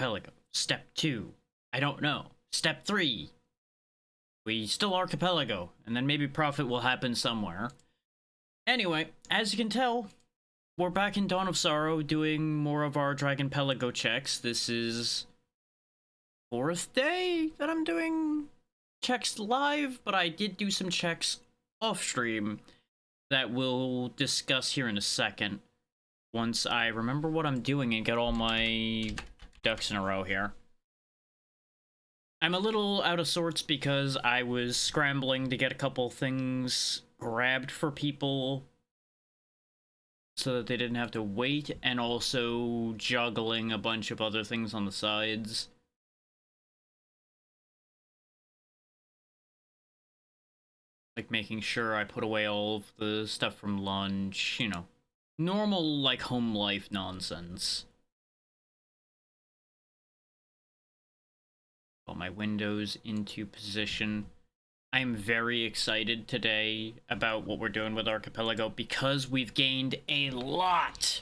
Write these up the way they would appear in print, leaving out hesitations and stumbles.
Archipelago. Step 2. I don't know. Step 3. We still Archipelago, and then maybe profit will happen somewhere. Anyway, as you can tell, we're back in Dawn of Sorrow doing more of our Dragonpelago checks. This is 4th day that I'm doing checks live, but I did do some checks off stream that we'll discuss here in a second once I remember what I'm doing and get all my ducks in a row here. I'm a little out of sorts because I was scrambling to get a couple things grabbed for people so that they didn't have to wait, and also juggling a bunch of other things on the sides. Like making sure I put away all of the stuff from lunch, you know. Normal, like, home life nonsense. All my windows into position. I'm very excited today about what we're doing with Archipelago because we've gained a lot.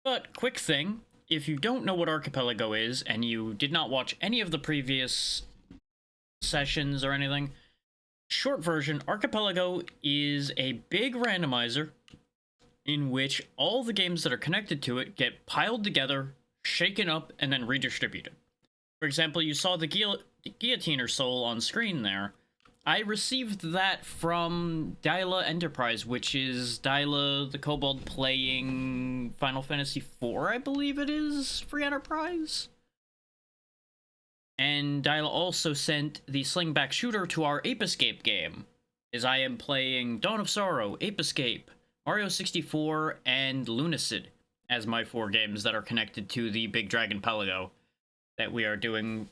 But, quick thing, if you don't know what Archipelago is and you did not watch any of the previous sessions or anything, short version, Archipelago is a big randomizer in which all the games that are connected to it get piled together, shaken up, and then redistributed. For example, you saw the Guillotiner Soul on screen there. I received that from Dyla Enterprise, which is Dyla the Kobold playing Final Fantasy IV, I believe it is, Free Enterprise. And Dyla also sent the Slingback Shooter to our Ape Escape game, as I am playing Dawn of Sorrow, Ape Escape, Mario 64, and Lunacid as my 4 games that are connected to the big Dragonpelago that we are doing,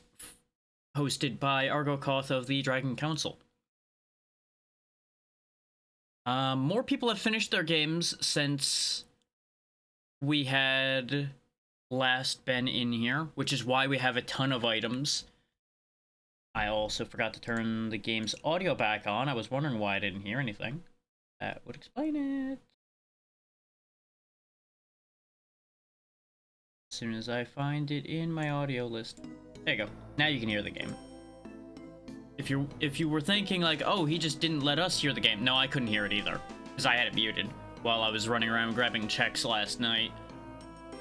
hosted by Argo Koth of the Dragon Council. More people have finished their games since we had last been in here, which is why we have a ton of items. I also forgot to turn the game's audio back on. I was wondering why I didn't hear anything. That would explain it. As soon as I find it in my audio list. There you go. Now you can hear the game. If you were thinking like, oh, he just didn't let us hear the game. No, I couldn't hear it either, because I had it muted while I was running around grabbing checks last night.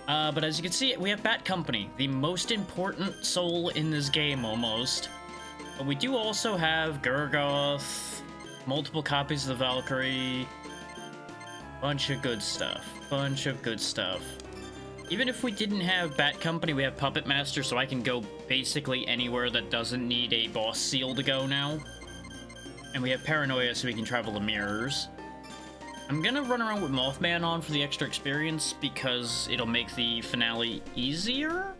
But as you can see, we have Bat Company, the most important soul in this game, almost. But we do also have Gurgoth, multiple copies of the Valkyrie, bunch of good stuff. Even if we didn't have Bat Company, we have Puppet Master, so I can go basically anywhere that doesn't need a boss seal to go now. And we have Paranoia, so we can travel the mirrors. I'm gonna run around with Mothman on for the extra experience, because it'll make the finale easier?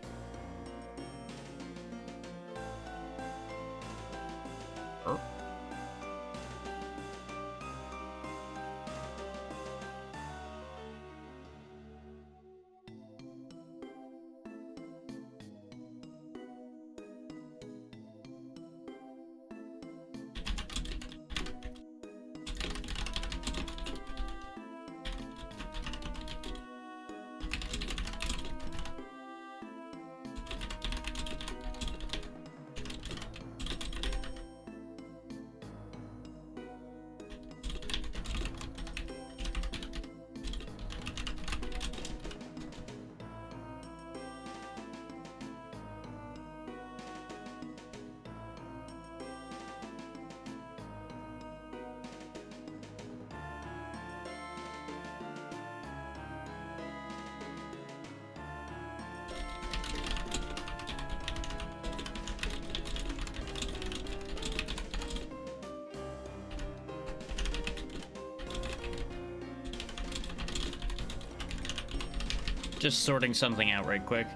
Just sorting something out right quick.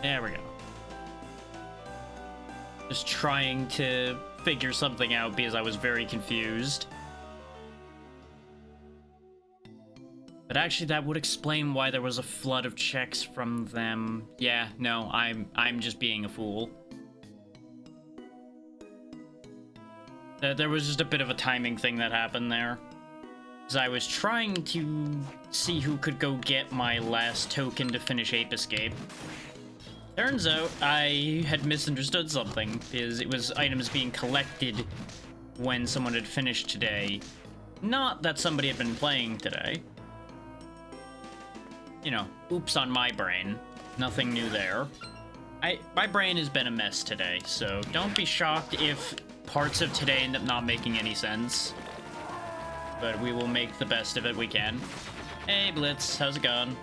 There we go. Just trying to figure something out because I was very confused. But actually that would explain why there was a flood of checks from them. Yeah, no, I'm just being a fool. There was just a bit of a timing thing that happened there. As I was trying to see who could go get my last token to finish Ape Escape. Turns out I had misunderstood something, because it was items being collected when someone had finished today. Not that somebody had been playing today. You know, oops on my brain. Nothing new there. My brain has been a mess today, so don't be shocked if parts of today end up not making any sense. But we will make the best of it we can. Hey, Blitz, how's it going?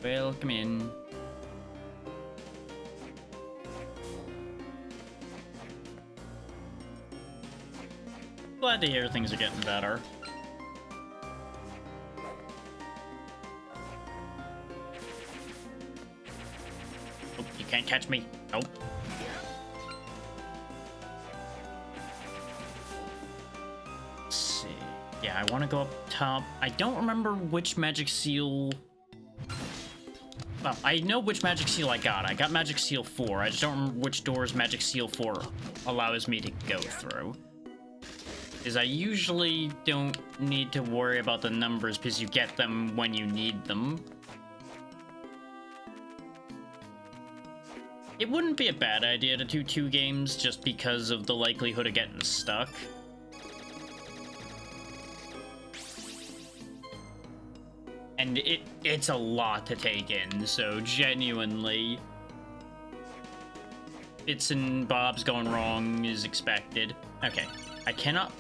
Welcome in. Glad to hear things are getting better. Oh, you can't catch me. Nope. Let's see. Yeah, I want to go up top. I don't remember which magic seal... Well, I know which magic seal I got. I got magic seal 4. I just don't remember which doors magic seal 4 allows me to go through. Because I usually don't need to worry about the numbers because you get them when you need them. It wouldn't be a bad idea to do 2 games just because of the likelihood of getting stuck. And it's a lot to take in, so genuinely, bits and bobs going wrong is expected. Okay, I cannot...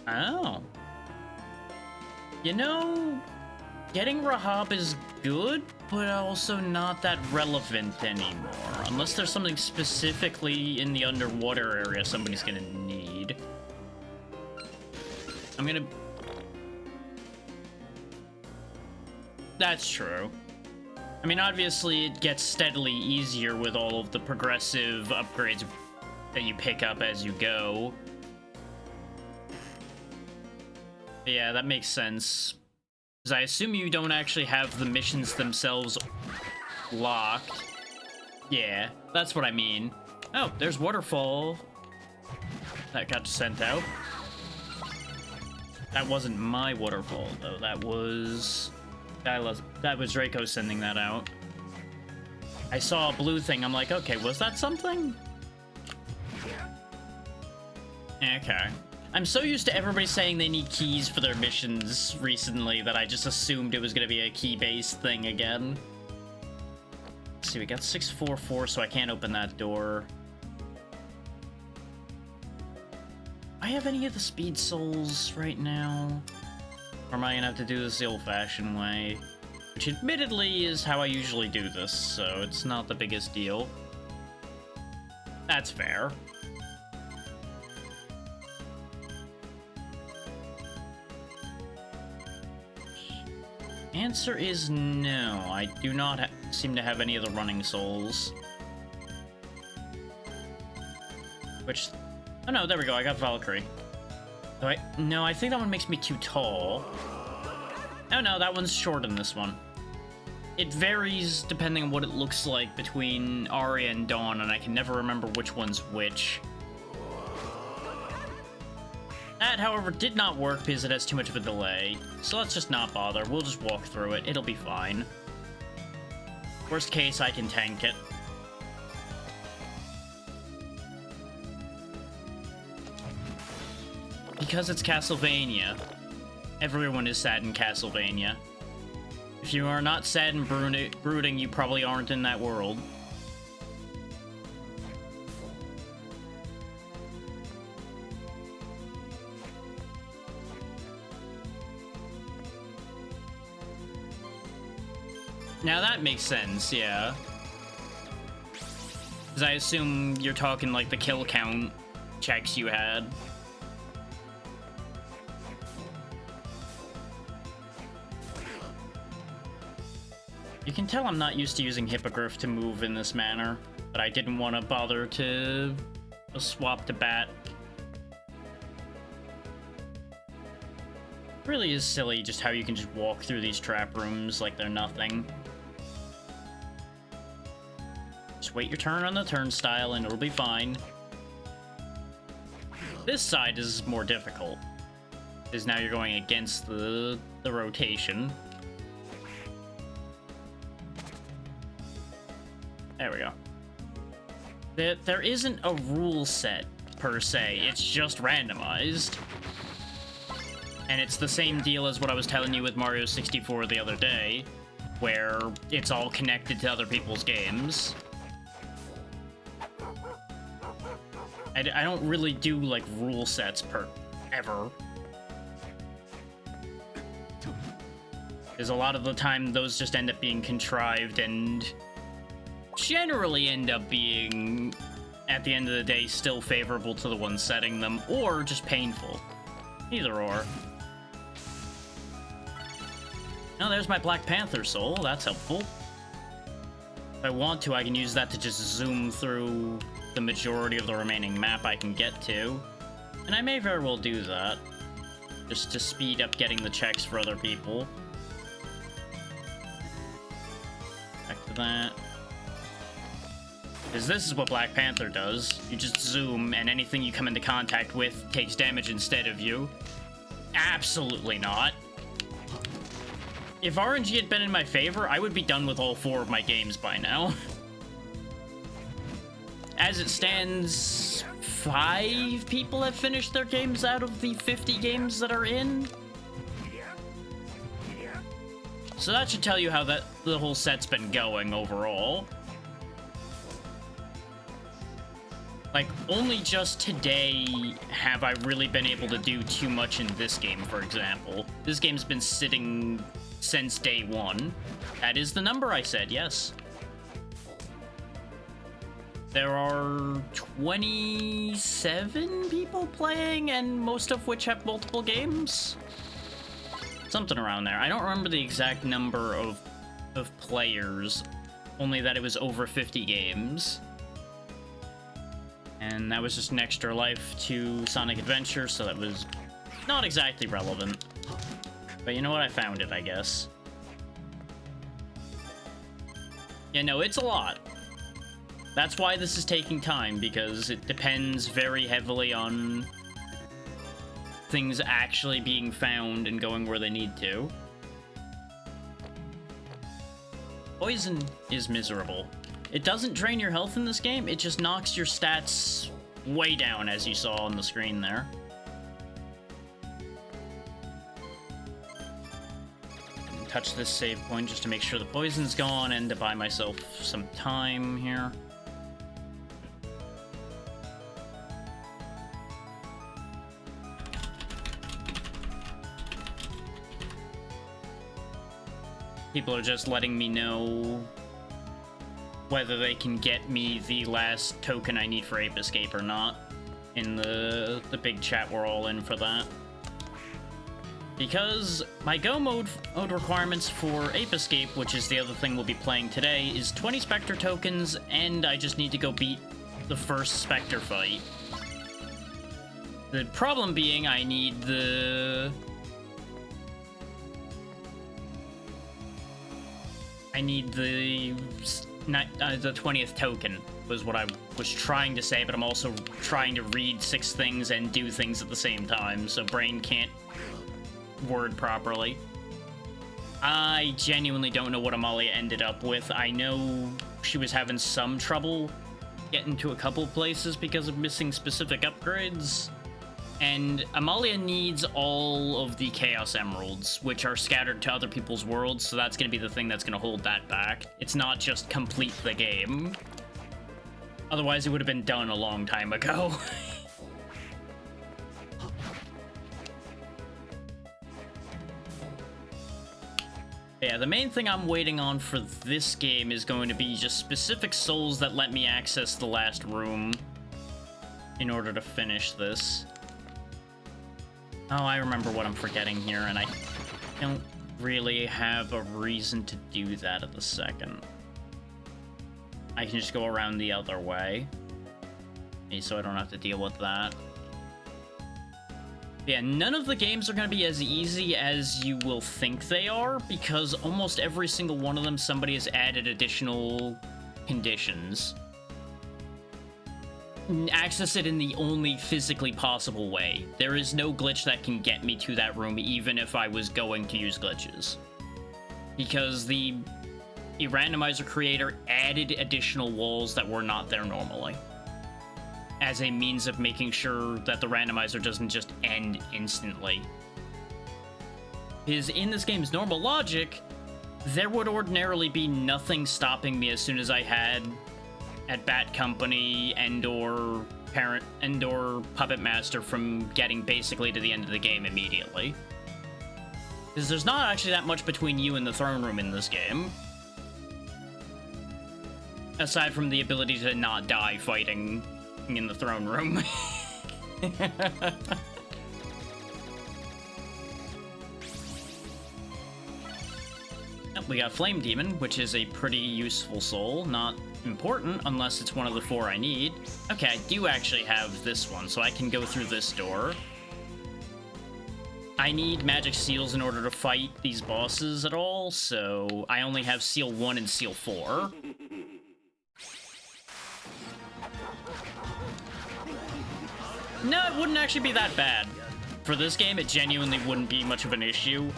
Oh. You know, getting Rahab is good, but also not that relevant anymore. Unless there's something specifically in the underwater area somebody's gonna need. I'm gonna... That's true. I mean, obviously, it gets steadily easier with all of the progressive upgrades that you pick up as you go. But yeah, that makes sense. Because I assume you don't actually have the missions themselves locked. Yeah, that's what I mean. Oh, there's Waterfall. That got sent out. That wasn't my Waterfall, though. That was Draco sending that out. I saw a blue thing. I'm like, okay, was that something? Okay. I'm so used to everybody saying they need keys for their missions recently that I just assumed it was going to be a key-based thing again. Let's see, we got 644, so I can't open that door. I have any of the speed souls right now? Or am I gonna have to do this the old-fashioned way? Which admittedly is how I usually do this, so it's not the biggest deal. That's fair. Answer is no. I do not seem to have any of the running souls. Which... Oh no, there we go, I got Valkyrie. No, I think that one makes me too tall. Oh no, that one's short in this one. It varies depending on what it looks like between Arya and Dawn, and I can never remember which one's which. That, however, did not work because it has too much of a delay. So let's just not bother. We'll just walk through it. It'll be fine. Worst case, I can tank it. Because it's Castlevania, everyone is sad in Castlevania. If you are not sad and brooding, you probably aren't in that world. Now that makes sense, yeah. Because I assume you're talking like the kill count checks you had. You can tell I'm not used to using Hippogriff to move in this manner, but I didn't want to bother to swap to Bat. It really is silly just how you can just walk through these trap rooms like they're nothing. Just Just wait your turn on the turnstile and it'll be fine. This side is more difficult, because now you're going against the rotation. There we go. There isn't a rule set, per se. It's just randomized. And it's the same deal as what I was telling you with Mario 64 the other day, where it's all connected to other people's games. I don't really do, like, rule sets ever. Because a lot of the time, those just end up being contrived and generally end up being, at the end of the day, still favorable to the one setting them, or just painful. Either or. Oh, there's my Black Panther soul. That's helpful. If I want to, I can use that to just zoom through the majority of the remaining map I can get to. And I may very well do that, just to speed up getting the checks for other people. Back to that. Because this is what Black Panther does. You just zoom, and anything you come into contact with takes damage instead of you. Absolutely not. If RNG had been in my favor, I would be done with all 4 of my games by now. As it stands, 5 people have finished their games out of the 50 games that are in. So that should tell you how the whole set's been going overall. Like, only just today have I really been able to do too much in this game, for example. This game's been sitting since day 1. That is the number I said, yes. There are 27 people playing, and most of which have multiple games? Something around there. I don't remember the exact number of players, only that it was over 50 games. And that was just an extra life to Sonic Adventure, so that was not exactly relevant. But you know what? I found it, I guess. Yeah, no, it's a lot. That's why this is taking time, because it depends very heavily on things actually being found and going where they need to. Poison is miserable. It doesn't drain your health in this game, it just knocks your stats way down, as you saw on the screen there. Touch this save point just to make sure the poison's gone and to buy myself some time here. People are just letting me know whether they can get me the last token I need for Ape Escape or not in the big chat we're all in for that. Because my Go mode requirements for Ape Escape, which is the other thing we'll be playing today, is 20 Spectre tokens, and I just need to go beat the first Spectre fight. The problem being I need the 20th token, was what I was trying to say, but I'm also trying to read 6 things and do things at the same time, so brain can't word properly. I genuinely don't know what Amalia ended up with. I know she was having some trouble getting to a couple places because of missing specific upgrades. And Amalia needs all of the Chaos Emeralds, which are scattered to other people's worlds, so that's going to be the thing that's going to hold that back. It's not just complete the game. Otherwise, it would have been done a long time ago. Yeah, the main thing I'm waiting on for this game is going to be just specific souls that let me access the last room in order to finish this. Oh, I remember what I'm forgetting here, and I don't really have a reason to do that at the second. I can just go around the other way, so I don't have to deal with that. Yeah, none of the games are going to be as easy as you will think they are, because almost every single one of them, somebody has added additional conditions. access it in the only physically possible way. There is no glitch that can get me to that room, even if I was going to use glitches. Because the randomizer creator added additional walls that were not there normally, as a means of making sure that the randomizer doesn't just end instantly. Because in this game's normal logic, there would ordinarily be nothing stopping me as soon as I had at Bat Company and/or Parent and/or Puppet Master from getting basically to the end of the game immediately. Because there's not actually that much between you and the throne room in this game. Aside from the ability to not die fighting in the throne room. We got Flame Demon, which is a pretty useful soul. Not important unless it's one of the 4 I need. Okay, I do actually have this one, so I can go through this door. I need magic seals in order to fight these bosses at all, so I only have seal 1 and seal 4. No, it wouldn't actually be that bad. For this game, it genuinely wouldn't be much of an issue,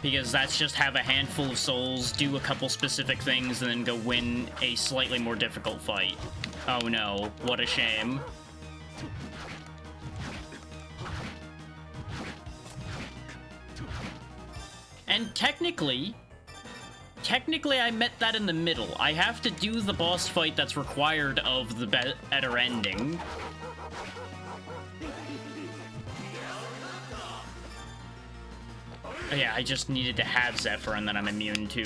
because that's just have a handful of souls, do a couple specific things, and then go win a slightly more difficult fight. Oh no, what a shame. And technically I met that in the middle. I have to do the boss fight that's required of the better ending. Yeah, I just needed to have Zephyr, and then I'm immune to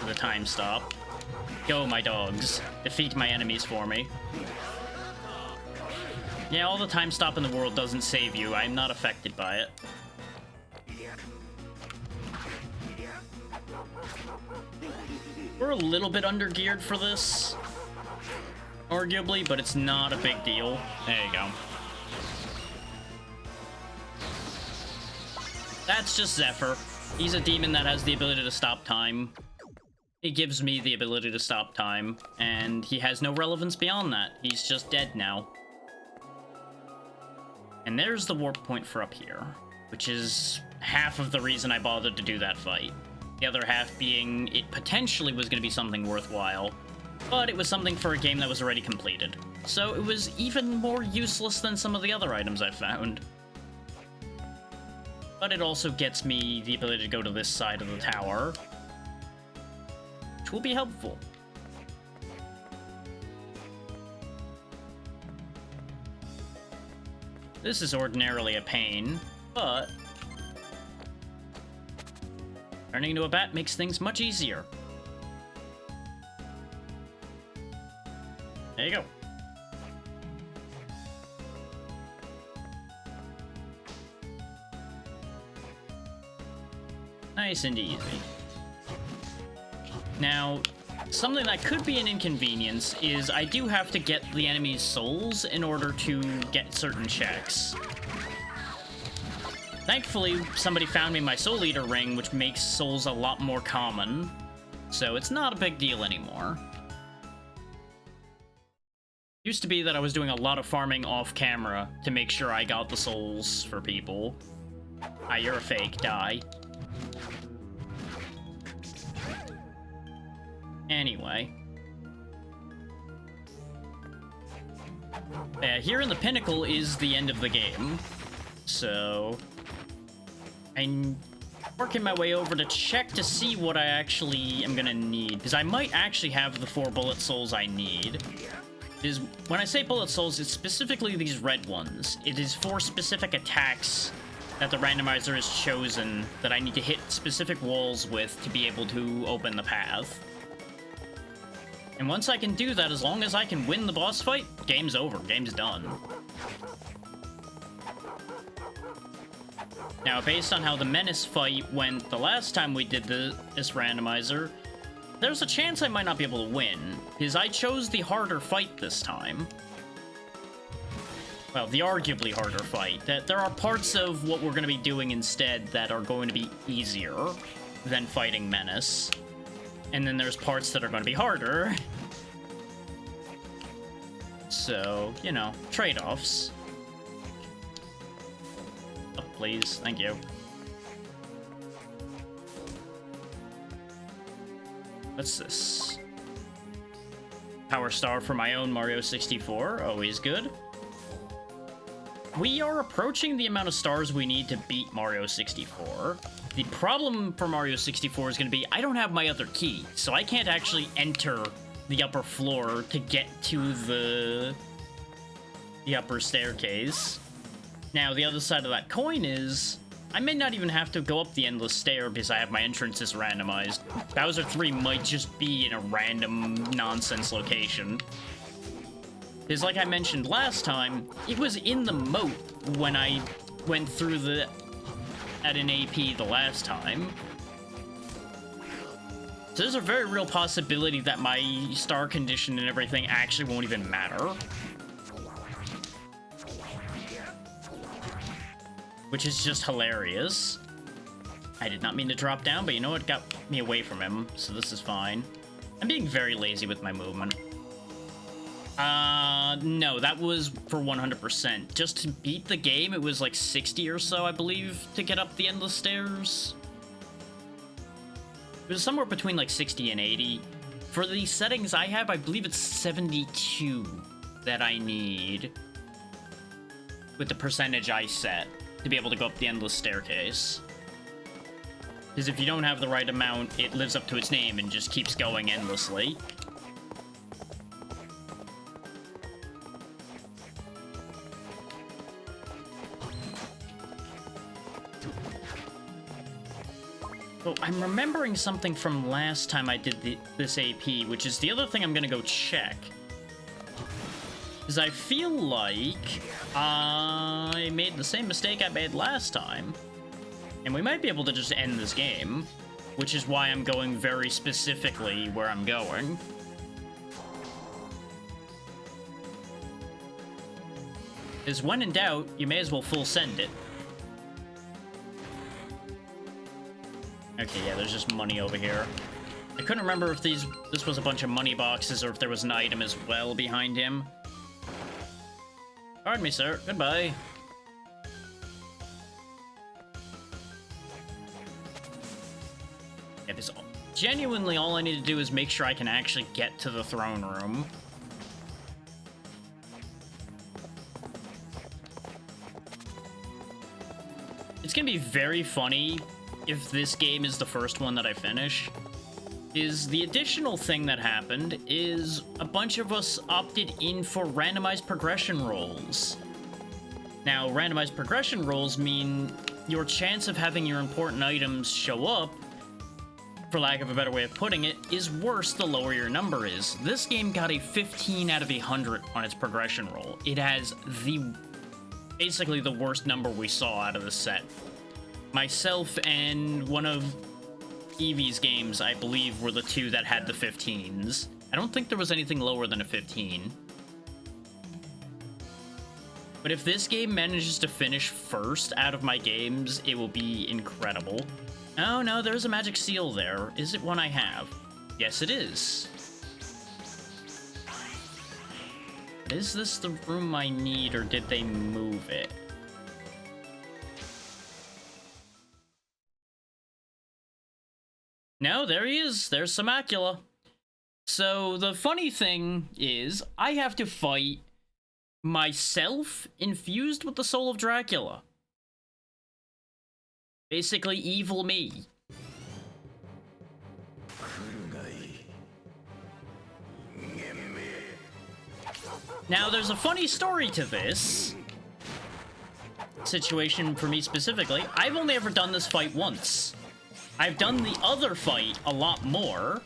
the time stop. Go, my dogs. Defeat my enemies for me. Yeah, all the time stop in the world doesn't save you. I'm not affected by it. We're a little bit under-geared for this, arguably, but it's not a big deal. There you go. That's just Zephyr. He's a demon that has the ability to stop time. He gives me the ability to stop time, and he has no relevance beyond that. He's just dead now. And there's the warp point for up here, which is half of the reason I bothered to do that fight. The other half being it potentially was going to be something worthwhile, but it was something for a game that was already completed. So it was even more useless than some of the other items I found. But it also gets me the ability to go to this side of the tower, which will be helpful. This is ordinarily a pain, but turning into a bat makes things much easier. There you go. Nice and easy. Now, something that could be an inconvenience is I do have to get the enemy's souls in order to get certain checks. Thankfully, somebody found me my Soul Eater ring, which makes souls a lot more common, so it's not a big deal anymore. Used to be that I was doing a lot of farming off camera to make sure I got the souls for people. Ah, you're a fake, die. Anyway. Here in the pinnacle is the end of the game. So I'm working my way over to check to see what I actually am gonna need, because I might actually have the 4 bullet souls I need. Is when I say bullet souls, it's specifically these red ones. It is for specific attacks that the randomizer has chosen that I need to hit specific walls with to be able to open the path. And once I can do that, as long as I can win the boss fight, game's over, game's done. Now, based on how the Menace fight went the last time we did this randomizer, there's a chance I might not be able to win, because I chose the harder fight this time. Well, the arguably harder fight. That there are parts of what we're going to be doing instead that are going to be easier than fighting Menace. And then there's parts that are going to be harder. So, you know, trade-offs. Up, please. Thank you. What's this? Power Star for my own Mario 64. Always good. We are approaching the amount of stars we need to beat Mario 64. The problem for Mario 64 is going to be I don't have my other key, so I can't actually enter the upper floor to get to the upper staircase. Now, the other side of that coin is I may not even have to go up the endless stair because I have my entrances randomized. Bowser 3 might just be in a random nonsense location. Because like I mentioned last time, it was in the moat when I went through at an AP the last time. So there's a very real possibility that my star condition and everything actually won't even matter. Which is just hilarious. I did not mean to drop down, but you know what? Got me away from him, so this is fine. I'm being very lazy with my movement. No, that was for 100%. Just to beat the game, it was like 60 or so, I believe, to get up the endless stairs. It was somewhere between like 60 and 80. For the settings I have, I believe it's 72 that I need with the percentage I set to be able to go up the endless staircase. Because if you don't have the right amount, it lives up to its name and just keeps going endlessly. Oh, I'm remembering something from last time I did this AP, which is the other thing I'm gonna go check. Because I feel like I made the same mistake I made last time. And we might be able to just end this game, which is why I'm going very specifically where I'm going. Because when in doubt, you may as well full send it. Okay, yeah, there's just money over here. I couldn't remember if this was a bunch of money boxes or if there was an item as well behind him. Pardon me, sir. Goodbye. Yeah, this genuinely all I need to do is make sure I can actually get to the throne room. It's gonna be very funny if this game is the first one that I finish. Is the additional thing that happened is a bunch of us opted in for randomized progression rolls. Now, randomized progression rolls mean your chance of having your important items show up, for lack of a better way of putting it, is worse the lower your number is. This game got a 15 out of 100 on its progression roll. It has basically the worst number we saw out of the set. Myself and one of Eevee's games, I believe, were the two that had the 15s. I don't think there was anything lower than a 15. But if this game manages to finish first out of my games, it will be incredible. Oh no, there's a magic seal there. Is it one I have? Yes, it is. Is this the room I need, or did they move it? No, there he is. There's Samacula. So the funny thing is, I have to fight myself infused with the soul of Dracula. Basically, evil me. Now, there's a funny story to this situation for me specifically. I've only ever done this fight once. I've done the other fight a lot more.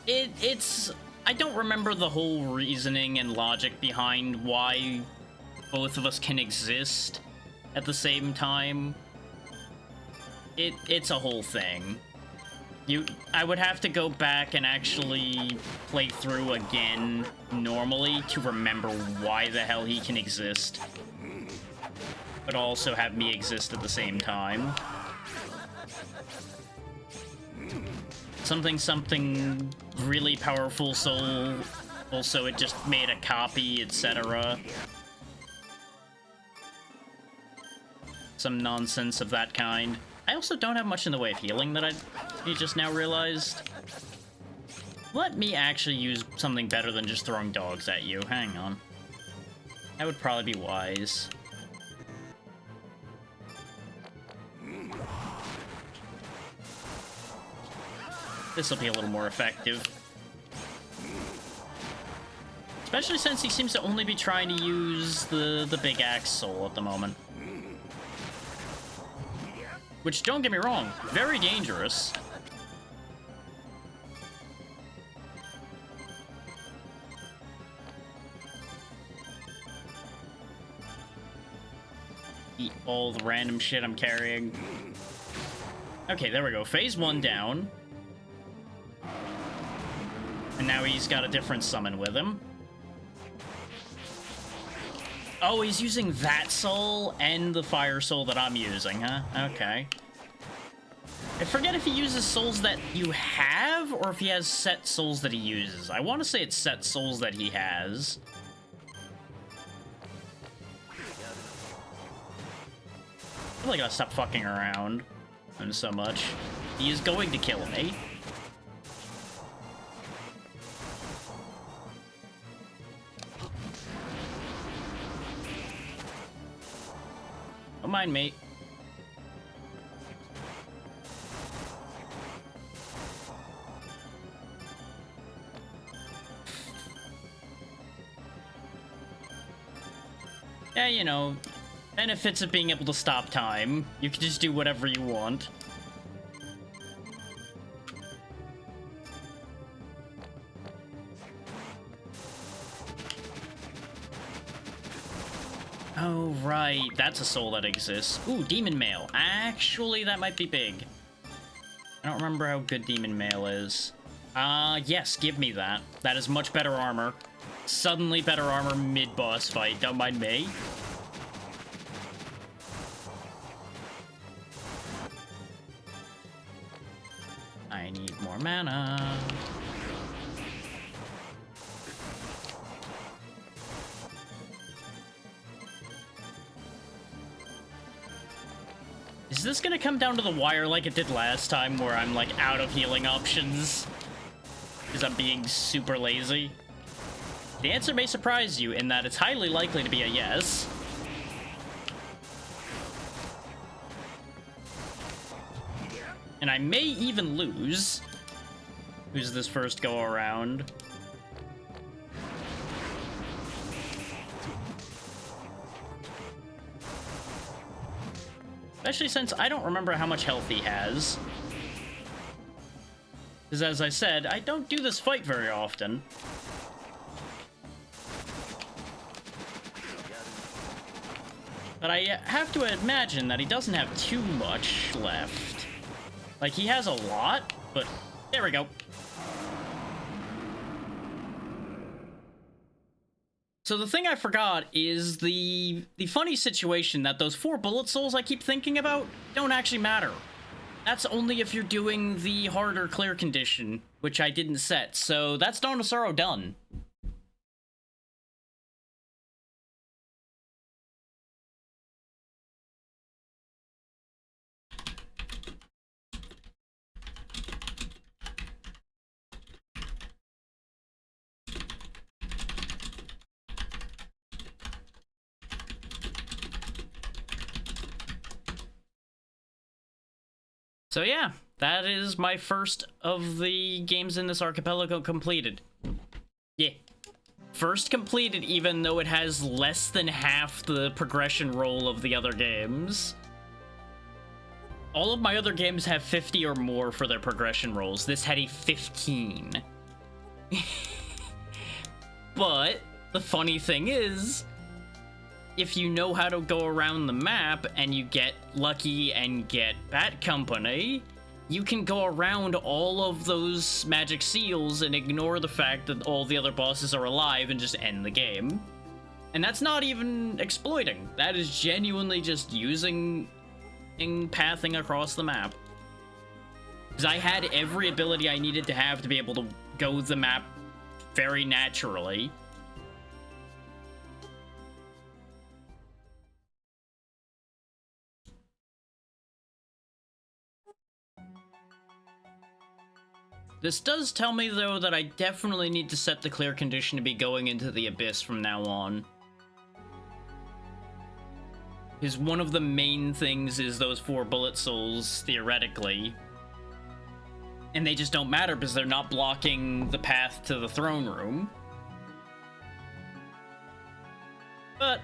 I don't remember the whole reasoning and logic behind why both of us can exist at the same time. It's a whole thing. I would have to go back and actually play through again normally to remember why the hell he can exist, but also have me exist at the same time. something really powerful soul. Also, it just made a copy, etc. Some nonsense of that kind. I also don't have much in the way of healing that you just now realized. Let me actually use something better than just throwing dogs at you. Hang on. That would probably be wise. This will be a little more effective. Especially since he seems to only be trying to use the big axe soul at the moment. Which, don't get me wrong, very dangerous. Eat all the random shit I'm carrying. Okay, there we go. Phase 1 down. And now he's got a different summon with him. Oh, he's using that soul and the fire soul that I'm using, huh? Okay. I forget if he uses souls that you have, or if he has set souls that he uses. I want to say it's set souls that he has. I really gotta stop fucking around him so much. He is going to kill me. Don't mind me. Yeah, you know, benefits of being able to stop time. You can just do whatever you want. Oh, right. That's a soul that exists. Ooh, Demon Mail. Actually, that might be big. I don't remember how good Demon Mail is. Yes, give me that. That is much better armor. Suddenly better armor mid-boss fight. Don't mind me. I need more mana. Is this gonna come down to the wire like it did last time, where I'm, like, out of healing options? Because I'm being super lazy? The answer may surprise you in that it's highly likely to be a yes. And I may even lose this first go-around. Especially since I don't remember how much health he has. Because as I said, I don't do this fight very often. But I have to imagine that he doesn't have too much left. Like, he has a lot, but there we go. So the thing I forgot is the funny situation that those 4 bullet souls I keep thinking about don't actually matter. That's only if you're doing the harder clear condition, which I didn't set, so that's Dawn of Sorrow done. So yeah, that is my first of the games in this archipelago completed. Yeah. First completed, even though it has less than half the progression roll of the other games. All of my other games have 50 or more for their progression rolls. This had a 15. But the funny thing is, if you know how to go around the map and you get lucky and get Bat Company, you can go around all of those magic seals and ignore the fact that all the other bosses are alive and just end the game. And that's not even exploiting. That is genuinely just using and pathing across the map. Because I had every ability I needed to have to be able to go the map very naturally. This does tell me, though, that I definitely need to set the clear condition to be going into the Abyss from now on. Because one of the main things is those 4 bullet souls, theoretically. And they just don't matter because they're not blocking the path to the throne room. But,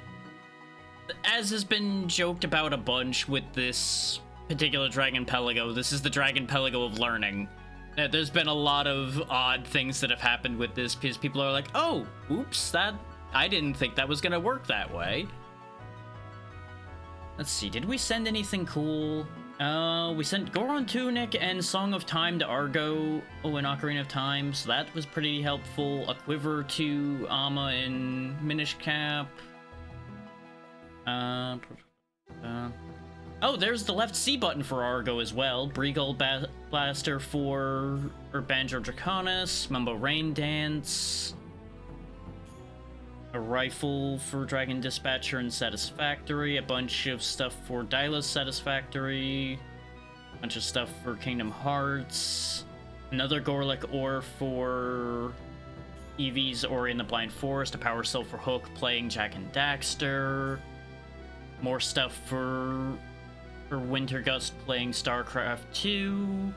as has been joked about a bunch with this particular Dragonpelago, this is the Dragonpelago of learning. There's been a lot of odd things that have happened with this because people are like, oh, oops, I didn't think that was gonna work that way. Let's see, did we send anything cool? We sent Goron Tunic and Song of Time to Argo, and Ocarina of Time, so that was pretty helpful. A Quiver to Amma and Minish Cap. Oh, there's the left C button for Argo as well. Breegull Blaster for Banjo Draconis, Mumbo Rain Dance. A rifle for Dragon Dispatcher and Satisfactory. A bunch of stuff for Dyla's Satisfactory. A bunch of stuff for Kingdom Hearts. Another Gorlick ore for Eevee's Ori in the Blind Forest. A Power Cell for Hook playing Jak and Daxter. More stuff for Wintergust playing StarCraft 2.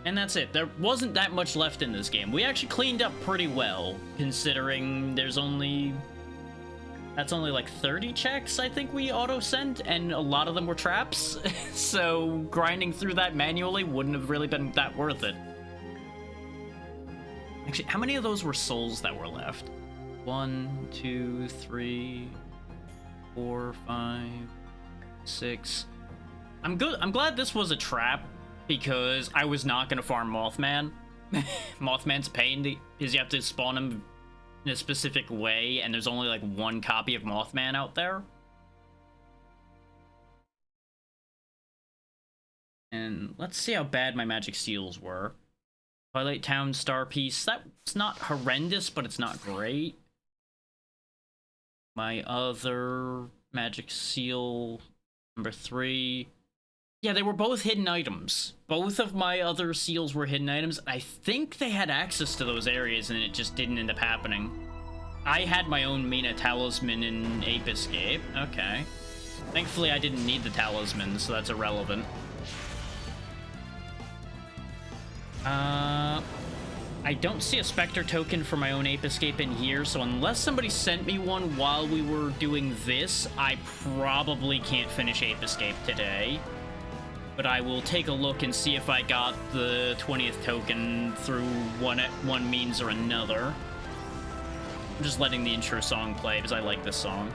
And that's it. There wasn't that much left in this game. We actually cleaned up pretty well, considering there's only... That's only like 30 checks, I think we auto-sent, and a lot of them were traps. So grinding through that manually wouldn't have really been that worth it. Actually, how many of those were souls that were left? 1, 2, 3, 4, 5, 6... I'm glad this was a trap, because I was not going to farm Mothman. Mothman's pain, because you have to spawn him in a specific way, and there's only like 1 copy of Mothman out there. And let's see how bad my magic seals were. Twilight Town Star Piece, that's not horrendous, but it's not great. My other magic seal, number 3... Yeah, they were both hidden items. Both of my other seals were hidden items. I think they had access to those areas, and it just didn't end up happening. I had my own Mina Talisman in Ape Escape. Okay. Thankfully, I didn't need the talisman, so that's irrelevant. I don't see a Spectre token for my own Ape Escape in here, so unless somebody sent me one while we were doing this, I probably can't finish Ape Escape today. But I will take a look and see if I got the 20th token through one means or another. I'm just letting the intro song play because I like this song.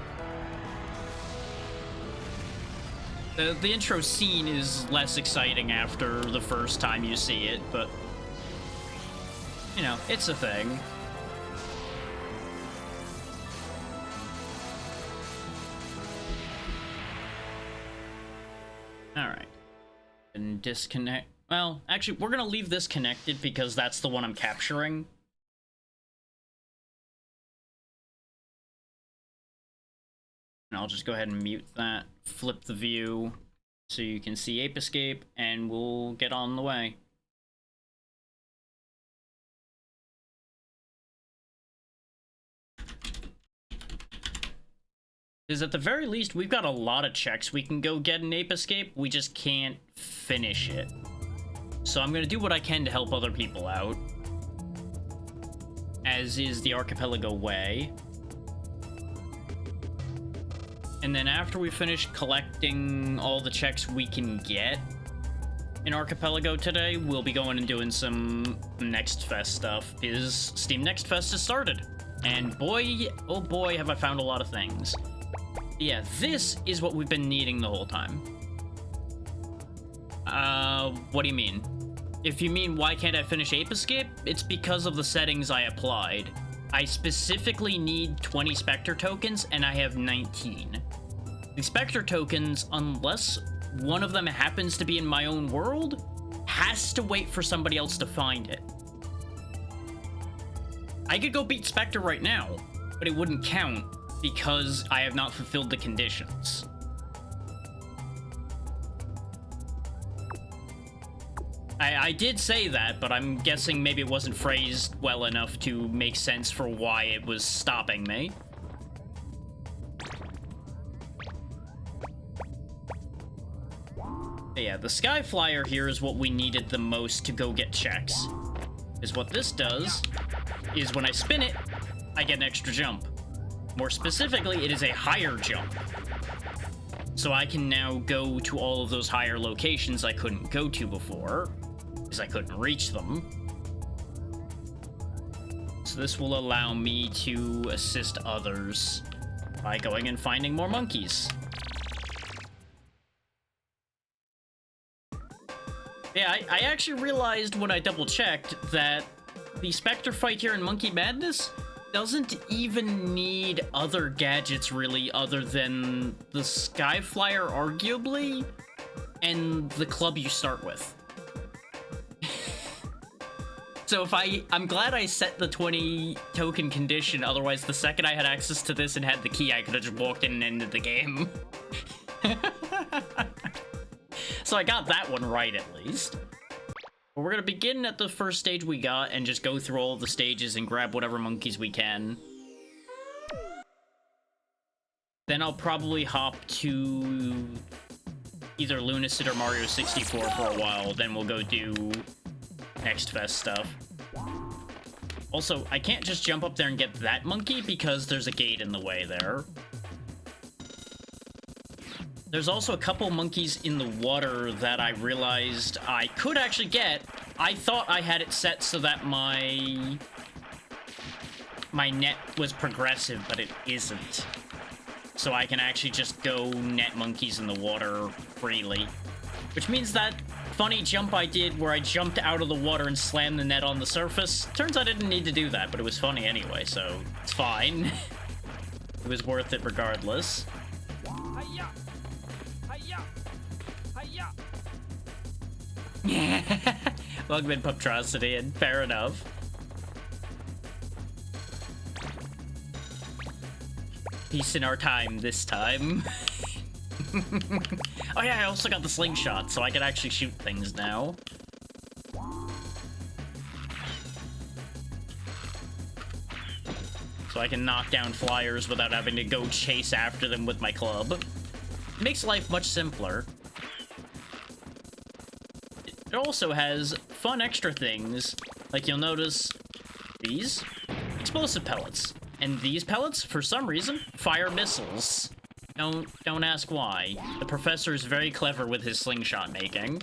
The intro scene is less exciting after the first time you see it, but... You know, it's a thing. Alright. And disconnect. Well, actually, we're gonna leave this connected because that's the one I'm capturing. And I'll just go ahead and mute that, flip the view so you can see Ape Escape, and we'll get on the way. Because at the very least, we've got a lot of checks we can go get in Ape Escape, we just can't finish it. So I'm gonna do what I can to help other people out, as is the Archipelago way. And then after we finish collecting all the checks we can get in Archipelago today, we'll be going and doing some Next Fest stuff, because Steam Next Fest has started. And boy, oh boy, have I found a lot of things. Yeah, this is what we've been needing the whole time. What do you mean? If you mean why can't I finish Ape Escape, it's because of the settings I applied. I specifically need 20 Spectre tokens, and I have 19. The Spectre tokens, unless one of them happens to be in my own world, has to wait for somebody else to find it. I could go beat Spectre right now, but it wouldn't count because I have not fulfilled the conditions. I did say that, but I'm guessing maybe it wasn't phrased well enough to make sense for why it was stopping me. Yeah, the Sky Flyer here is what we needed the most to go get checks. Is what this does is when I spin it, I get an extra jump. More specifically, it is a higher jump. So I can now go to all of those higher locations I couldn't go to before, because I couldn't reach them. So this will allow me to assist others by going and finding more monkeys. Yeah, I actually realized when I double-checked that the Spectre fight here in Monkey Madness doesn't even need other gadgets, really, other than the Sky Flyer, arguably, and the club you start with. So if I'm glad I set the 20 token condition, otherwise the second I had access to this and had the key, I could have just walked in and ended the game. So I got that one right, at least. But we're gonna begin at the first stage we got and just go through all the stages and grab whatever monkeys we can. Then I'll probably hop to either Lunacid or Mario 64 for a while, then we'll go do Next Fest stuff. Also, I can't just jump up there and get that monkey because there's a gate in the way there. There's also a couple monkeys in the water that I realized I could actually get. I thought I had it set so that my net was progressive, but it isn't. So I can actually just go net monkeys in the water freely. Which means that funny jump I did where I jumped out of the water and slammed the net on the surface, turns out I didn't need to do that, but it was funny anyway, so it's fine. It was worth it regardless. Welcome in, Puptrosity, and fair enough. Peace in our time this time. Oh yeah, I also got the slingshot, so I can actually shoot things now. So I can knock down flyers without having to go chase after them with my club. It makes life much simpler. It also has fun extra things, like you'll notice these explosive pellets, and these pellets, for some reason, fire missiles. Don't ask why. The professor is very clever with his slingshot making.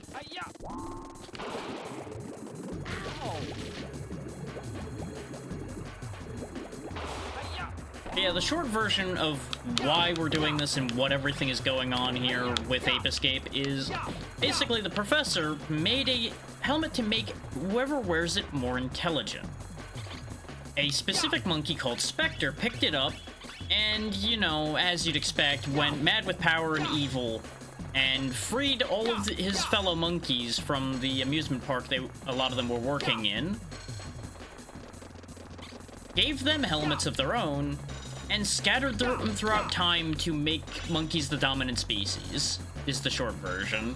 Yeah, the short version of why we're doing this and what everything is going on here with Ape Escape is basically the professor made a helmet to make whoever wears it more intelligent. A specific monkey called Spectre picked it up and, you know, as you'd expect, went mad with power and evil and freed all of his fellow monkeys from the amusement park a lot of them were working in, gave them helmets of their own, and scattered them throughout time to make monkeys the dominant species, is the short version.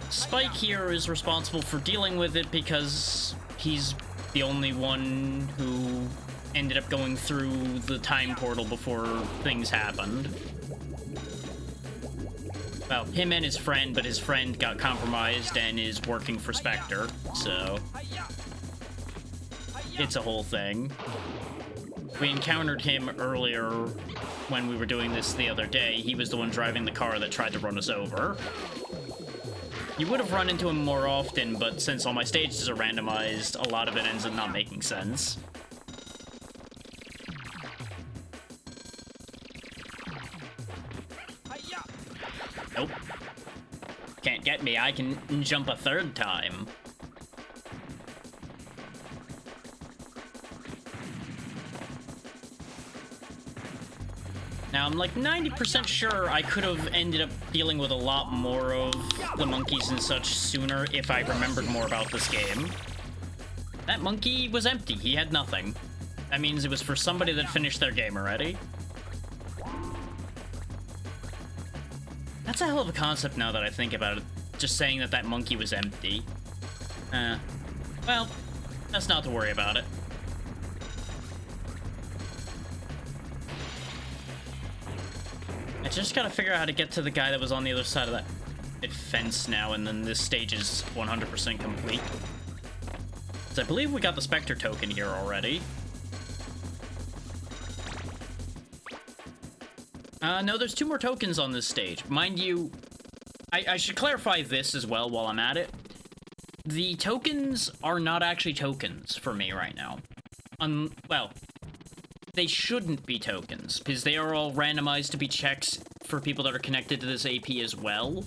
Spike here is responsible for dealing with it because he's the only one who ended up going through the time portal before things happened. Well, him and his friend, but his friend got compromised and is working for Spectre, so it's a whole thing. We encountered him earlier when we were doing this the other day. He was the one driving the car that tried to run us over. You would have run into him more often, but since all my stages are randomized, a lot of it ends up not making sense. Nope. Can't get me. I can jump a third time. Now, I'm like 90% sure I could have ended up dealing with a lot more of the monkeys and such sooner if I remembered more about this game. That monkey was empty. He had nothing. That means it was for somebody that finished their game already. That's a hell of a concept now that I think about it. Just saying that that monkey was empty. Well, that's not to worry about it. I just gotta figure out how to get to the guy that was on the other side of that fence now, and then this stage is 100% complete. So I believe we got the Spectre token here already. No, there's 2 more tokens on this stage. Mind you, I should clarify this as well while I'm at it. The tokens are not actually tokens for me right now. Well, they shouldn't be tokens, because they are all randomized to be checks for people that are connected to this AP as well.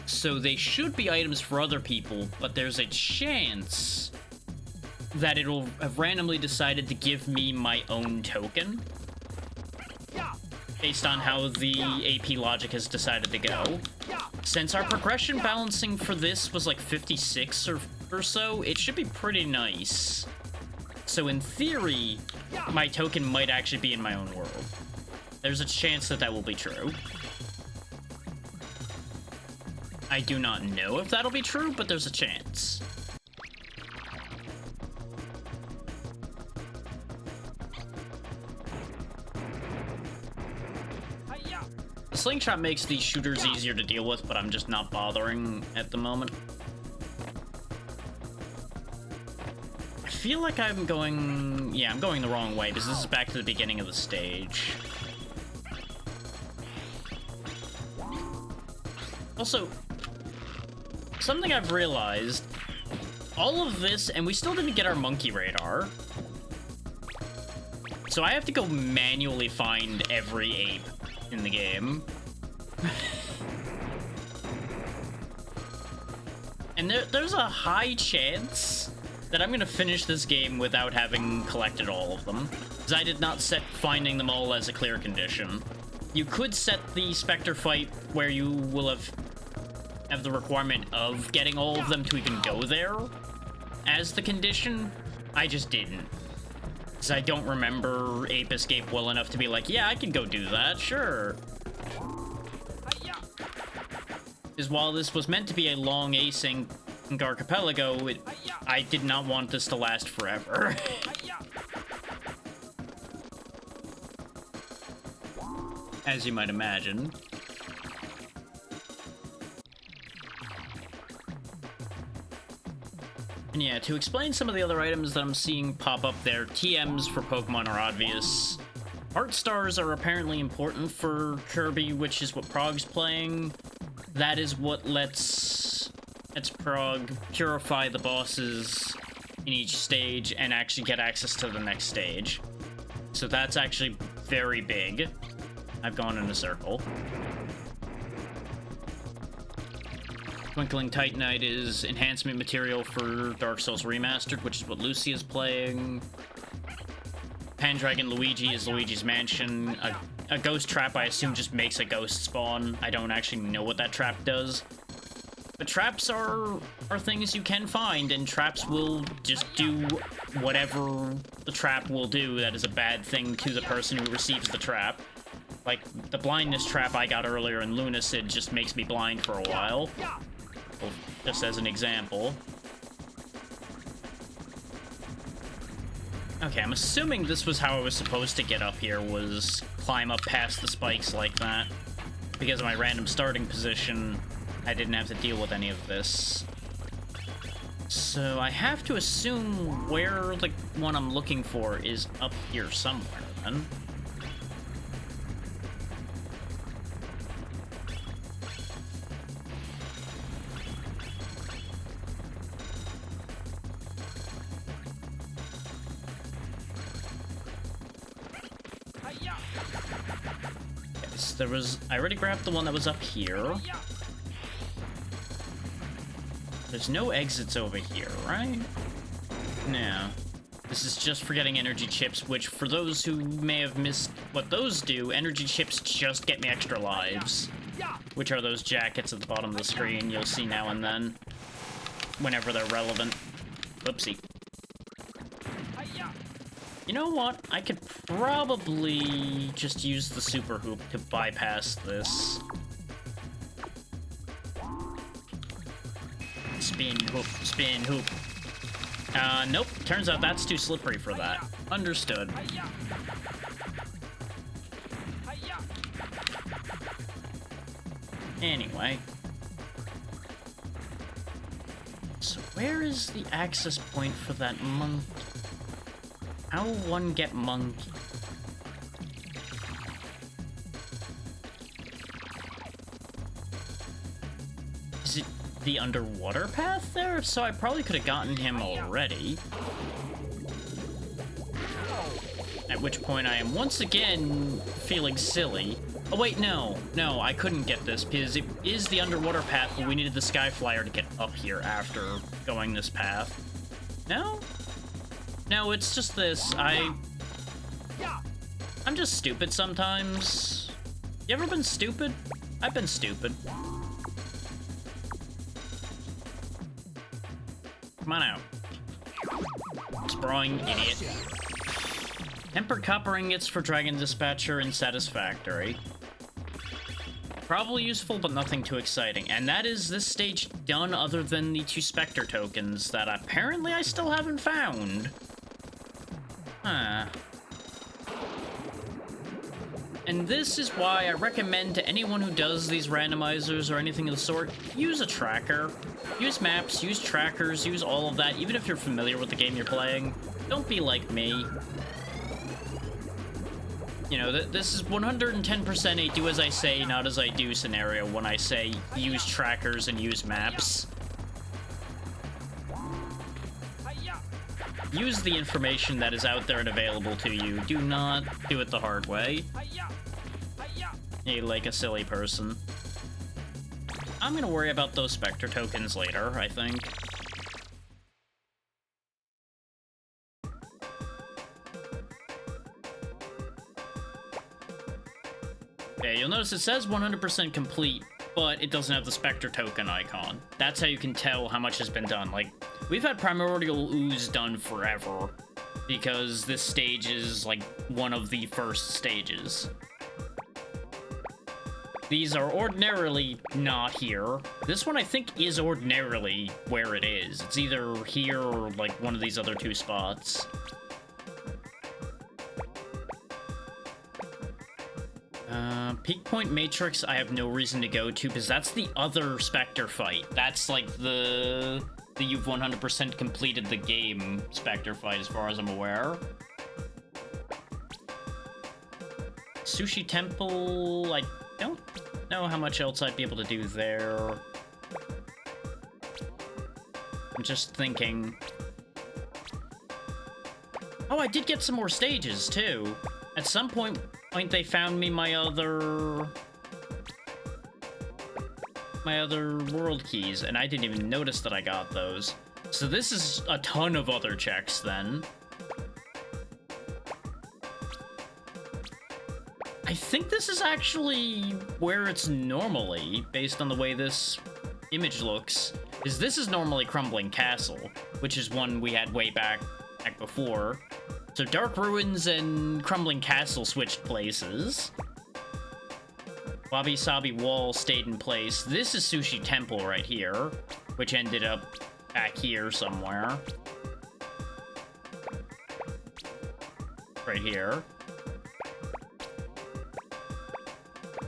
So they should be items for other people, but there's a chance that it'll have randomly decided to give me my own token based on how the AP logic has decided to go. Since our progression balancing for this was like 56 or so, it should be pretty nice. So in theory, my token might actually be in my own world. There's a chance that that will be true. I do not know if that'll be true, but there's a chance. The slingshot makes these shooters easier to deal with, but I'm just not bothering at the moment. I feel like I'm going... Yeah, I'm going the wrong way, because this is back to the beginning of the stage. Also, something I've realized, all of this, and we still didn't get our monkey radar. So I have to go manually find every ape in the game. And there's a high chance that I'm gonna finish this game without having collected all of them, because I did not set finding them all as a clear condition. You could set the Spectre fight where you will have the requirement of getting all of them to even go there as the condition. I just didn't, because I don't remember Ape Escape well enough to be like, yeah, I can go do that, sure. Because while this was meant to be a long async Archipelago, I did not want this to last forever. As you might imagine. And yeah, to explain some of the other items that I'm seeing pop up there, TMs for Pokemon are obvious. Art stars are apparently important for Kirby, which is what Prog's playing. That is what lets Prog purify the bosses in each stage and actually get access to the next stage. So that's actually very big. I've gone in a circle. Twinkling Titanite is enhancement material for Dark Souls Remastered, which is what Lucy is playing. Pandragon Luigi is Luigi's Mansion. A ghost trap, I assume, just makes a ghost spawn. I don't actually know what that trap does. But traps are things you can find, and traps will just do whatever the trap will do that is a bad thing to the person who receives the trap. Like, the blindness trap I got earlier in Lunacid just makes me blind for a while. Well, just as an example. Okay, I'm assuming this was how I was supposed to get up here, was climb up past the spikes like that. Because of my random starting position, I didn't have to deal with any of this. So I have to assume where the one I'm looking for is up here somewhere, then. I already grabbed the one that was up here. There's no exits over here, right? No. This is just for getting energy chips, which for those who may have missed what those do, energy chips just get me extra lives, which are those jackets at the bottom of the screen you'll see now and then, whenever they're relevant. Whoopsie. You know what? I could probably just use the super hoop to bypass this. Spin hoop, spin hoop. Nope. Turns out that's too slippery for that. Understood. Anyway. So where is the access point for that monkey? How will one get monkey? Is it the underwater path there? If so, I probably could have gotten him already. At which point I am once again feeling silly. Oh wait, no, I couldn't get this because it is the underwater path, but we needed the sky flyer to get up here after going this path. No? No, it's just this. I'm just stupid sometimes. You ever been stupid? I've been stupid. Come on out. Sprawling idiot. Tempered copper ingots for Dragon Dispatcher and Satisfactory. Probably useful, but nothing too exciting. And that is this stage done other than the 2 Spectre tokens that apparently I still haven't found. Huh. And this is why I recommend to anyone who does these randomizers or anything of the sort, use a tracker. Use maps, use trackers, use all of that, even if you're familiar with the game you're playing. Don't be like me. You know, this is 110% a do as I say, not as I do scenario when I say use trackers and use maps. Use the information that is out there and available to you. Do not do it the hard way. Hey, like a silly person. I'm gonna worry about those Spectre tokens later, I think. Okay, you'll notice it says 100% complete, but it doesn't have the Spectre token icon. That's how you can tell how much has been done. Like, we've had Primordial Ooze done forever, because this stage is, like, one of the first stages. These are ordinarily not here. This one, I think, is ordinarily where it is. It's either here or, like, one of these other 2 spots. Peak Point Matrix, I have no reason to go to, because that's the other Spectre fight. That's, like, the you've 100% completed the game Spectre fight, as far as I'm aware. Sushi Temple, I don't know how much else I'd be able to do there. I'm just thinking. Oh, I did get some more stages, too. At some point they found me my other world keys, and I didn't even notice that I got those. So this is a ton of other checks, then. I think this is actually where it's normally, based on the way this image looks, is this is normally Crumbling Castle, which is one we had way back before. So Dark Ruins and Crumbling Castle switched places. Wabi Sabi Wall stayed in place. This is Sushi Temple right here, which ended up back here somewhere. Right here.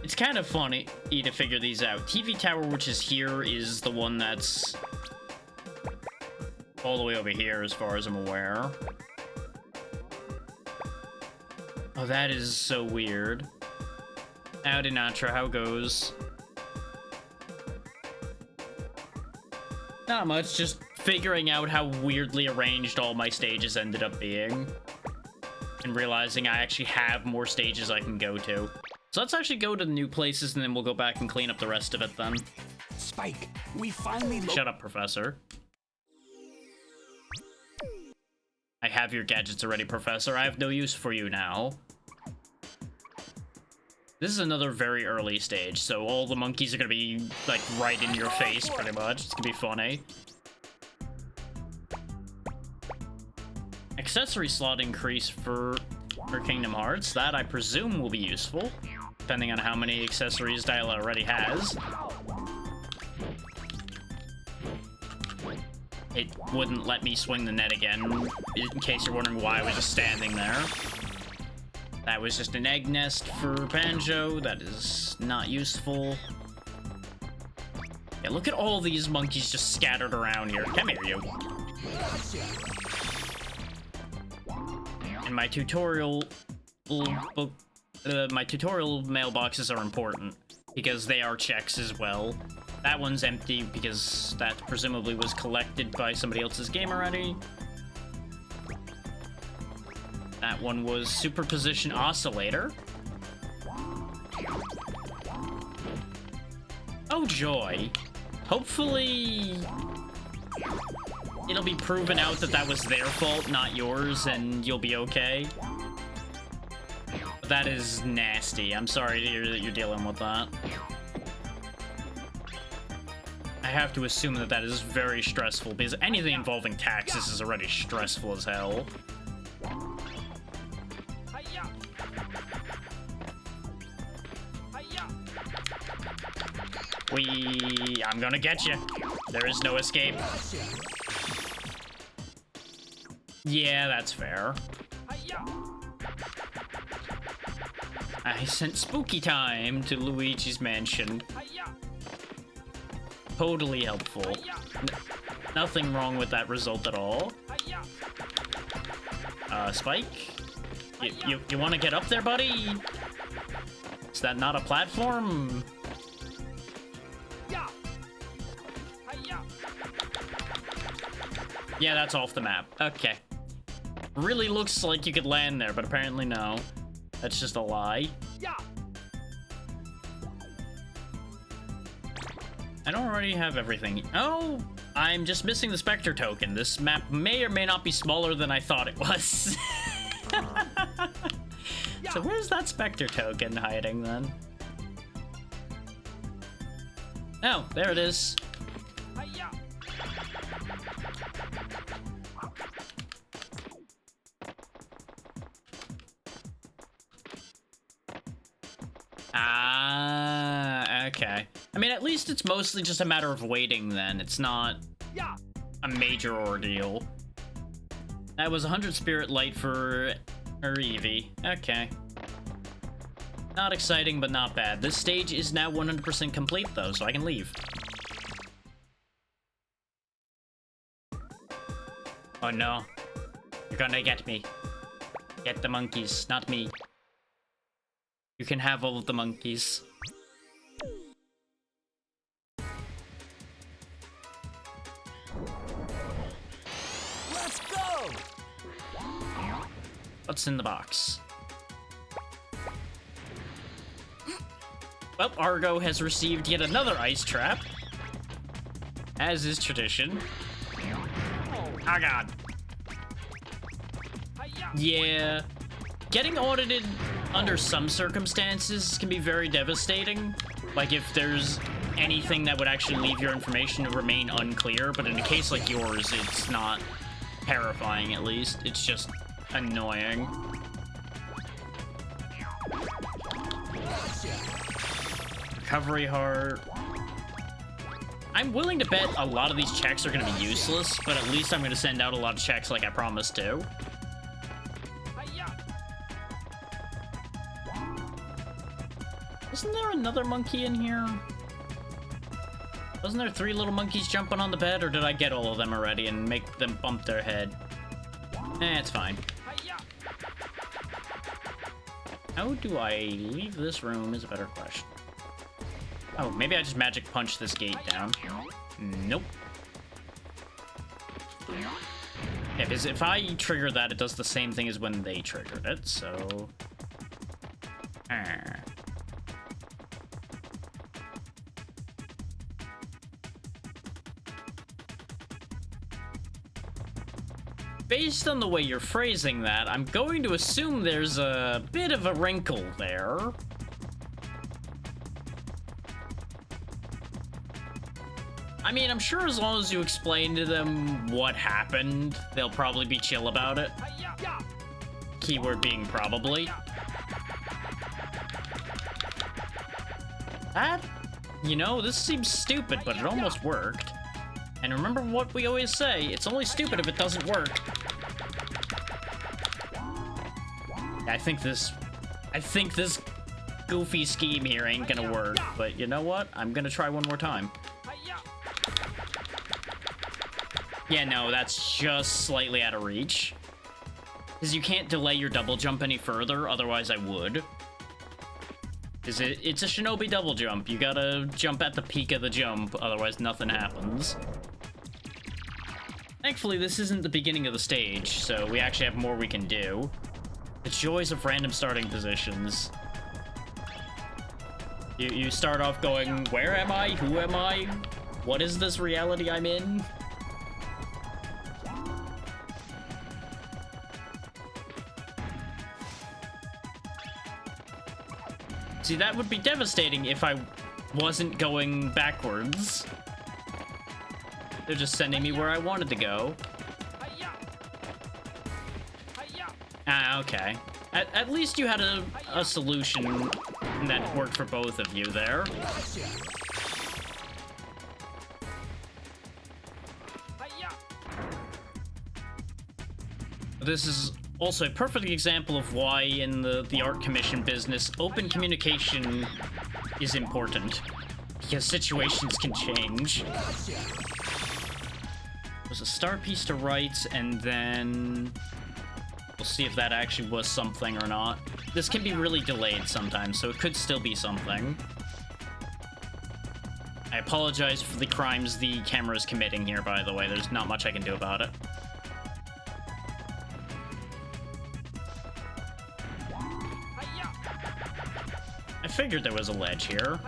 It's kind of funny to figure these out. TV Tower, which is here, is the one that's all the way over here, as far as I'm aware. Oh, that is so weird. Howdy, Natra, how goes? Not much, just figuring out how weirdly arranged all my stages ended up being. And realizing I actually have more stages I can go to. So let's actually go to the new places, and then we'll go back and clean up the rest of it then. Spike, we finally... Shut up, Professor. I have your gadgets already, Professor. I have no use for you now. This is another very early stage, so all the monkeys are gonna be, like, right in your face, pretty much. It's gonna be funny. Accessory slot increase for Kingdom Hearts. That, I presume, will be useful, depending on how many accessories Dyla already has. It wouldn't let me swing the net again, in case you're wondering why I was just standing there. That was just an egg nest for Banjo. That is not useful. Yeah, look at all these monkeys just scattered around here. Come here, you. And my tutorial book, my tutorial mailboxes are important because they are checks as well. That one's empty because that presumably was collected by somebody else's game already. That one was Superposition Oscillator. Oh joy. Hopefully it'll be proven out that that was their fault, not yours, and you'll be okay. But that is nasty. I'm sorry to hear that you're dealing with that. I have to assume that that is very stressful, because anything involving taxes is already stressful as hell. I'm gonna get you. There is no escape. Yeah, that's fair. I sent Spooky Time to Luigi's Mansion. Totally helpful. Nothing wrong with that result at all. Spike? You want to get up there, buddy? Is that not a platform? Yeah, that's off the map. Okay. Really looks like you could land there, but apparently no. That's just a lie. I don't already have everything. Oh, I'm just missing the Spectre token. This map may or may not be smaller than I thought it was. So where's that Spectre token hiding then? Oh, there it is. Ah, okay. I mean, at least it's mostly just a matter of waiting then. It's not a major ordeal. That was 100 Spirit Light for Eevee. Okay. Not exciting, but not bad. This stage is now 100% complete, though, so I can leave. Oh no. You're gonna get me. Get the monkeys, not me. You can have all of the monkeys. Let's go! What's in the box? Well, Argo has received yet another ice trap. As is tradition. Oh god. Yeah. Getting audited under some circumstances can be very devastating. Like if there's anything that would actually leave your information to remain unclear, but in a case like yours, it's not terrifying at least. It's just annoying. Recovery heart. I'm willing to bet a lot of these checks are going to be useless, but at least I'm going to send out a lot of checks like I promised to. Isn't there another monkey in here? Wasn't there 3 little monkeys jumping on the bed, or did I get all of them already and make them bump their head? It's fine. How do I leave this room is a better question. Oh, maybe I just magic punch this gate down. Nope. Yeah, because if I trigger that, it does the same thing as when they triggered it, so... based on the way you're phrasing that, I'm going to assume there's a bit of a wrinkle there. I mean, I'm sure as long as you explain to them what happened, they'll probably be chill about it. Keyword being probably. That, you know, this seems stupid, but it almost worked. And remember what we always say, it's only stupid if it doesn't work. I think this goofy scheme here ain't gonna work, but you know what? I'm gonna try one more time. Yeah, no, that's just slightly out of reach. Because you can't delay your double jump any further, otherwise I would. Because it's a shinobi double jump. You gotta jump at the peak of the jump, otherwise nothing happens. Thankfully, this isn't the beginning of the stage, so we actually have more we can do. The joys of random starting positions. You start off going, where am I? Who am I? What is this reality I'm in? See, that would be devastating if I wasn't going backwards. They're just sending me where I wanted to go. Ah, okay. At least you had a solution that worked for both of you there. This is also a perfect example of why in the art commission business, open communication is important. Because situations can change. There's a star piece to right, and then we'll see if that actually was something or not. This can be really delayed sometimes, so it could still be something. I apologize for the crimes the camera is committing here, by the way. There's not much I can do about it. I figured there was a ledge here.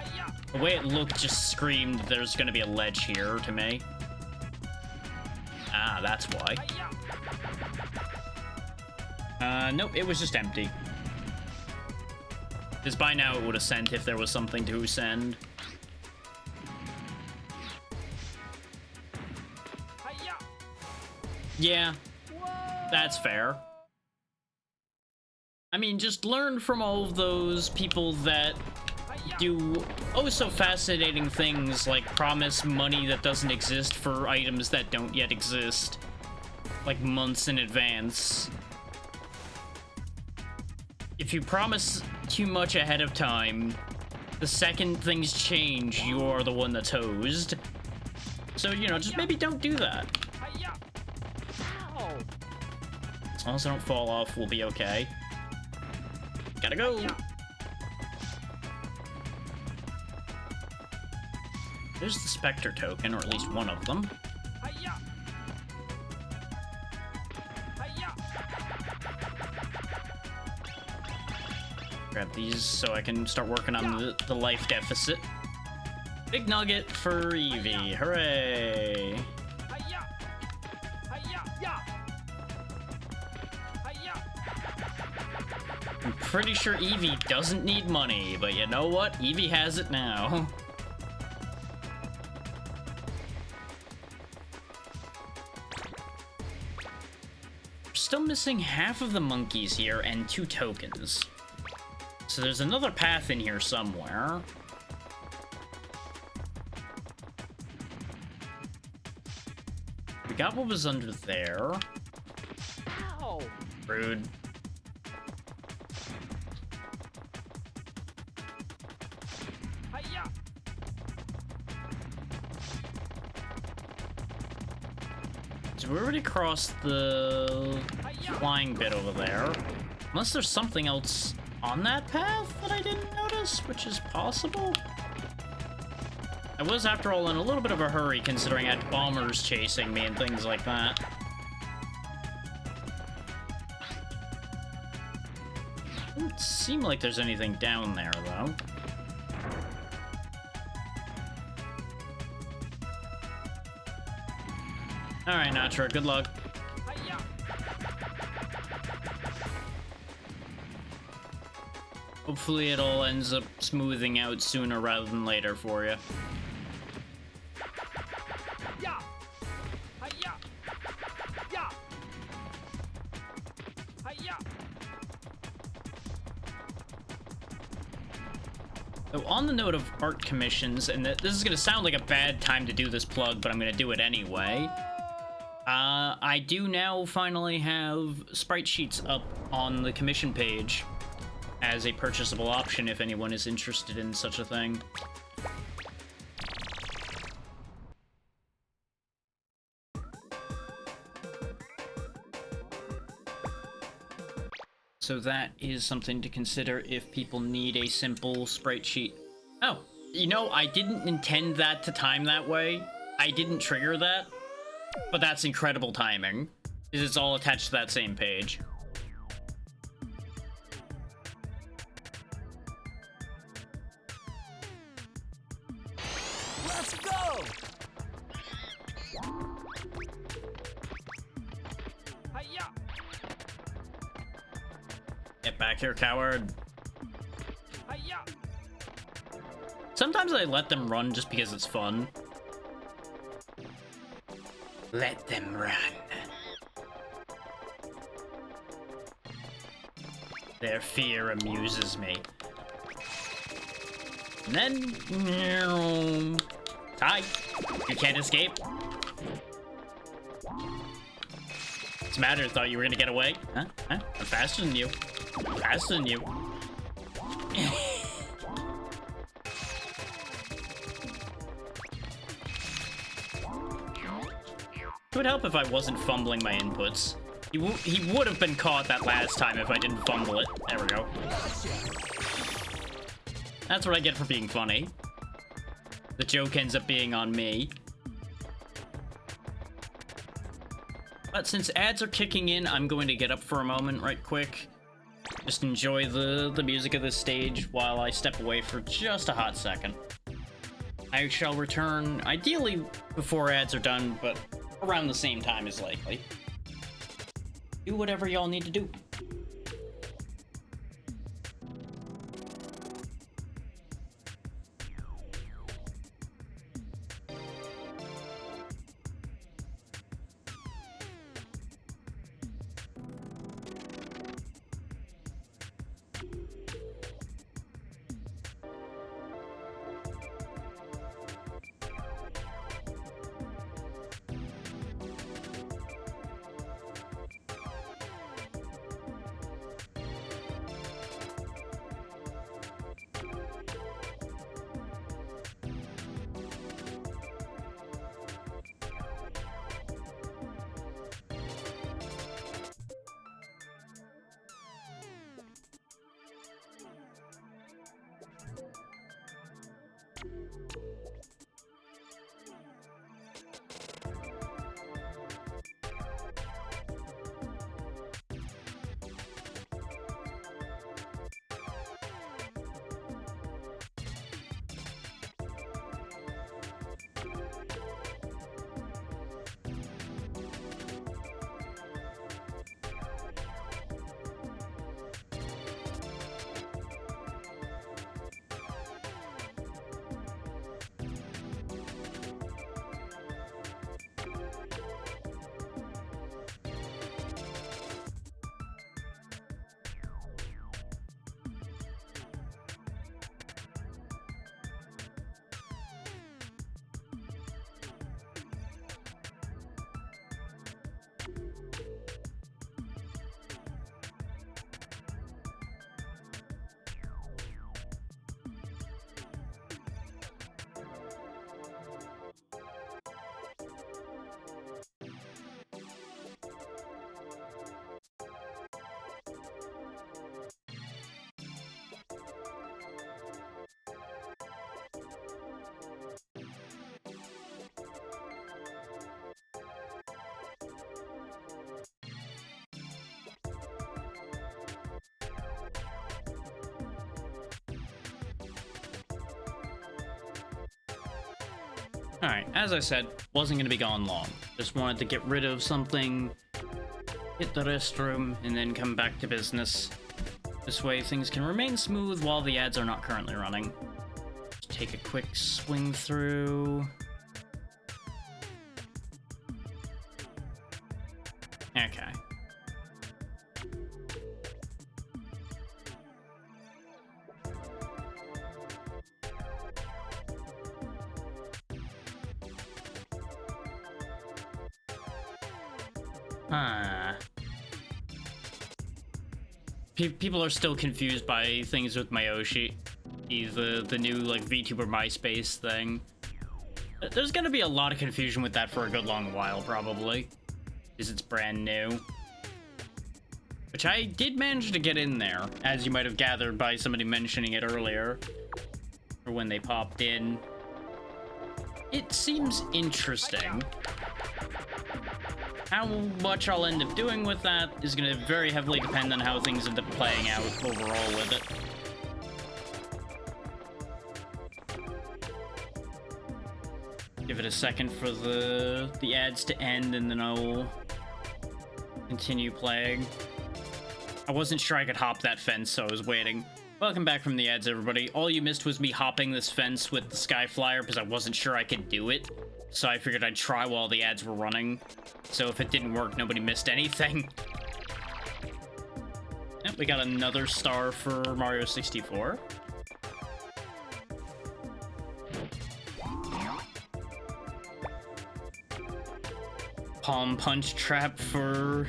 The way it looked just screamed there's gonna be a ledge here to me. Ah, that's why. Nope, it was just empty. Because by now it would have sent if there was something to send. Yeah, that's fair. I mean, just learn from all of those people that do oh so fascinating things like promise money that doesn't exist for items that don't yet exist, like months in advance. If you promise too much ahead of time, the second things change, you are the one that's hosed. So, you know, just maybe don't do that. As long as I don't fall off, we'll be okay. Gotta go! There's the Spectre token, or at least one of them. Grab these so I can start working on the life deficit. Big nugget for Eevee, hooray! I'm pretty sure Eevee doesn't need money, but you know what? Eevee has it now. We're still missing half of the monkeys here and 2 tokens. So there's another path in here somewhere. We got what was under there. Ow. Rude. So we already crossed the flying bit over there. Unless there's something else on that path that I didn't notice, which is possible. I was, after all, in a little bit of a hurry, considering I had bombers chasing me and things like that. Doesn't seem like there's anything down there, though. Alright, Natra, good luck. Hopefully it all ends up smoothing out sooner rather than later for you. Yeah. Hi-ya. Yeah. Hi-ya. So on the note of art commissions, and this is going to sound like a bad time to do this plug, but I'm going to do it anyway. I do now finally have sprite sheets up on the commission page as a purchasable option if anyone is interested in such a thing. So that is something to consider if people need a simple sprite sheet. Oh, you know, I didn't intend that to time that way. I didn't trigger that, but that's incredible timing, because it's all attached to that same page. Let's go. Hi-ya. Get back here, coward. Hi-ya. Sometimes I let them run just because it's fun. Let them run. Their fear amuses me. And then... Hi. You can't escape. What's the matter? Thought you were gonna get away? Huh? I'm faster than you. Faster than you. It would help if I wasn't fumbling my inputs. He would have been caught that last time if I didn't fumble it. There we go. That's what I get for being funny. The joke ends up being on me. But since ads are kicking in, I'm going to get up for a moment right quick. Just enjoy the music of this stage while I step away for just a hot second. I shall return, ideally before ads are done, but around the same time is likely. Do whatever y'all need to do. Alright, as I said, wasn't gonna be gone long. Just wanted to get rid of something, hit the restroom, and then come back to business. This way things can remain smooth while the ads are not currently running. Just take a quick swing through. Okay. People are still confused by things with Mayoshi. The new, like, VTuber MySpace thing. There's gonna be a lot of confusion with that for a good long while, probably. Because it's brand new. Which I did manage to get in there, as you might have gathered by somebody mentioning it earlier. Or when they popped in. It seems interesting. How much I'll end up doing with that is going to very heavily depend on how things end up playing out overall with it. Give it a second for the ads to end, and then I'll continue playing. I wasn't sure I could hop that fence, so I was waiting. Welcome back from the ads, everybody. All you missed was me hopping this fence with the Sky Flyer because I wasn't sure I could do it. So I figured I'd try while the ads were running. So if it didn't work, nobody missed anything. Yep, we got another star for Mario 64. Palm Punch Trap for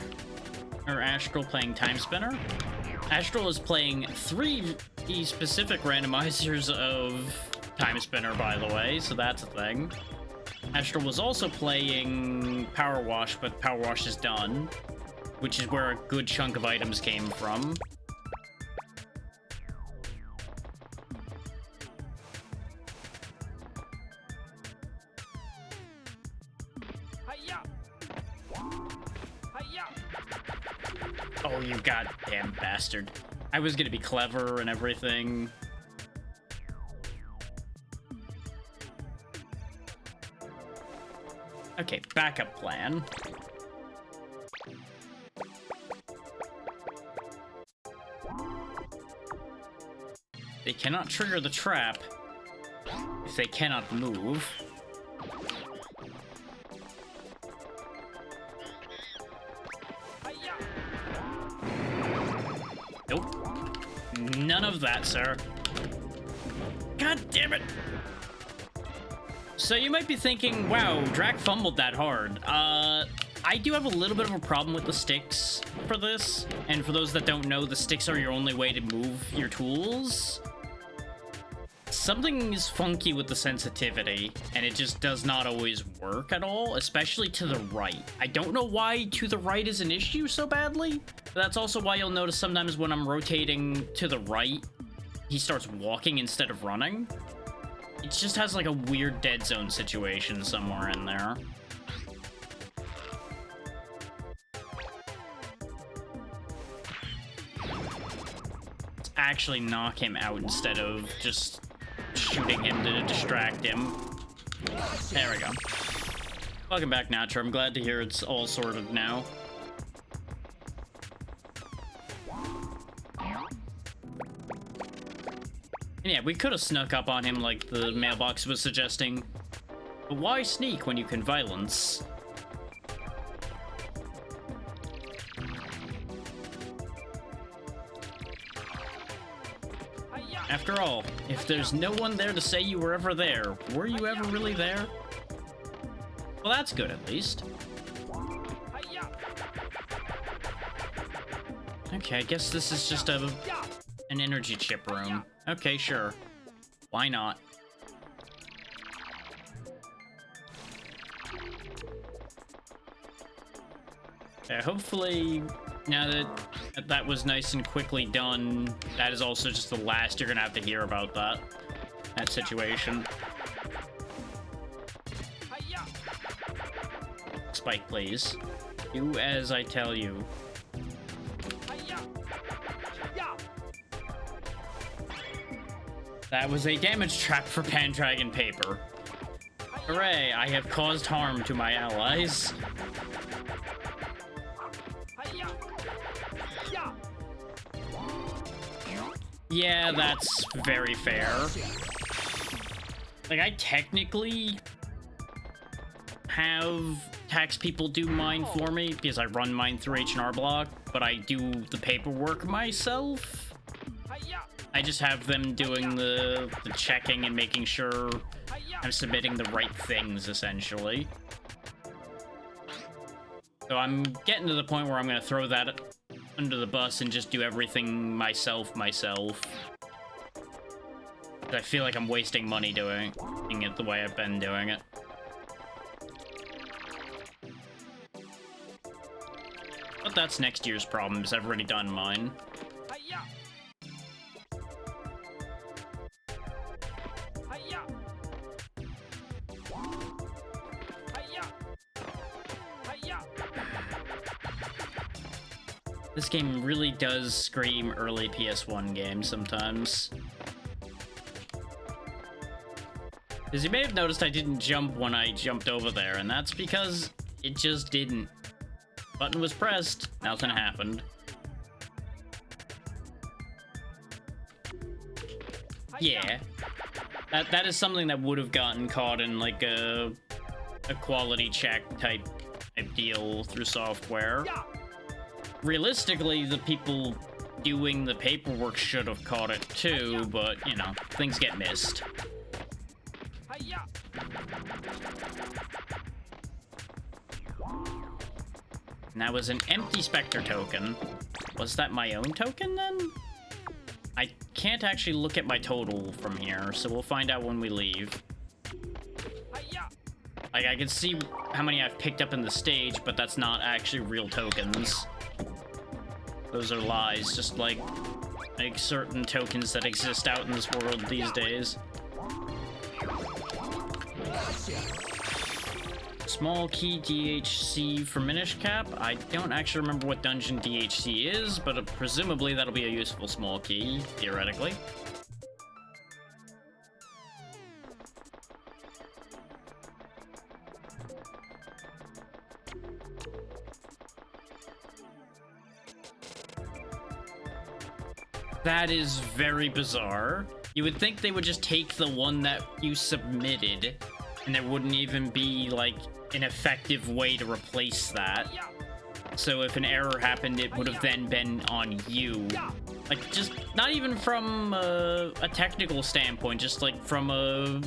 Astral playing Time Spinner. Astral is playing 3 specific randomizers of Time Spinner, by the way, so that's a thing. Astral was also playing Power Wash, but Power Wash is done, which is where a good chunk of items came from. Hi-ya! Hi-ya! Oh, you goddamn bastard. I was gonna be clever and everything. Okay, backup plan. They cannot trigger the trap if they cannot move. Hi-ya! Nope. None of that, sir. God damn it! So you might be thinking, wow, Drac fumbled that hard. I do have a little bit of a problem with the sticks for this. And for those that don't know, the sticks are your only way to move your tools. Something is funky with the sensitivity, and it just does not always work at all, especially to the right. I don't know why to the right is an issue so badly, but that's also why you'll notice sometimes when I'm rotating to the right, he starts walking instead of running. It just has like a weird dead zone situation somewhere in there. Let's actually knock him out instead of just shooting him to distract him. There we go. Welcome back, Nacho. I'm glad to hear it's all sorted now. And yeah, we could have snuck up on him like the mailbox was suggesting. But why sneak when you can violence? Hi-ya! After all, if there's no one there to say you were ever there, were you ever really there? Well, that's good at least. Hi-ya! Okay, I guess this is just an energy chip room. Okay, sure. Why not? Yeah, hopefully, now that that was nice and quickly done, that is also just the last you're gonna have to hear about that situation. Hi-ya! Spike, please. Do as I tell you. Hi-ya! Ya! That was a damage trap for Pandragon Paper. Hooray, I have caused harm to my allies. Hi-ya! Ya! Yeah, that's very fair. Like, I technically have tax people do mine for me because I run mine through H&R Block, but I do the paperwork myself. I just have them doing the checking and making sure I'm submitting the right things, essentially. So I'm getting to the point where I'm going to throw that under the bus and just do everything myself. I feel like I'm wasting money doing it the way I've been doing it. But that's next year's problem, because I've already done mine. This game really does scream early PS1 game sometimes. As you may have noticed, I didn't jump when I jumped over there, and that's because it just didn't. Button was pressed, nothing happened. Yeah. That is something that would have gotten caught in like a quality check type deal through software. Realistically, the people doing the paperwork should have caught it too, but, you know, things get missed. And that was an empty Spectre token. Was that my own token, then? I can't actually look at my total from here, so we'll find out when we leave. Like, I can see how many I've picked up in the stage, but that's not actually real tokens. Those are lies, just like certain tokens that exist out in this world these days. Small key DHC for Minish Cap. I don't actually remember what dungeon DHC is, but presumably that'll be a useful small key, theoretically. That is very bizarre. You would think they would just take the one that you submitted, and there wouldn't even be, like, an effective way to replace that. So if an error happened, it would have then been on you. Like, just not even from a technical standpoint, just like from a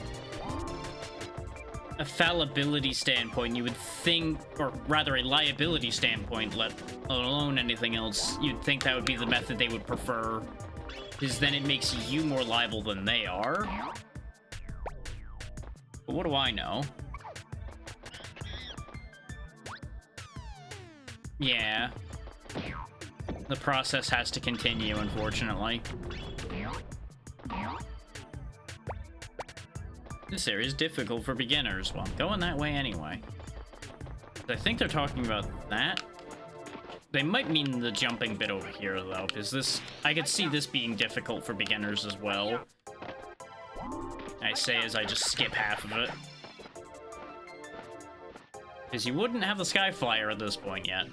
fallibility standpoint, you would think, or rather a liability standpoint, let alone anything else, you'd think that would be the method they would prefer, because then it makes you more liable than they are. But what do I know? Yeah. The process has to continue, unfortunately. This area is difficult for beginners. Well, I'm going that way anyway. I think they're talking about that. They might mean the jumping bit over here, though, because this... I could see this being difficult for beginners as well. I say as I just skip half of it. Because you wouldn't have the Sky Flyer at this point yet.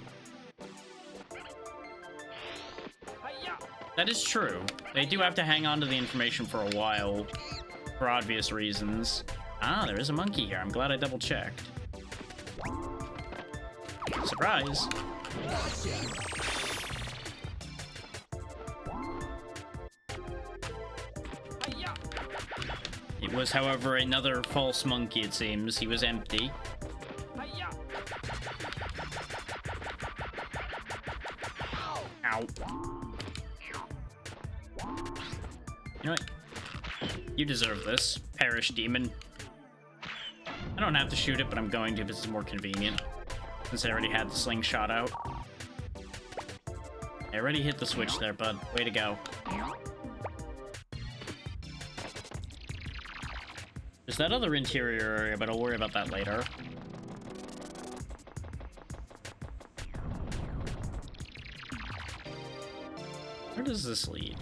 That is true. They do have to hang on to the information for a while, for obvious reasons. Ah, there is a monkey here. I'm glad I double-checked. Surprise! It was, however, another false monkey, it seems. He was empty. Ow. You know what? You deserve this, perish demon. I don't have to shoot it, but I'm going to. This is more convenient, since I already had the slingshot out. I already hit the switch there, bud. Way to go. There's that other interior area, but I'll worry about that later. Where does this lead?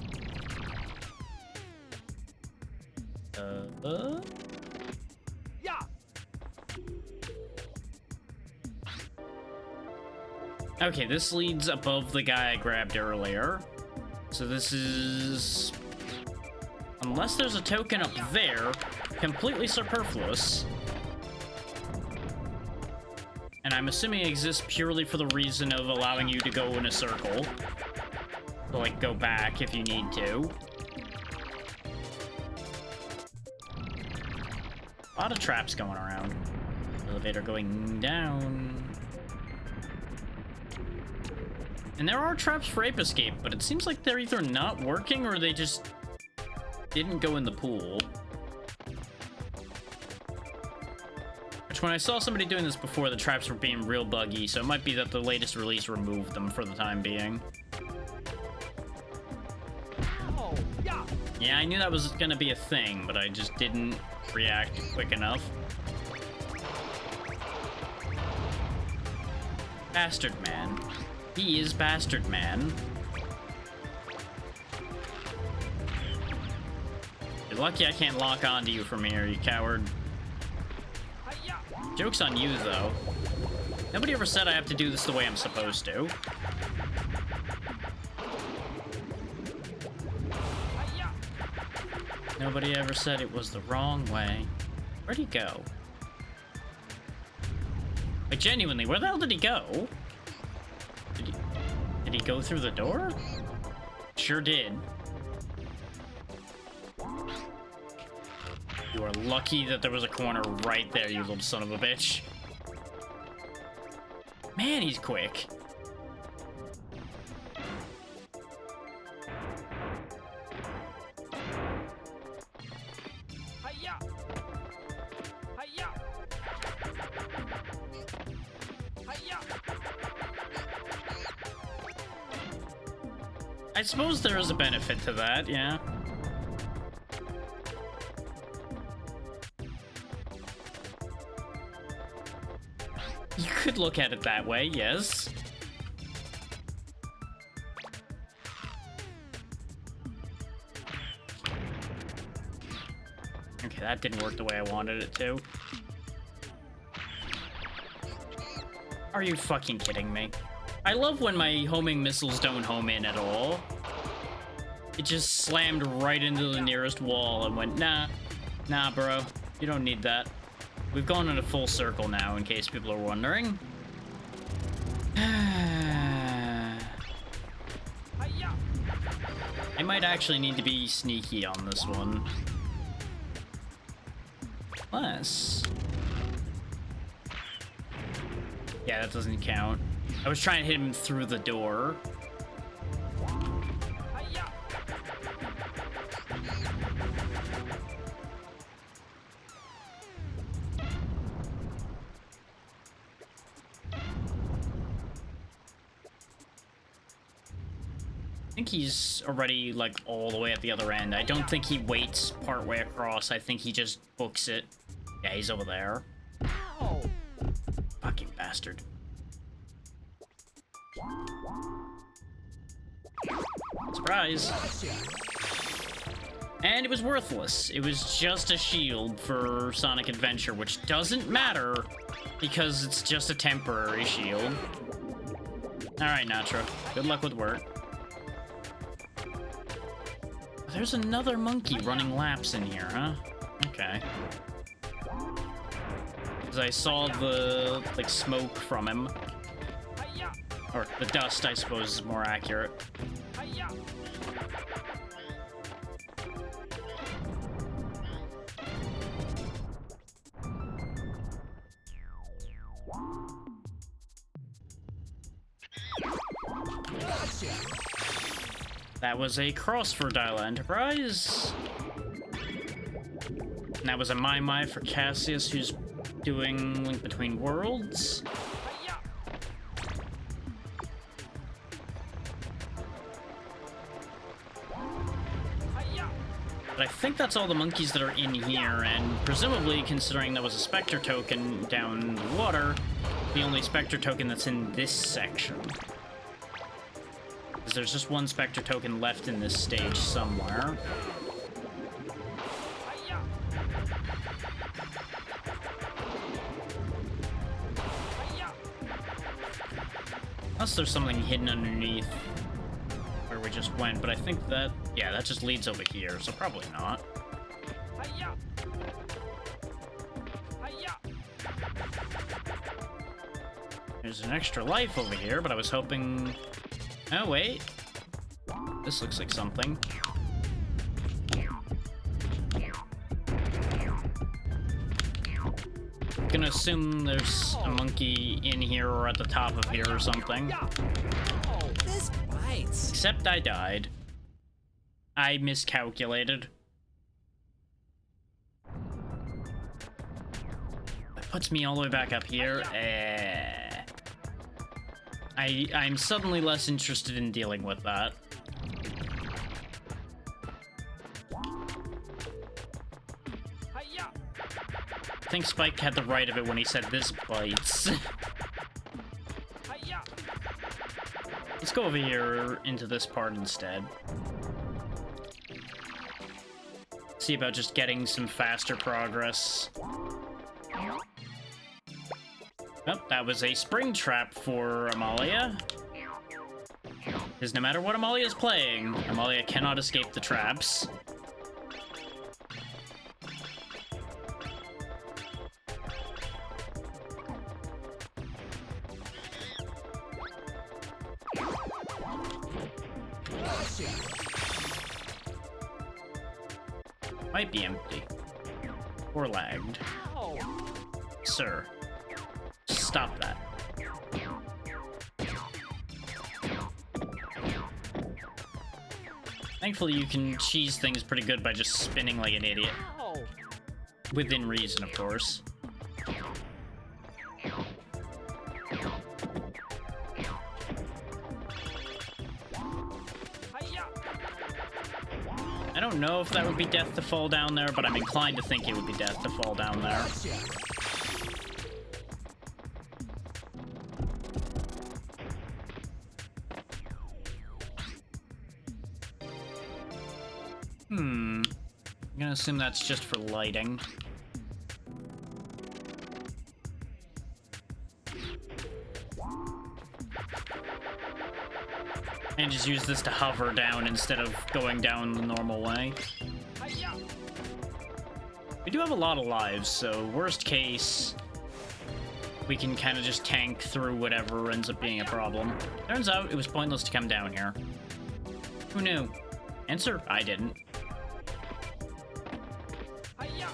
Okay, this leads above the guy I grabbed earlier. So this is Unless there's a token up there, completely superfluous. And I'm assuming it exists purely for the reason of allowing you to go in a circle. To, like, go back if you need to. A lot of traps going around. Elevator going down. And there are traps for Ape Escape, but it seems like they're either not working or they just didn't go in the pool. Which, when I saw somebody doing this before, the traps were being real buggy, so it might be that the latest release removed them for the time being. Oh, yeah. Yeah, I knew that was gonna be a thing, but I just didn't react quick enough. Bastard Man. He is Bastard Man. You're lucky I can't lock onto you from here, you coward. Hiya. Joke's on you, though. Nobody ever said I have to do this the way I'm supposed to. Hiya. Nobody ever said it was the wrong way. Where'd he go? Like, genuinely, where the hell did he go? Did he go through the door? Sure did. You are lucky that there was a corner right there, you little son of a bitch. Man, he's quick. Hiya. Hiya. Hiya. I suppose there is a benefit to that, yeah. You could look at it that way, yes. Okay, that didn't work the way I wanted it to. Are you fucking kidding me? I love when my homing missiles don't home in at all. It just slammed right into the nearest wall and went, nah, bro, you don't need that. We've gone in a full circle now, in case people are wondering. Hiya. I might actually need to be sneaky on this one. Unless... yeah, that doesn't count. I was trying to hit him through the door. Hiya. I think he's already, like, all the way at the other end. I don't think he waits partway across. I think he just books it. Yeah, he's over there. Ow. Fucking bastard. Surprise. And it was worthless. It was just a shield for Sonic Adventure, which doesn't matter because it's just a temporary shield. Alright, Natra. Good luck with work. There's another monkey running laps in here, huh? Okay. Because I saw the, like, smoke from him. Hiya. Or the dust, I suppose, is more accurate. Hiya. That was a cross for Dial Enterprise. And that was a My for Cassius, who's doing Link Between Worlds. Hiya. Hiya. But I think that's all the monkeys that are in here, and presumably, considering that was a Spectre token down the water, the only Spectre token that's in this section. Because there's just one Spectre token left in this stage somewhere. Hiya. Hiya. Unless there's something hidden underneath. Or where we just went, but I think that, yeah, that just leads over here, so probably not. Hiya! Hiya! There's an extra life over here, but I was hoping... Oh, wait. This looks like something. Gonna assume there's a monkey in here or at the top of here or something. Oh, this bites. Except I died. I miscalculated. That puts me all the way back up here. I'm suddenly less interested in dealing with that. Hiya! I think Spike had the right of it when he said this bites. Hiya! Let's go over here into this part instead. See about just getting some faster progress. Oh, that was a spring trap for Amalia. Because no matter what Amalia's playing, Amalia cannot escape the traps. Might be empty. Or lagged. Ow! Sir, stop that. Thankfully, you can cheese things pretty good by just spinning like an idiot. Ow! Within reason, of course. Hiya! I don't know if that would be death to fall down there, but I'm inclined to think it would be death to fall down there. I'm gonna assume that's just for lighting. And just use this to hover down instead of going down the normal way. Hiya! We do have a lot of lives, so worst case, we can kind of just tank through whatever ends up being a problem. Turns out it was pointless to come down here. Who knew? Answer, I didn't. Hiya!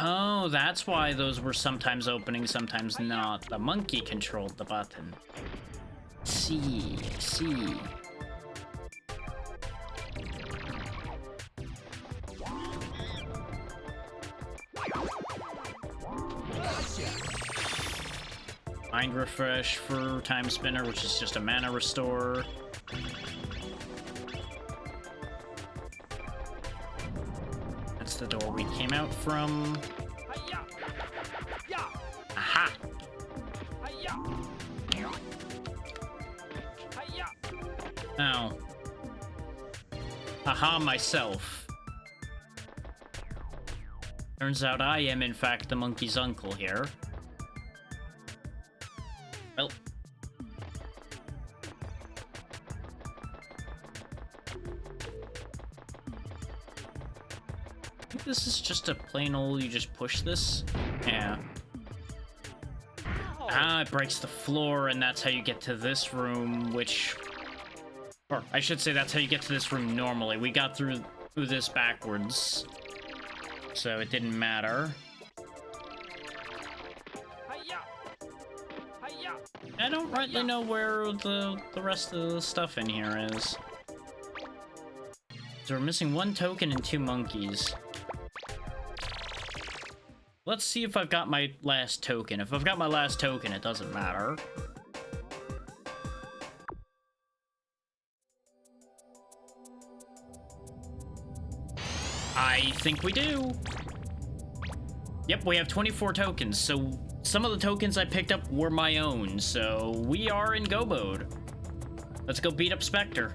Oh, that's why those were sometimes opening, sometimes not. The monkey controlled the button. See. Mind refresh for time spinner, which is just a mana restore. That's the door we came out from. Hiya! Ya! Aha! Hiya! Hiya! Oh. Aha myself. Turns out I am in fact the monkey's uncle here. Well. I think this is just a plain old, you just push this? Yeah. Ow! Ah, it breaks the floor, and that's how you get to this room, which... Or, I should say that's how you get to this room normally. We got through this backwards, so it didn't matter. Hiya! Hiya! I don't rightly know where the rest of the stuff in here is. So we're missing 1 token and 2 monkeys. Let's see if I've got my last token. If I've got my last token, it doesn't matter. I think we do. Yep, we have 24 tokens, so some of the tokens I picked up were my own, so we are in go mode. Let's go beat up Spectre.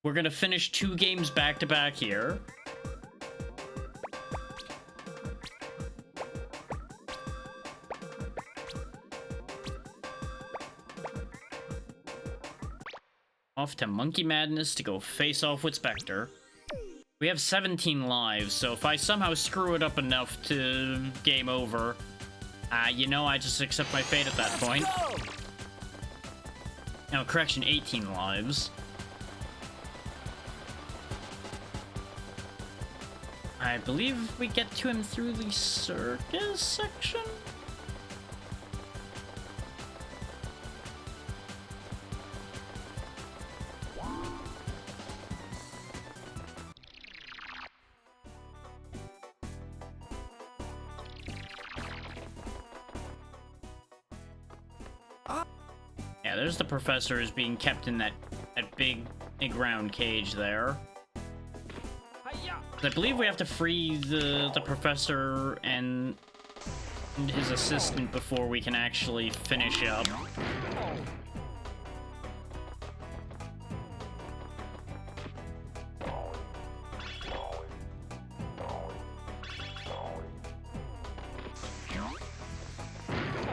We're gonna finish 2 games back to back here. Off to Monkey Madness to go face off with Spectre. We have 17 lives, so if I somehow screw it up enough to game over, you know, I just accept my fate at that point. Now, correction, 18 lives. I believe we get to him through the circus section? Yeah, there's the professor who's being kept in that big round cage there. I believe we have to free the professor and his assistant before we can actually finish up.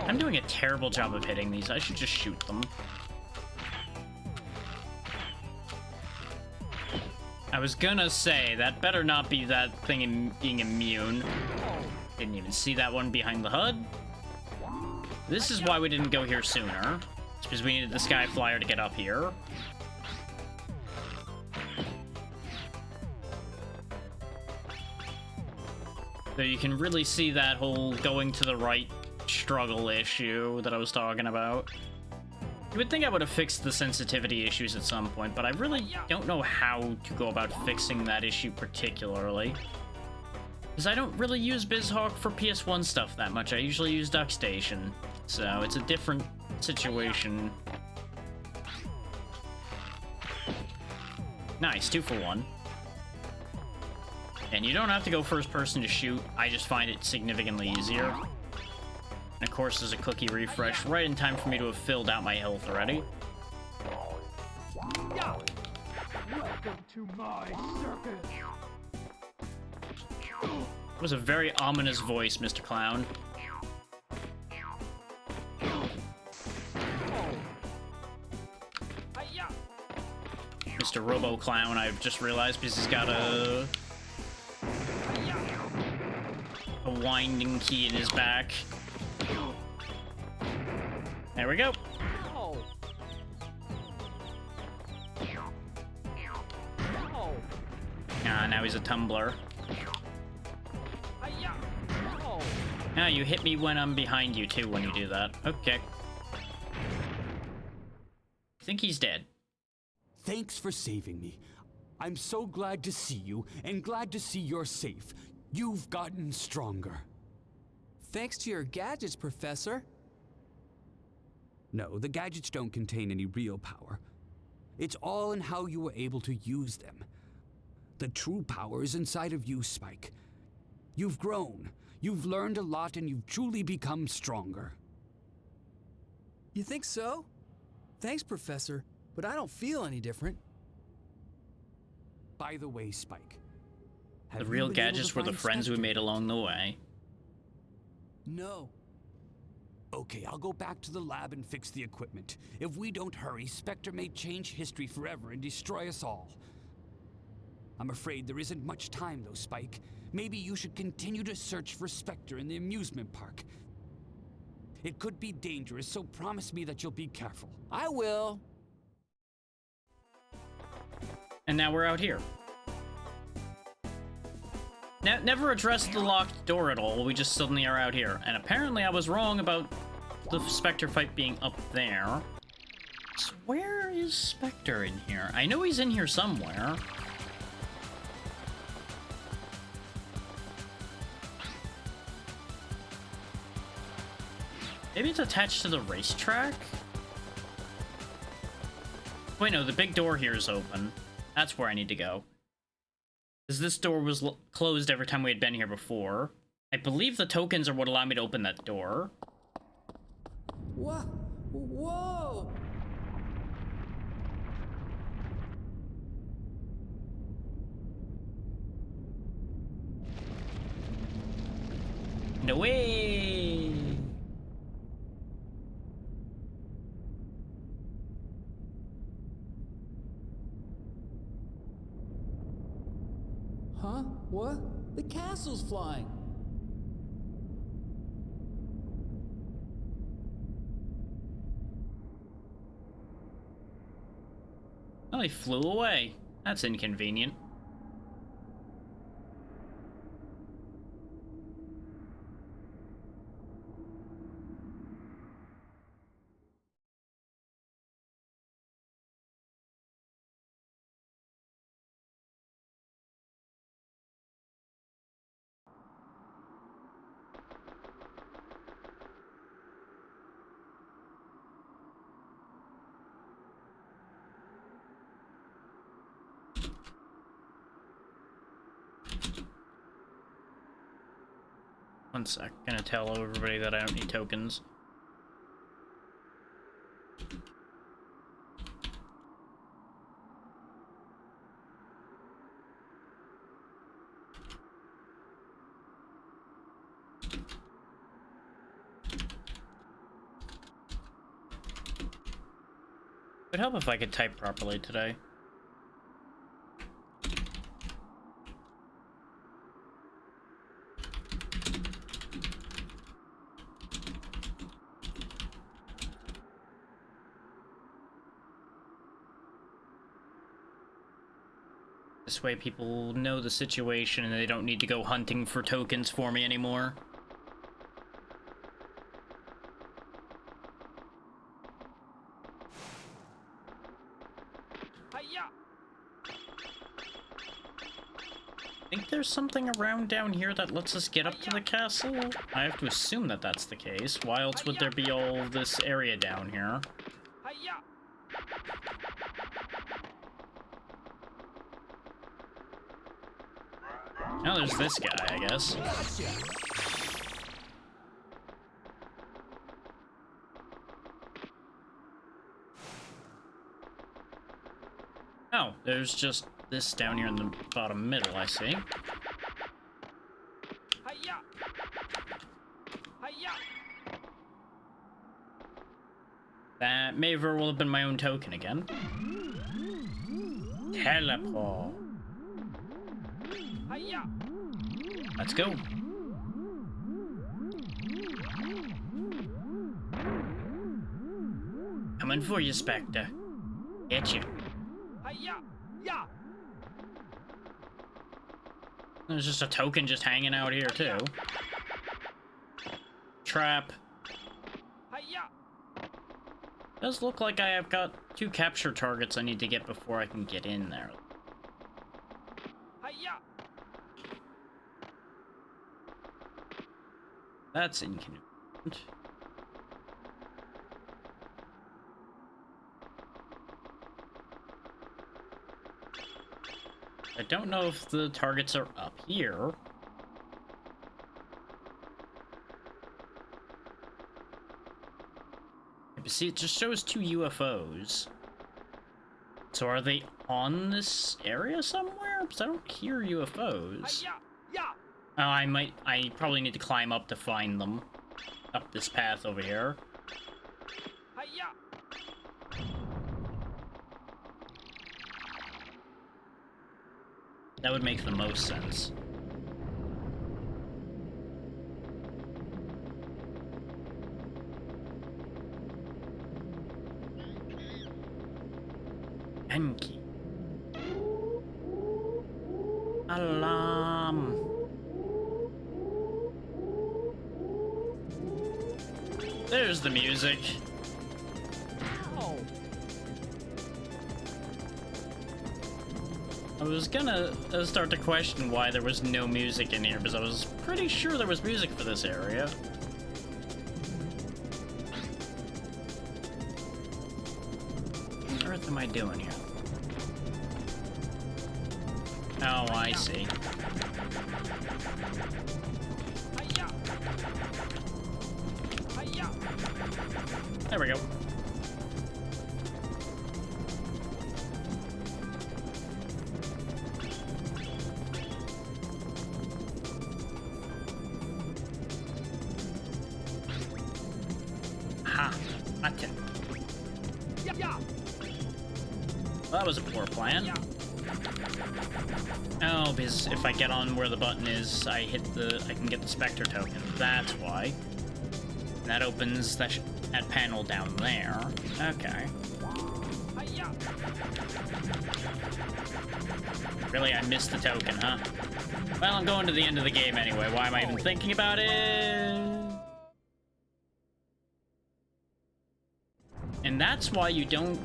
I'm doing a terrible job of hitting these. I should just shoot them. I was gonna say, that better not be that thing being immune. Didn't even see that one behind the HUD. This is why we didn't go here sooner. It's because we needed the Sky Flyer to get up here. So you can really see that whole going to the right struggle issue that I was talking about. You would think I would have fixed the sensitivity issues at some point, but I really don't know how to go about fixing that issue particularly. Because I don't really use BizHawk for PS1 stuff that much. I usually use DuckStation, so it's a different situation. Nice, 2 for 1. And you don't have to go first person to shoot. I just find it significantly easier. And of course, there's a cookie refresh right in time for me to have filled out my health already. Welcome to my circus. It was a very ominous voice, Mr. Clown. Mr. Robo Clown, I've just realized, because he's got a winding key in his back. There we go. Ah, now he's a tumbler. Ah, you hit me when I'm behind you, too, when you do that. Okay. I think he's dead. Thanks for saving me. I'm so glad to see you, and glad to see you're safe. You've gotten stronger. Thanks to your gadgets, Professor. No, the gadgets don't contain any real power. It's all in how you were able to use them. The true power is inside of you, Spike. You've grown, you've learned a lot, and you've truly become stronger. You think so? Thanks, Professor, but I don't feel any different. By the way, Spike, The real gadgets were the friends we made along the way. No. Okay, I'll go back to the lab and fix the equipment. If we don't hurry, Spectre may change history forever and destroy us all. I'm afraid there isn't much time, though, Spike. Maybe you should continue to search for Spectre in the amusement park. It could be dangerous, so promise me that you'll be careful. I will. And now we're out here. Never addressed the locked door at all, we just suddenly are out here. And apparently I was wrong about the Spectre fight being up there. So where is Spectre in here? I know he's in here somewhere. Maybe it's attached to the racetrack? Wait, no, the big door here is open. That's where I need to go. Because this door was closed every time we had been here before. I believe the tokens are what allow me to open that door. What? Whoa! No way! What? The castle's flying. Well, he flew away. That's inconvenient. One sec. Gonna tell everybody that I don't need tokens. Would help if I could type properly today. This way people know the situation and they don't need to go hunting for tokens for me anymore. I think there's something around down here that lets us get up to the castle. I have to assume that that's the case. Why else would there be all this area down here? Now there's this guy, I guess. Oh, there's just this down here in the bottom middle, I see. That may very well have been my own token again. Teleport. Let's go. Coming for you, Spectre. Get you. There's just a token just hanging out here, too. Trap. Does look like I have got 2 capture targets I need to get before I can get in there. That's inconvenient. I don't know if the targets are up here. But see, it just shows 2 UFOs. So are they on this area somewhere? Because I don't hear UFOs. Oh, I probably need to climb up to find them. Up this path over here. That would make the most sense. Enki. Alarm. There's the music. I was gonna start to question why there was no music in here, because I was pretty sure there was music for this area. What on earth am I doing here? Oh, I see. There we go. Ha! Button. Well, that was a poor plan. Oh, because if I get on where the button is, I can get the Spectre token. That's why. And that opens that panel down there. Okay. Really, I missed the token, huh? Well, I'm going to the end of the game anyway. Why am I even thinking about it? And that's why you don't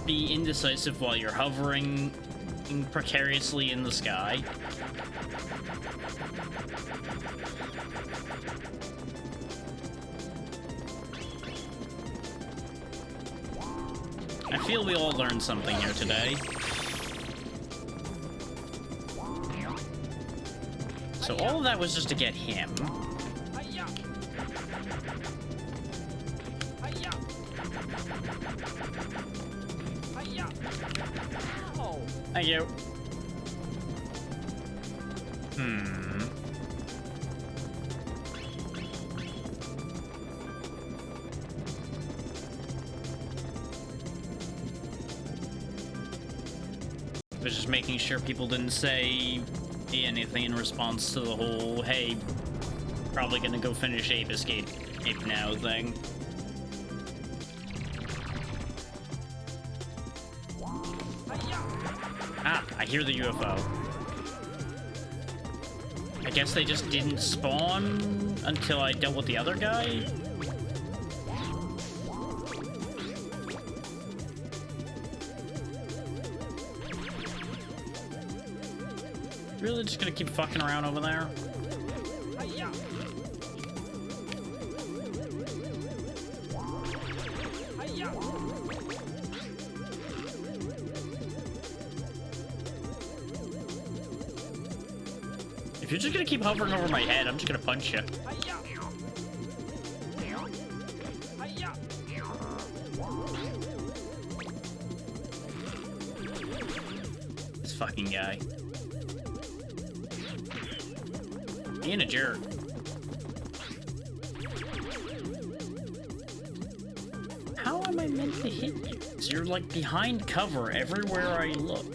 be indecisive while you're hovering precariously in the sky. I feel we all learned something here today. So all of that was just to get him. Thank you. Was just making sure people didn't say anything in response to the whole, hey, probably gonna go finish Ape Escape now thing. Ah, I hear the UFO. I guess they just didn't spawn until I dealt with the other guy? Really just gonna keep fucking around over there? If you're just gonna keep hovering over my head, I'm just gonna punch you. This fucking guy. Being a jerk. How am I meant to hit you? 'Cause you're like behind cover everywhere I look.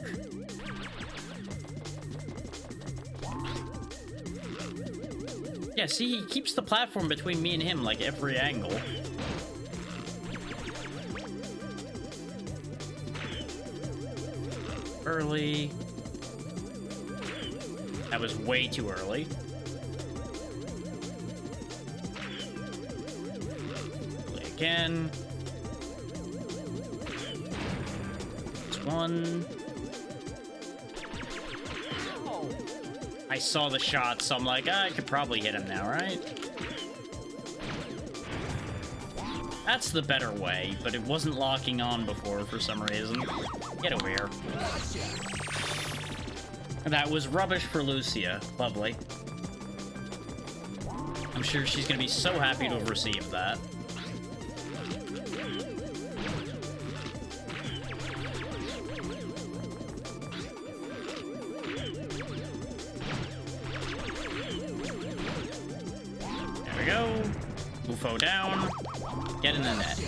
Yeah, see, he keeps the platform between me and him like every angle. Early. That was way too early. Play again. It's one. I saw the shot, so I'm like, I could probably hit him now, right? That's the better way, but it wasn't locking on before for some reason. Get over here. That was rubbish for Lucia. Lovely. I'm sure she's gonna be so happy to have received that. There we go. UFO down. Get in the net.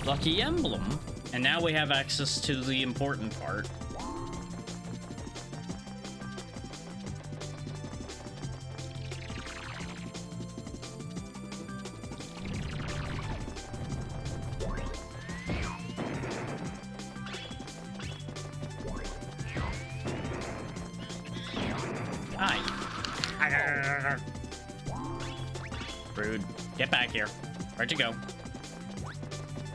Lucky emblem. And now we have access to the important part. Hi. Rude. Get back here. Where'd you go?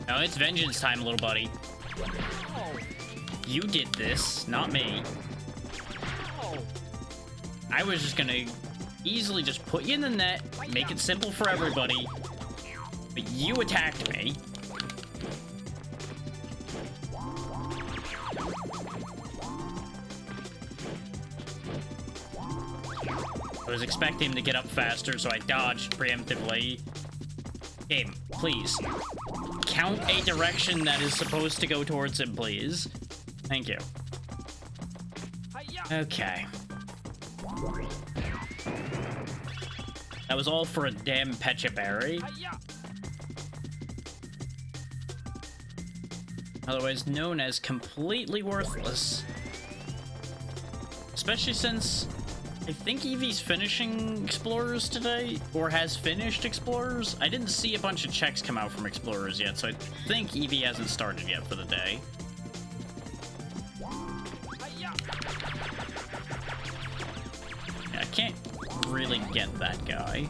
No, it's vengeance time, little buddy. You did this, not me. I was just gonna easily just put you in the net, make it simple for everybody, but you attacked me. I was expecting him to get up faster, so I dodged preemptively. Game, please. Count a direction that is supposed to go towards him, please. Thank you. Okay. That was all for a damn Pecha Berry. Otherwise known as completely worthless. Especially since I think Evie's finishing Explorers today, or has finished Explorers. I didn't see a bunch of checks come out from Explorers yet, so I think Evie hasn't started yet for the day. Yeah, I can't really get that guy.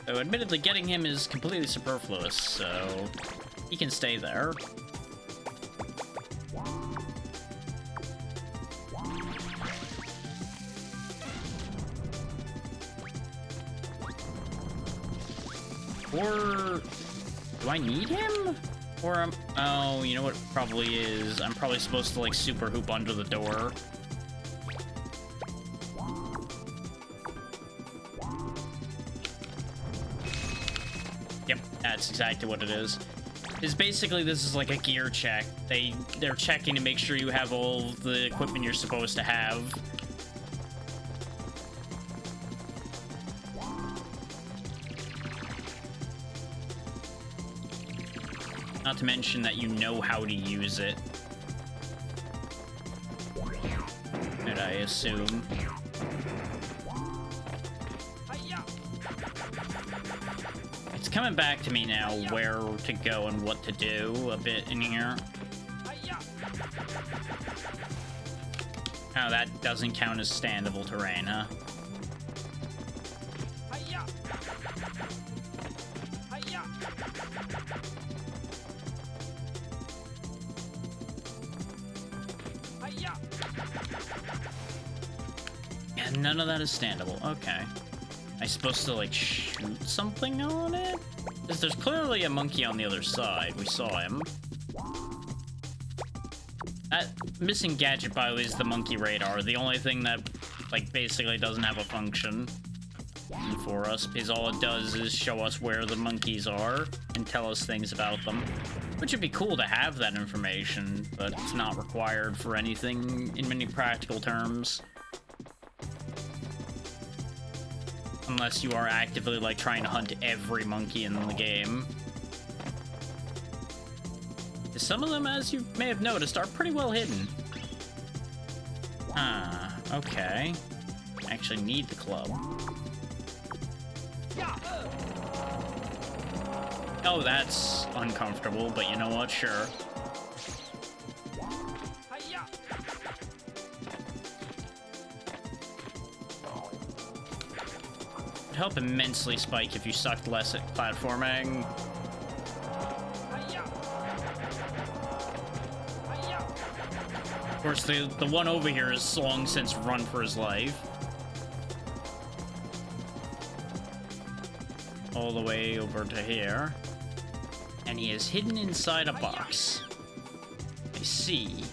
So admittedly, getting him is completely superfluous, so he can stay there. Or do I need him? Or oh, you know what probably is? I'm probably supposed to like super hoop under the door. Yep, that's exactly what it is. Is basically this is like a gear check. They're checking to make sure you have all the equipment you're supposed to have. Not to mention that you know how to use it. And I assume. It's coming back to me now where to go and what to do a bit in here. Oh, that doesn't count as standable terrain, huh? Yeah, none of that is standable. Okay. Am I supposed to, like, shoot something on it? Because there's clearly a monkey on the other side. We saw him. That missing gadget, by the way, is the monkey radar. The only thing that, like, basically doesn't have a function for us. Because all it does is show us where the monkeys are and tell us things about them. Which would be cool to have that information, but it's not required for anything in many practical terms. Unless you are actively, like, trying to hunt every monkey in the game. Some of them, as you may have noticed, are pretty well hidden. Ah, okay. I actually need the club. Oh, that's uncomfortable, but you know what? Sure. It'd help immensely, Spike, if you sucked less at platforming. Of course, the one over here has long since run for his life. All the way over to here. And he is hidden inside a box. I see.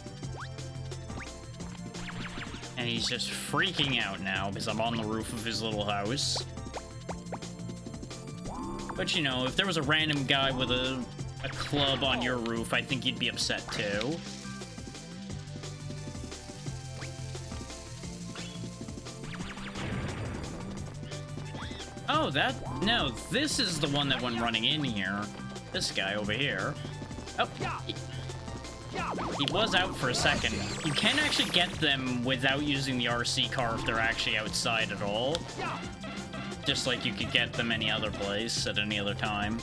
And he's just freaking out now because I'm on the roof of his little house. But you know, if there was a random guy with a club on your roof, I think you'd be upset too. Oh, no, this is the one that went running in here. This guy over here. Oh, he was out for a second. You can actually get them without using the RC car if they're actually outside at all. Just like you could get them any other place at any other time.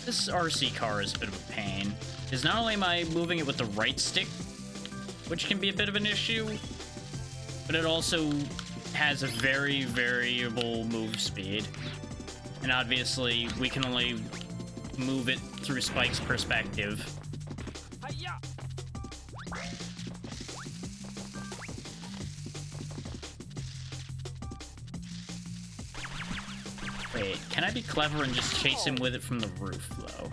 This RC car is a bit of a pain. Because not only am I moving it with the right stick, which can be a bit of an issue, but it also has a very variable move speed. And obviously, we can only move it through Spike's perspective. Wait, can I be clever and just chase him with it from the roof, though?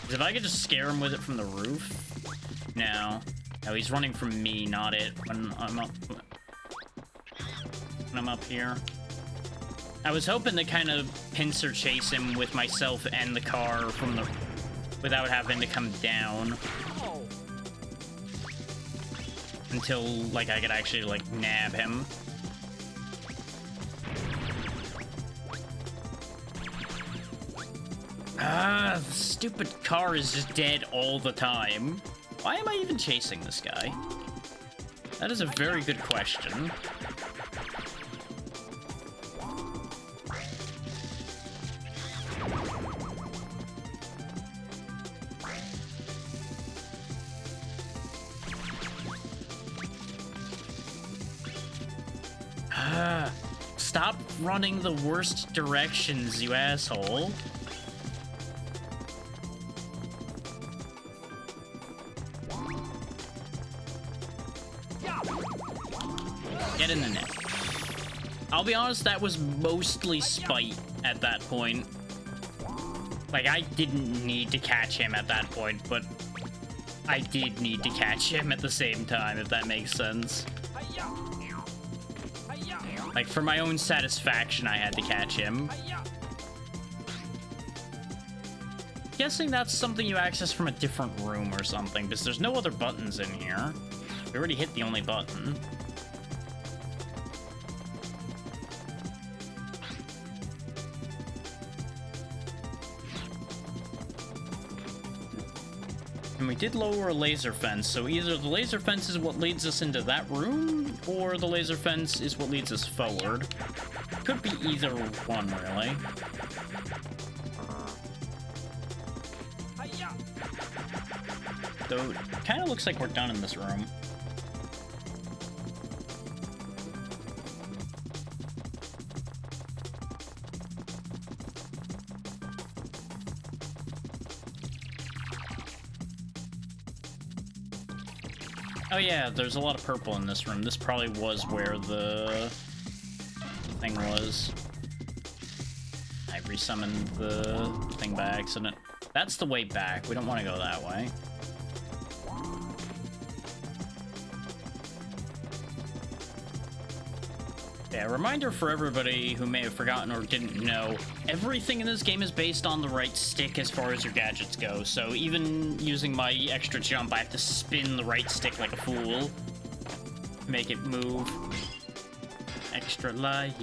Because if I could just scare him with it from the roof... No. No, he's running from me, not it, when I'm up... When I'm up here. I was hoping to kind of pincer chase him with myself and the car from the... without having to come down. Until, like, I could actually, like, nab him. Ah, the stupid car is just dead all the time. Why am I even chasing this guy? That is a very good question. Stop running the worst directions, you asshole. Get in the net. I'll be honest, that was mostly spite at that point. Like, I didn't need to catch him at that point, but I did need to catch him at the same time, if that makes sense. Like, for my own satisfaction, I had to catch him. Guessing that's something you access from a different room or something, because there's no other buttons in here. We already hit the only button. And we did lower a laser fence, so either the laser fence is what leads us into that room, or the laser fence is what leads us forward. Could be either one, really. Though, it kind of looks like we're done in this room. Oh yeah, there's a lot of purple in this room. This probably was where the thing was. I resummoned the thing by accident. That's the way back. We don't want to go that way. Yeah, a reminder for everybody who may have forgotten or didn't know, everything in this game is based on the right stick as far as your gadgets go, so even using my extra jump, I have to spin the right stick like a fool. Make it move. Extra life.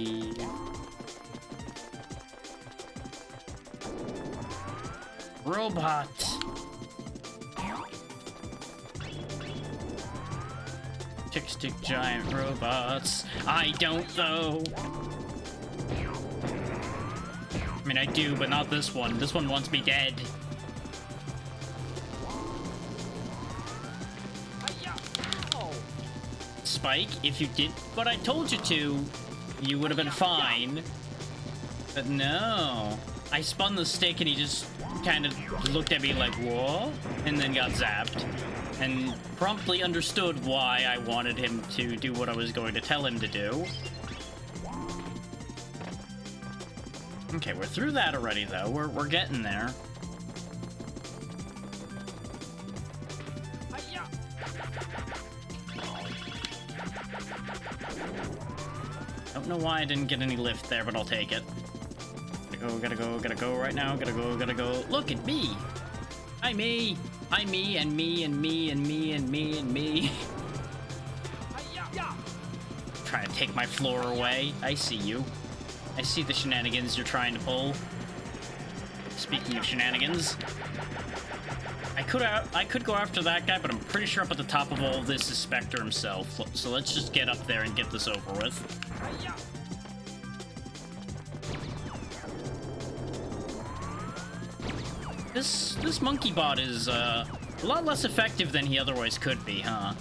Robot. Stick giant robots. I don't though. I mean, I do, but not this one. This one wants me dead. Spike, if you did what I told you to, you would have been fine. But no. I spun the stick and he just kind of looked at me like, what? And then got zapped. And promptly understood why I wanted him to do what I was going to tell him to do. Okay, we're through that already, though. We're getting there. Don't know why I didn't get any lift there, but I'll take it. Gotta go right now. Gotta go. Look at me! Hi, me! Hi, me, and me, and me, and me, and me, and me. Trying to take my floor away. I see you. I see the shenanigans you're trying to pull. Speaking of shenanigans, I could go after that guy, but I'm pretty sure up at the top of all of this is Spectre himself. So let's just get up there and get this over with. This monkey bot is a lot less effective than he otherwise could be, huh?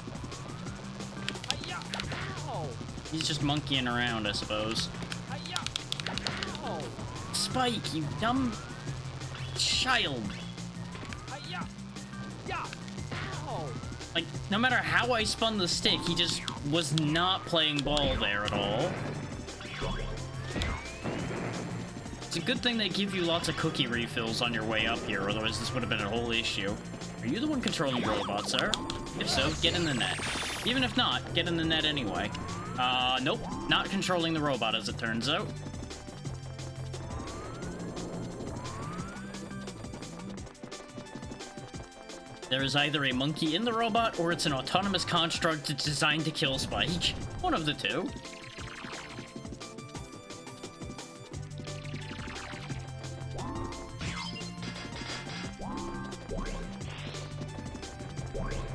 He's just monkeying around, I suppose. Spike, you dumb child. Like, no matter how I spun the stick, he just was not playing ball there at all. It's a good thing they give you lots of cookie refills on your way up here, otherwise this would have been a whole issue. Are you the one controlling the robot, sir? If so, get in the net. Even if not, get in the net anyway. Nope, not controlling the robot as it turns out. There is either a monkey in the robot, or it's an autonomous construct designed to kill Spike. One of the two.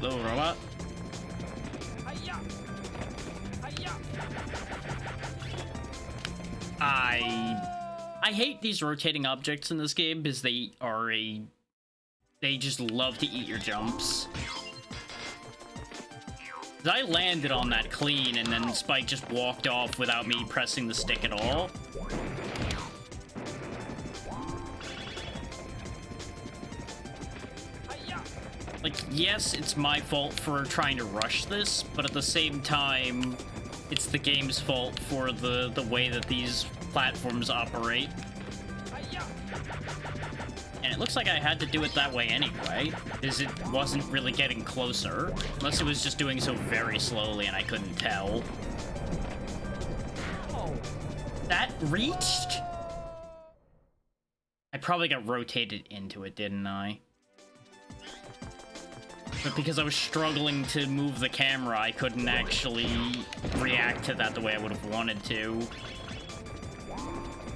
Little robot. I hate these rotating objects in this game because they just love to eat your jumps. I landed on that clean, and then Spike just walked off without me pressing the stick at all. Like, yes, it's my fault for trying to rush this, but at the same time, it's the game's fault for the way that these platforms operate. And it looks like I had to do it that way anyway, because it wasn't really getting closer. Unless it was just doing so very slowly and I couldn't tell. That reached? I probably got rotated into it, didn't I? But because I was struggling to move the camera, I couldn't actually react to that the way I would have wanted to.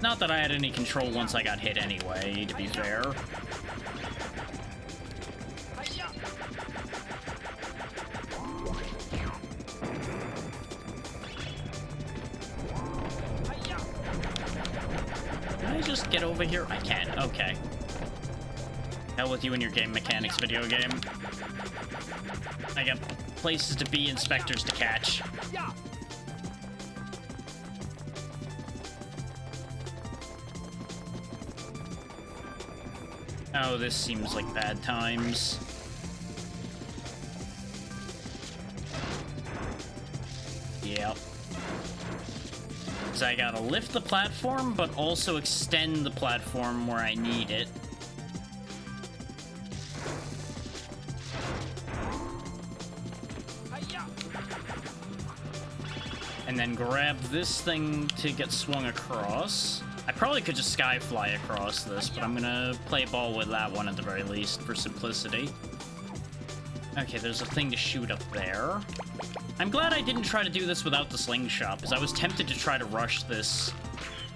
Not that I had any control once I got hit anyway, to be fair. Can I just get over here? I can, okay. Hell with you and your game mechanics, video game. I got places to be, inspectors to catch. Oh, this seems like bad times. Yep. Because I gotta lift the platform, but also extend the platform where I need it. And then grab this thing to get swung across. I probably could just sky fly across this, but I'm gonna play ball with that one at the very least for simplicity. Okay, there's a thing to shoot up there. I'm glad I didn't try to do this without the slingshot, because I was tempted to try to rush this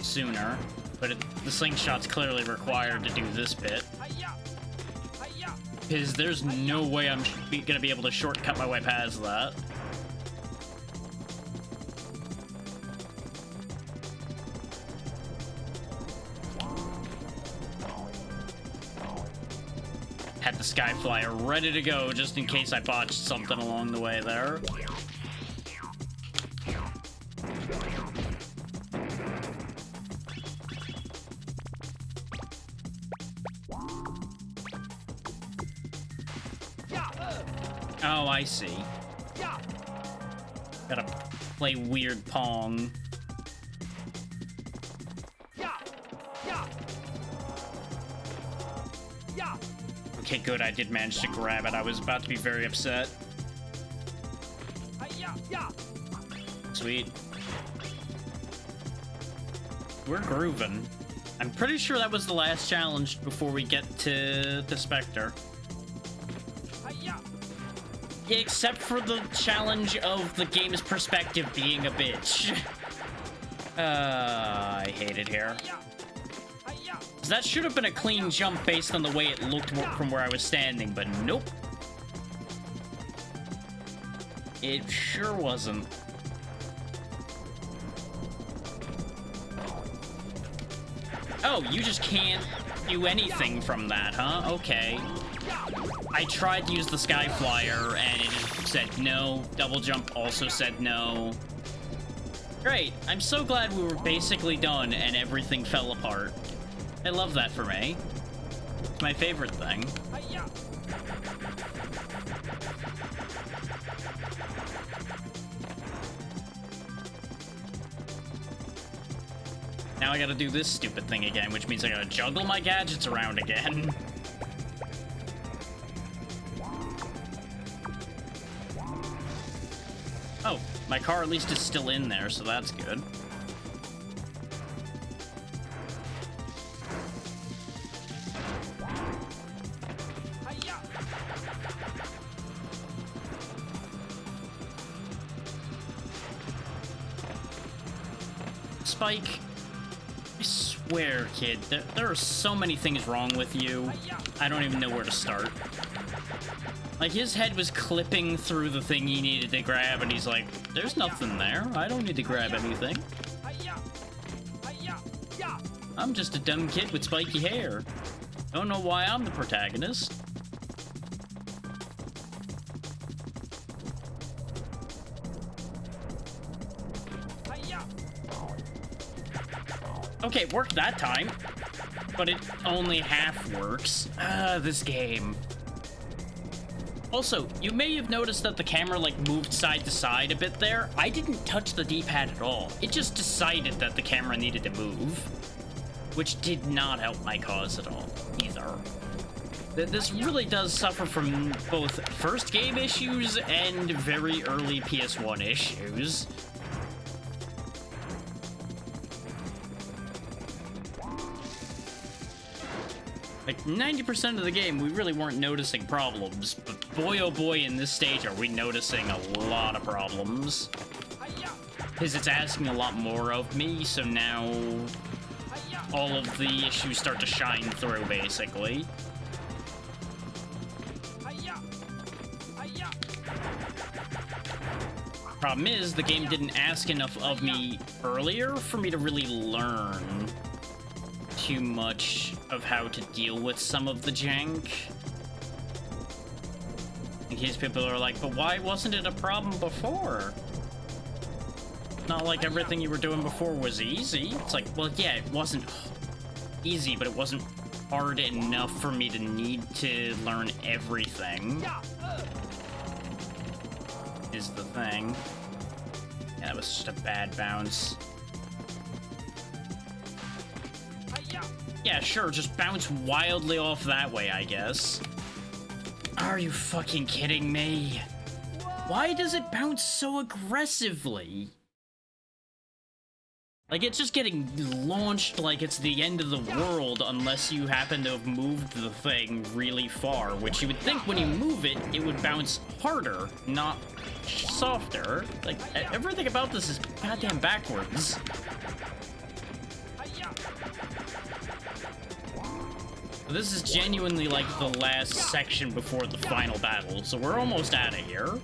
sooner, but the slingshot's clearly required to do this bit. Because there's no way I'm gonna be able to shortcut my way past that. Had the sky flyer ready to go just in case I botched something along the way there. Oh, I see. Gotta play weird Pong. Okay, good, I did manage to grab it. I was about to be very upset. Sweet. We're grooving. I'm pretty sure that was the last challenge before we get to Spectre. Yeah, except for the challenge of the game's perspective being a bitch. I hate it here. That should have been a clean jump based on the way it looked from where I was standing, but nope. It sure wasn't. Oh, you just can't do anything from that, huh? Okay. I tried to use the sky flyer and it just said no. Double jump also said no. Great. I'm so glad we were basically done and everything fell apart. I love that for me. It's my favorite thing. Now I gotta do this stupid thing again, which means I gotta juggle my gadgets around again. Oh, my car at least is still in there, so that's good. Spike, I swear, kid, there are so many things wrong with you. I don't even know where to start. Like, his head was clipping through the thing he needed to grab, and he's like, there's nothing there. I don't need to grab anything. I'm just a dumb kid with spiky hair. Don't know why I'm the protagonist. Okay, it worked that time, but it only half works. This game. Also, you may have noticed that the camera, like, moved side to side a bit there. I didn't touch the D-pad at all. It just decided that the camera needed to move, which did not help my cause at all, either. This really does suffer from both first game issues and very early PS1 issues. Like, 90% of the game, we really weren't noticing problems, but boy oh boy, in this stage are we noticing a lot of problems. Because it's asking a lot more of me, so now all of the issues start to shine through, basically. Problem is, the game didn't ask enough of me earlier for me to really learn too much of how to deal with some of the jank. In case people are like, but why wasn't it a problem before? Not like everything you were doing before was easy. It's like, well, yeah, it wasn't easy, but it wasn't hard enough for me to need to learn everything. Is the thing. Yeah, that was just a bad bounce. Yeah, sure, just bounce wildly off that way, I guess. Are you fucking kidding me? Why does it bounce so aggressively? Like, it's just getting launched like it's the end of the world unless you happen to have moved the thing really far, which you would think when you move it, it would bounce harder, not softer. Like, everything about this is goddamn backwards. This is genuinely like the last section before the final battle, so we're almost out of here.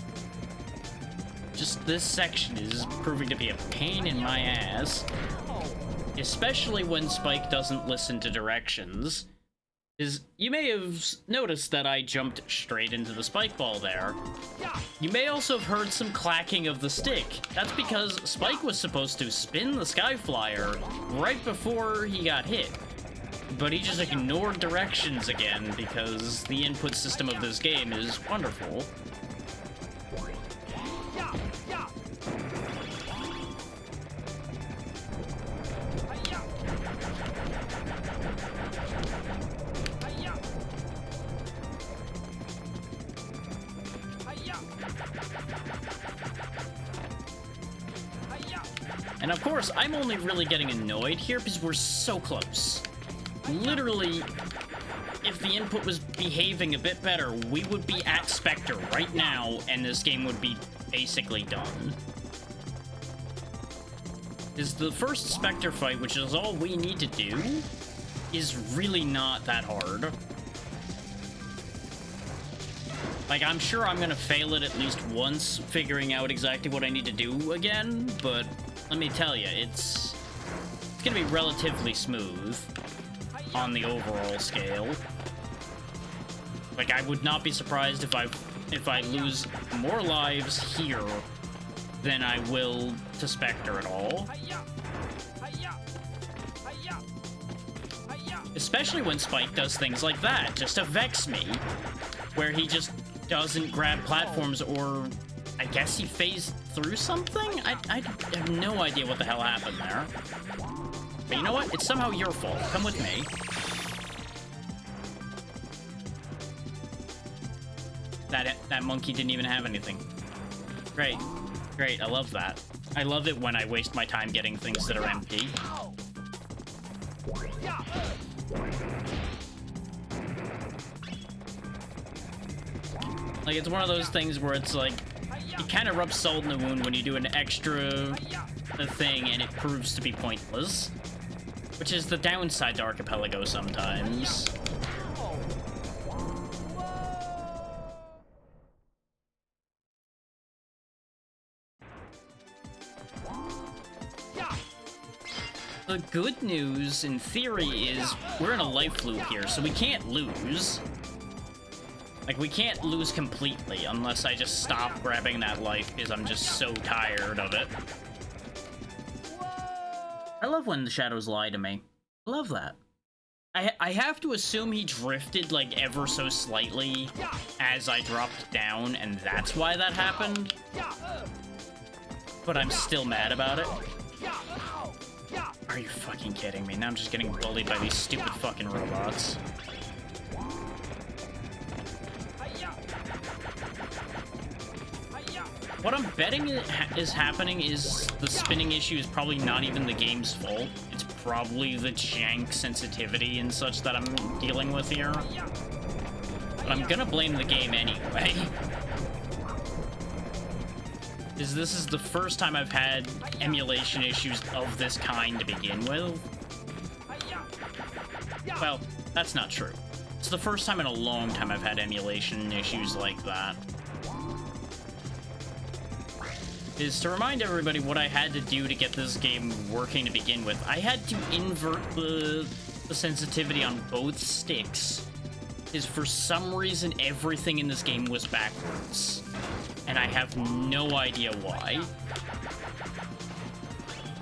Just this section is proving to be a pain in my ass. Especially when Spike doesn't listen to directions. You may have noticed that I jumped straight into the spike ball there. You may also have heard some clacking of the stick. That's because Spike was supposed to spin the Skyflyer right before he got hit. But he just ignored directions again because the input system of this game is wonderful. And of course, I'm only really getting annoyed here because we're so close. Literally, if the input was behaving a bit better, we would be at Spectre right now, and this game would be basically done. Is the first Spectre fight, which is all we need to do, is really not that hard. Like, I'm sure I'm gonna fail it at least once, figuring out exactly what I need to do again, but let me tell you, it's gonna be relatively smooth on the overall scale. Like, I would not be surprised if I lose more lives here than I will to Spectre at all. Especially when Spike does things like that, just to vex me, where he just doesn't grab platforms, or I guess he phased through something? I have no idea what the hell happened there. But you know what? It's somehow your fault. Come with me. That monkey didn't even have anything. Great. Great, I love that. I love it when I waste my time getting things that are empty. Like, it's one of those things where it's like, it kind of rubs salt in the wound when you do an extra thing and it proves to be pointless. Which is the downside to Archipelago sometimes. The good news, in theory, is we're in a life loop here, so we can't lose. Like, we can't lose completely unless I just stop grabbing that life because I'm just so tired of it. I love when the shadows lie to me. I love that. I have to assume he drifted, like, ever so slightly as I dropped down, and that's why that happened. But I'm still mad about it. Are you fucking kidding me? Now I'm just getting bullied by these stupid fucking robots. What I'm betting is happening is the spinning issue is probably not even the game's fault. It's probably the jank sensitivity and such that I'm dealing with here. But I'm gonna blame the game anyway. This is the first time I've had emulation issues of this kind to begin with. Well, that's not true. It's the first time in a long time I've had emulation issues like that. Is to remind everybody what I had to do to get this game working to begin with. I had to invert the sensitivity on both sticks. Is for some reason everything in this game was backwards. And I have no idea why.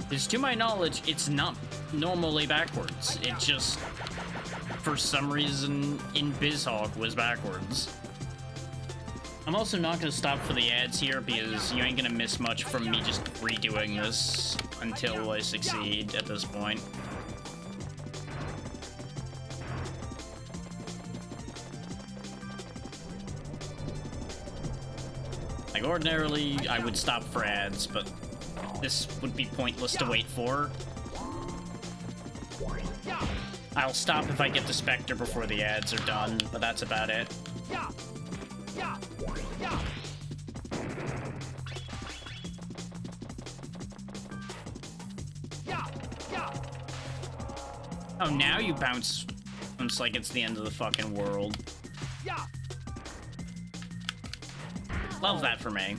Because to my knowledge, it's not normally backwards. It just, for some reason, in BizHawk was backwards. I'm also not going to stop for the ads here because you ain't going to miss much from me just redoing this until I succeed at this point. Like, ordinarily, I would stop for ads, but this would be pointless to wait for. I'll stop if I get the Spectre before the ads are done, but that's about it. Oh, now you bounce like it's the end of the fucking world. Love that for me.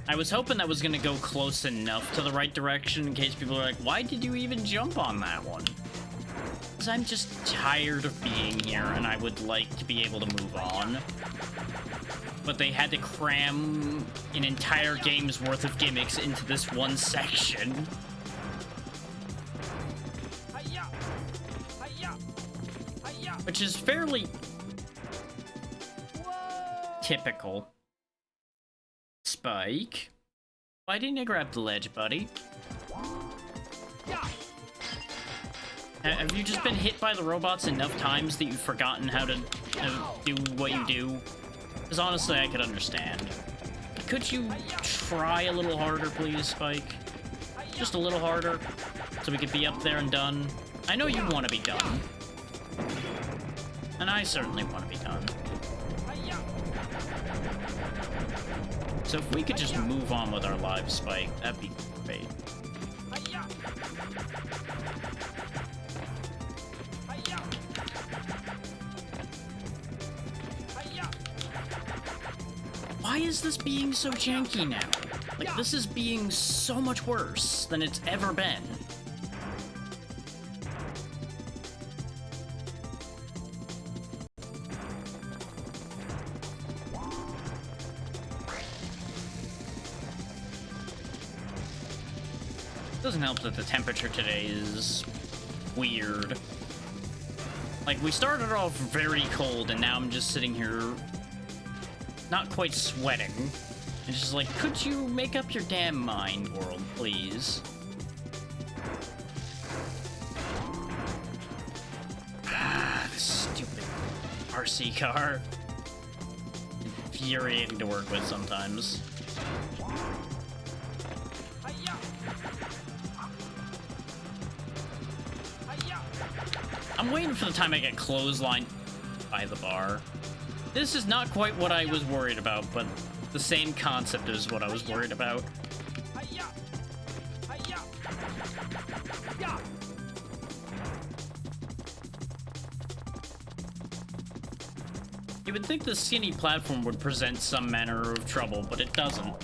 I was hoping that was gonna go close enough to the right direction in case people are like, why did you even jump on that one? Because I'm just tired of being here and I would like to be able to move on. But they had to cram an entire game's worth of gimmicks into this one section. Which is fairly typical. Spike. Why didn't you grab the ledge, buddy? Have you just been hit by the robots enough times that you've forgotten how to do what you do? Because honestly, I could understand. Could you try a little harder, please, Spike? Just a little harder, so we could be up there and done. I know you want to be done. And I certainly want to be done. So if we could just move on with our lives, Spike, that'd be great. Why is this being so janky now? Like, this is being so much worse than it's ever been. Doesn't help that the temperature today is weird. Like, we started off very cold, and now I'm just sitting here not quite sweating. And just like, could you make up your damn mind, world, please? Ah, this stupid RC car. Infuriating to work with sometimes. I'm waiting for the time I get clotheslined by the bar. This is not quite what I was worried about, but the same concept is what I was worried about. You would think the skinny platform would present some manner of trouble, but it doesn't.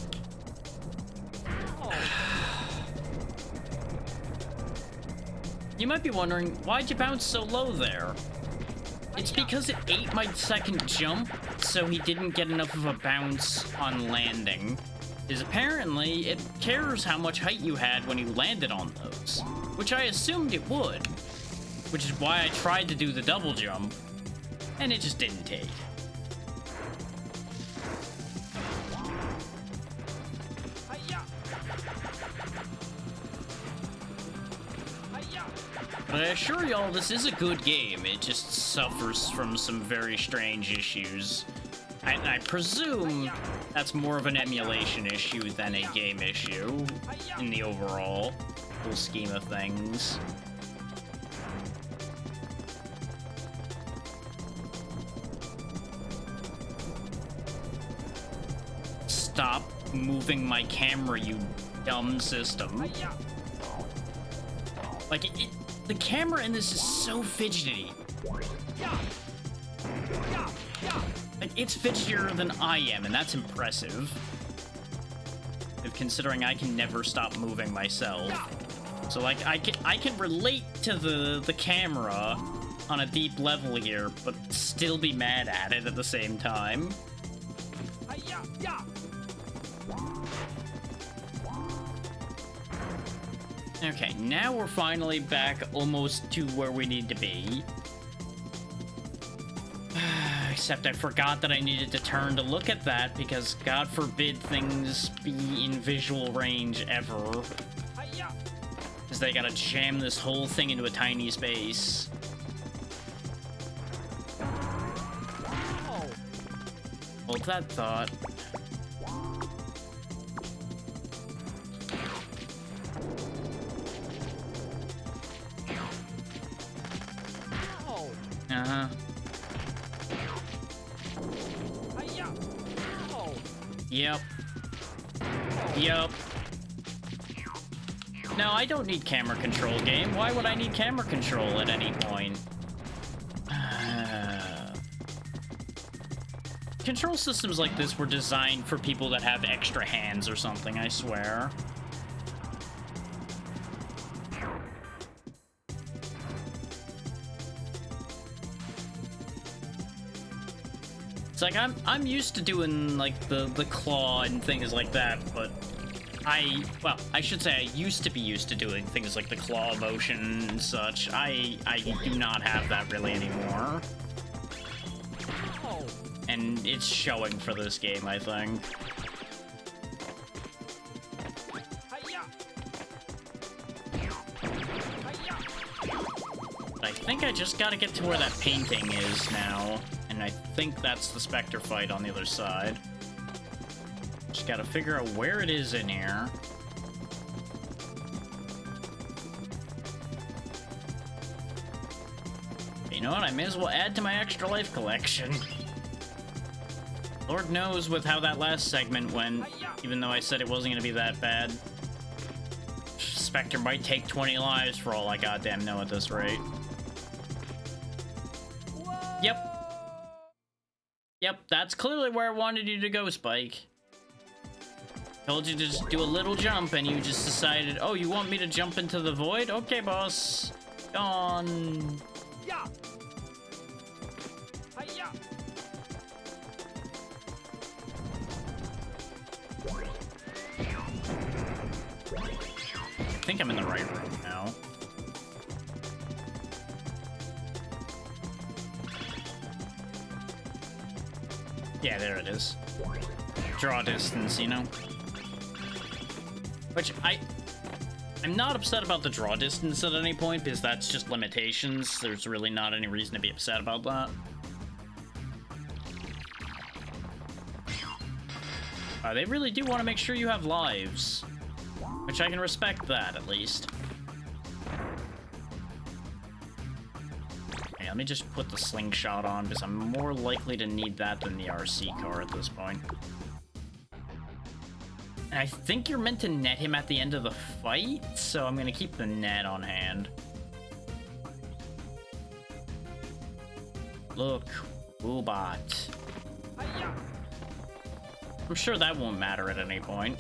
You might be wondering, why'd you bounce so low there? It's because it ate my second jump, so he didn't get enough of a bounce on landing. Because apparently, it cares how much height you had when you landed on those. Which I assumed it would. Which is why I tried to do the double jump, and it just didn't take. But I assure y'all, this is a good game. It just suffers from some very strange issues. I presume that's more of an emulation issue than a game issue in the overall whole scheme of things. Stop moving my camera, you dumb system. Like, the camera in this is so fidgety. Like, it's fidgetier than I am, and that's impressive. Considering I can never stop moving myself. So, like, I can relate to the camera on a deep level here, but still be mad at it at the same time. Okay, now we're finally back almost to where we need to be. Except I forgot that I needed to turn to look at that because God forbid things be in visual range ever. Because they gotta jam this whole thing into a tiny space. Hold that thought. Uh-huh. Yep. Yep. No, I don't need camera control, game. Why would I need camera control at any point? Control systems like this were designed for people that have extra hands or something, I swear. It's like I'm used to doing like the claw and things like that, but I should say I used to be used to doing things like the claw motion and such. I do not have that really anymore. And it's showing for this game, I think. I think I just gotta get to where that painting is now. And I think that's the Spectre fight on the other side. Just gotta figure out where it is in here. You know what? I may as well add to my extra life collection. Lord knows with how that last segment went, even though I said it wasn't gonna be that bad. Spectre might take 20 lives for all I goddamn know at this rate. Yep. Yep, that's clearly where I wanted you to go, Spike. Told you to just do a little jump, and you just decided, oh, you want me to jump into the void? Okay, boss. Gone. Yeah. I think I'm in the right room now. Yeah, there it is. Draw distance, you know? Which I'm not upset about the draw distance at any point, because that's just limitations. There's really not any reason to be upset about that. They really do want to make sure you have lives. Which I can respect that, at least. Okay, let me just put the slingshot on, because I'm more likely to need that than the RC car at this point. And I think you're meant to net him at the end of the fight, so I'm going to keep the net on hand. Look, Woobot. I'm sure that won't matter at any point.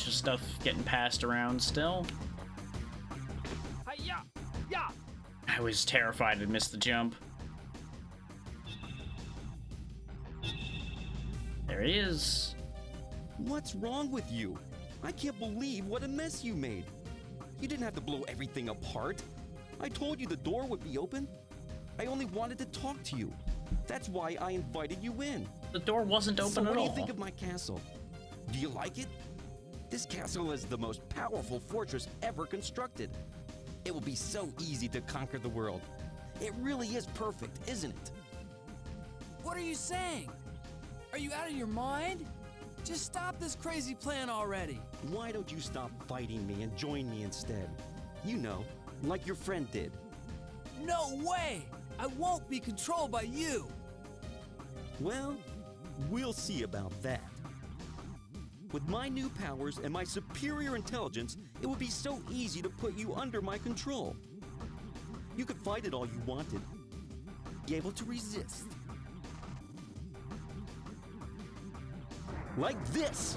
of stuff getting passed around still. Hi-ya! Yeah! I was terrified to miss the jump. There he is. What's wrong with you? I can't believe what a mess you made. You didn't have to blow everything apart. I told you the door would be open. I only wanted to talk to you. That's why I invited you in. The door wasn't open So at what all. do you think of my castle? Do you like it? This castle is the most powerful fortress ever constructed. It will be so easy to conquer the world. It really is perfect, isn't it? What are you saying? Are you out of your mind? Just stop this crazy plan already. Why don't you stop fighting me and join me instead? You know, like your friend did. No way! I won't be controlled by you. Well, we'll see about that. With my new powers and my superior intelligence, it would be so easy to put you under my control. You could fight it all you wanted, be able to resist. Like this!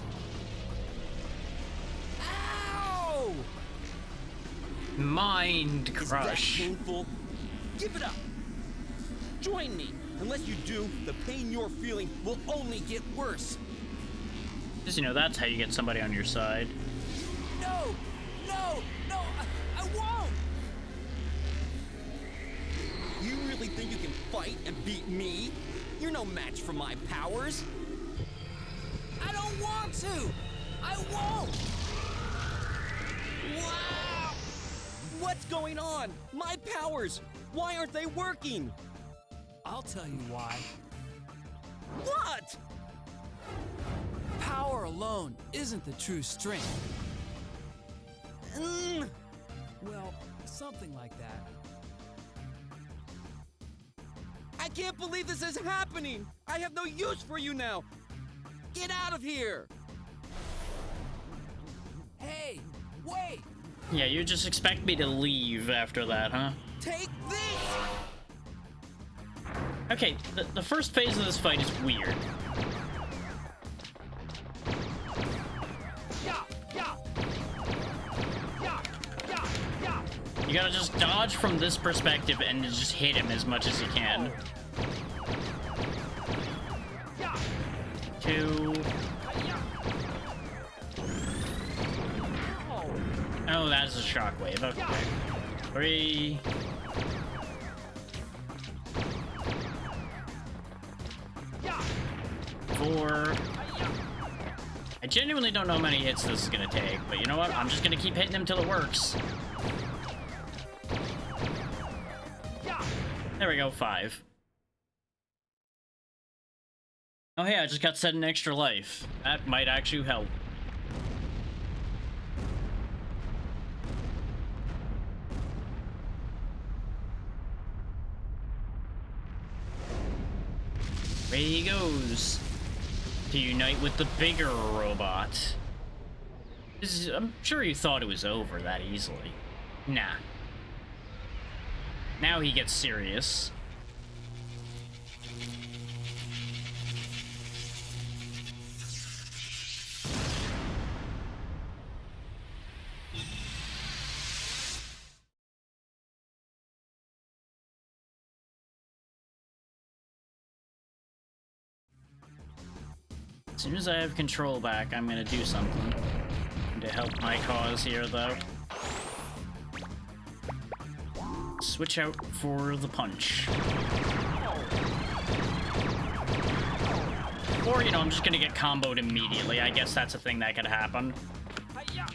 Ow! Mind Is that crush. painful? Give it up! Join me! Unless you do, the pain you're feeling will only get worse. Because, you know, that's how you get somebody on your side. No! No! No! I won't! You really think you can fight and beat me? You're no match for my powers. I don't want to! I won't! Wow! What's going on? My powers! Why aren't they working? I'll tell you why. What? Power alone isn't the true strength. Mm, Well, something like that. I can't believe this is happening! I have no use for you now! Get out of here! Hey, wait! Yeah, you just expect me to leave after that, huh? Take this! Okay, the first phase of this fight is weird. Yeah! Yeah! Yeah! Yeah! Yeah! You gotta just dodge from this perspective and just hit him as much as you can. Yeah! 2. Hi-ya! Oh, that's a shockwave. Okay. 3. Yeah! 4. Hi-ya! I genuinely don't know how many hits this is gonna take, but you know what? I'm just gonna keep hitting him till it works. Yeah! There we go, 5. Oh hey, I just got set an extra life. That might actually help. Away he goes to unite with the bigger robot. I'm sure you thought it was over that easily. Nah. Now he gets serious. As soon as I have control back, I'm gonna do something to help my cause here, though. Switch out for the punch. Or, you know, I'm just gonna get comboed immediately. I guess that's a thing that could happen. Hi-ya!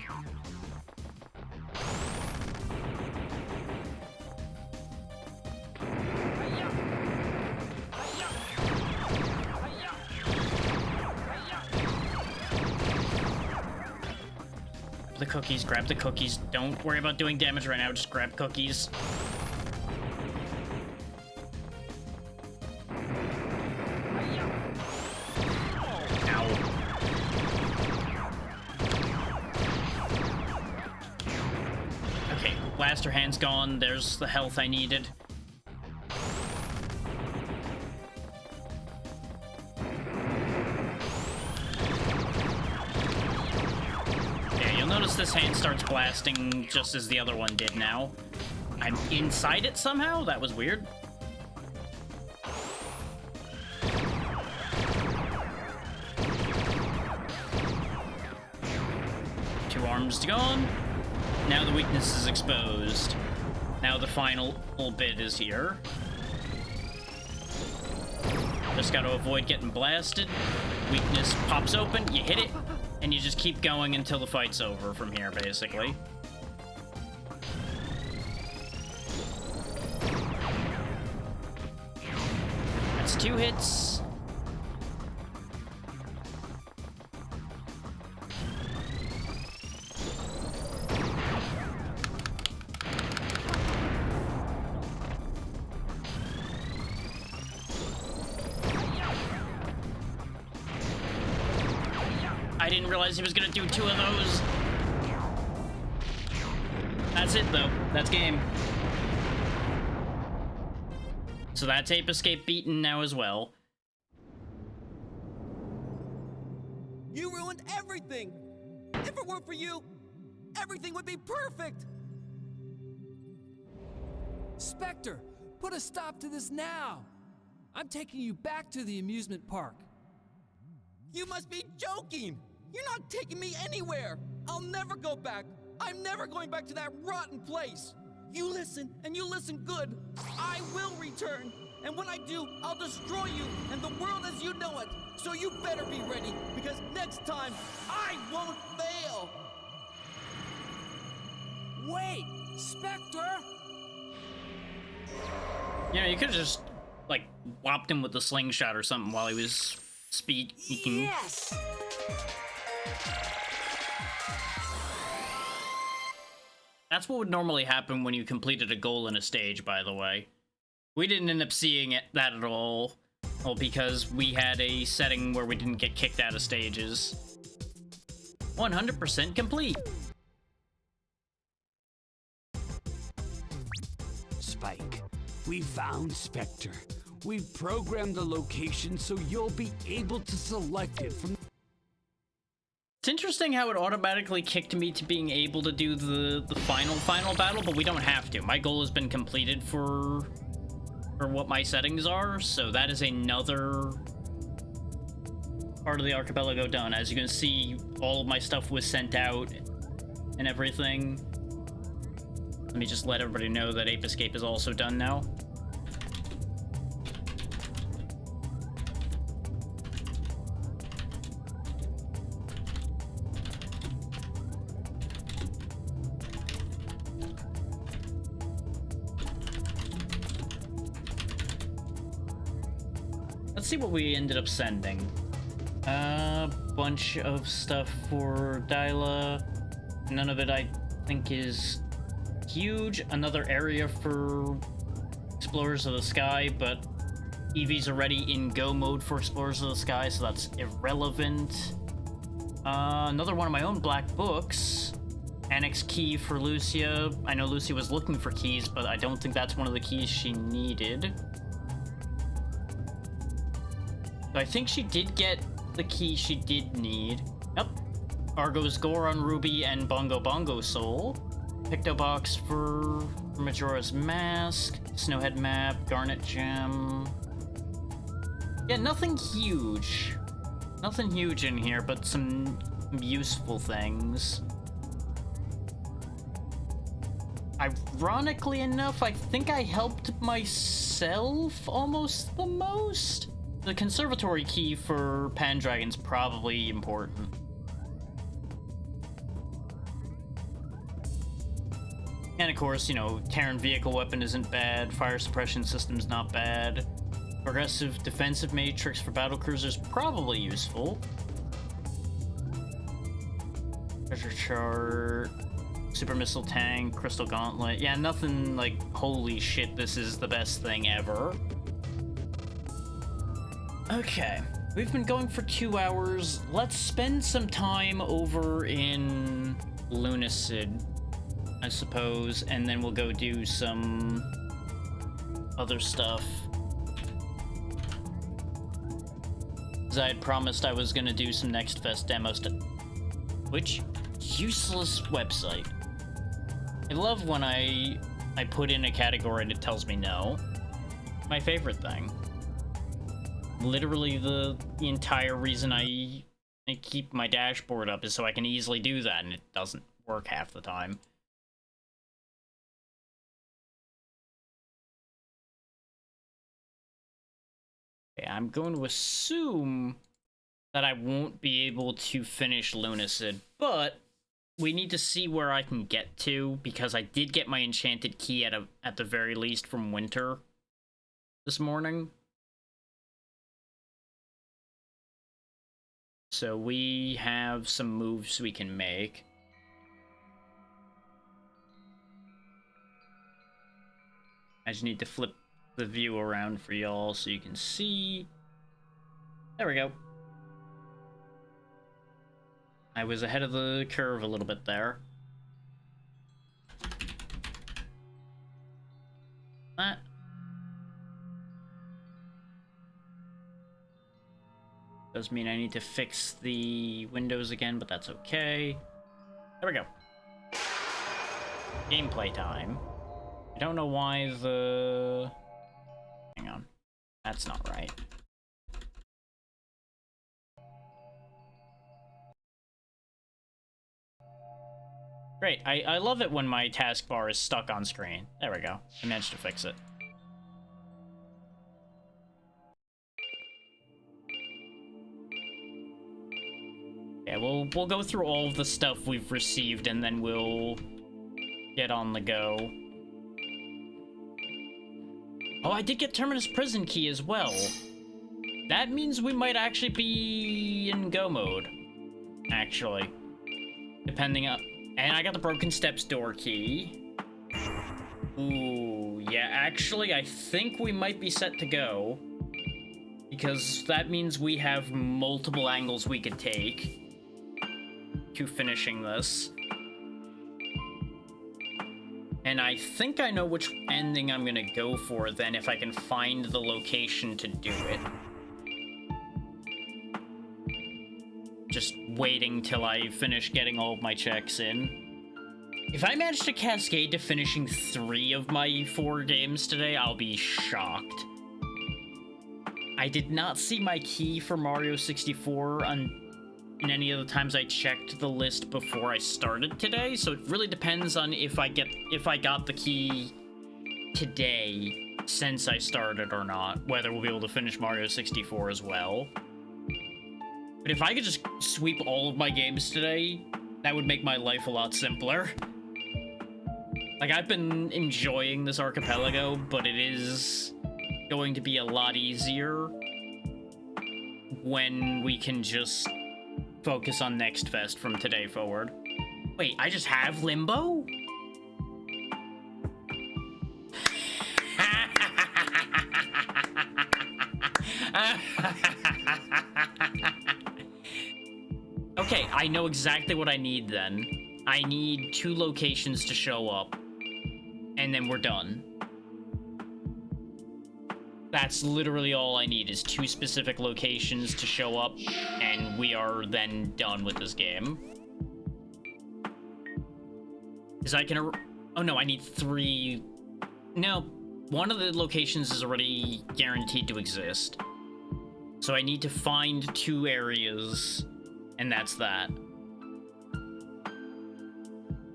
Hi-ya! Hi-ya! Hi-ya! Hi-ya! The cookies, grab the cookies. Don't worry about doing damage right now, just grab cookies. Ow. Okay, blaster hand's gone. There's the health I needed. notice this hand starts blasting just as the other one did now. I'm inside it somehow? That was weird. Two arms gone. Now the weakness is exposed. Now the final bit is here. Just gotta avoid getting blasted. Weakness pops open, you hit it, and you just keep going until the fight's over from here, basically. That's 2 hits. I didn't realize he was gonna do 2 of those. That's it, though. That's game. So that's Ape Escape beaten now as well. You ruined everything! If it weren't for you, everything would be perfect! Spectre, put a stop to this now! I'm taking you back to the amusement park. You must be joking! You're not taking me anywhere! I'll never go back! I'm never going back to that rotten place! You listen, and you listen good! I will return! And when I do, I'll destroy you and the world as you know it! So you better be ready, because next time, I won't fail! Wait! Spectre! Yeah, you could've just, like, whopped him with the slingshot or something while he was speaking. Yes! That's what would normally happen when you completed a goal in a stage, by the way. We didn't end up seeing that at all. Well, because we had a setting where we didn't get kicked out of stages. 100% complete. Spike, we found Spectre. We've programmed the location so you'll be able to select it from... It's interesting how it automatically kicked me to being able to do the final battle, but we don't have to. My goal has been completed for what my settings are, so that is another part of the Archipelago done. As you can see, all of my stuff was sent out and everything. Let me just let everybody know that Ape Escape is also done now. Let's see what we ended up sending. A bunch of stuff for Dyla. None of it I think is huge. Another area for Explorers of the Sky, but Eevee's already in go mode for Explorers of the Sky, so that's irrelevant. Another one of my own black books. Annex key for Lucia. I know Lucy was looking for keys, but I don't think that's one of the keys she needed. So I think she did get the key she did need. Yep. Argo's Goron Ruby and Bongo Bongo Soul. Picto Box for Majora's Mask. Snowhead Map. Garnet Gem. Yeah, nothing huge. Nothing huge in here, but some useful things. Ironically enough, I think I helped myself almost the most. The conservatory key for Pandragon's probably important. And of course, you know, Terran vehicle weapon isn't bad, fire suppression system's not bad. Progressive defensive matrix for battlecruisers probably useful. Treasure chart, super missile tank, crystal gauntlet. Yeah, nothing like, holy shit, this is the best thing ever. Okay, we've been going for 2 hours. Let's spend some time over in Lunacid, I suppose, and then we'll go do some other stuff. As I had promised I was gonna do some Next Fest demos, which useless website. I love when I put in a category and it tells me no. My favorite thing. Literally the entire reason I keep my dashboard up is so I can easily do that, and it doesn't work half the time. Okay, I'm going to assume that I won't be able to finish Lunacid, but we need to see where I can get to, because I did get my enchanted key at the very least from Winter this morning. So we have some moves we can make. I just need to flip the view around for y'all so you can see. There we go. I was ahead of the curve a little bit there. That. Does mean I need to fix the windows again, but that's okay. There we go. Gameplay time. I don't know why the... Hang on. That's not right. Great. I love it when my taskbar is stuck on screen. There we go. I managed to fix it. Yeah, we'll go through all of the stuff we've received, and then we'll get on the go. Oh, I did get Terminus Prison Key as well. That means we might actually be in go mode. Actually. Depending on... And I got the Broken Steps door key. Ooh, yeah, actually, I think we might be set to go. Because that means we have multiple angles we could take to finishing this. And I think I know which ending I'm gonna go for then, if I can find the location to do it. Just waiting till I finish getting all of my checks in. If I manage to cascade to finishing 3 of my 4 games today, I'll be shocked. I did not see my key for Mario 64 in any of the times I checked the list before I started today, so it really depends on if I got the key today since I started or not, whether we'll be able to finish Mario 64 as well. But if I could just sweep all of my games today, that would make my life a lot simpler. Like, I've been enjoying this Archipelago, but it is going to be a lot easier when we can just focus on Next Fest from today forward. Wait, I just have Limbo? Okay, I know exactly what I need then. I need 2 locations to show up, and then we're done. That's literally all I need, is 2 specific locations to show up, and we are then done with this game. Because I can... Oh no, I need 3... No, one of the locations is already guaranteed to exist. So I need to find 2 areas, and that's that.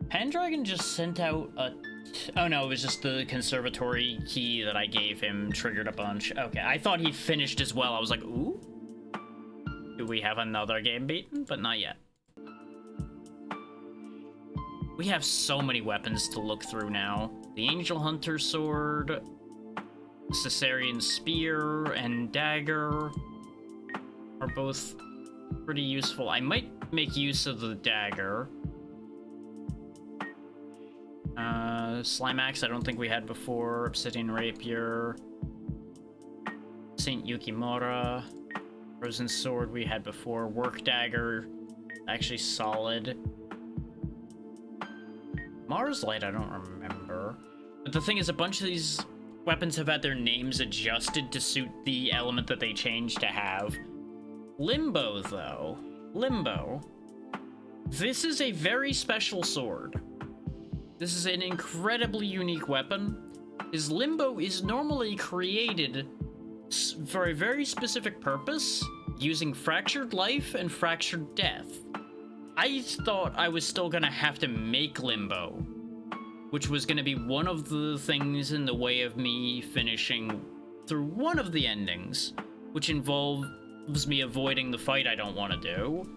Pendragon just sent out a... Oh no, it was just the conservatory key that I gave him triggered a bunch. Okay, I thought he finished as well. I was like, ooh. Do we have another game beaten? But not yet. We have so many weapons to look through now. The Angel Hunter Sword, Caesarian Spear, and Dagger are both pretty useful. I might make use of the Dagger. Slime Axe, I don't think we had before. Obsidian Rapier. Saint Yukimura. Frozen Sword we had before. Work Dagger, actually solid. Mars Light, I don't remember. But the thing is, a bunch of these weapons have had their names adjusted to suit the element that they changed to have. Limbo, though. Limbo. This is a very special sword. This is an incredibly unique weapon. His limbo is normally created for a very specific purpose, using fractured life and fractured death. I thought I was still gonna have to make limbo, which was gonna be one of the things in the way of me finishing through one of the endings, which involves me avoiding the fight I don't want to do.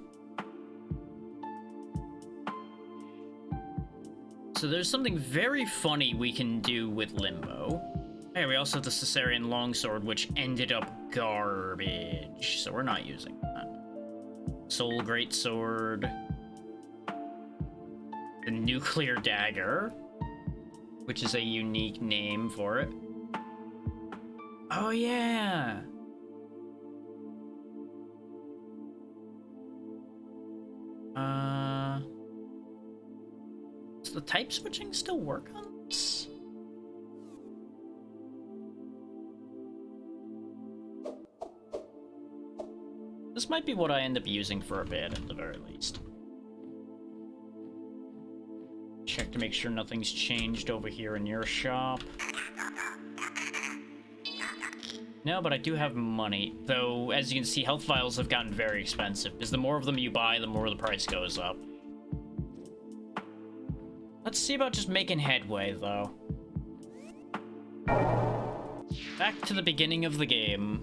So there's something very funny we can do with limbo. Hey, we also have the Caesarean longsword, which ended up garbage, so we're not using that. Soul Greatsword. The Nuclear Dagger, which is a unique name for it. Oh, yeah! Does the type switching still work on this? This might be what I end up using for a bit, at the very least. Check to make sure nothing's changed over here in your shop. No, but I do have money. Though, as you can see, health vials have gotten very expensive, because the more of them you buy, the more the price goes up. Let's see about just making headway, though. Back to the beginning of the game.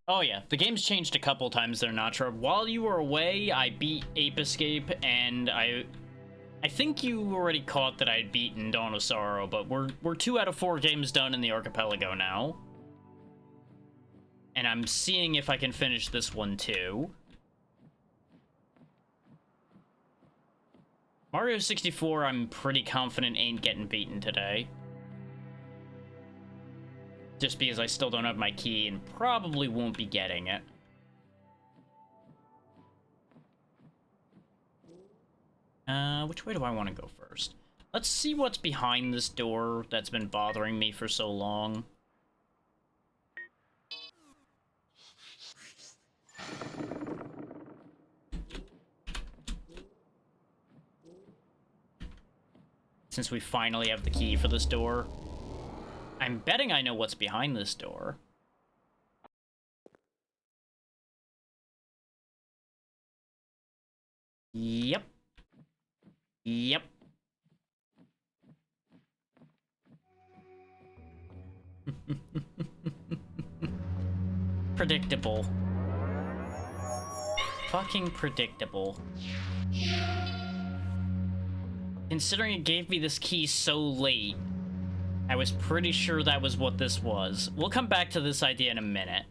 Oh yeah, the game's changed a couple times there, Natra. While you were away, I beat Ape Escape, and I think you already caught that I'd beaten Dawn of Sorrow, but we're 2 out of 4 games done in the Archipelago now. And I'm seeing if I can finish this one too. Mario 64, I'm pretty confident ain't getting beaten today. Just because I still don't have my key and probably won't be getting it. Which way do I want to go first? Let's see what's behind this door that's been bothering me for so long. Since we finally have the key for this door. I'm betting I know what's behind this door. Yep. Yep. Predictable. Fucking predictable. Considering it gave me this key so late, I was pretty sure that was what this was. We'll come back to this idea in a minute.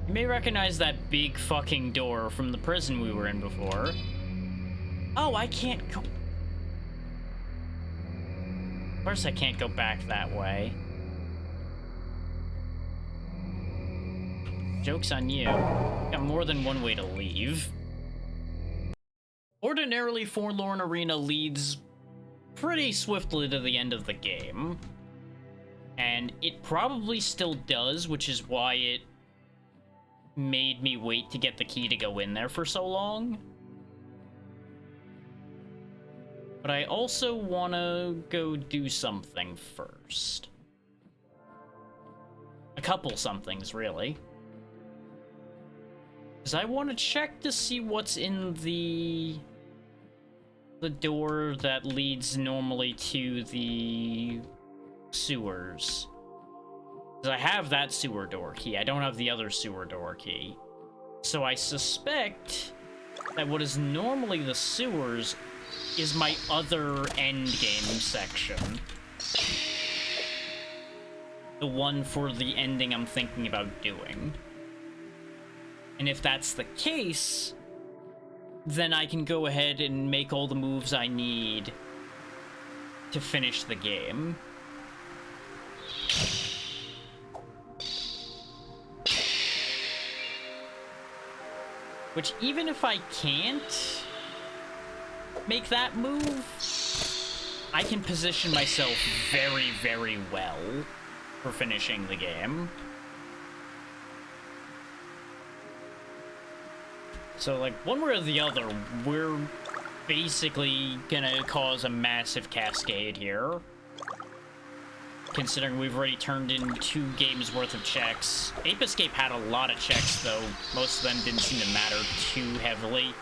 You may recognize that big fucking door from the prison we were in before. Oh, I can't go... Of course I can't go back that way. Joke's on you. Got more than one way to leave. Ordinarily, Forlorn Arena leads pretty swiftly to the end of the game. And it probably still does, which is why it made me wait to get the key to go in there for so long. But I also want to go do something first. A couple somethings, really. Because I want to check to see what's in the door that leads normally to the sewers. Because I have that sewer door key. I don't have the other sewer door key. So I suspect that what is normally the sewers is my other endgame section. The one for the ending I'm thinking about doing. And if that's the case, then I can go ahead and make all the moves I need to finish the game. Which, even if I can't make that move, I can position myself very, very well for finishing the game. So, like, one way or the other, we're basically gonna cause a massive cascade here. Considering we've already turned in 2 games worth of checks. Ape Escape had a lot of checks, though. Most of them didn't seem to matter too heavily.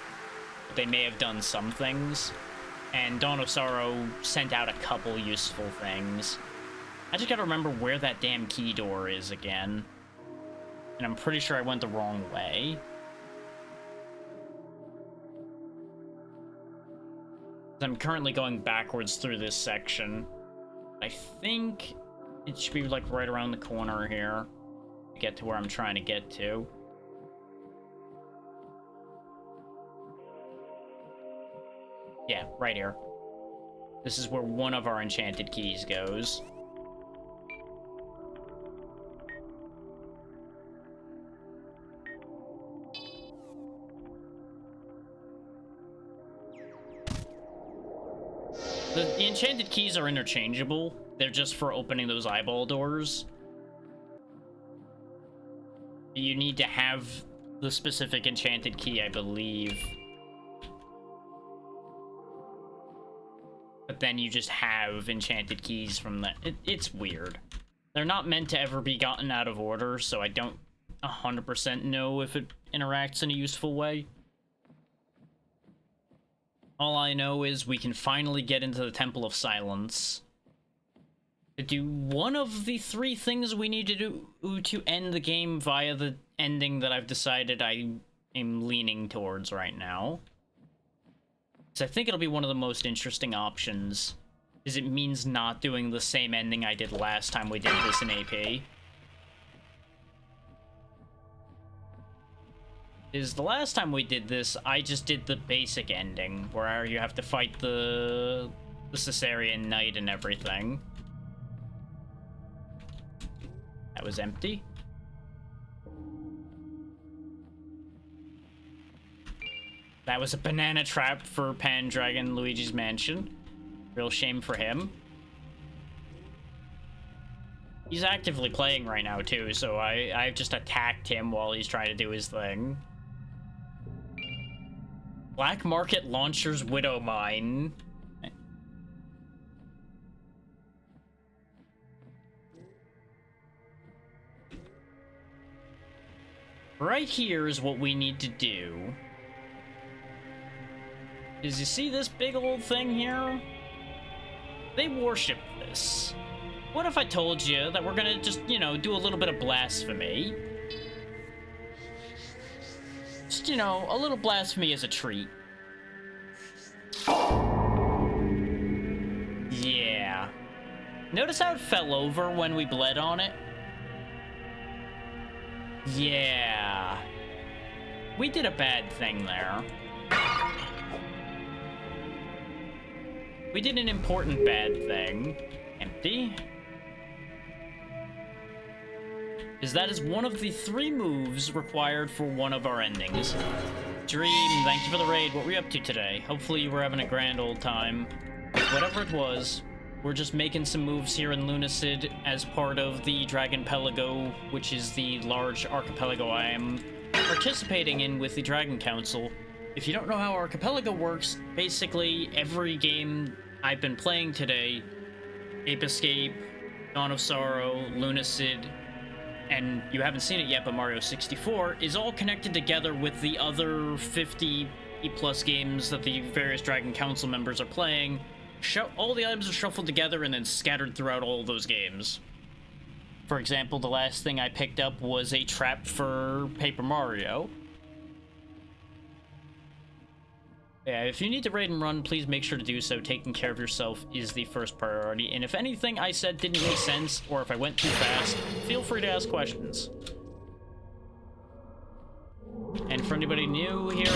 But they may have done some things. And Dawn of Sorrow sent out a couple useful things. I just gotta remember where that damn key door is again. And I'm pretty sure I went the wrong way. I'm currently going backwards through this section. I think it should be like right around the corner here to get to where I'm trying to get to. Yeah, right here. This is where one of our enchanted keys goes. The enchanted keys are interchangeable. They're just for opening those eyeball doors. You need to have the specific enchanted key, I believe. But then you just have enchanted keys from that. It's weird. They're not meant to ever be gotten out of order, so I don't 100% know if it interacts in a useful way. All I know is we can finally get into the Temple of Silence. To do one of the 3 things we need to do to end the game via the ending that I've decided I am leaning towards right now. So I think it'll be one of the most interesting options, is it means not doing the same ending I did last time we did this in AP. Is the last time we did this, I just did the basic ending, where you have to fight the Caesarean Knight and everything. That was empty. That was a banana trap for Pendragon Luigi's Mansion. Real shame for him. He's actively playing right now, too, so I've just attacked him while he's trying to do his thing. Black Market Launcher's Widow Mine. Right here is what we need to do. Is you see this big old thing here? They worship this. What if I told you that we're gonna just, you know, do a little bit of blasphemy? Just, you know, a little blasphemy as a treat. Yeah. Notice how it fell over when we bled on it? Yeah. We did a bad thing there. We did an important bad thing. Empty. Because that is one of the 3 moves required for one of our endings. Dream, thank you for the raid. What were you up to today? Hopefully you were having a grand old time. Whatever it was, we're just making some moves here in Lunacid as part of the Dragonpelago, which is the large archipelago I am participating in with the Dragon Council. If you don't know how Archipelago works, basically every game I've been playing today, Ape Escape, Dawn of Sorrow, Lunacid, and you haven't seen it yet, but Mario 64, is all connected together with the other 50 plus games that the various Dragon Council members are playing. All the items are shuffled together and then scattered throughout all of those games. For example, the last thing I picked up was a trap for Paper Mario. Yeah, if you need to raid and run, please make sure to do so. Taking care of yourself is the first priority. And if anything I said didn't make sense, or if I went too fast, feel free to ask questions. And for anybody new here,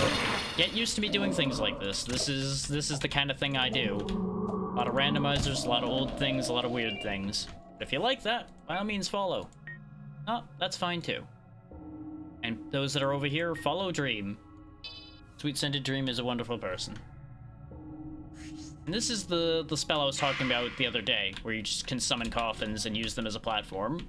get used to me doing things like this. This is the kind of thing I do. A lot of randomizers, a lot of old things, a lot of weird things. But if you like that, by all means follow. Oh, that's fine too. And those that are over here, follow Dream. Sweet Scented Dream is a wonderful person. And this is the spell I was talking about the other day, where you just can summon coffins and use them as a platform.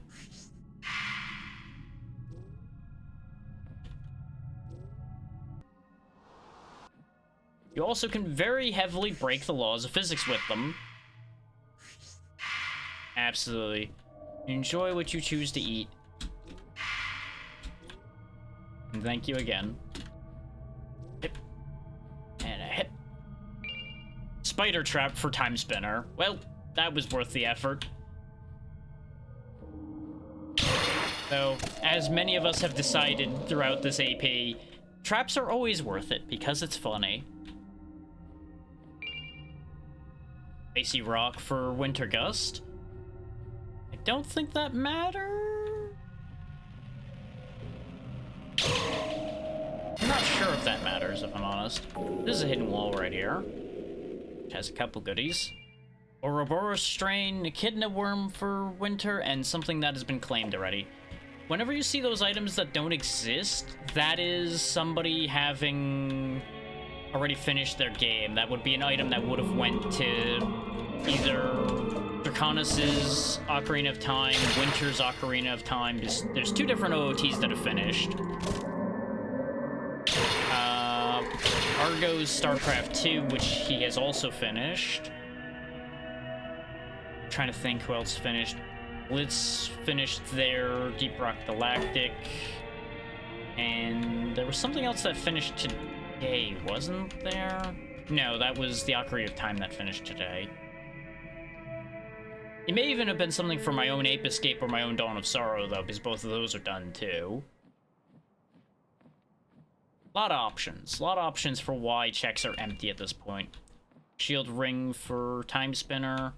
You also can very heavily break the laws of physics with them. Absolutely. Enjoy what you choose to eat. And thank you again. Hip. And a hip. Spider trap for time spinner. Well, that was worth the effort. Though, as many of us have decided throughout this AP, traps are always worth it because it's funny. Icy rock for winter gust. I don't think that matters. I'm not sure if that matters, if I'm honest. This is a hidden wall right here. It has a couple goodies. Ouroboros strain, echidna worm for winter, and something that has been claimed already. Whenever you see those items that don't exist, that is somebody having already finished their game. That would be an item that would have went to either Draconis' Ocarina of Time, Winter's Ocarina of Time. There's two different OOTs that have finished. Argo's StarCraft 2, which he has also finished. I'm trying to think who else finished. Blitz finished their Deep Rock Galactic. And there was something else that finished today, wasn't there? No, that was the Ocarina of Time that finished today. It may even have been something for my own Ape Escape or my own Dawn of Sorrow, though, because both of those are done, too. A lot of options. A lot of options for why checks are empty at this point. Shield ring for Time Spinner.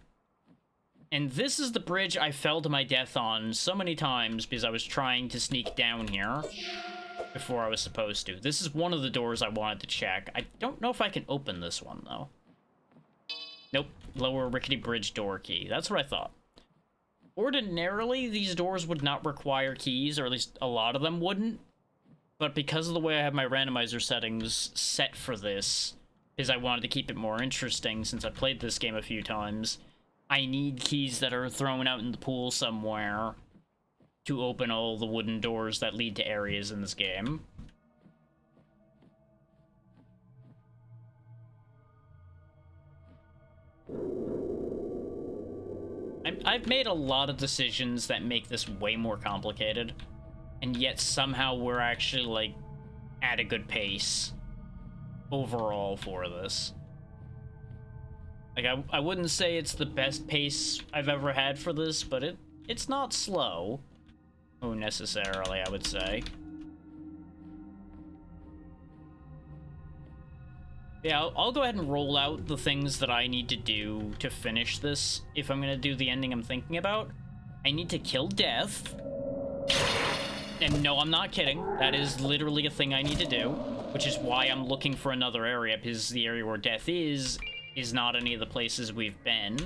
And this is the bridge I fell to my death on so many times because I was trying to sneak down here before I was supposed to. This is one of the doors I wanted to check. I don't know if I can open this one, though. Nope. Lower rickety bridge door key. That's what I thought. Ordinarily, these doors would not require keys, or at least a lot of them wouldn't. But because of the way I have my randomizer settings set for this, because I wanted to keep it more interesting since I played this game a few times, I need keys that are thrown out in the pool somewhere to open all the wooden doors that lead to areas in this game. I've made a lot of decisions that make this way more complicated, and yet somehow we're actually, like, at a good pace overall for this. Like, I wouldn't say it's the best pace I've ever had for this, but it's not slow. Oh, necessarily, I would say. Yeah, I'll go ahead and roll out the things that I need to do to finish this if I'm gonna do the ending I'm thinking about. I need to kill Death. And no, I'm not kidding. That is literally a thing I need to do, which is why I'm looking for another area, because the area where Death is not any of the places we've been.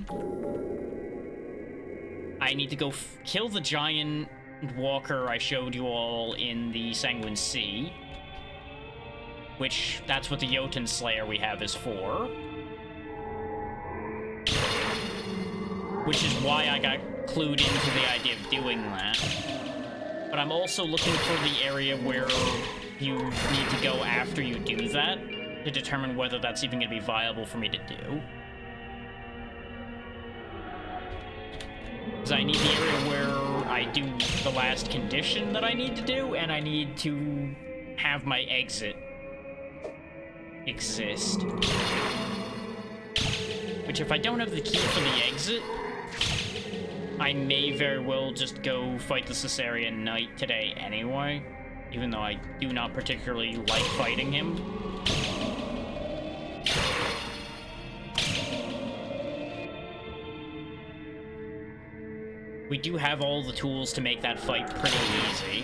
I need to go kill the giant walker I showed you all in the Sanguine Sea, which that's what the Jotun Slayer we have is for. Which is why I got clued into the idea of doing that. But I'm also looking for the area where you need to go after you do that to determine whether that's even going to be viable for me to do. Because I need the area where I do the last condition that I need to do, and I need to have my exit exist. Which, if I don't have the key for the exit, I may very well just go fight the Caesarian Knight today anyway, even though I do not particularly like fighting him. We do have all the tools to make that fight pretty easy,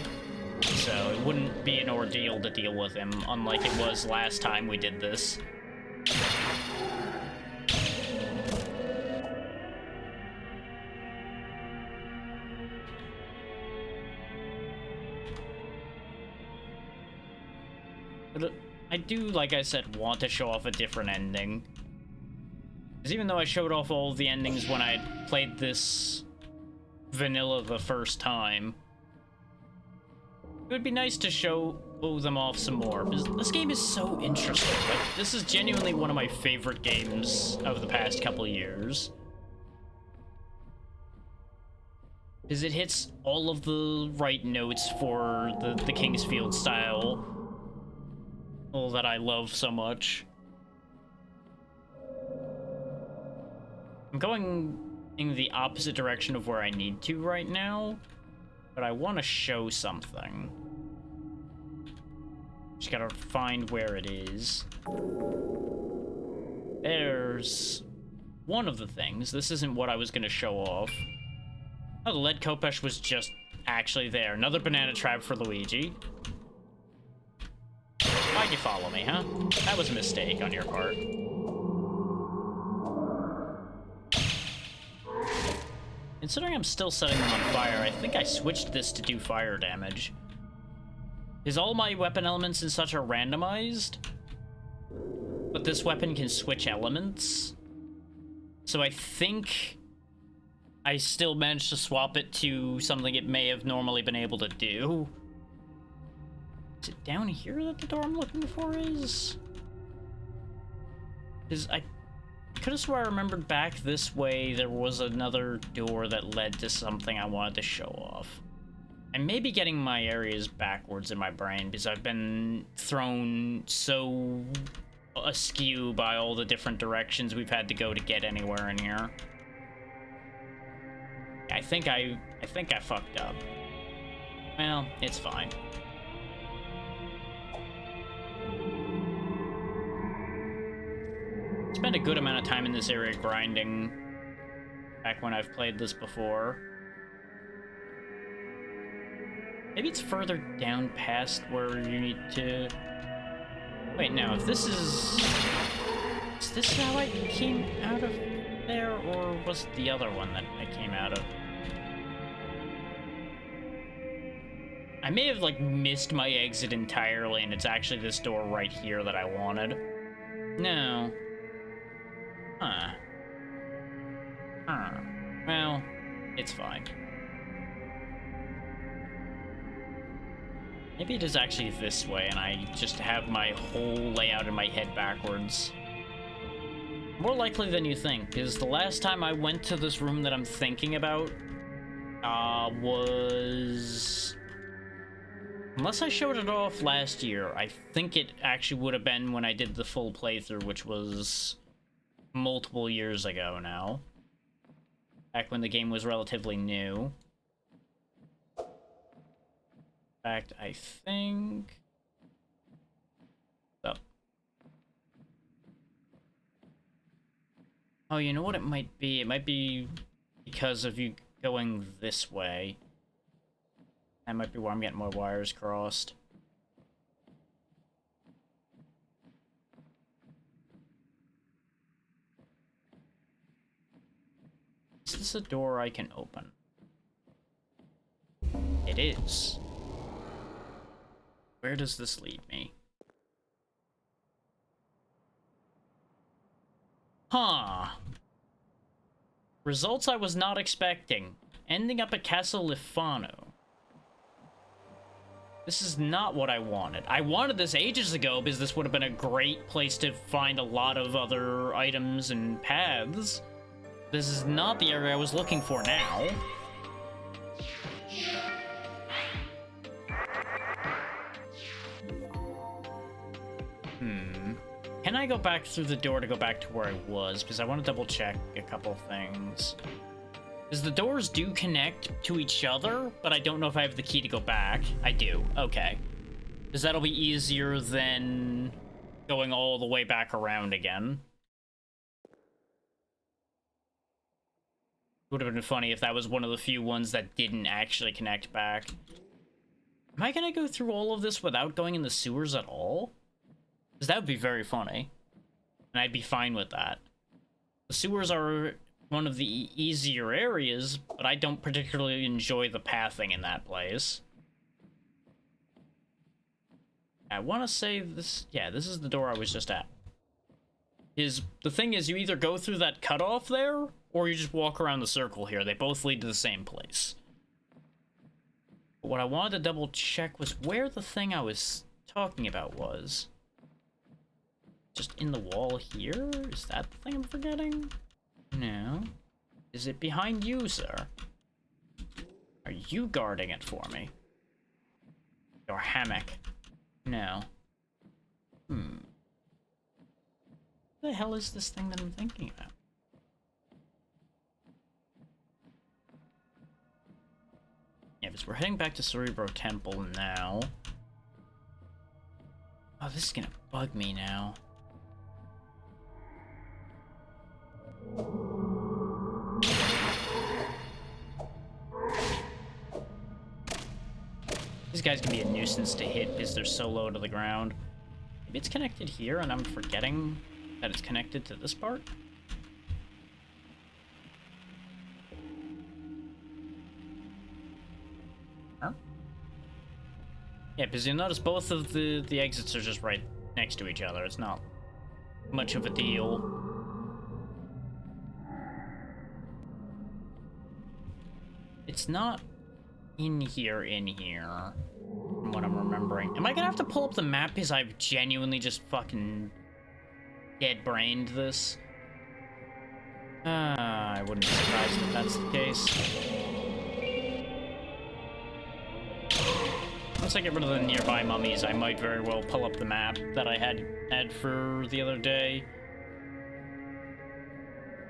so it wouldn't be an ordeal to deal with him, unlike it was last time we did this. But I do, like I said, want to show off a different ending. Because even though I showed off all the endings when I played this vanilla the first time, it would be nice to show blow them off some more. This game is so interesting. Like, this is genuinely one of my favorite games of the past couple years. Because it hits all of the right notes for the Kingsfield style. Oh, that I love so much. I'm going in the opposite direction of where I need to right now, but I want to show something. Just gotta find where it is. There's one of the things. This isn't what I was gonna show off. Oh, the lead Kopesh was just actually there. Another banana trap for Luigi. Why'd you follow me, huh? That was a mistake on your part. Considering I'm still setting them on fire, I think I switched this to do fire damage. Because all my weapon elements and such are randomized, but this weapon can switch elements. So I think I still managed to swap it to something it may have normally been able to do. Is it down here that the door I'm looking for is? Because I could have swore I remembered back this way there was another door that led to something I wanted to show off. I may be getting my areas backwards in my brain because I've been thrown so askew by all the different directions we've had to go to get anywhere in here. I think I fucked up. Well, it's fine. Spent a good amount of time in this area grinding back when I've played this before. Maybe it's further down past where you need to... Wait, no, if this is... Is this how I came out of there, or was it the other one that I came out of? I may have, like, missed my exit entirely, and it's actually this door right here that I wanted. No. Huh. Well, it's fine. Maybe it is actually this way, and I just have my whole layout in my head backwards. More likely than you think, because the last time I went to this room that I'm thinking about, was... Unless I showed it off last year, I think it actually would have been when I did the full playthrough, which was multiple years ago now. Back when the game was relatively new. In fact, I think... Oh, you know what it might be? It might be because of you going this way. That might be where I'm getting my wires crossed. Is this a door I can open? It is. Where does this lead me? Huh. Results I was not expecting. Ending up at Castle Lifano. This is not what I wanted. I wanted this ages ago because this would have been a great place to find a lot of other items and paths. This is not the area I was looking for now. Can I go back through the door to go back to where I was? Because I want to double check a couple things. Because the doors do connect to each other, but I don't know if I have the key to go back. I do. Okay. Because that'll be easier than going all the way back around again. Would have been funny if that was one of the few ones that didn't actually connect back. Am I gonna go through all of this without going in the sewers at all? Because that would be very funny. And I'd be fine with that. The sewers are one of the easier areas, but I don't particularly enjoy the pathing in that place. I want to say this... Yeah, this is the door I was just at. The thing is, you either go through that cutoff there, or you just walk around the circle here. They both lead to the same place. But what I wanted to double check was where the thing I was talking about was just in the wall here? Is that the thing I'm forgetting? No. Is it behind you, sir? Are you guarding it for me? Your hammock? No. What the hell is this thing that I'm thinking about? Yeah, because we're heading back to Cerebro Temple now. Oh, this is gonna bug me now. These guys can be a nuisance to hit because they're so low to the ground. Maybe it's connected here and I'm forgetting that it's connected to this part? Huh? Yeah, because you'll notice both of the exits are just right next to each other. It's not much of a deal. It's not in here, from what I'm remembering. Am I gonna have to pull up the map because I've genuinely just fucking dead-brained this? I wouldn't be surprised if that's the case. Once I get rid of the nearby mummies, I might very well pull up the map that I had for the other day.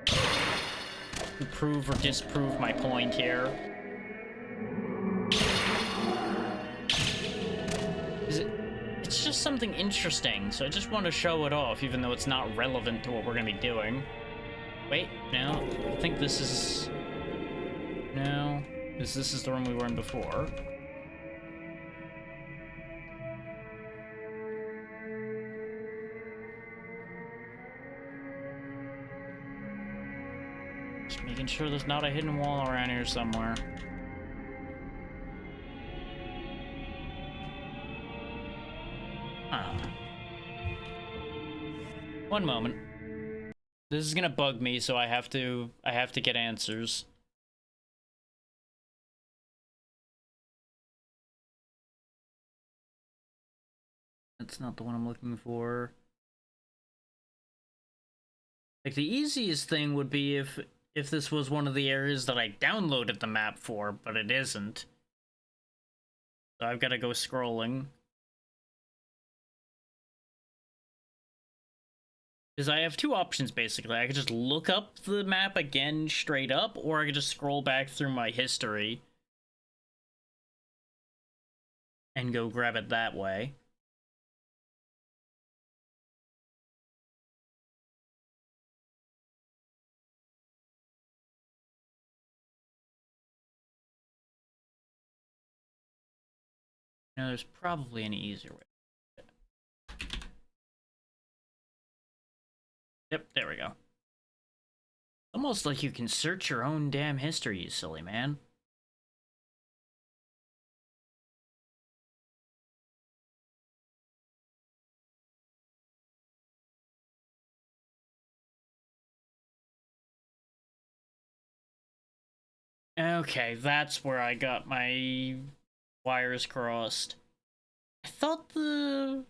To prove or disprove my point here. It's just something interesting, so I just want to show it off, even though it's not relevant to what we're going to be doing. Wait, no, I think this is... No, this is the room we were in before. Just making sure there's not a hidden wall around here somewhere. One moment. This is gonna bug me, so I have to get answers. That's not the one I'm looking for. Like, the easiest thing would be if this was one of the areas that I downloaded the map for, but it isn't. So I've got to go scrolling. Because I have two options, basically. I could just look up the map again straight up, or I could just scroll back through my history and go grab it that way. Now, there's probably an easier way. Yep, there we go. Almost like you can search your own damn history, you silly man. Okay, that's where I got my wires crossed. I thought the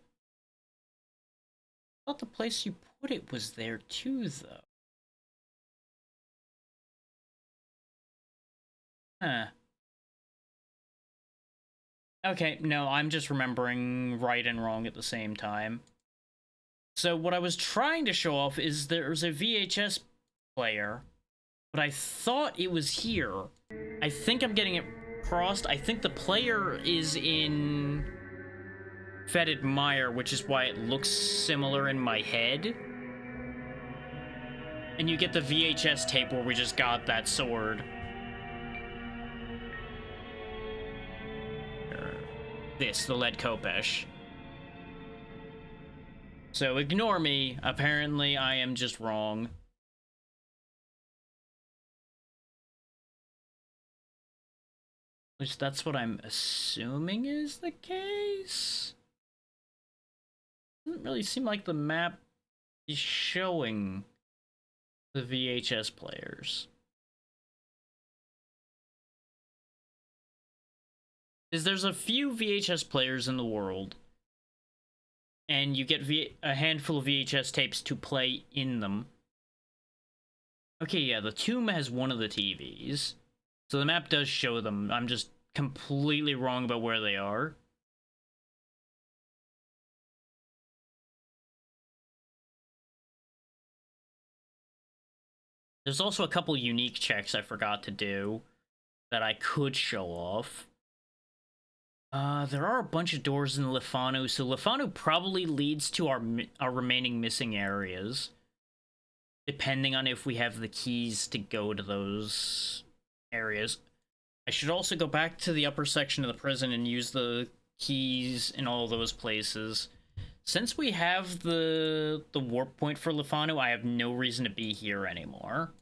place you put it was there too, though. Huh. Okay, no, I'm just remembering right and wrong at the same time. So what I was trying to show off is there's a VHS player, but I thought it was here. I think I'm getting it crossed. I think the player is in Fetid Mire, which is why it looks similar in my head. And you get the VHS tape where we just got that sword. This, the lead Kopesh. So ignore me. Apparently, I am just wrong. At least that's what I'm assuming is the case. Doesn't really seem like the map is showing the VHS players. There's a few VHS players in the world, and you get a handful of VHS tapes to play in them. Okay, yeah, the tomb has one of the TVs. So the map does show them. I'm just completely wrong about where they are. There's also a couple unique checks I forgot to do that I could show off. There are a bunch of doors in Lefano, so Lefano probably leads to our remaining missing areas. Depending on if we have the keys to go to those areas. I should also go back to the upper section of the prison and use the keys in all those places. Since we have the warp point for Lefano, I have no reason to be here anymore.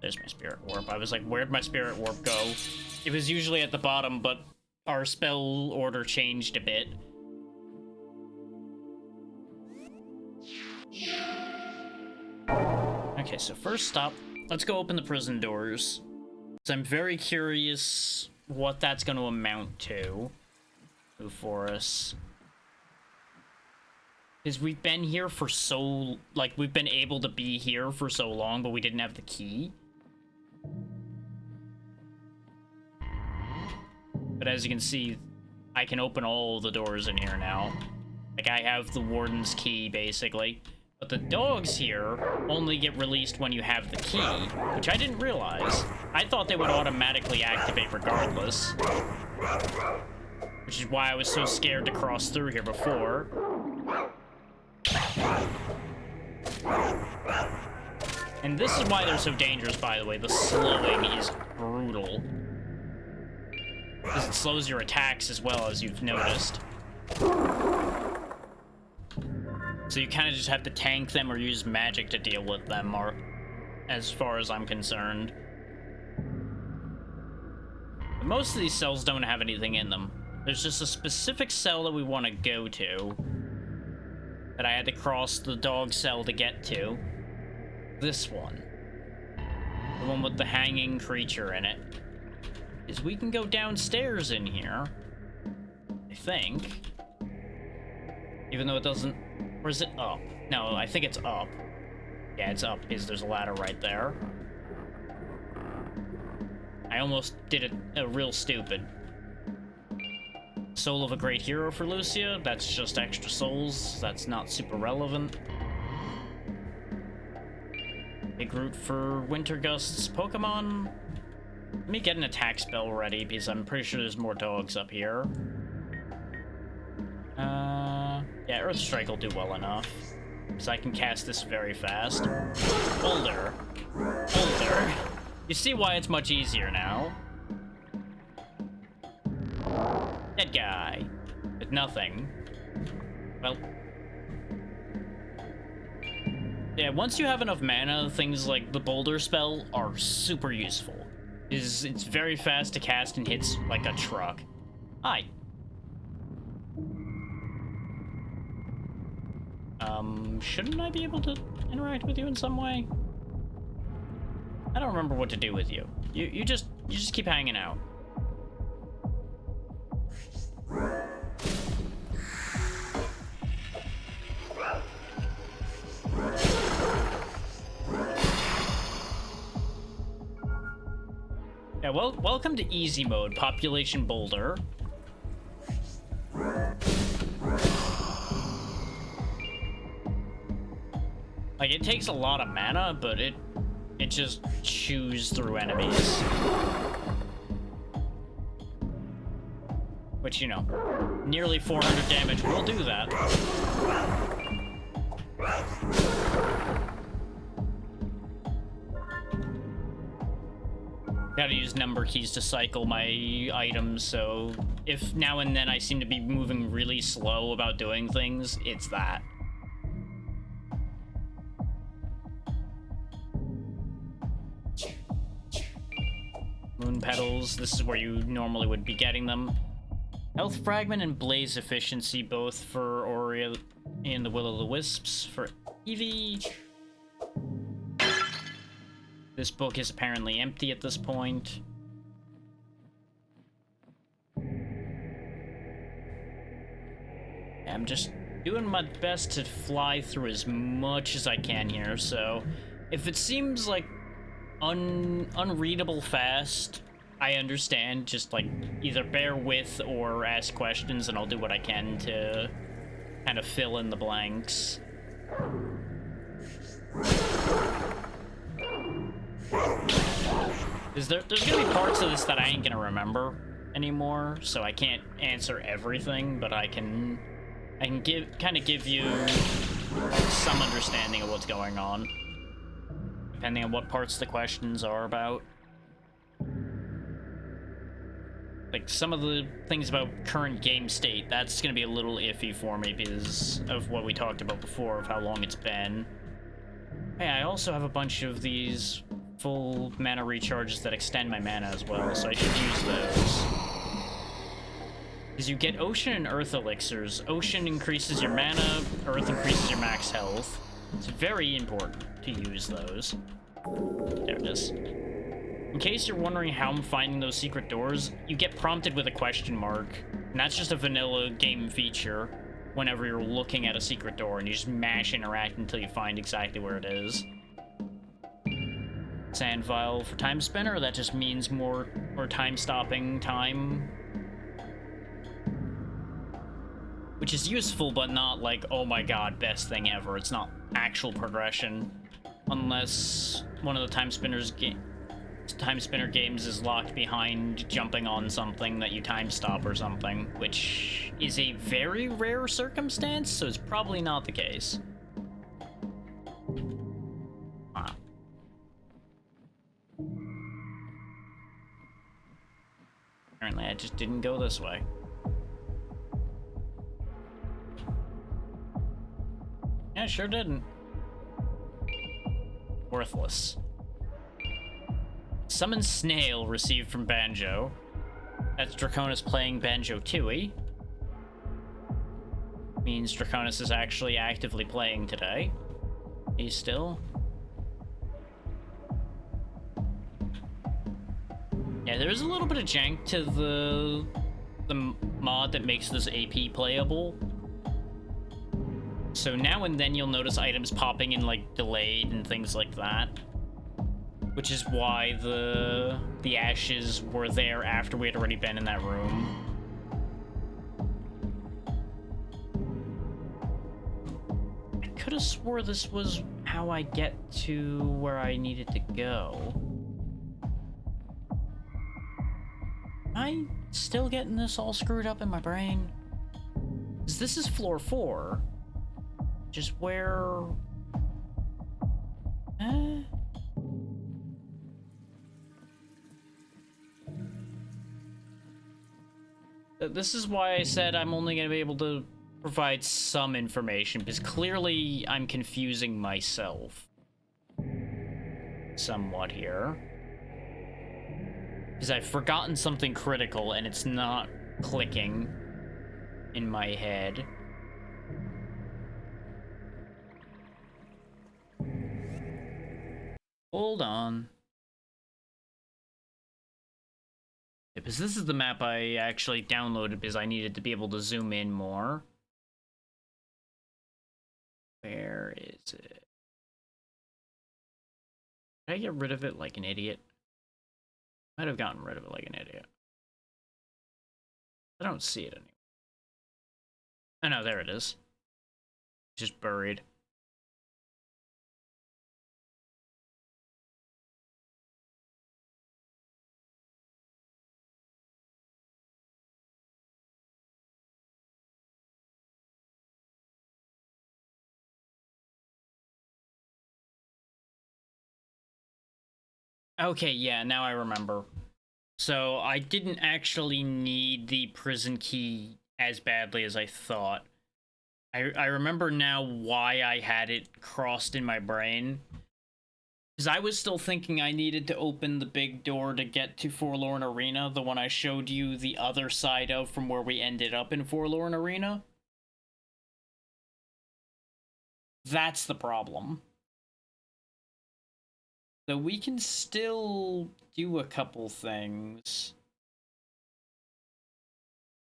There's my spirit warp. I was like, where'd my spirit warp go? It was usually at the bottom, but our spell order changed a bit. Okay, so first stop, let's go open the prison doors. So I'm very curious what that's going to amount to for us. Because we've been here for so... Like, we've been able to be here for so long, but we didn't have the key. But as you can see, I can open all the doors in here now. Like, I have the warden's key, basically. But the dogs here only get released when you have the key, which I didn't realize. I thought they would automatically activate regardless. Which is why I was so scared to cross through here before. And this is why they're so dangerous, by the way. The slowing is brutal. Because it slows your attacks as well, as you've noticed. So you kind of just have to tank them or use magic to deal with them, or as far as I'm concerned. But most of these cells don't have anything in them. There's just a specific cell that we want to go to that I had to cross the dog cell to get to. This one. The one with the hanging creature in it. Is we can go downstairs in here. I think. Even though it doesn't... Or is it up? No, I think it's up. Yeah, it's up, because there's a ladder right there. I almost did it real stupid. Soul of a great hero for Lucia. That's just extra souls. That's not super relevant. Big root for Winter Gust's Pokemon. Let me get an attack spell ready, because I'm pretty sure there's more dogs up here. Yeah, Earth Strike will do well enough. Because I can cast this very fast. Boulder. Boulder. You see why it's much easier now. Dead guy. With nothing. Well. Yeah, once you have enough mana, things like the Boulder spell are super useful. It's very fast to cast and hits like a truck. Hi. Shouldn't I be able to interact with you in some way? I don't remember what to do with you. You just keep hanging out. Yeah, well, welcome to easy mode, Population Boulder. Like, it takes a lot of mana, but it just chews through enemies. Which, you know, nearly 400 damage will do that. Gotta use number keys to cycle my items, so if now and then I seem to be moving really slow about doing things, it's that. Moon petals, this is where you normally would be getting them. Health fragment and blaze efficiency, both for Aurea and the Will-O-the-Wisps. For Eevee, This book is apparently empty at this point. I'm just doing my best to fly through as much as I can here, so if it seems like unreadable fast, I understand. Just like either bear with or ask questions and I'll do what I can to kind of fill in the blanks. There's gonna be parts of this that I ain't gonna remember anymore, so I can't answer everything, but I can give you some understanding of what's going on, depending on what parts the questions are about. Like, some of the things about current game state, that's gonna be a little iffy for me because of what we talked about before, of how long it's been. Hey, I also have a bunch of these full mana recharges that extend my mana as well, so I should use those. Because you get Ocean and Earth elixirs. Ocean increases your mana, Earth increases your max health. It's very important to use those. There it is. In case you're wondering how I'm finding those secret doors, you get prompted with a question mark, and that's just a vanilla game feature whenever you're looking at a secret door, and you just mash interact until you find exactly where it is. Sand vial for time spinner, that just means more time stopping time. Which is useful, but not like, oh my god, best thing ever. It's not actual progression. Unless one of the time spinner games is locked behind jumping on something that you time stop or something, which is a very rare circumstance, so it's probably not the case. Ah. Apparently I just didn't go this way. Yeah, sure didn't. Worthless. Summon Snail received from Banjo. That's Draconis playing Banjo-Tooie. Means Draconis is actually actively playing today. He's still. Yeah, there's a little bit of jank to the mod that makes this AP playable. So now and then you'll notice items popping in like delayed and things like that. Which is why the ashes were there after we had already been in that room. I could have swore this was how I get to where I needed to go. Am I still getting this all screwed up in my brain? 'Cause this is floor 4. Just where... This is why I said I'm only going to be able to provide some information, because clearly I'm confusing myself somewhat here. Because I've forgotten something critical and it's not clicking in my head. Hold on. Yeah, because this is the map I actually downloaded because I needed to be able to zoom in more. Where is it? Did I get rid of it like an idiot? Might have gotten rid of it like an idiot. I don't see it anymore. Oh no, there it is. Just buried. Okay, yeah, now I remember. So I didn't actually need the prison key as badly as I thought. I remember now why I had it crossed in my brain. Because I was still thinking I needed to open the big door to get to Forlorn Arena, the one I showed you the other side of from where we ended up in Forlorn Arena. That's the problem. So we can still do a couple things.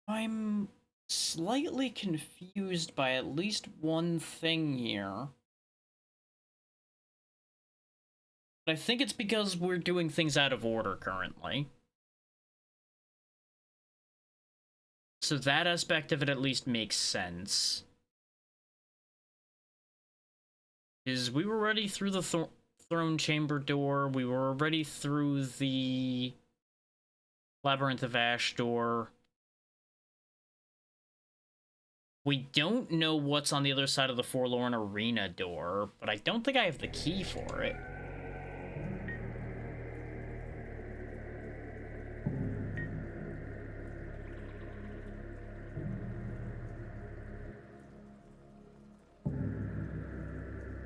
I'm slightly confused by at least one thing here. But I think it's because we're doing things out of order currently. So that aspect of it at least makes sense. Is we were already through the throne chamber door, we were already through the Labyrinth of Ash door. We don't know what's on the other side of the Forlorn Arena door, but I don't think I have the key for it.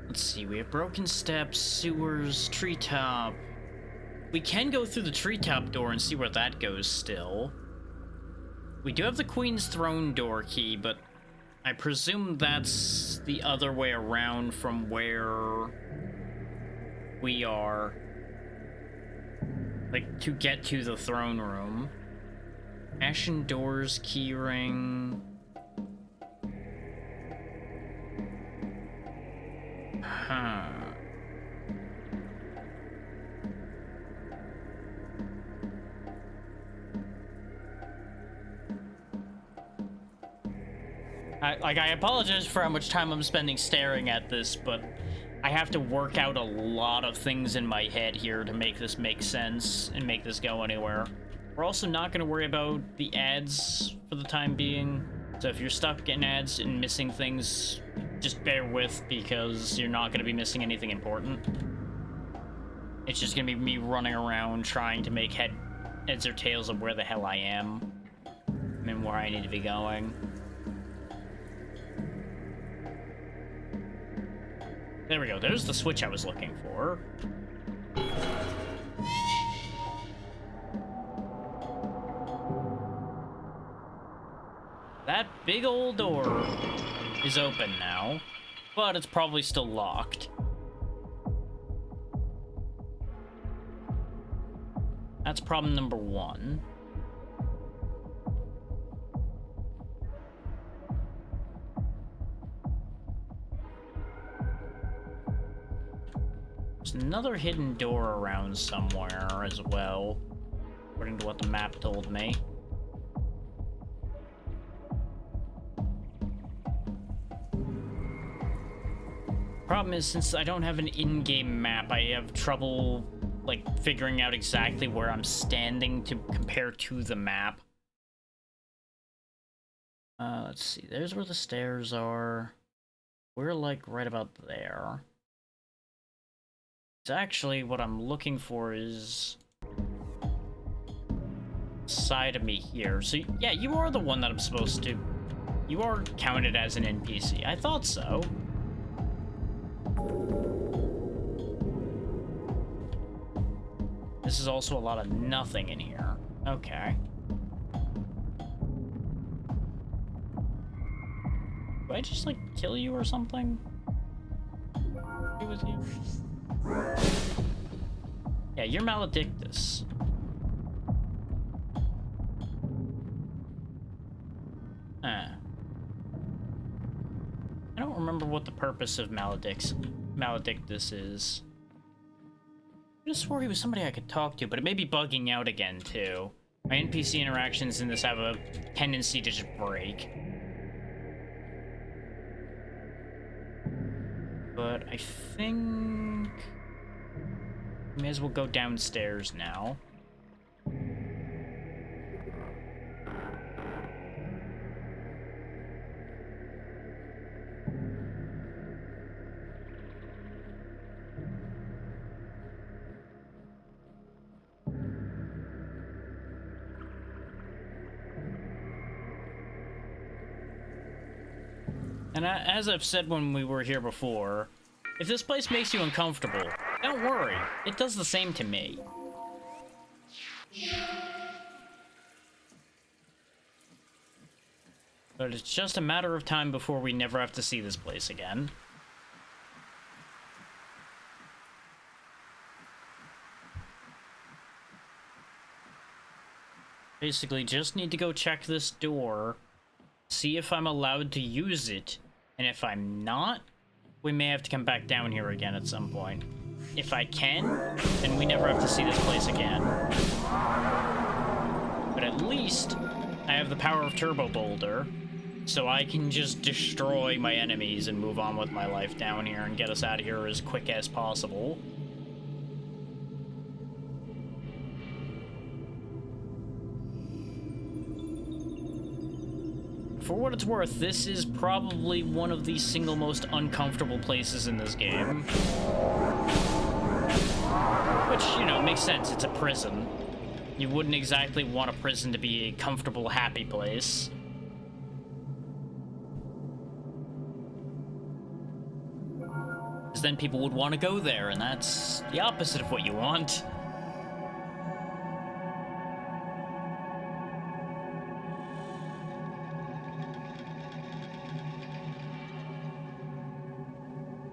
Let's see, we have broken steps, sewers, treetop. We can go through the treetop door and see where that goes still. We do have the Queen's Throne door key, but I presume that's the other way around from where we are. Like, to get to the throne room. Ashen doors, keyring. Huh. I apologize for how much time I'm spending staring at this, but I have to work out a lot of things in my head here to make this make sense and make this go anywhere. We're also not going to worry about the ads for the time being, so if you're stuck getting ads and missing things, just bear with, because you're not going to be missing anything important. It's just going to be me running around trying to make heads or tails of where the hell I am and where I need to be going. There we go, there's the switch I was looking for. That big old door is open now, but it's probably still locked. That's problem number one. There's another hidden door around somewhere as well, according to what the map told me. Problem is, since I don't have an in-game map, I have trouble, like, figuring out exactly where I'm standing to compare to the map. Let's see, there's where the stairs are. We're, like, right about there. It's actually, what I'm looking for is side of me here. So, yeah, you are the one that I'm supposed to... You are counted as an NPC. I thought so. This is also a lot of nothing in here. Okay. Do I just, like, kill you or something? Be with you? Yeah, you're maledictus. I don't remember what the purpose of maledictus is. I just swore he was somebody I could talk to, but it may be bugging out again, too. My NPC interactions in this have a tendency to just break. But I think... we may as well go downstairs now. And as I've said when we were here before, if this place makes you uncomfortable, don't worry, it does the same to me. But it's just a matter of time before we never have to see this place again. basically just need to go check this door, see if I'm allowed to use it, and if I'm not, we may have to come back down here again at some point. If I can, then we never have to see this place again. But at least I have the power of Turbo Boulder, so I can just destroy my enemies and move on with my life down here and get us out of here as quick as possible. For what it's worth, this is probably one of the single most uncomfortable places in this game. Which, you know, makes sense. It's a prison. You wouldn't exactly want a prison to be a comfortable, happy place. Because then people would want to go there, and that's the opposite of what you want.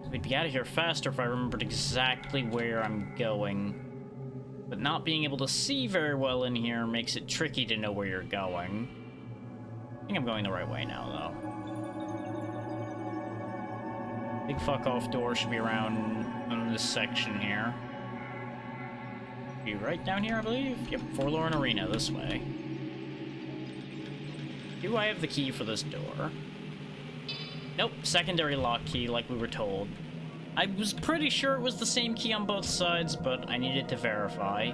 We'd be out of here faster if I remembered exactly where I'm going. But not being able to see very well in here makes it tricky to know where you're going. I think I'm going the right way now, though. Big fuck off door should be around in this section here. Be right down here, I believe? Yep, Forlorn Arena, this way. Do I have the key for this door? Nope, secondary lock key like we were told. I was pretty sure it was the same key on both sides, but I needed to verify.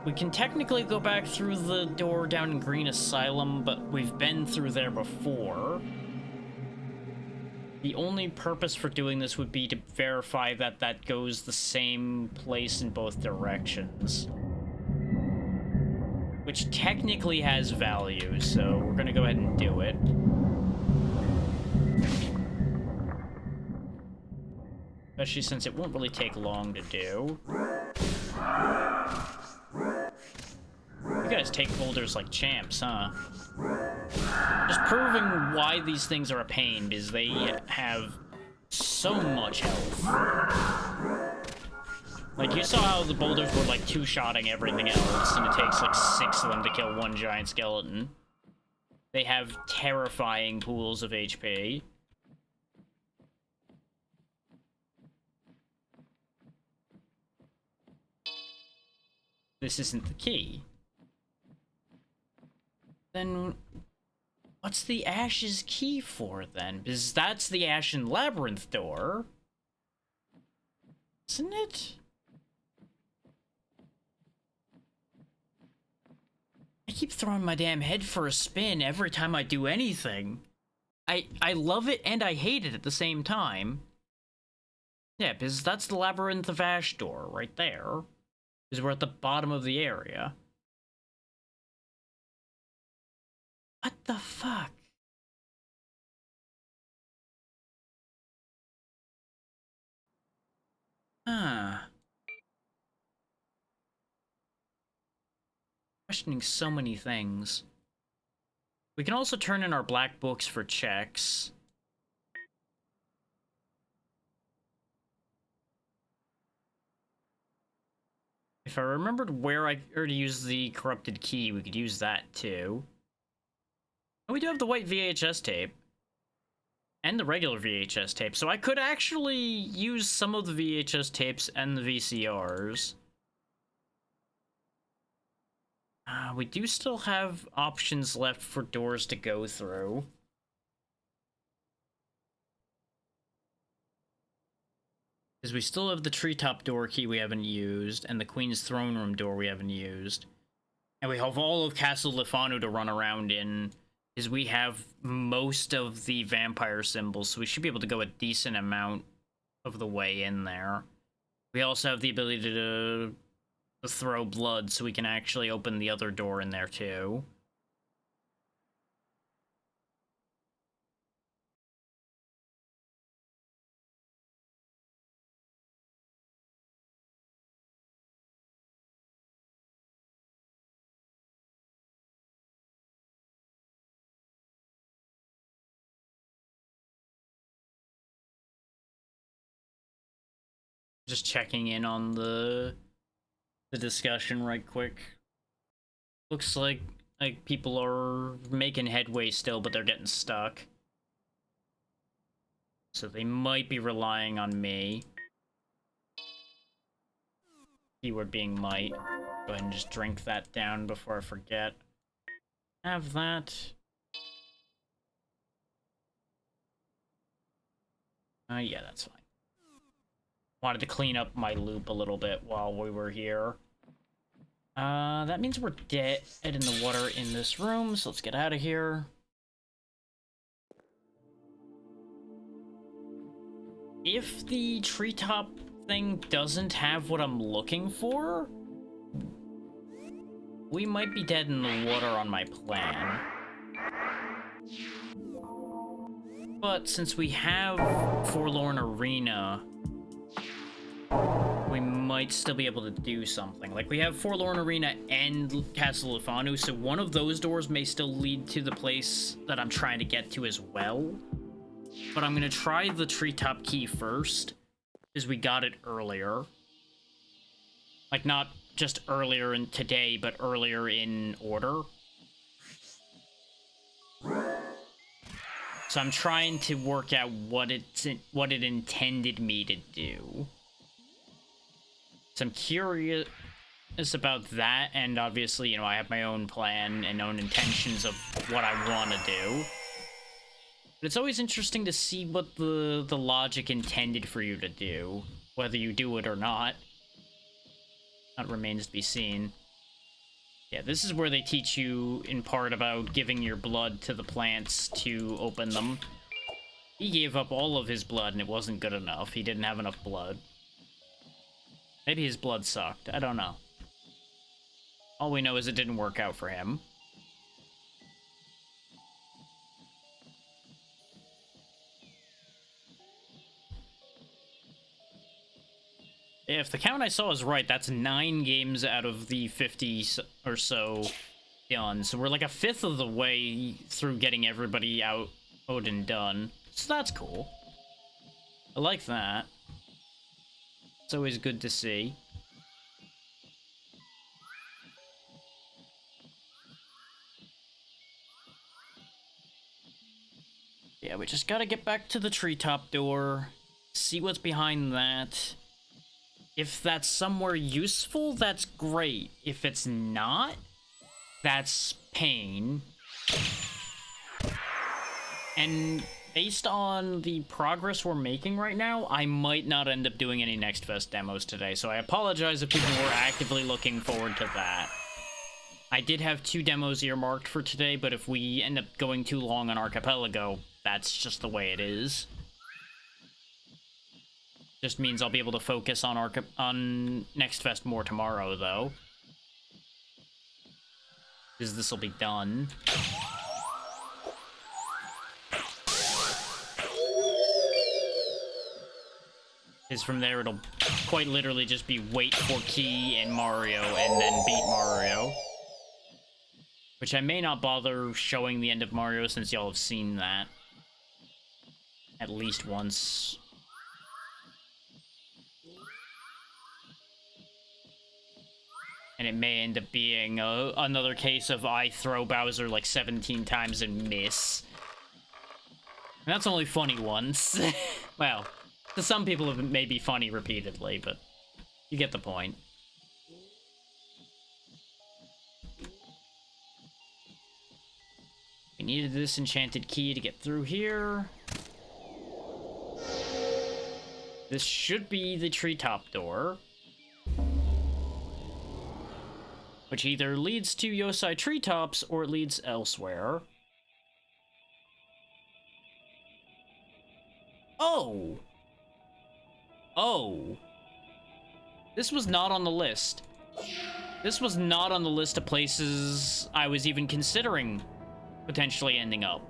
We can technically go back through the door down in Green Asylum, but we've been through there before. The only purpose for doing this would be to verify that that goes the same place in both directions. Which technically has value, so we're gonna go ahead and do it. Especially since it won't really take long to do. You guys take boulders like champs, huh? Just proving why these things are a pain, because they have so much health. Like, you saw how the boulders were, like, two-shotting everything else, and it takes, like, 6 of them to kill one giant skeleton. They have terrifying pools of HP. This isn't the key. Then what's the Ash's key for, then? Because that's the Ashen Labyrinth door. Isn't it? I keep throwing my damn head for a spin every time I do anything. I love it and I hate it at the same time. Yeah, because that's the Labyrinth of Ash door right there. Because we're at the bottom of the area. What the fuck? Huh. Questioning so many things. We can also turn in our black books for checks. If I remembered where I already used the corrupted key, we could use that too. And we do have the white VHS tape. And the regular VHS tape, so I could actually use some of the VHS tapes and the VCRs. We do still have options left for doors to go through. Because we still have the treetop door key we haven't used, and the Queen's throne room door we haven't used. And we have all of Castle Lefanu to run around in, because we have most of the vampire symbols, so we should be able to go a decent amount of the way in there. We also have the ability to throw blood, so we can actually open the other door in there too. Just checking in on the discussion right quick. Looks like people are making headway still, but they're getting stuck. So they might be relying on me. Keyword being might. Go ahead and just drink that down before I forget. Have that. Yeah, that's fine. Wanted to clean up my loop a little bit while we were here. That means we're dead in the water in this room, so let's get out of here. If the treetop thing doesn't have what I'm looking for, we might be dead in the water on my plan. But since we have Forlorn Arena, we might still be able to do something. Like, we have Forlorn Arena and Castle Lefanu, so one of those doors may still lead to the place that I'm trying to get to as well. But I'm gonna try the treetop key first, because we got it earlier. Like, not just earlier in today, but earlier in order. So I'm trying to work out what it intended me to do. So I'm curious about that, and obviously, you know, I have my own plan and own intentions of what I want to do. But it's always interesting to see what the logic intended for you to do, whether you do it or not. That remains to be seen. Yeah, this is where they teach you, in part, about giving your blood to the plants to open them. He gave up all of his blood, and it wasn't good enough. He didn't have enough blood. Maybe his blood sucked. I don't know. All we know is it didn't work out for him. If the count I saw is right, that's 9 games out of the 50 or so done. So we're like a fifth of the way through getting everybody out and done. So that's cool. I like that. It's always good to see. Yeah, we just gotta get back to the treetop door, see what's behind that. If that's somewhere useful, that's great. If it's not, that's pain. And based on the progress we're making right now, I might not end up doing any Next Fest demos today, so I apologize if people were actively looking forward to that. I did have 2 demos earmarked for today, but if we end up going too long on Archipelago, that's just the way it is. Just means I'll be able to focus on Next Fest more tomorrow, though. Because this'll be done. Because from there, it'll quite literally just be wait for Key and Mario, and then beat Mario. Which I may not bother showing the end of Mario, since y'all have seen that at least once. And it may end up being another case of I throw Bowser like 17 times and miss. And that's only funny once. Well, to some people it may be funny repeatedly, but you get the point. We needed this enchanted key to get through here. This should be the treetop door, which either leads to Yosai Treetops or it leads elsewhere. Oh! Oh. This was not on the list. This was not on the list of places I was even considering potentially ending up.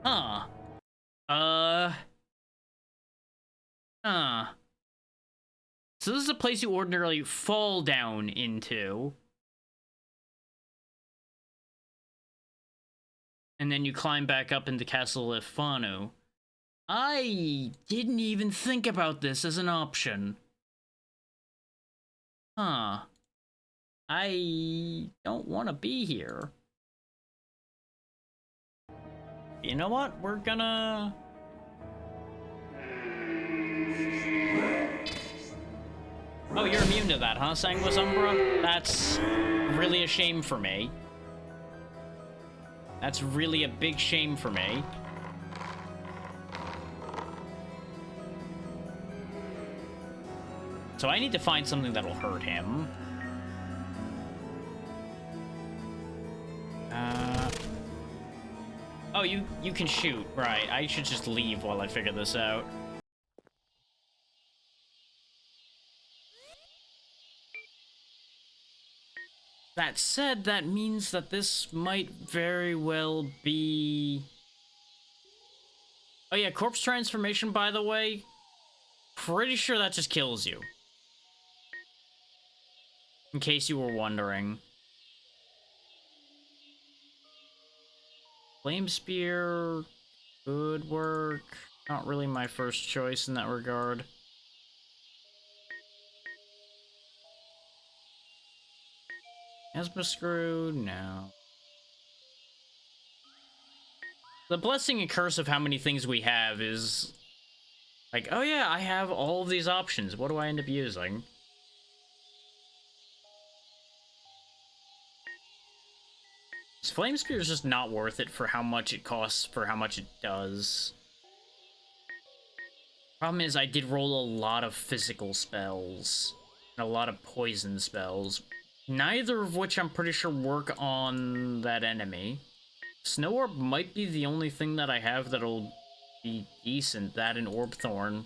Huh. So this is a place you ordinarily fall down into. And then you climb back up into Castle Lefanu. I didn't even think about this as an option. Huh. I don't want to be here. You know what? We're gonna... Oh, you're immune to that, huh, Sanguis Umbra? That's really a shame for me. That's really a big shame for me. So I need to find something that'll hurt him. Oh, you can shoot. Right, I should just leave while I figure this out. That said, that means that this might very well be... Oh yeah, corpse transformation, by the way. Pretty sure that just kills you. In case you were wondering. Flame Spear, good work. Not really my first choice in that regard. Asthma Screw, no. The blessing and curse of how many things we have is... Like, oh yeah, I have all of these options. What do I end up using? Flame Spear is just not worth it for how much it costs, for how much it does. Problem is, I did roll a lot of physical spells. And a lot of poison spells. Neither of which I'm pretty sure work on that enemy. Snow Orb might be the only thing that I have that'll be decent. That and Orb Thorn.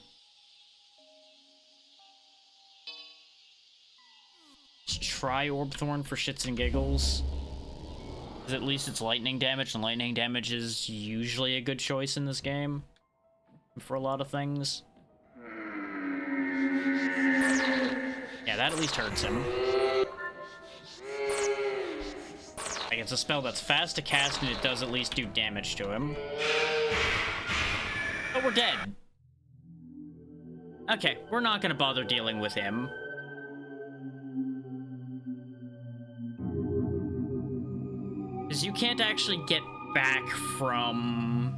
Let's try Orb Thorn for shits and giggles. At least it's lightning damage, and lightning damage is usually a good choice in this game for a lot of things. Yeah, that at least hurts him. Like, it's a spell that's fast to cast, and it does at least do damage to him. But we're dead. Okay, we're not gonna bother dealing with him. Because you can't actually get back from...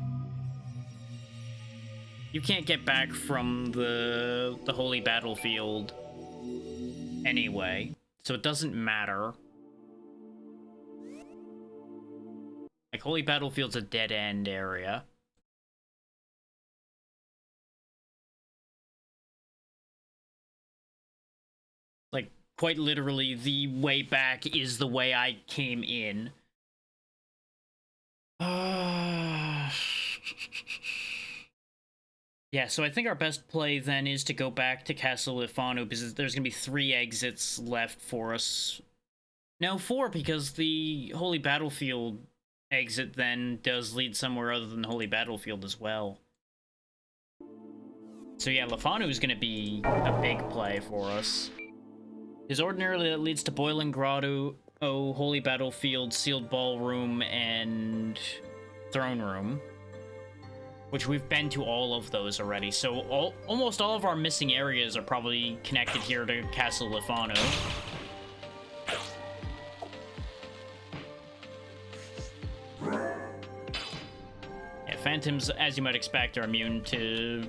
You can't get back from the Holy Battlefield anyway, so it doesn't matter. Like, Holy Battlefield's a dead-end area. Like, quite literally, the way back is the way I came in. Yeah, so I think our best play then is to go back to Castle Lifanu, because there's going to be 3 exits left for us. No, 4, because the Holy Battlefield exit then does lead somewhere other than the Holy Battlefield as well. So yeah, Lifanu is going to be a big play for us. Because ordinarily that leads to Boiling Grotto, Holy Battlefield, Sealed Ballroom, and Throne Room. Which we've been to all of those already, so almost all of our missing areas are probably connected here to Castle Lifanu. Yeah, Phantoms, as you might expect, are immune to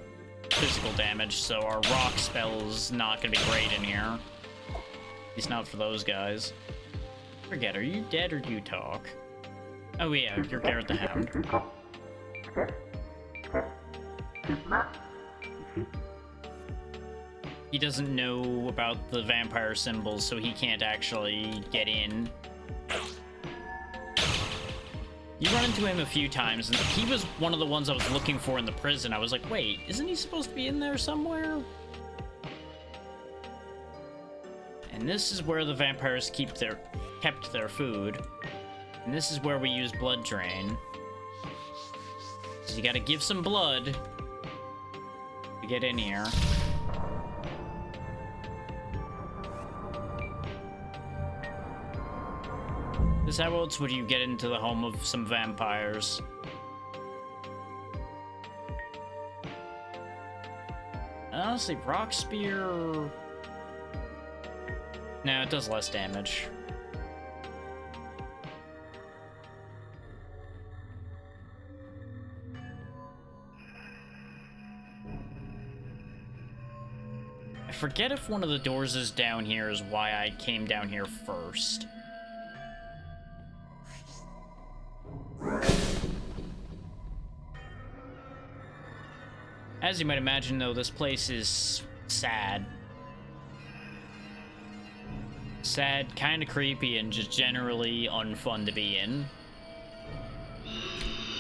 physical damage, so our rock spell's not gonna be great in here. At least not for those guys. Forget, are you dead or do you talk? Oh yeah, you're Garrett the Hound. He doesn't know about the vampire symbols, so he can't actually get in. You run into him a few times, and he was one of the ones I was looking for in the prison. I was like, wait, isn't he supposed to be in there somewhere? And this is where the vampires kept their food. And this is where we use Blood Drain. So you gotta give some blood to get in here. This how else would you get into the home of some vampires? Honestly, Rock Spear... No, it does less damage. I forget if one of the doors is down here is why I came down here first. As you might imagine, though, this place is sad. Sad, kind of creepy, and just generally unfun to be in.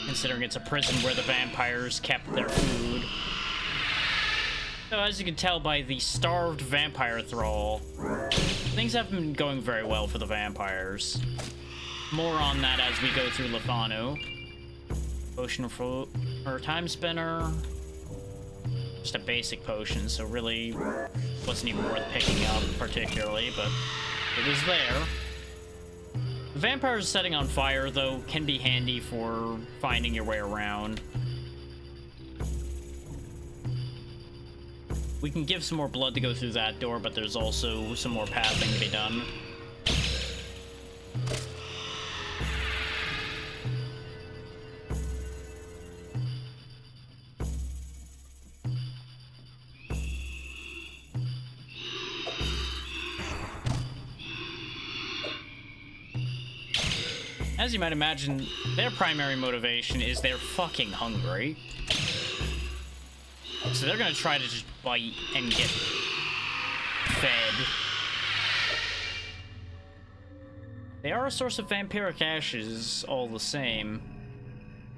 Considering it's a prison where the vampires kept their food. So as you can tell by the starved vampire thrall, things haven't been going very well for the vampires. More on that as we go through Lefano. Potion or time spinner. Just a basic potion, so really wasn't even worth picking up particularly, but it was there. The vampires setting on fire, though, can be handy for finding your way around. We can give some more blood to go through that door, but there's also some more pathing to be done. As you might imagine, their primary motivation is they're fucking hungry. So they're gonna try to just bite and get fed. They are a source of vampiric ashes all the same.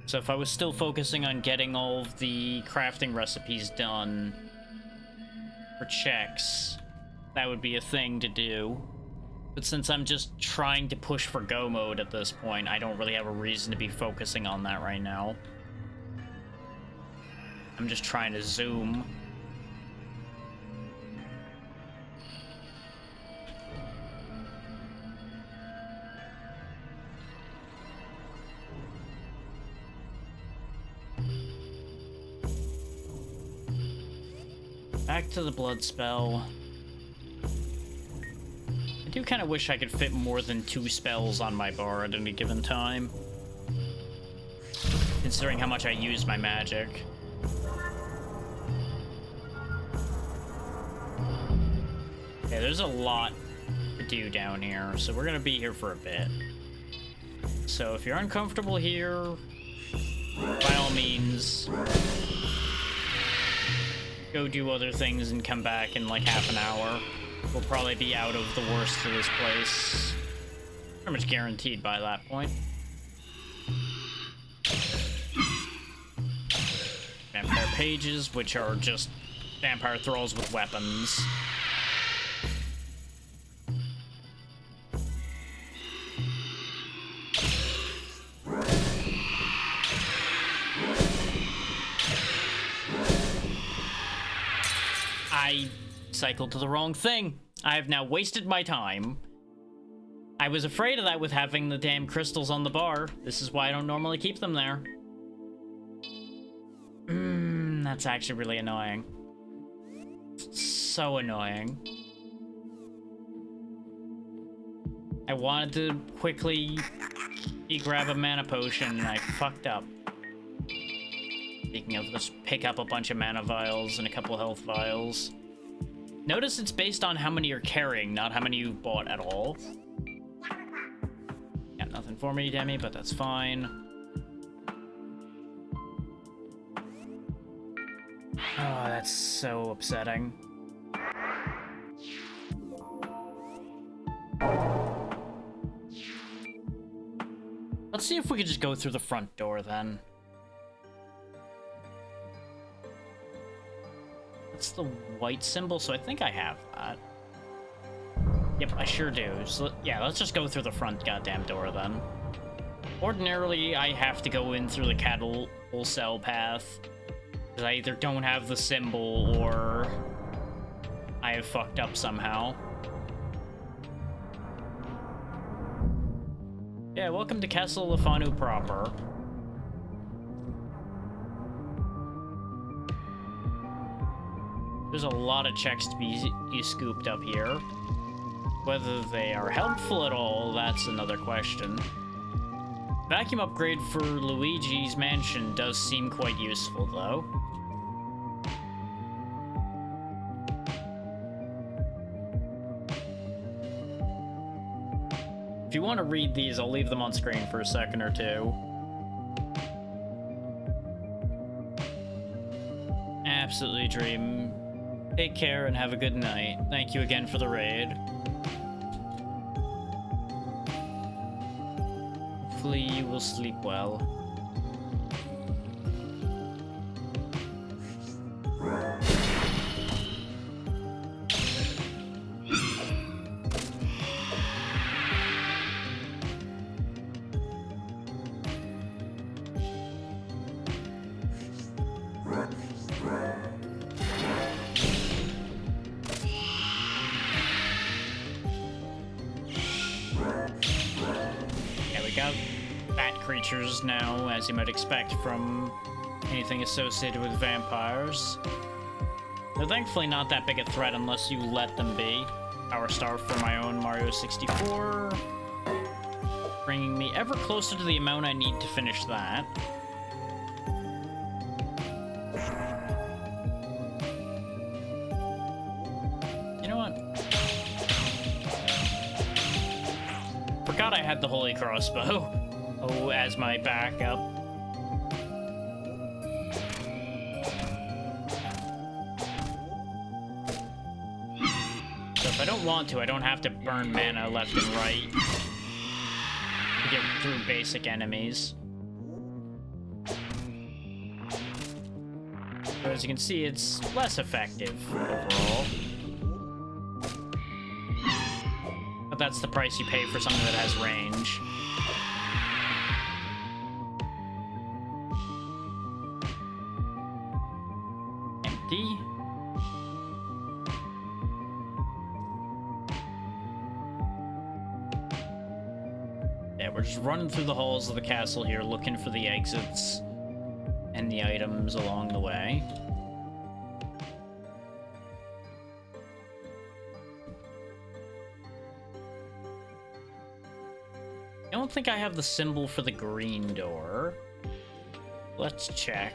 So if I was still focusing on getting all of the crafting recipes done for checks, that would be a thing to do. But since I'm just trying to push for go mode at this point, I don't really have a reason to be focusing on that right now. I'm just trying to zoom. Back to the blood spell. I do kind of wish I could fit more than 2 spells on my bar at any given time, considering how much I use my magic. Okay, there's a lot to do down here, so we're gonna be here for a bit. So if you're uncomfortable here, by all means, go do other things and come back in like half an hour. We'll probably be out of the worst of this place. Pretty much guaranteed by that point. Vampire pages, which are just vampire thralls with weapons. I cycled to the wrong thing. I have now wasted my time. I was afraid of that with having the damn crystals on the bar. This is why I don't normally keep them there. That's actually really annoying. So annoying. I wanted to quickly grab a mana potion and I fucked up. Speaking of, let's pick up a bunch of mana vials and a couple health vials. Notice it's based on how many you're carrying, not how many you bought at all. Got nothing for me, Demi, but that's fine. Oh, that's so upsetting. Let's see if we could just go through the front door then. That's the white symbol, so I think I have that. Yep, I sure do. So yeah, let's just go through the front goddamn door then. Ordinarily, I have to go in through the cattle cell path, because I either don't have the symbol or I have fucked up somehow. Yeah, welcome to Castle Lefanu proper. There's a lot of checks to be scooped up here. Whether they are helpful at all, that's another question. Vacuum upgrade for Luigi's mansion does seem quite useful, though. If you want to read these, I'll leave them on screen for a second or two. Absolutely dream. Take care and have a good night. Thank you again for the raid. Hopefully you will sleep well. Creatures now, as you might expect from anything associated with vampires. They're thankfully not that big a threat unless you let them be. Power Star for my own Mario 64. Bringing me ever closer to the amount I need to finish that. You know what? Forgot I had the Holy Crossbow. Oh, as my backup. So if I don't want to, I don't have to burn mana left and right to get through basic enemies. So as you can see, it's less effective overall. But that's the price you pay for something that has range. Yeah, we're just running through the halls of the castle here, looking for the exits and the items along the way. I don't think I have the symbol for the green door. Let's check.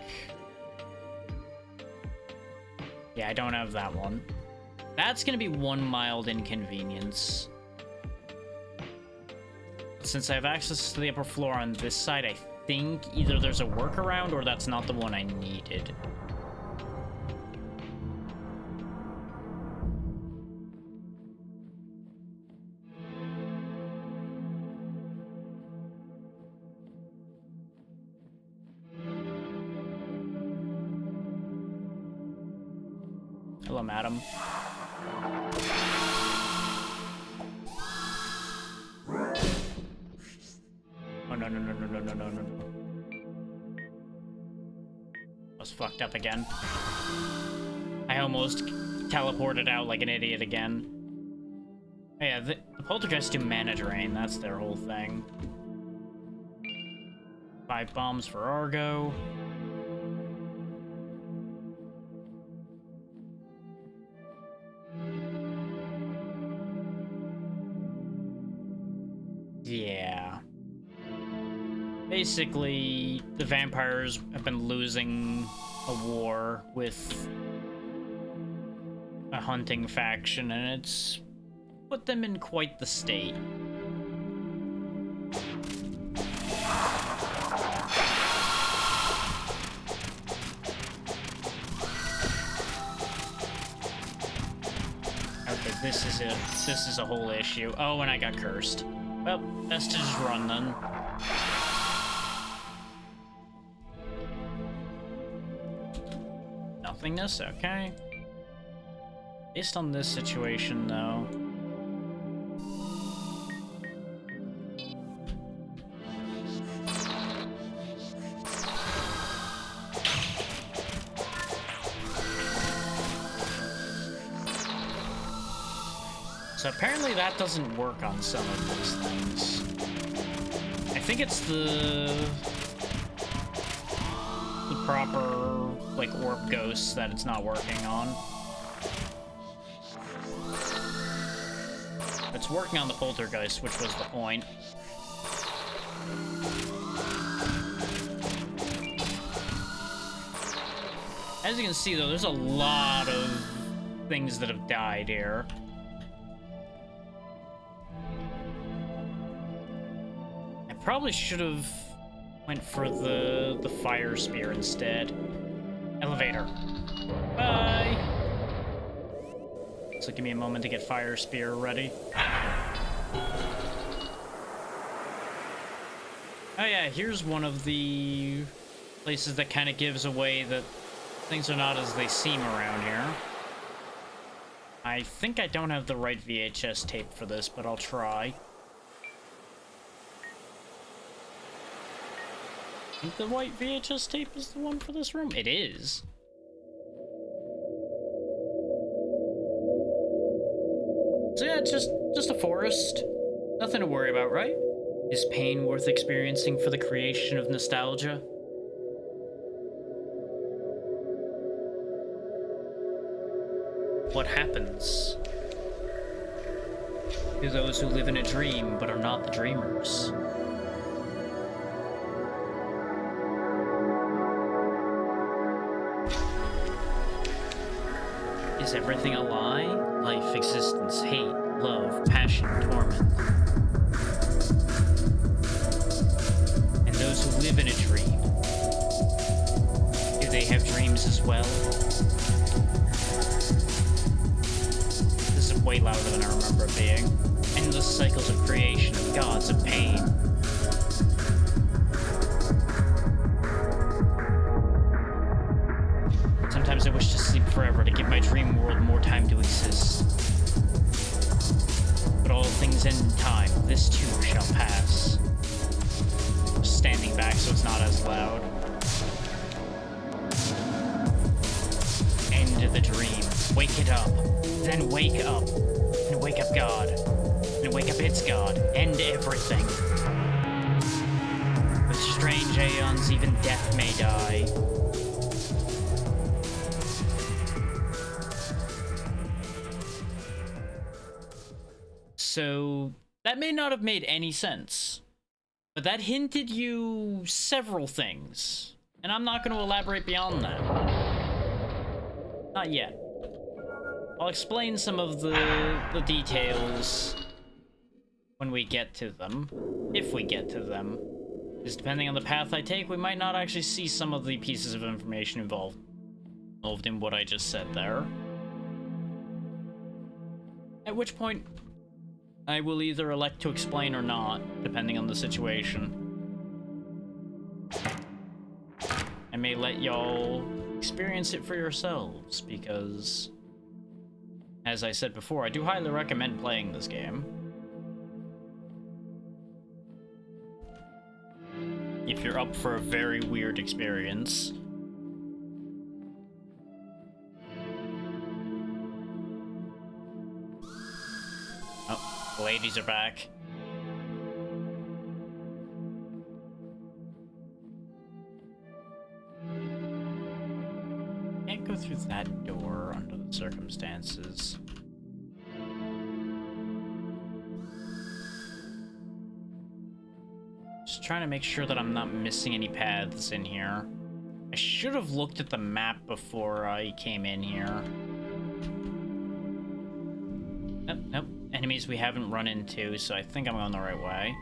Yeah, I don't have that one. That's gonna be one mild inconvenience. Since I have access to the upper floor on this side, I think either there's a workaround or that's not the one I needed. Hello, madam. Oh, no. I was fucked up again. I almost teleported out like an idiot again. Oh, yeah, the poltergeists do mana drain. That's their whole thing. 5 bombs for Argo. Yeah. Basically, the vampires have been losing a war with a hunting faction, and it's put them in quite the state. Okay, this is a whole issue. Oh, and I got cursed. Well, best to just run then. Nothingness, okay. Based on this situation, though. So apparently that doesn't work on some of these things. I think it's the proper, like, orb ghosts that it's not working on. It's working on the poltergeist, which was the point. As you can see, though, there's a lot of things that have died here. I probably should have went for the fire spear instead. Elevator. Bye! So give me a moment to get fire spear ready. Oh yeah, here's one of the places that kind of gives away that things are not as they seem around here. I think I don't have the right VHS tape for this, but I'll try. I think the white VHS tape is the one for this room? It is. So yeah, just a forest. Nothing to worry about, right? Is pain worth experiencing for the creation of nostalgia? What happens to those who live in a dream but are not the dreamers? Is everything a lie? Life, existence, hate, love, passion, torment. And those who live in a dream, do they have dreams as well? This is way louder than I remember it being. Endless cycles of creation, of gods of pain. Sometimes I wish to sleep forever to give my dream world more time to exist. But all things end in time, this too shall pass. Just standing back so it's not as loud. End of the dream. Wake it up. Then wake up. And wake up God. And wake up its God. End everything. With strange aeons, even death may die. So, that may not have made any sense, but that hinted you several things, and I'm not going to elaborate beyond that. Not yet. I'll explain some of the details when we get to them, if we get to them, because depending on the path I take, we might not actually see some of the pieces of information involved in what I just said there. At which point, I will either elect to explain or not, depending on the situation. I may let y'all experience it for yourselves, because, as I said before, I do highly recommend playing this game. If you're up for a very weird experience. The ladies are back. Can't go through that door under the circumstances. Just trying to make sure that I'm not missing any paths in here. I should have looked at the map before I came in here. Nope, nope. Enemies we haven't run into, so I think I'm going the right way.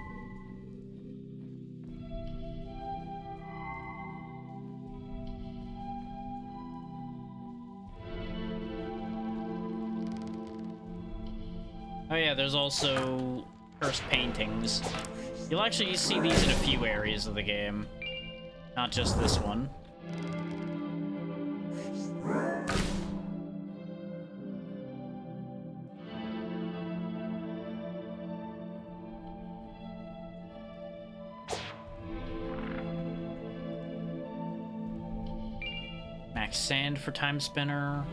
Oh yeah, there's also cursed paintings. You'll actually see these in a few areas of the game, not just this one. Max sand for time spinner.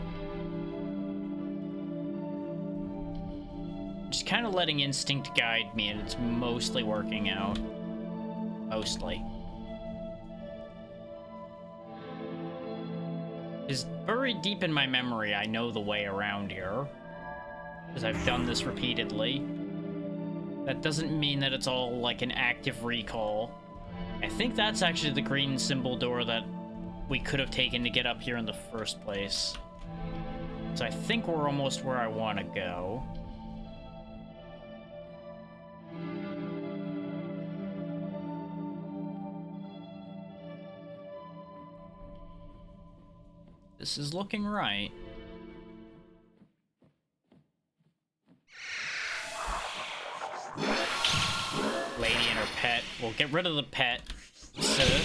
Just kind of letting instinct guide me, and it's mostly working out. Mostly. Is buried deep in my memory, I know the way around here, because I've done this repeatedly. That doesn't mean that it's all like an active recall. I think that's actually the green symbol door that we could have taken to get up here in the first place. So I think we're almost where I want to go. This is looking right. Lady and her pet. We'll get rid of the pet. Sir.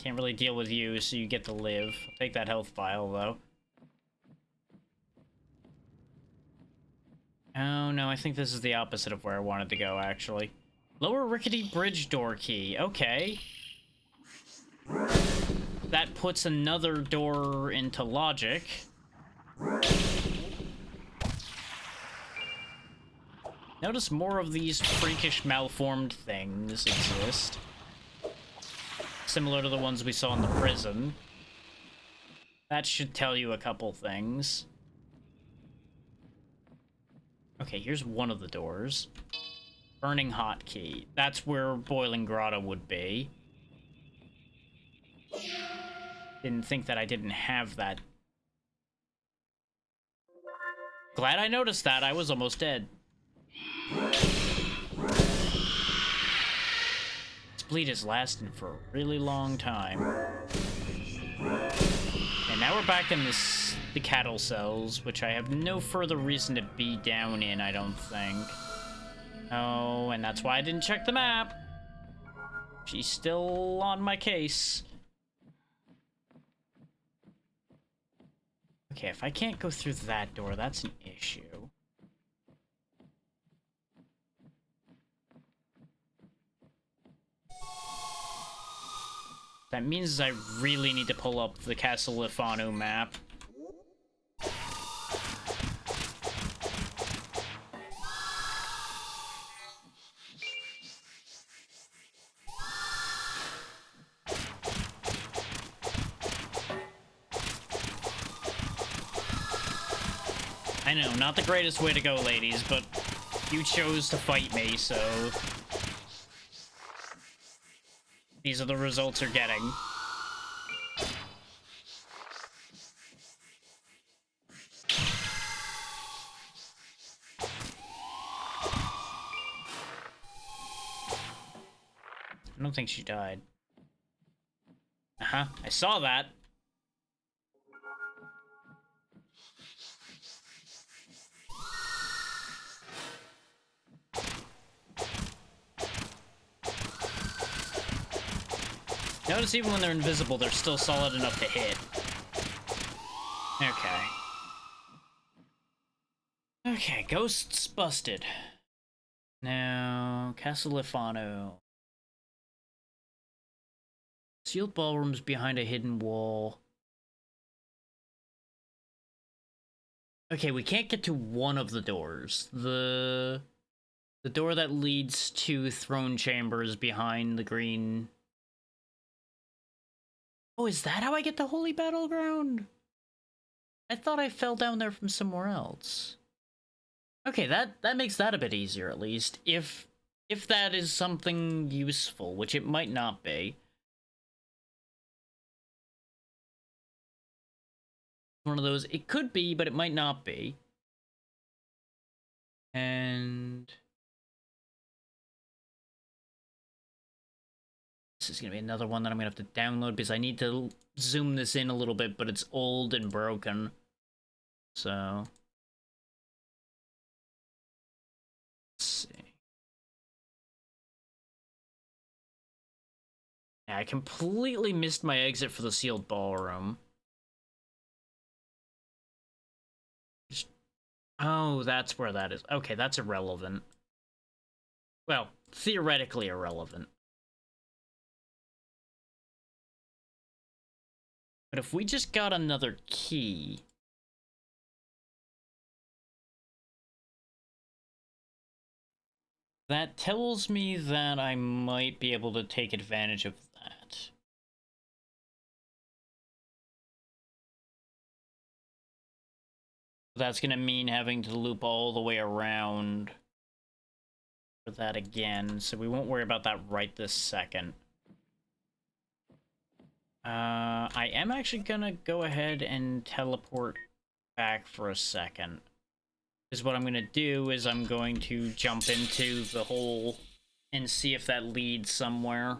Can't really deal with you, so you get to live. I'll take that health vial, though. Oh, no, I think this is the opposite of where I wanted to go, actually. Lower rickety bridge door key. Okay. That puts another door into logic. Notice more of these freakish malformed things exist. Similar to the ones we saw in the prison. That should tell you a couple things. Okay, here's one of the doors. Burning hot key. That's where Boiling Grotto would be. Didn't think that I didn't have that. Glad I noticed that. I was almost dead. This bleed is lasting for a really long time. And now we're back in the cattle cells, which I have no further reason to be down in, I don't think. Oh, and that's why I didn't check the map. She's still on my case. Okay, if I can't go through that door, that's an issue. That means I really need to pull up the Castle Lefanu map. I know, not the greatest way to go, ladies, but you chose to fight me, so these are the results you're getting. I don't think she died. Uh-huh, I saw that. Notice even when they're invisible, they're still solid enough to hit. Okay. Okay, ghosts busted. Now, Castle Lefanu. Sealed ballrooms behind a hidden wall. Okay, we can't get to one of the doors. The door that leads to throne chambers behind the green. Oh, is that how I get the Holy Battleground? I thought I fell down there from somewhere else. Okay, that makes that a bit easier, at least. If that is something useful, which it might not be. One of those, it could be, but it might not be. And this is going to be another one that I'm going to have to download because I need to zoom this in a little bit, but it's old and broken. So let's see. Yeah, I completely missed my exit for the sealed ballroom. Oh, that's where that is. Okay, that's irrelevant. Well, theoretically irrelevant. But if we just got another key... that tells me that I might be able to take advantage of that. That's gonna mean having to loop all the way around. for that again, so we won't worry about that right this second. I am actually gonna go ahead and teleport back for a second. Because what I'm gonna do is I'm going to jump into the hole and see if that leads somewhere.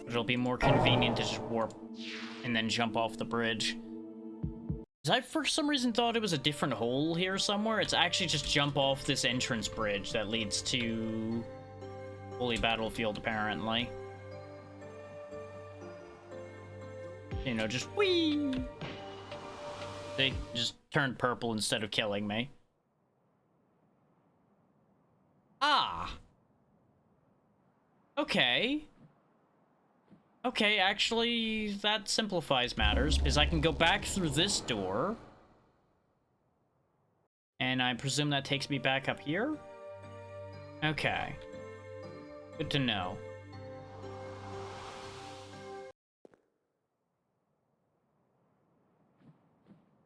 It'll be more convenient to just warp and then jump off the bridge. I for some reason thought it was a different hole here somewhere. It's actually just jump off this entrance bridge that leads to Holy Battlefield, apparently. You know, just whee! They just turned purple instead of killing me. Ah! Okay. Okay, actually, that simplifies matters, because I can go back through this door. And I presume that takes me back up here? Okay. Good to know.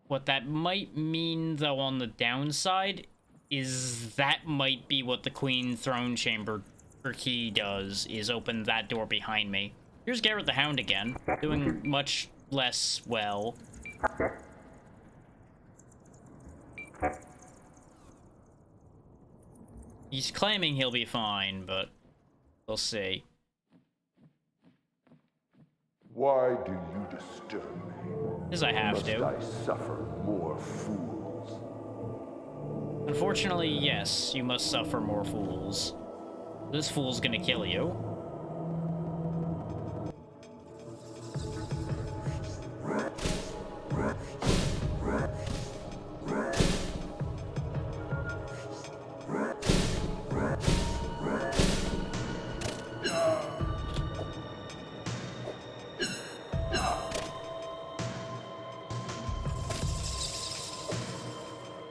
What that might mean, though, on the downside, is that might be what the Queen Throne Chamber or key does, is open that door behind me. Here's Garrett the Hound again, doing much less well. He's claiming he'll be fine, but we'll see. Why do you disturb me? Because I have to. Must I suffer more fools? Unfortunately, yes, you must suffer more fools. This fool's gonna kill you.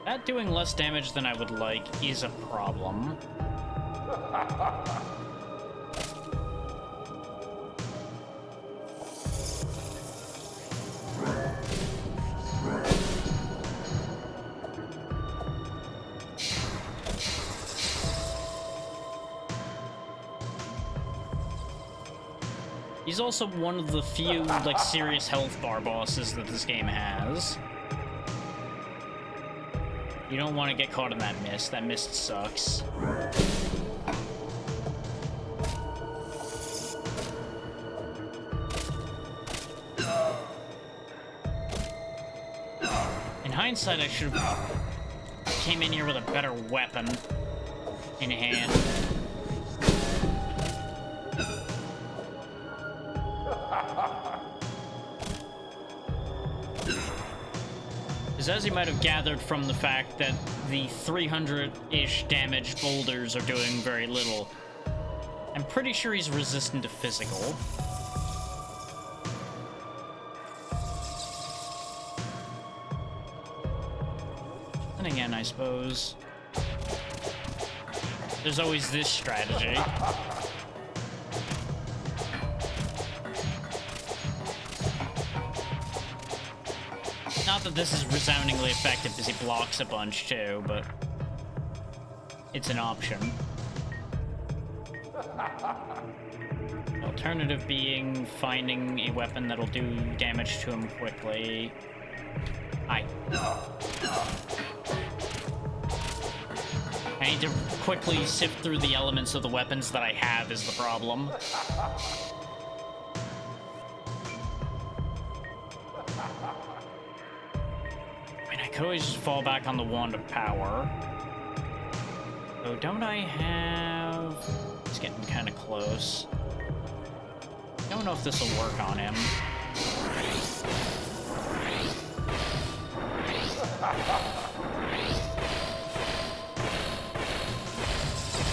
That doing less damage than I would like is a problem. He's also one of the few, like, serious health bar bosses that this game has. You don't want to get caught in that mist. That mist sucks. In hindsight, I should have came in here with a better weapon in hand. As you might have gathered from the fact that the 300-ish damaged boulders are doing very little, I'm pretty sure he's resistant to physical. And again, I suppose there's always this strategy. Not that this is resoundingly effective because he blocks a bunch too, but it's an option. The alternative being finding a weapon that'll do damage to him quickly. Hi. I need to quickly sift through the elements of the weapons that I have is the problem. I could always just fall back on the Wand of Power. So don't I have... It's getting kind of close. I don't know if this will work on him.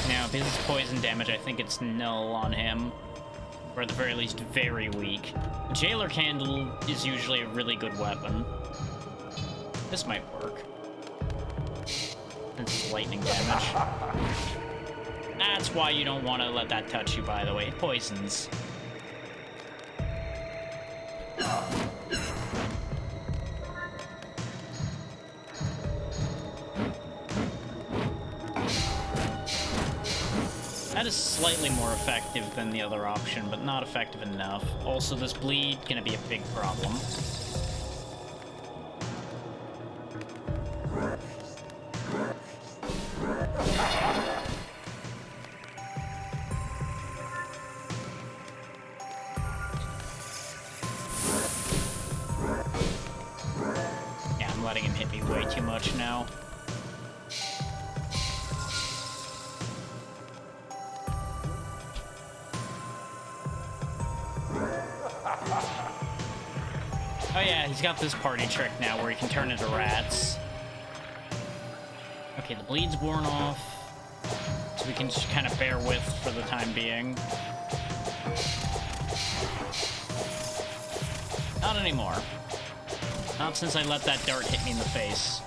Now, because it's poison damage, I think it's null on him. Or at the very least, very weak. The Jailer Candle is usually a really good weapon. This might work. It's lightning damage. That's why you don't want to let that touch you, by the way. It poisons. That is slightly more effective than the other option, but not effective enough. Also, this bleed gonna be a big problem. Yeah, I'm letting him hit me way too much now. Oh yeah, he's got this party trick now where he can turn into rats. Okay, the bleed's worn off, so we can just kind of bear with for the time being. Not anymore. Not since I let that dart hit me in the face.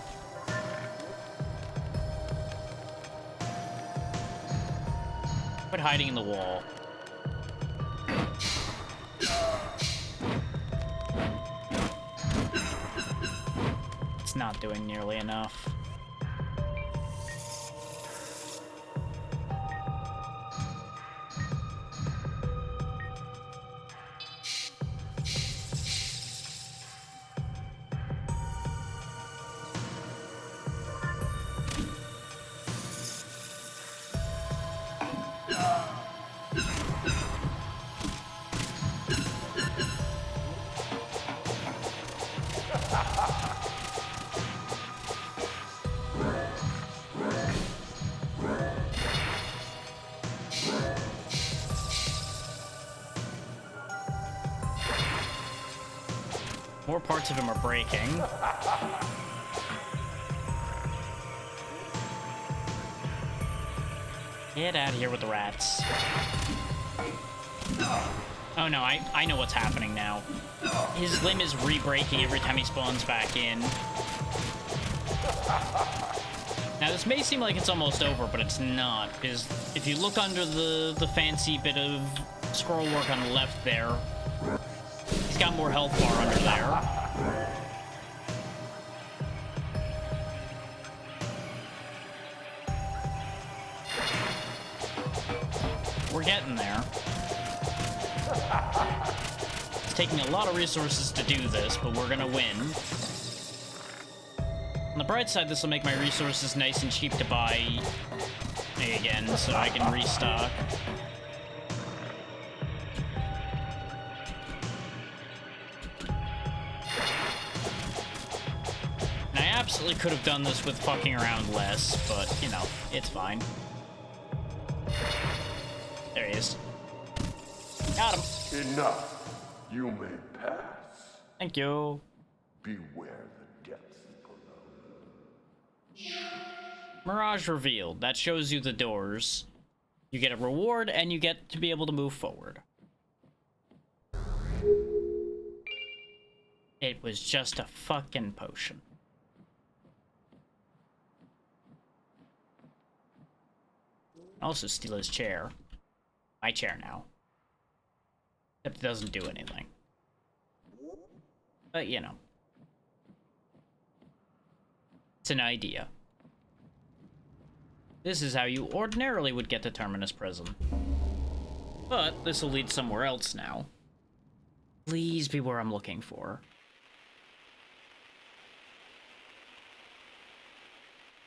Quit hiding in the wall. It's not doing nearly enough. More parts of him are breaking. Get out of here with the rats. Oh no, I know what's happening now. His limb is re-breaking every time he spawns back in. Now this may seem like it's almost over, but it's not, because if you look under the fancy bit of scroll work on the left there, he's got more health bar under there. We're getting there. It's taking a lot of resources to do this, but we're gonna win. On the bright side, this will make my resources nice and cheap to buy again, so I can restock. And I absolutely could have done this with fucking around less, but, you know, it's fine. There he is. Got him. Enough. You may pass. Thank you. Beware the depths below. Mirage revealed. That shows you the doors. You get a reward, and you get to be able to move forward. It was just a fucking potion. Also steal his chair. My chair now. Except it doesn't do anything. But, you know. It's an idea. This is how you ordinarily would get to Terminus Prison. But this will lead somewhere else now. Please be where I'm looking for.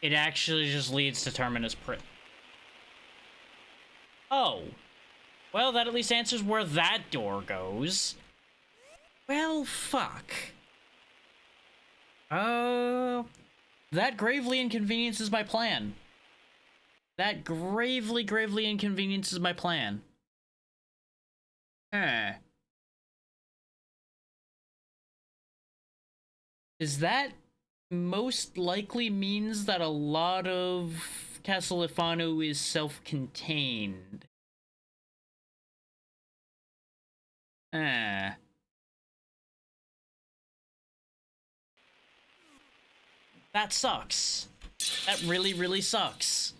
It actually just leads to Terminus Prison. Oh. Well, that at least answers where that door goes. Well, fuck. That gravely inconveniences my plan. That gravely inconveniences my plan. Huh. Is that most likely means that a lot of Castellifano is self-contained? That sucks. That really sucks.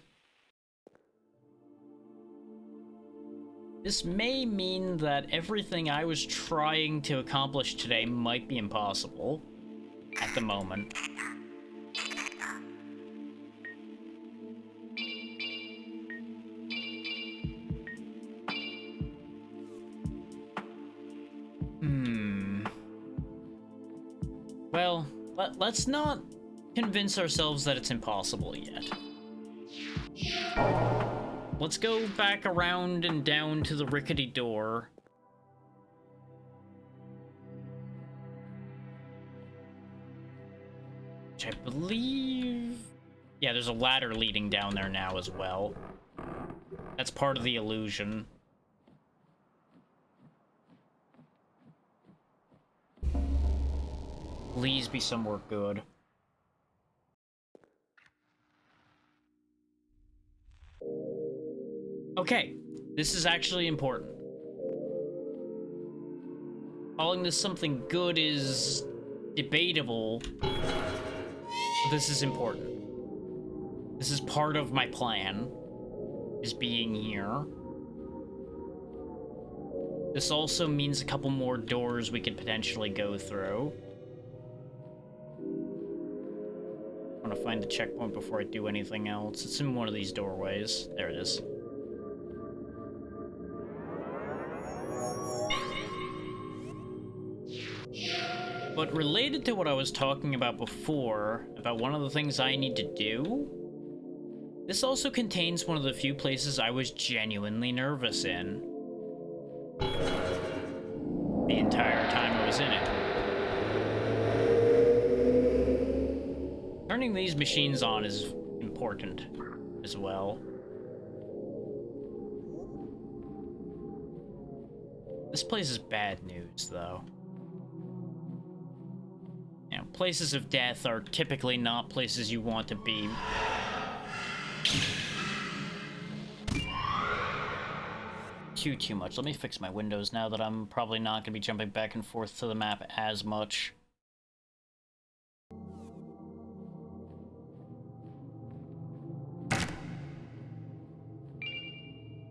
This may mean that everything I was trying to accomplish today might be impossible at the moment. Well, let's not convince ourselves that it's impossible yet. Let's go back around and down to the rickety door. Which I believe... Yeah, there's a ladder leading down there now as well. That's part of the illusion. Please be somewhere good. Okay, this is actually important. Calling this something good is debatable. But this is important. This is part of my plan, is being here. This also means a couple more doors we could potentially go through. I want to find the checkpoint before I do anything else. It's in one of these doorways. There it is. But related to what I was talking about before, about one of the things I need to do, this also contains one of the few places I was genuinely nervous in. The entire time I was in it. Turning these machines on is important as well. This place is bad news, though. You know, places of death are typically not places you want to be. Too much. Let me fix my windows now that I'm probably not going to be jumping back and forth to the map as much.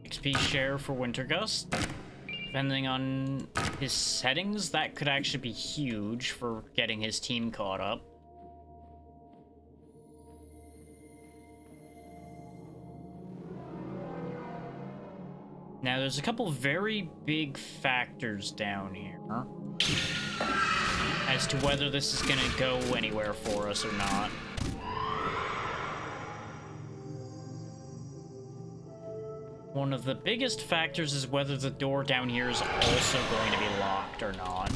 XP share for Wintergust. Depending on his settings, that could actually be huge for getting his team caught up. Now, there's a couple very big factors down here as to whether this is gonna go anywhere for us or not. One of the biggest factors is whether the door down here is also going to be locked or not.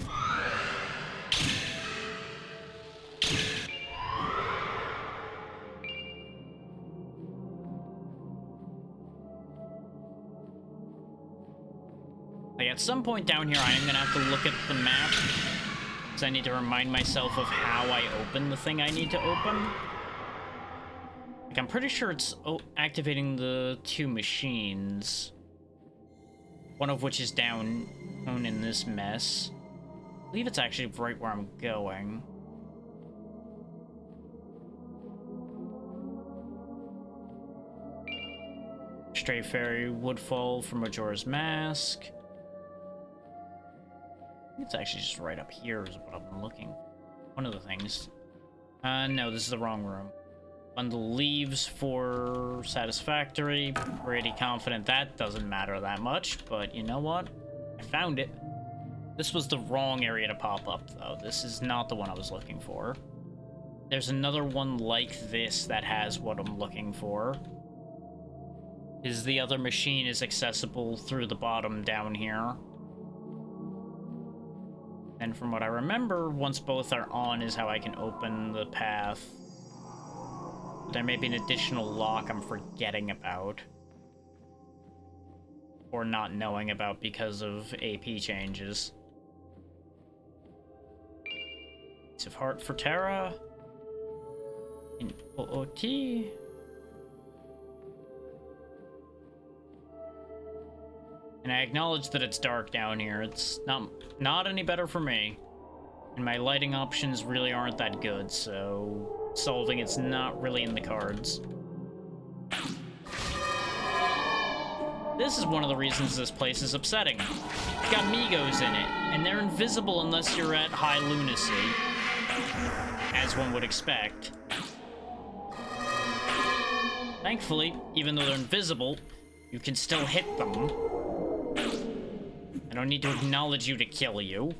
Like, at some point down here, I am gonna have to look at the map, because I need to remind myself of how I open the thing I need to open. Like, I'm pretty sure it's activating the two machines, one of which is down in this mess. I believe it's actually right where I'm going. Stray Fairy Woodfall for Majora's Mask. I think it's actually just right up here is what I'm looking for. One of the things. No, this is the wrong room. Bundle leaves for Satisfactory. Pretty confident that doesn't matter that much, but you know what? I found it. This was the wrong area to pop up, though. This is not the one I was looking for. There's another one like this that has what I'm looking for. The other machine is accessible through the bottom down here. And from what I remember, once both are on is how I can open the path. There may be an additional lock I'm forgetting about. Or not knowing about because of AP changes. Piece of Heart for Terra. In OOT. And I acknowledge that it's dark down here. It's not any better for me. And my lighting options really aren't that good, so solving it's not really in the cards. This is one of the reasons this place is upsetting. It's got Migos in it, and they're invisible unless you're at high lunacy, as one would expect. Thankfully, even though they're invisible, you can still hit them. I don't need to acknowledge you to kill you.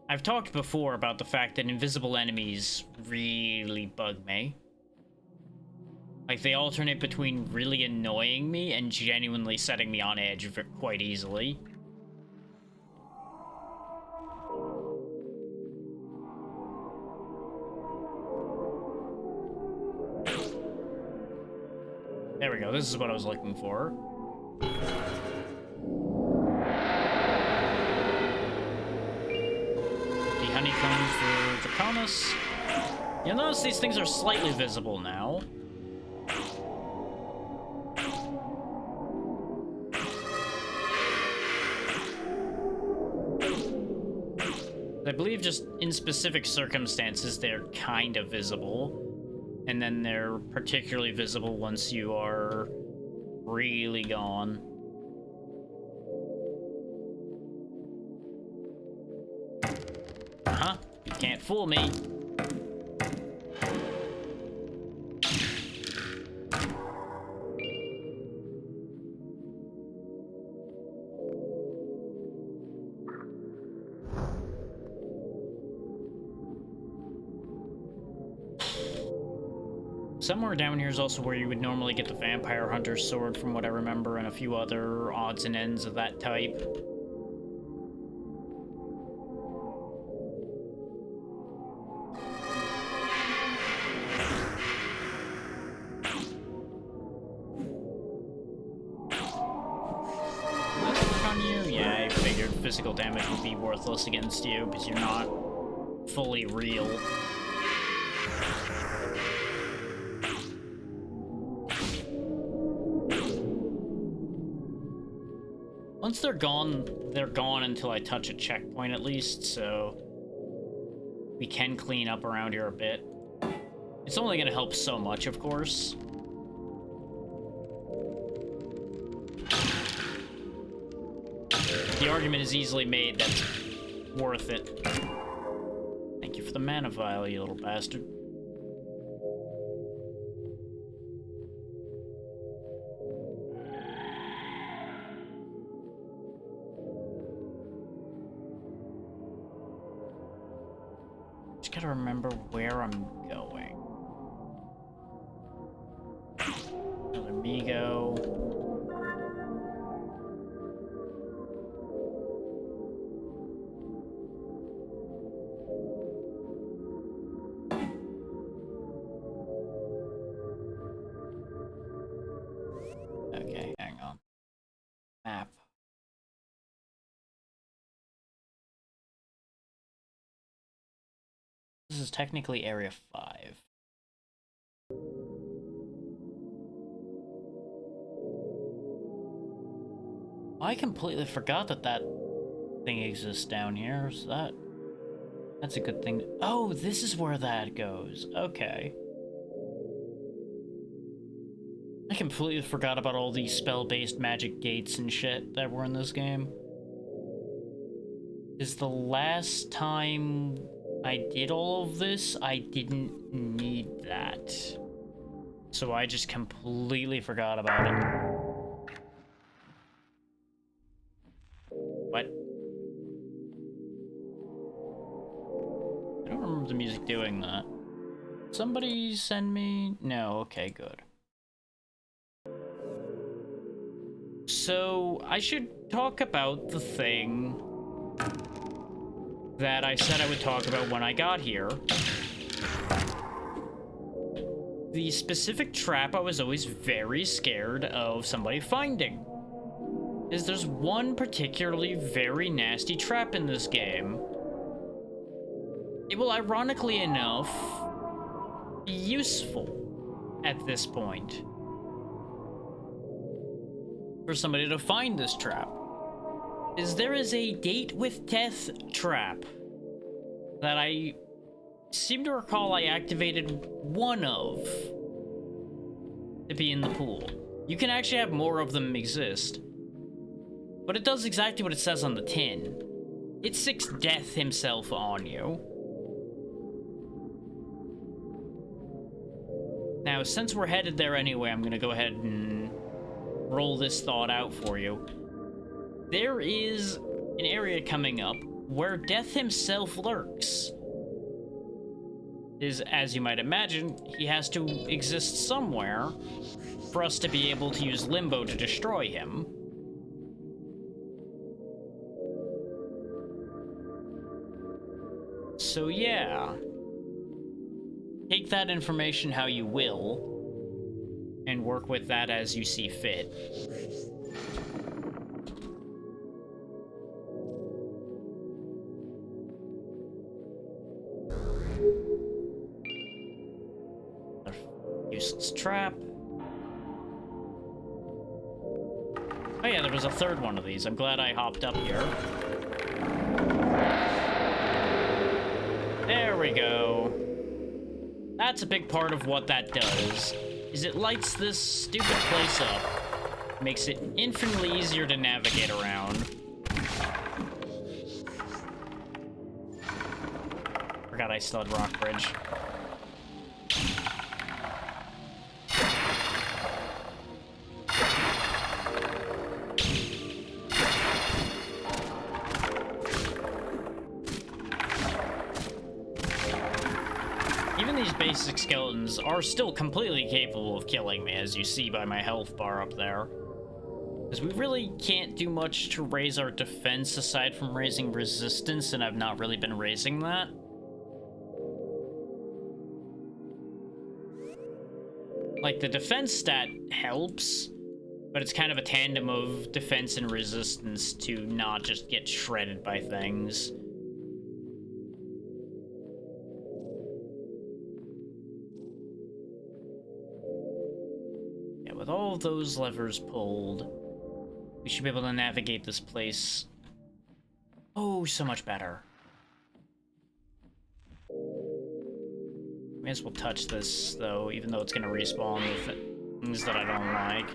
I've talked before about the fact that invisible enemies really bug me. Like, they alternate between really annoying me and genuinely setting me on edge quite easily. There we go, this is what I was looking for. The honeycomb for Draconis. You'll notice these things are slightly visible now. I believe just in specific circumstances they're kind of visible. And then they're particularly visible once you are really gone. Huh? You can't fool me. Somewhere down here is also where you would normally get the Vampire Hunter's Sword, from what I remember, and a few other odds and ends of that type. Let's work on you? Yeah, I figured physical damage would be worthless against you, because you're not fully real. Once they're gone until I touch a checkpoint at least, so we can clean up around here a bit. It's only gonna help so much, of course. The argument is easily made that it's worth it. Thank you for the mana vial, you little bastard. Gotta remember where I'm going. Another Migo. Okay, hang on. Map. This is technically Area 5. I completely forgot that that thing exists down here, so that's a good thing. Oh, this is where that goes. Okay. I completely forgot about all these spell-based magic gates and shit that were in this game. Is the last time I did all of this, I didn't need that. So I just completely forgot about it. What? I don't remember the music doing that. Somebody send me... No, okay, good. So, I should talk about the thing that I said I would talk about when I got here. The specific trap I was always very scared of somebody finding is there's one particularly very nasty trap in this game. It will, ironically enough, be useful at this point for somebody to find this trap. Is there is a date with death trap that I seem to recall I activated one of to be in the pool. You can actually have more of them exist. But it does exactly what it says on the tin. It sics Death himself on you. Now, since we're headed there anyway, I'm gonna go ahead and roll this thought out for you. There is an area coming up where Death himself lurks. As you might imagine, he has to exist somewhere for us to be able to use Limbo to destroy him. So yeah, take that information how you will, and work with that as you see fit. Useless trap. Oh yeah, there was a third one of these. I'm glad I hopped up here. There we go. That's a big part of what that does, is it lights this stupid place up. Makes it infinitely easier to navigate around. Forgot I still had Rock Bridge. Basic skeletons are still completely capable of killing me, as you see by my health bar up there. Because we really can't do much to raise our defense aside from raising resistance, and I've not really been raising that. Like, the defense stat helps, but it's kind of a tandem of defense and resistance to not just get shredded by things. With all of those levers pulled, we should be able to navigate this place oh so much better. May as well touch this though, even though it's gonna respawn with things that I don't like.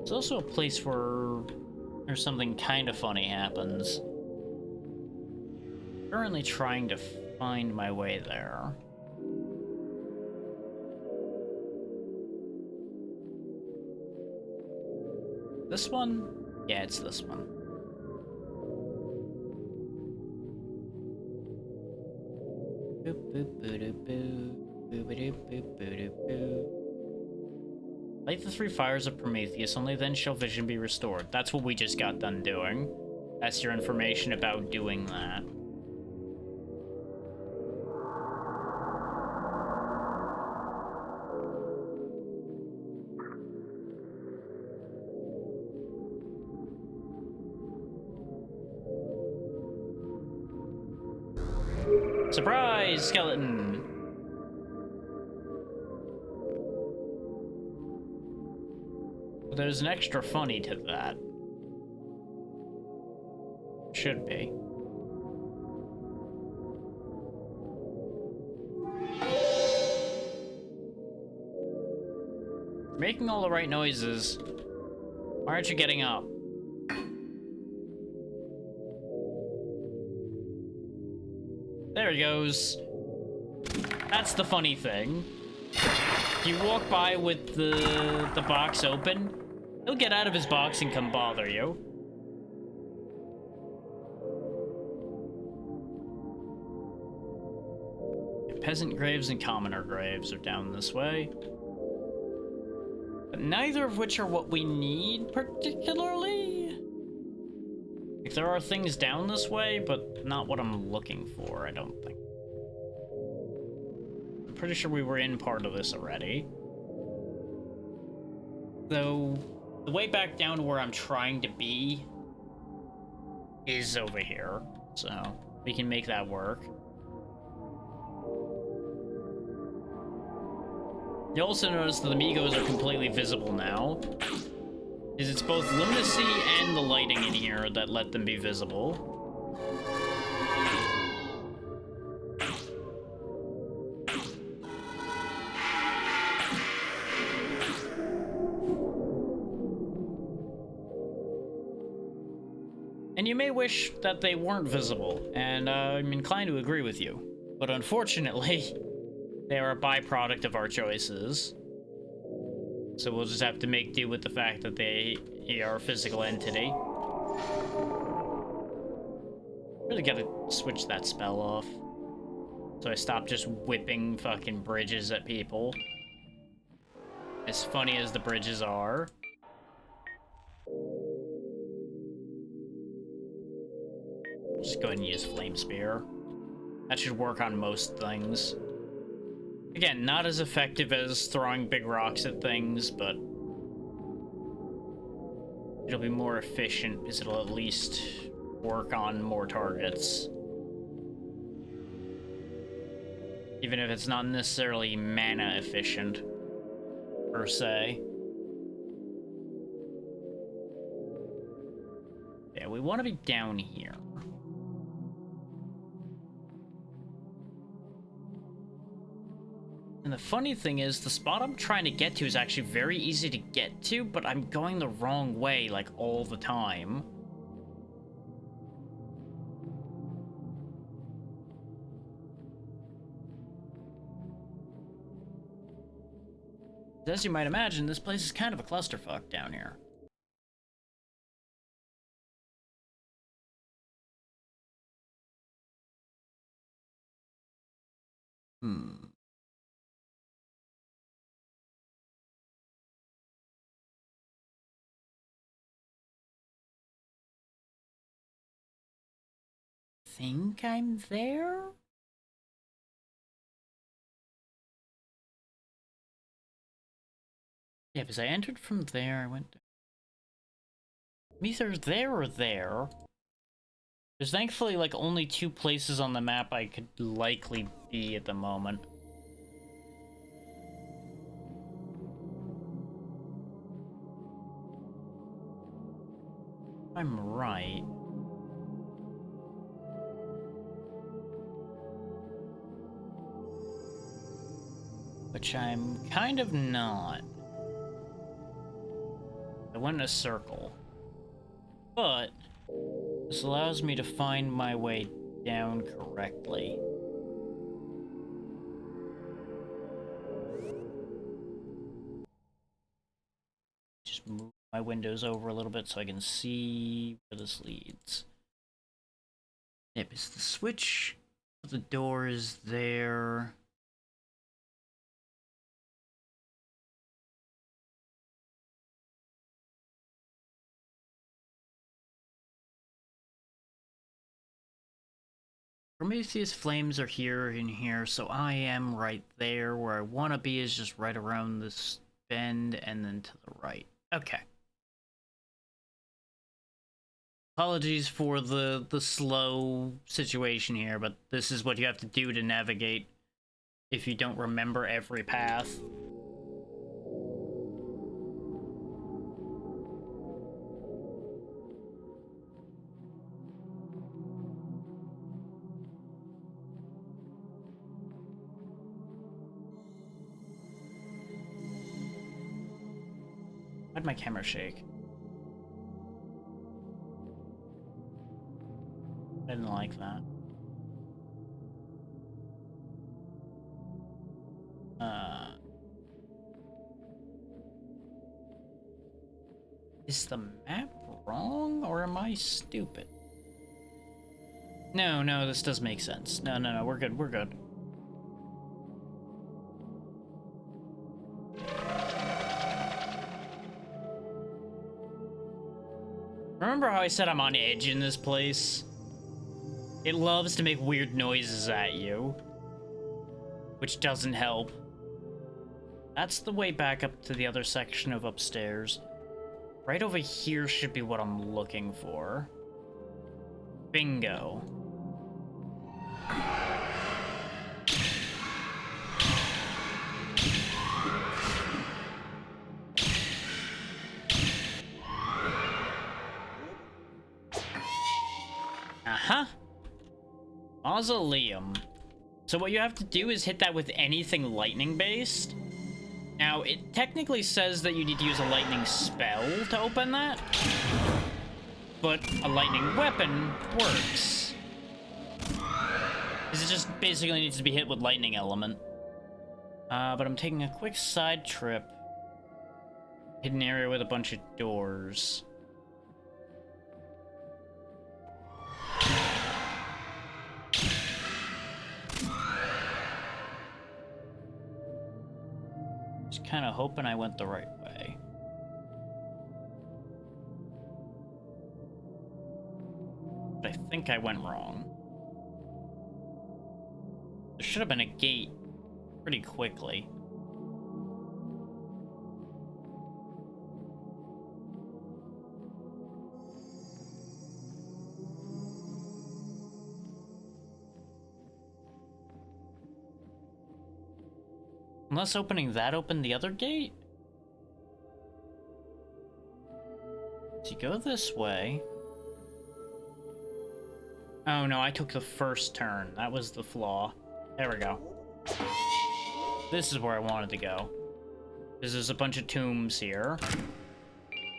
It's also a place where there's something kind of funny happens. Currently trying to find my way there. This one? Yeah, it's this one. Boop, boop, boop, boop, boop, boop, boop, boop, boop. Light the 3 fires of Prometheus, only then shall vision be restored. That's what we just got done doing. That's your information about doing that. Surprise, skeleton! There's an extra funny to that. Should be. You're making all the right noises. Why aren't you getting up? There he goes. That's the funny thing. If you walk by with the box open, he'll get out of his box and come bother you. Peasant graves and commoner graves are down this way. But neither of which are what we need particularly. Like, there are things down this way, but not what I'm looking for, I don't think. I'm pretty sure we were in part of this already. Though, the way back down to where I'm trying to be is over here, so we can make that work. You also notice that the Migos are completely visible now. is it's both lunacy and the lighting in here that let them be visible. And you may wish that they weren't visible, and I'm inclined to agree with you. But unfortunately, they are a byproduct of our choices. So we'll just have to make do with the fact that they are a physical entity. Really gotta switch that spell off. So I stop just whipping fucking bridges at people. As funny as the bridges are. Just go ahead and use Flame Spear. That should work on most things. Again, not as effective as throwing big rocks at things, but it'll be more efficient because it'll at least work on more targets. Even if it's not necessarily mana efficient, per se. Yeah, we want to be down here. And the funny thing is, the spot I'm trying to get to is actually very easy to get to, but I'm going the wrong way, like, all the time. As you might imagine, this place is kind of a clusterfuck down here. Think I'm there? Yeah, because I entered from there, I went... I'm either there or there. There's thankfully, like, only 2 places on the map I could likely be at the moment. I'm right. Which I'm kind of not. I went in a circle. But this allows me to find my way down correctly. Just move my windows over a little bit so I can see where this leads. Yep, it's the switch. The door is there. Prometheus flames are here and here, so I am right there. Where I want to be is just right around this bend and then to the right. Okay. Apologies for the slow situation here, but this is what you have to do to navigate if you don't remember every path. Why'd my camera shake? I didn't like that. Is the map wrong, or am I stupid? No, this does make sense. No, we're good, we're good. Remember how I said I'm on edge in this place? It loves to make weird noises at you. Which doesn't help. That's the way back up to the other section of upstairs. Right over here should be what I'm looking for. Bingo. Mausoleum. So what you have to do is hit that with anything lightning-based. Now, it technically says that you need to use a lightning spell to open that. But a lightning weapon works. Because it just basically needs to be hit with lightning element. But I'm taking a quick side trip. Hidden area with a bunch of doors. Just kind of hoping I went the right way. But I think I went wrong. There should have been a gate pretty quickly. Unless opening that opened the other gate? So you go this way. Oh no, I took the first turn. That was the flaw. There we go. This is where I wanted to go. Because there's a bunch of tombs here.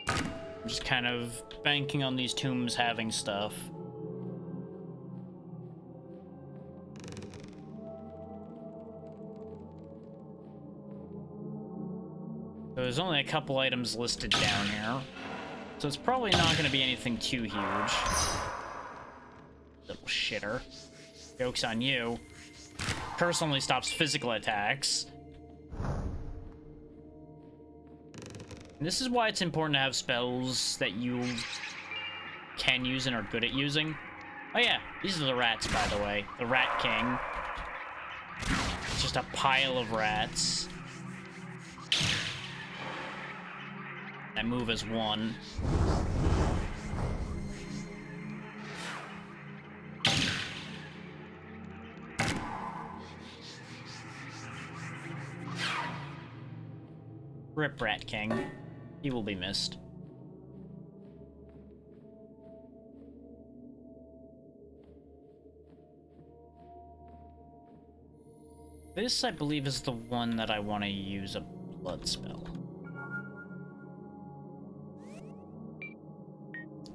I'm just kind of banking on these tombs having stuff. There's only a couple items listed down here. So it's probably not going to be anything too huge. Little shitter. Joke's on you. Curse only stops physical attacks. And this is why it's important to have spells that you can use and are good at using. Oh yeah, these are the rats, by the way. The Rat King. It's just a pile of rats. That move as one. Rip Rat King. He will be missed. This, I believe, is the one that I want to use a blood spell.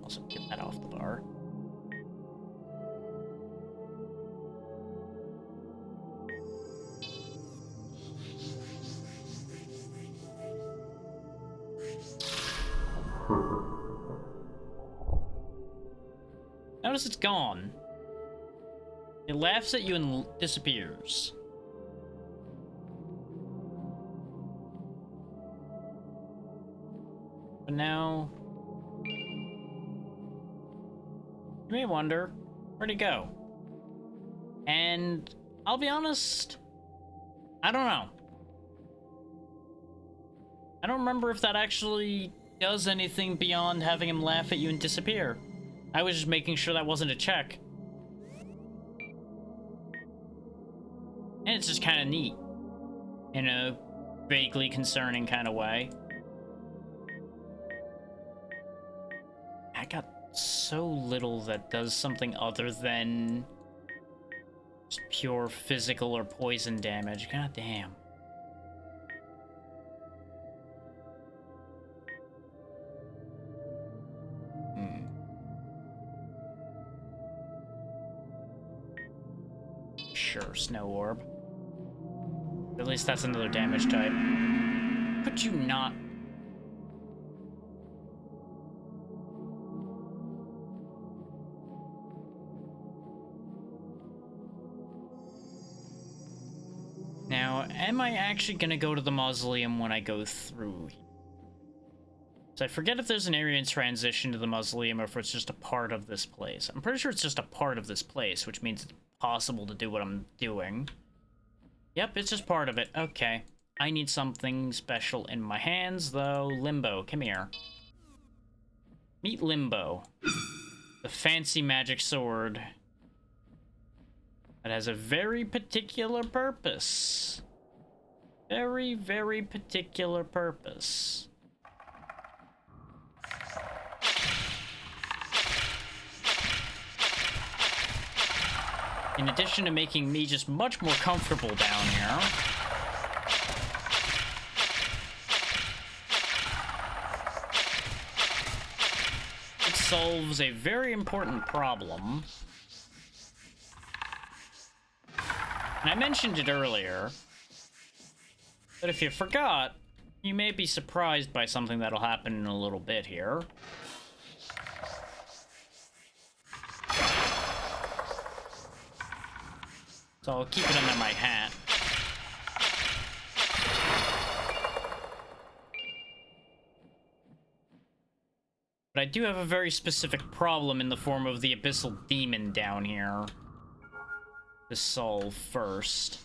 Also, get that off the bar. Notice it's gone. It laughs at you and disappears. But now... you may wonder, where'd he go? And I'll be honest, I don't know. I don't remember if that actually does anything beyond having him laugh at you and disappear. I was just making sure that wasn't a check. And it's just kind of neat. In a vaguely concerning kind of way. I got so little that does something other than just pure physical or poison damage. God damn. Sure, Snow Orb. At least that's another damage type. Could you not? Now, am I actually gonna go to the mausoleum when I go through? So I forget if there's an area in transition to the mausoleum or if it's just a part of this place. I'm pretty sure it's just a part of this place, which means it's possible to do what I'm doing. Yep, it's just part of it. Okay. I need something special in my hands, though. Limbo, come here. Meet Limbo. The fancy magic sword. That has a very particular purpose. Very, very particular purpose. In addition to making me just much more comfortable down here. It solves a very important problem. And I mentioned it earlier, but if you forgot, you may be surprised by something that'll happen in a little bit here. So I'll keep it under my hat. But I do have a very specific problem in the form of the Abyssal Demon down here to solve first.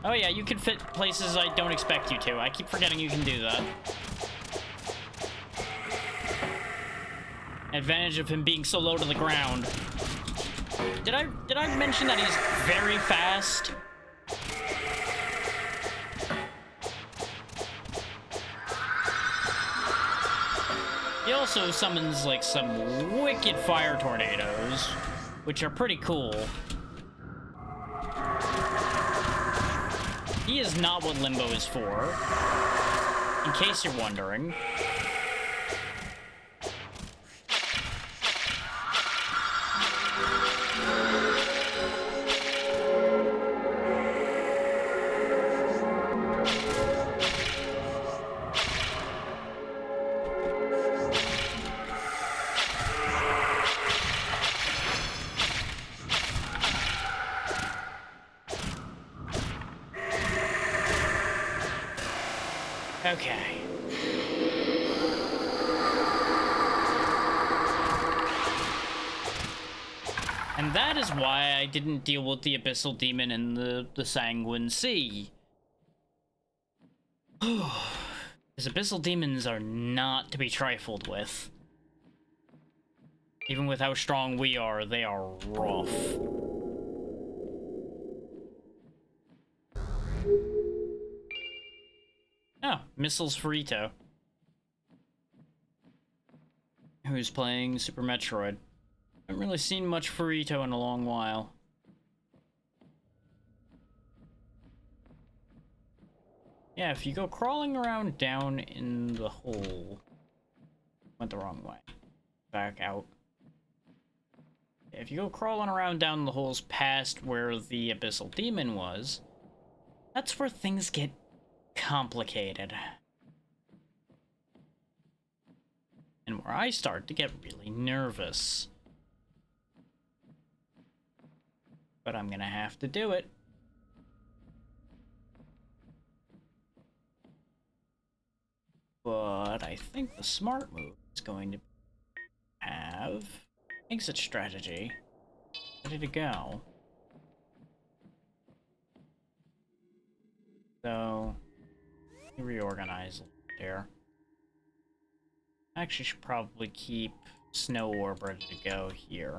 Oh yeah, you can fit places I don't expect you to. I keep forgetting you can do that. Advantage of him being so low to the ground. Did I mention that he's very fast? He also summons like some wicked fire tornadoes, which are pretty cool. He is not what Limbo is for, in case you're wondering. Okay. And that is why I didn't deal with the Abyssal Demon in the Sanguine Sea. Because Abyssal Demons are not to be trifled with. Even with how strong we are, they are rough. Oh, Missiles for Ito. Who's playing Super Metroid. Haven't really seen much for Ito in a long while. Yeah, if you go crawling around down in the hole... Went the wrong way. Back out. If you go crawling around down the holes past where the Abyssal Demon was, that's where things get complicated. And where I start to get really nervous. But I'm gonna have to do it. But I think the smart move is going to have exit strategy ready to go. So reorganize there. I actually should probably keep Snow Orb ready to go here.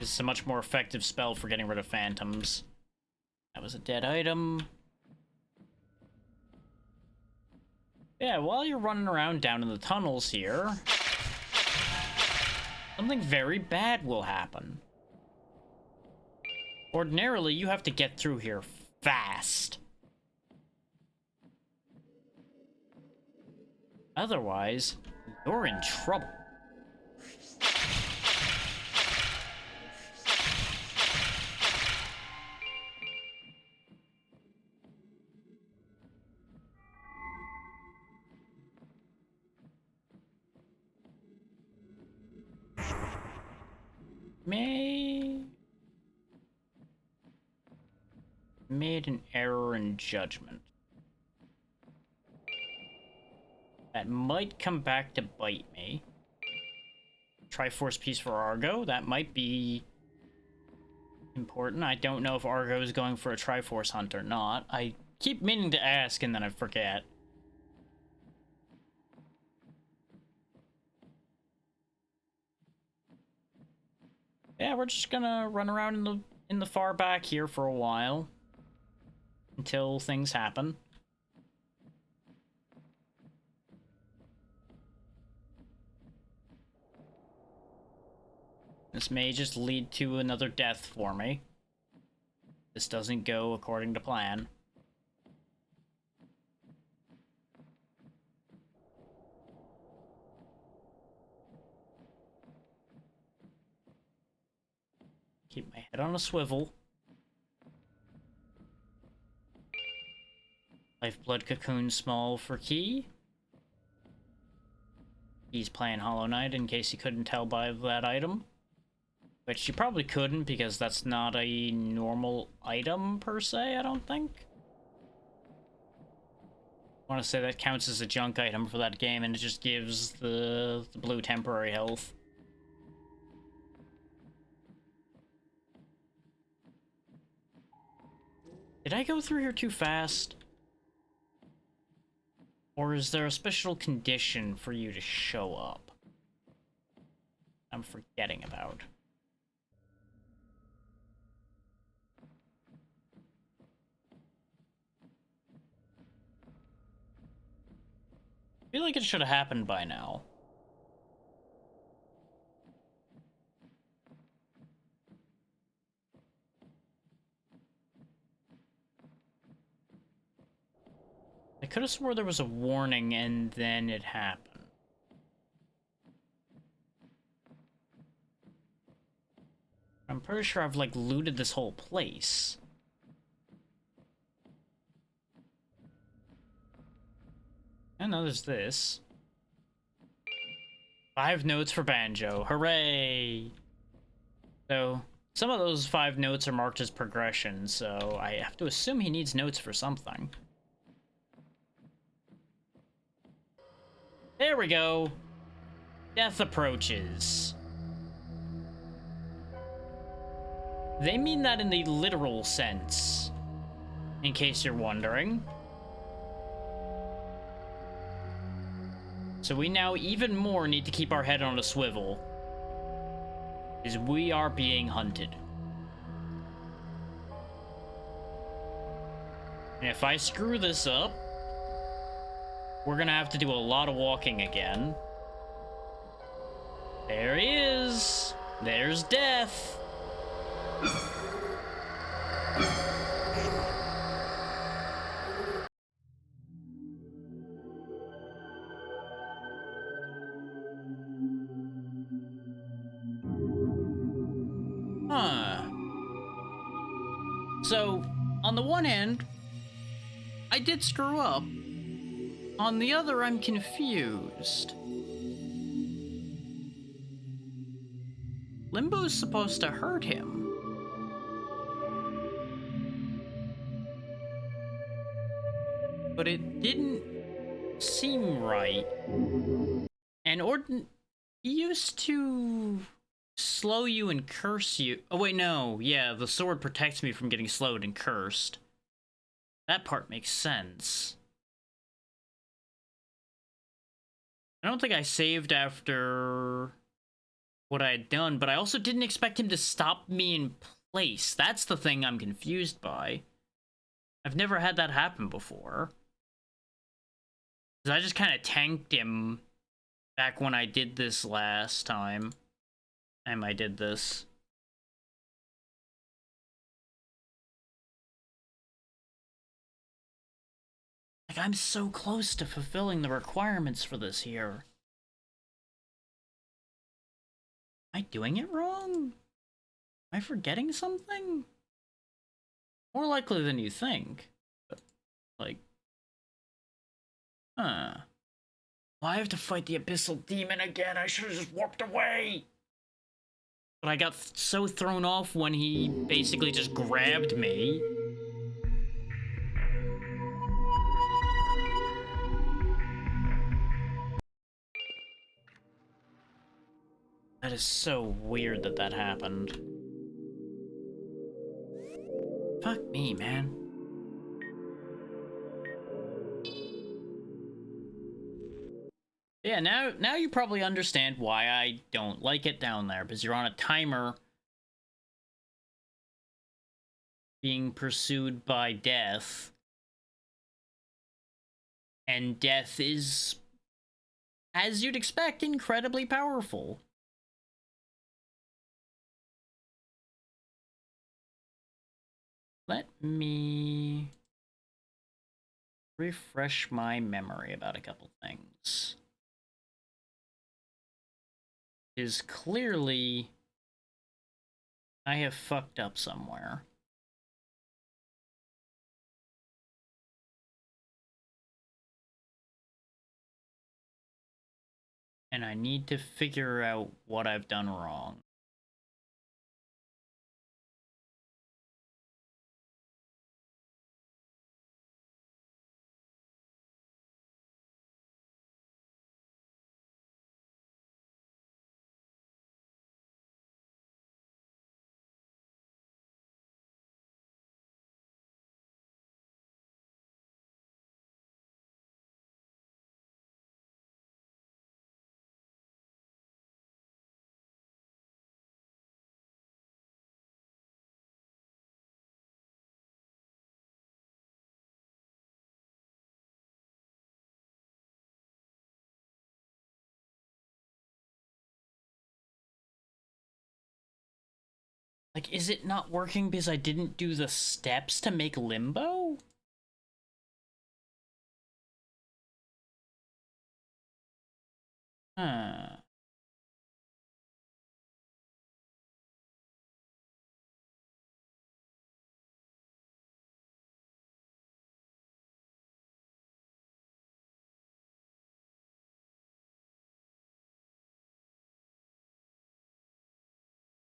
This is a much more effective spell for getting rid of phantoms. That was a dead item. Yeah, while you're running around down in the tunnels here, something very bad will happen. Ordinarily, you have to get through here fast. Otherwise, you're in trouble. Made an error in judgment. That might come back to bite me. Triforce piece for Argo, that might be important. I don't know if Argo is going for a Triforce hunt or not. I keep meaning to ask and then I forget. Yeah, we're just gonna run around in the in the far back here for a while. Until things happen. This may just lead to another death for me. This doesn't go according to plan. Keep my head on a swivel. Lifeblood cocoon small for key. He's playing Hollow Knight in case you couldn't tell by that item. Which you probably couldn't because that's not a normal item per se, I don't think. I want to say that counts as a junk item for that game and it just gives the blue temporary health. Did I go through here too fast? Or is there a special condition for you to show up? I'm forgetting about. I feel like it should have happened by now. I could have swore there was a warning and then it happened. I'm pretty sure I've, like, looted this whole place. And now there's this. 5 notes for Banjo. Hooray! So, some of those 5 notes are marked as progression, so I have to assume he needs notes for something. There we go. Death approaches. They mean that in the literal sense, in case you're wondering. So we now even more need to keep our head on a swivel, because we are being hunted. And if I screw this up, we're gonna have to do a lot of walking again. There he is. There's death. Huh. So, on the one hand, I did screw up. On the other, I'm confused. Limbo's supposed to hurt him. But it didn't seem right. And he used to slow you and curse you. Oh wait, no. Yeah, the sword protects me from getting slowed and cursed. That part makes sense. I don't think I saved after what I had done, but I also didn't expect him to stop me in place. That's the thing I'm confused by. I've never had that happen before. 'Cause I just kind of tanked him back when I did this last time. I did this. Like, I'm so close to fulfilling the requirements for this here. Am I doing it wrong? Am I forgetting something? More likely than you think. But, like... Huh. Well, I have to fight the Abyssal Demon again. I should have just warped away! But I got so thrown off when he basically just grabbed me. That is so weird that that happened. Fuck me, man. Yeah, now you probably understand why I don't like it down there, because you're on a timer being pursued by death. And death is, as you'd expect, incredibly powerful. Let me refresh my memory about a couple things. Is clearly I have fucked up somewhere. And I need to figure out what I've done wrong. Like, is it not working because I didn't do the steps to make limbo? Huh.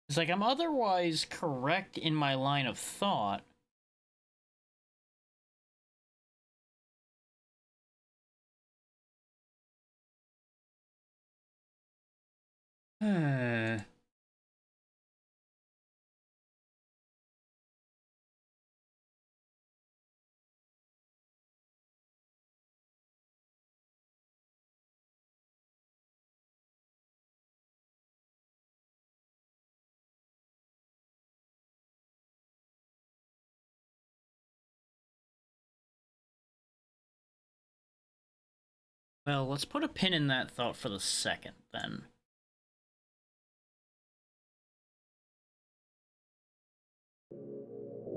It's like I'm otherwise correct in my line of thought. Huh. Well, let's put a pin in that thought for the second, then.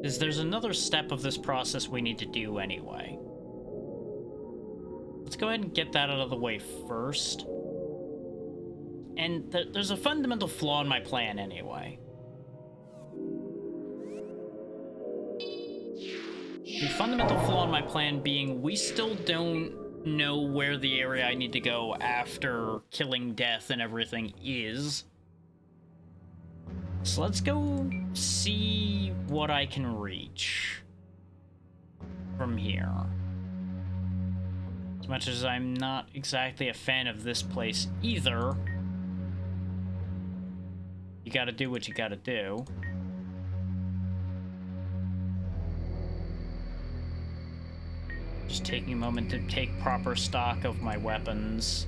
Because there's another step of this process we need to do anyway. Let's go ahead and get that out of the way first. And there's a fundamental flaw in my plan anyway. The fundamental flaw in my plan being we still don't know where the area I need to go after killing death and everything is. So let's go see what I can reach from here. As much as I'm not exactly a fan of this place either, you gotta do what you gotta do. Just taking a moment to take proper stock of my weapons.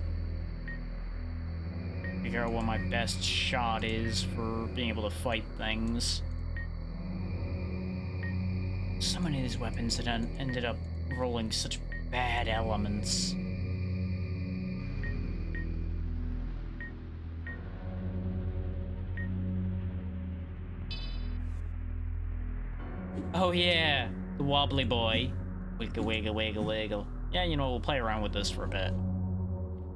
Figure out what my best shot is for being able to fight things. So many of these weapons that ended up rolling such bad elements. Oh yeah, the wobbly boy. Wiggle, wiggle, wiggle, wiggle. Yeah, you know, we'll play around with this for a bit.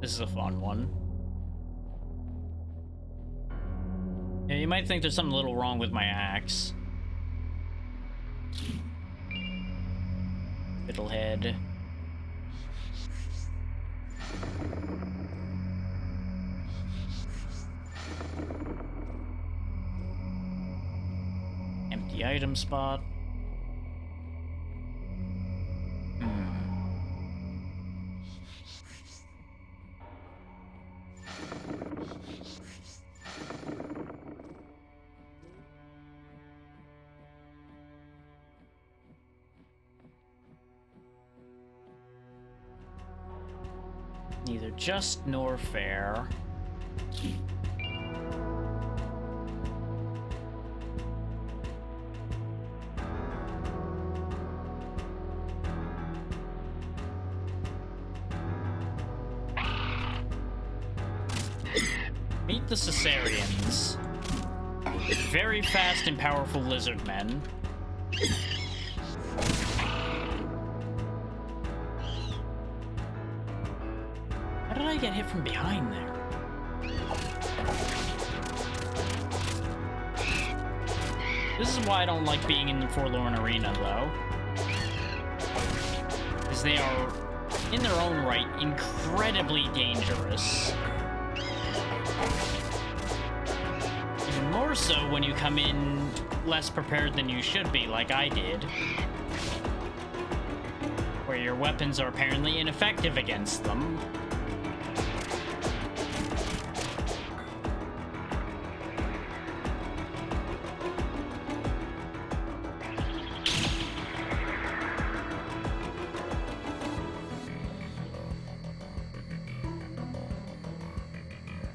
This is a fun one. Yeah, you might think there's something a little wrong with my axe. Fiddlehead. Empty item spot. Neither just nor fair. meet the Caesarians. Very fast and powerful lizard men. How did I get hit from behind there? This is why I don't like being in the Forlorn Arena, though. Because they are, in their own right, incredibly dangerous. Even more so when you come in less prepared than you should be, like I did. Where your weapons are apparently ineffective against them.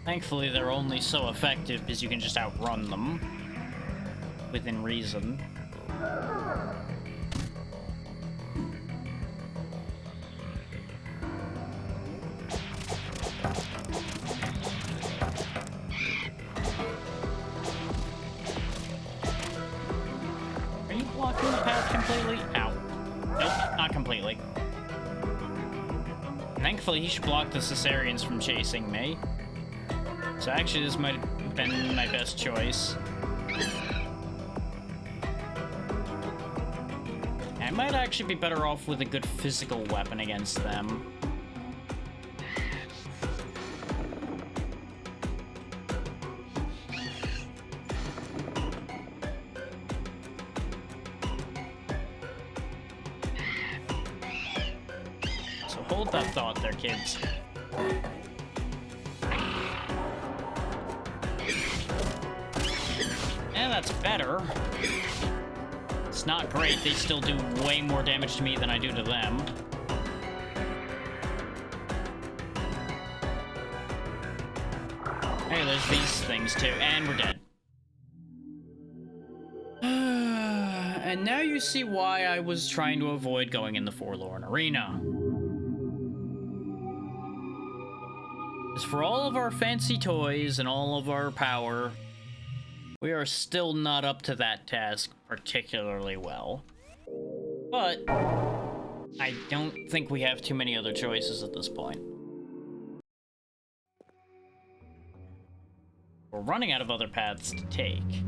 Thankfully, they're only so effective because you can just outrun them within reason. Are you blocking the path completely? Ow. Nope, not completely. Thankfully, he should block the Caesarians from chasing me. So actually, this might have been my best choice. I might actually be better off with a good physical weapon against them. So hold that thought there, kids. That's better. It's not great. They still do way more damage to me than I do to them. Hey, there's these things too. And we're dead. And now you see why I was trying to avoid going in the Forlorn Arena. Because for all of our fancy toys and all of our power, we are still not up to that task particularly well. But I don't think we have too many other choices at this point. We're running out of other paths to take.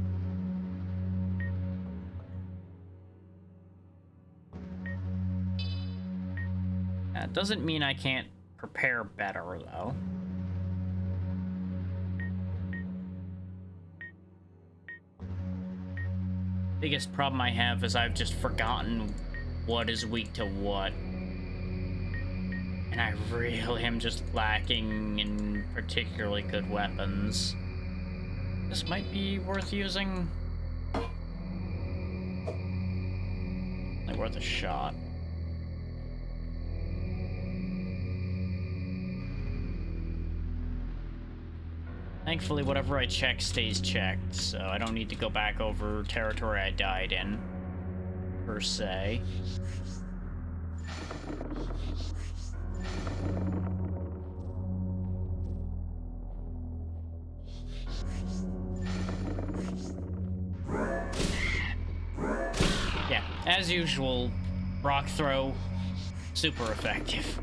That doesn't mean I can't prepare better, though. Biggest problem I have is I've just forgotten what is weak to what. And I really am just lacking in particularly good weapons. This might be worth using. Like worth a shot. Thankfully, whatever I check stays checked, so I don't need to go back over territory I died in, per se. Yeah, as usual, rock throw, super effective.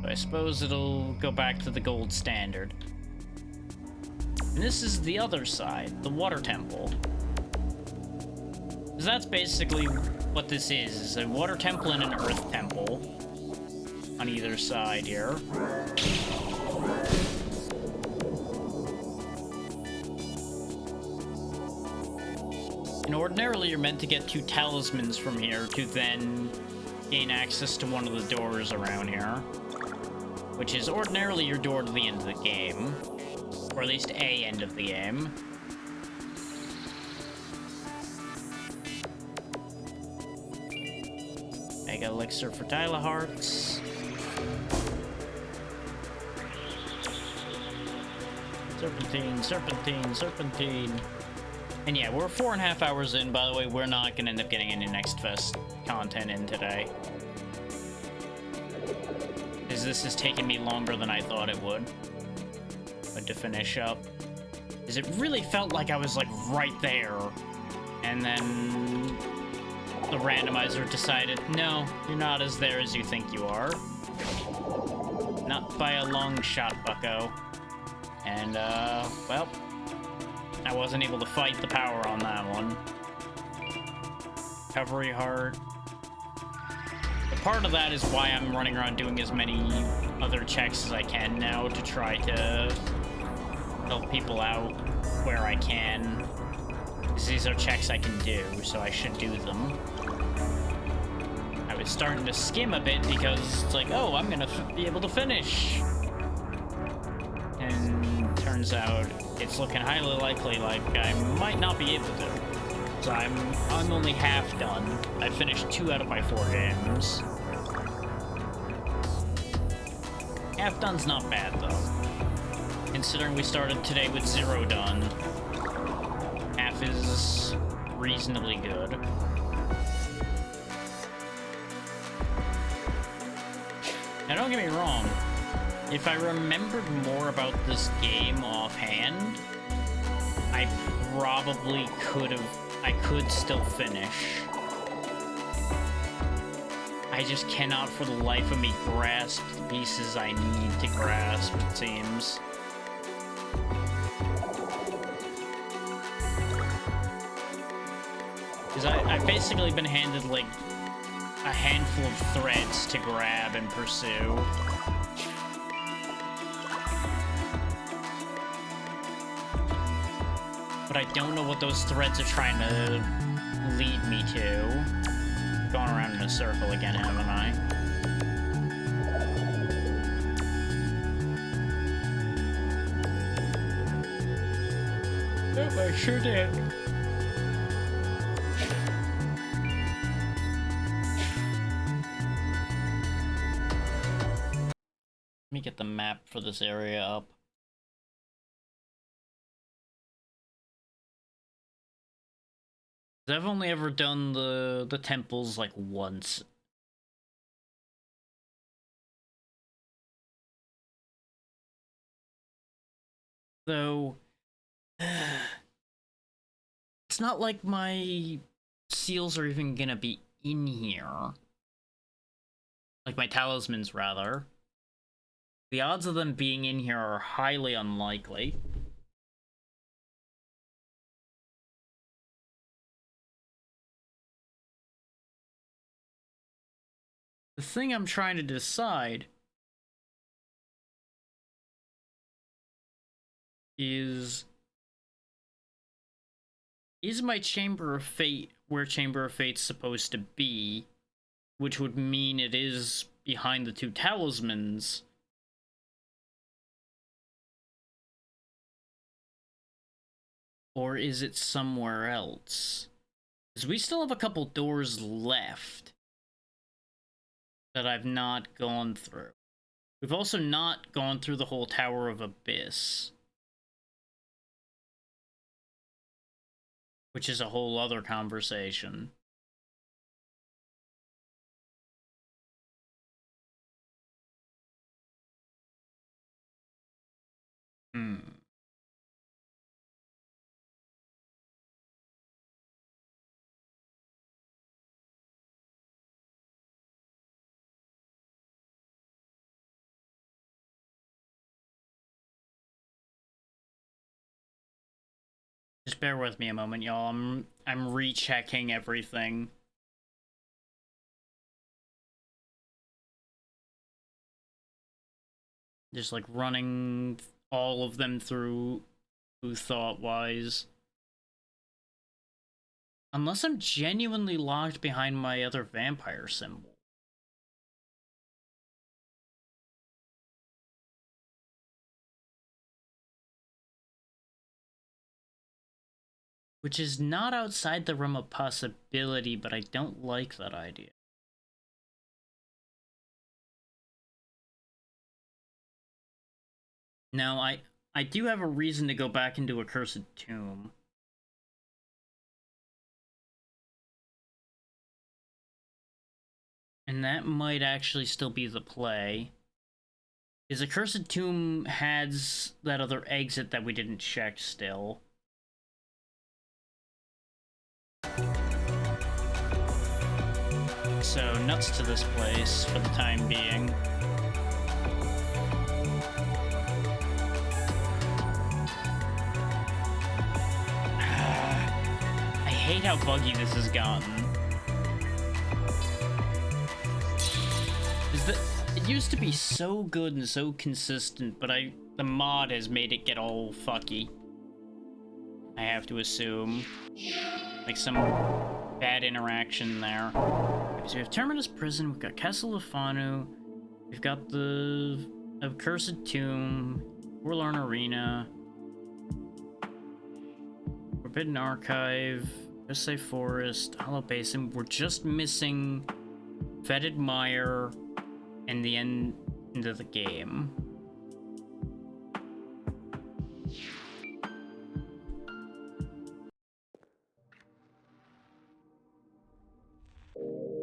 I suppose it'll go back to the gold standard. And this is the other side, the water temple. Because that's basically what this is a water temple and an earth temple on either side here. And ordinarily you're meant to get 2 talismans from here to then gain access to one of the doors around here. Which is ordinarily your door to the end of the game. Or at least a end of the game. Mega Elixir for Tyla Hearts. Serpentine, serpentine, serpentine. And yeah, we're 4.5 hours in. By the way, we're not going to end up getting any Next Fest content in today. Because this is taking me longer than I thought it would. But to finish up. Because it really felt like I was like right there. And then the randomizer decided, no, you're not as there as you think you are. Not by a long shot, bucko. And, well, I wasn't able to fight the power on that one. Recovery heart. But part of that is why I'm running around doing as many other checks as I can now to try to help people out where I can. Because these are checks I can do, so I should do them. I was starting to skim a bit because it's like, oh, I'm gonna be able to finish. And turns out it's looking highly likely like I might not be able to. So I'm only half done. I finished 2 out of my 4 games. Half done's not bad though. Considering we started today with 0 done. Half is reasonably good. Now don't get me wrong, if I remembered more about this game offhand, I probably I could still finish. I just cannot for the life of me grasp the pieces I need to grasp, it seems. Because I've basically been handed like a handful of threads to grab and pursue. But I don't know what those threads are trying to lead me to. Going around in a circle again, haven't I? Nope, I sure did. Let me get the map for this area up. I've only ever done the temples like once. So it's not like my seals are even gonna be in here. Like my talismans, rather. The odds of them being in here are highly unlikely. The thing I'm trying to decide is my Chamber of Fate where Chamber of Fate's supposed to be, which would mean it is behind the 2 talismans. Or is it somewhere else? Because we still have a couple doors left that I've not gone through. We've also not gone through the whole Tower of Abyss, which is a whole other conversation. Just bear with me a moment, y'all. I'm rechecking everything. Just like running all of them through thought-wise. Unless I'm genuinely locked behind my other vampire symbol. Which is not outside the realm of possibility, but I don't like that idea. Now, I do have a reason to go back into Accursed Tomb. And that might actually still be the play. His accursed tomb has that other exit that we didn't check still. So, nuts to this place for the time being. I hate how buggy this has gotten. It used to be so good and so consistent, but the mod has made it get all fucky. I have to assume. Like some bad interaction there. Okay, so we have Terminus Prison, we've got Castle Lefanu, we've got the Accursed Tomb, Forlorn Arena, Forbidden Archive, Yosei Forest, Hollow Basin. We're just missing Fetid Mire and the end of the game.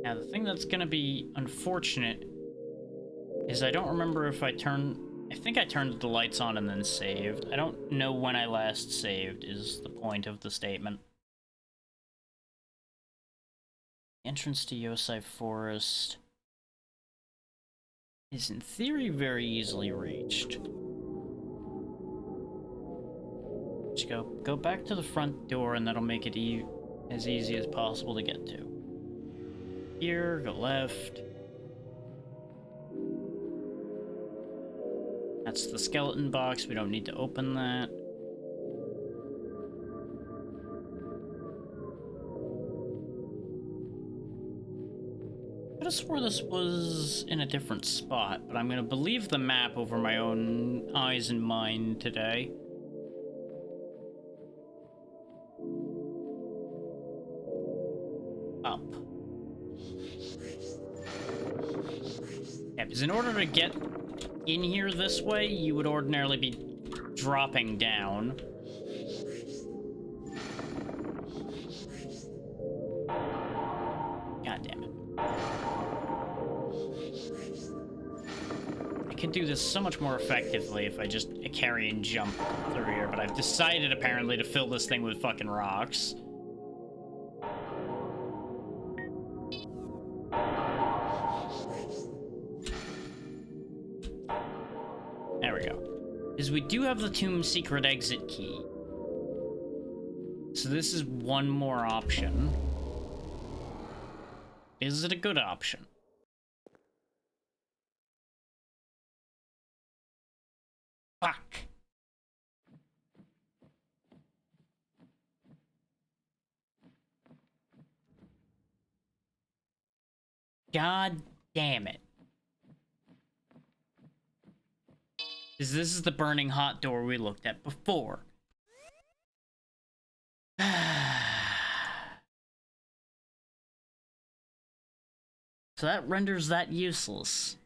Now, the thing that's gonna be unfortunate is I don't remember if I think I turned the lights on and then saved. I don't know when I last saved is the point of the statement. Entrance to Yosei Forest is in theory very easily reached. Just go back to the front door and that'll make it as easy as possible to get to. Here, go left. That's the skeleton box, we don't need to open that. I could have swore this was in a different spot, but I'm gonna believe the map over my own eyes and mind today. Up. Yeah, because in order to get in here this way, you would ordinarily be dropping down. God damn it. I could do this so much more effectively if I just carry and jump through here, but I've decided apparently to fill this thing with fucking rocks. There we go. Because we do have the tomb secret exit key. So this is one more option. Is it a good option? Fuck. God damn it. Because this is the burning hot door we looked at before. So that renders that useless.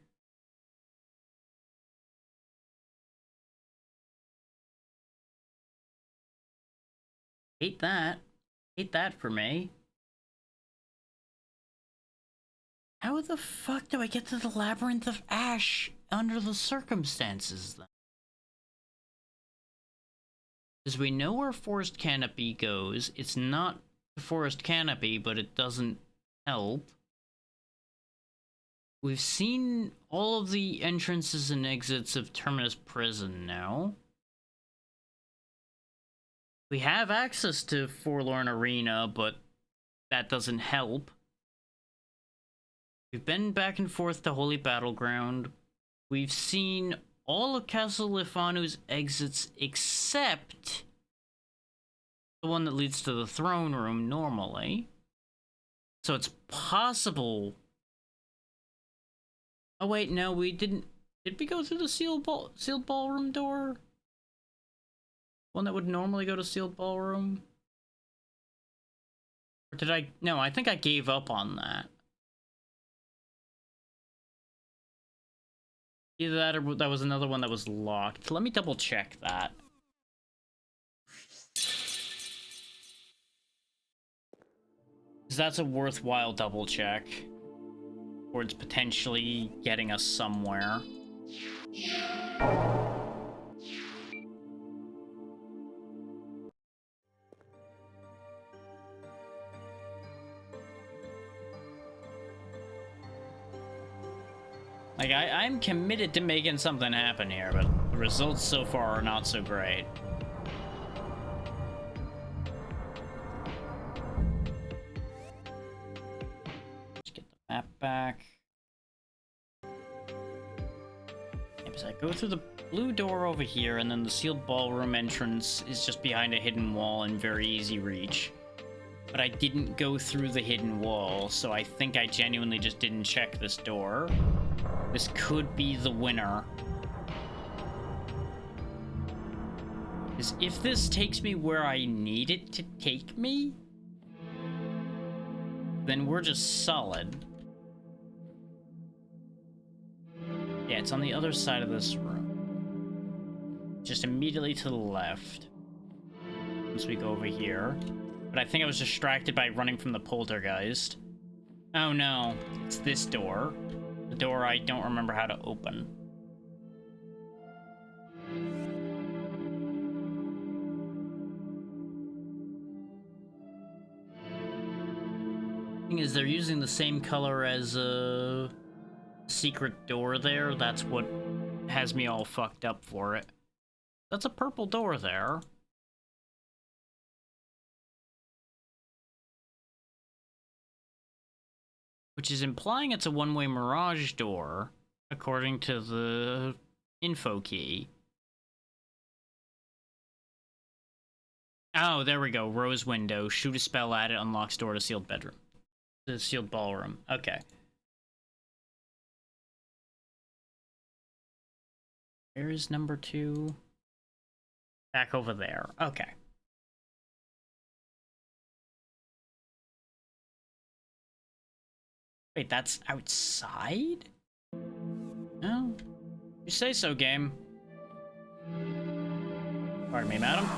Hate that. Hate that for me. How the fuck do I get to the Labyrinth of Ash under the circumstances, then? Because we know where Forest Canopy goes. It's not the Forest Canopy, but it doesn't help. We've seen all of the entrances and exits of Terminus Prison now. We have access to Forlorn Arena, but that doesn't help. We've been back and forth to Holy Battleground. We've seen all of Castle Lifanu's exits except the one that leads to the throne room normally. So it's possible. Oh wait, no, we didn't. Did we go through the sealed ballroom door? One that would normally go to sealed ballroom? Or did I? No, I think I gave up on that. Either that or that was another one that was locked. Let me double check that. Because that's a worthwhile double check. Towards potentially getting us somewhere. Like, I'm committed to making something happen here, but the results so far are not so great. Let's get the map back. Yep, so I go through the blue door over here, and then the sealed ballroom entrance is just behind a hidden wall in very easy reach. But I didn't go through the hidden wall, so I think I genuinely just didn't check this door. This could be the winner. Because if this takes me where I need it to take me, then we're just solid. Yeah, it's on the other side of this room. Just immediately to the left. Once we go over here. But I think I was distracted by running from the poltergeist. Oh no, it's this door. The door I don't remember how to open. Thing is, they're using the same color as a secret door there. That's what has me all fucked up for it. That's a purple door there. Which is implying it's a one-way mirage door, according to the info key. Oh, there we go. Rose window. Shoot a spell at it. Unlocks door to sealed bedroom. The sealed ballroom. Okay. Where is number 2? Back over there. Okay. Wait, that's outside? Oh, you say so, game. Pardon me, madam.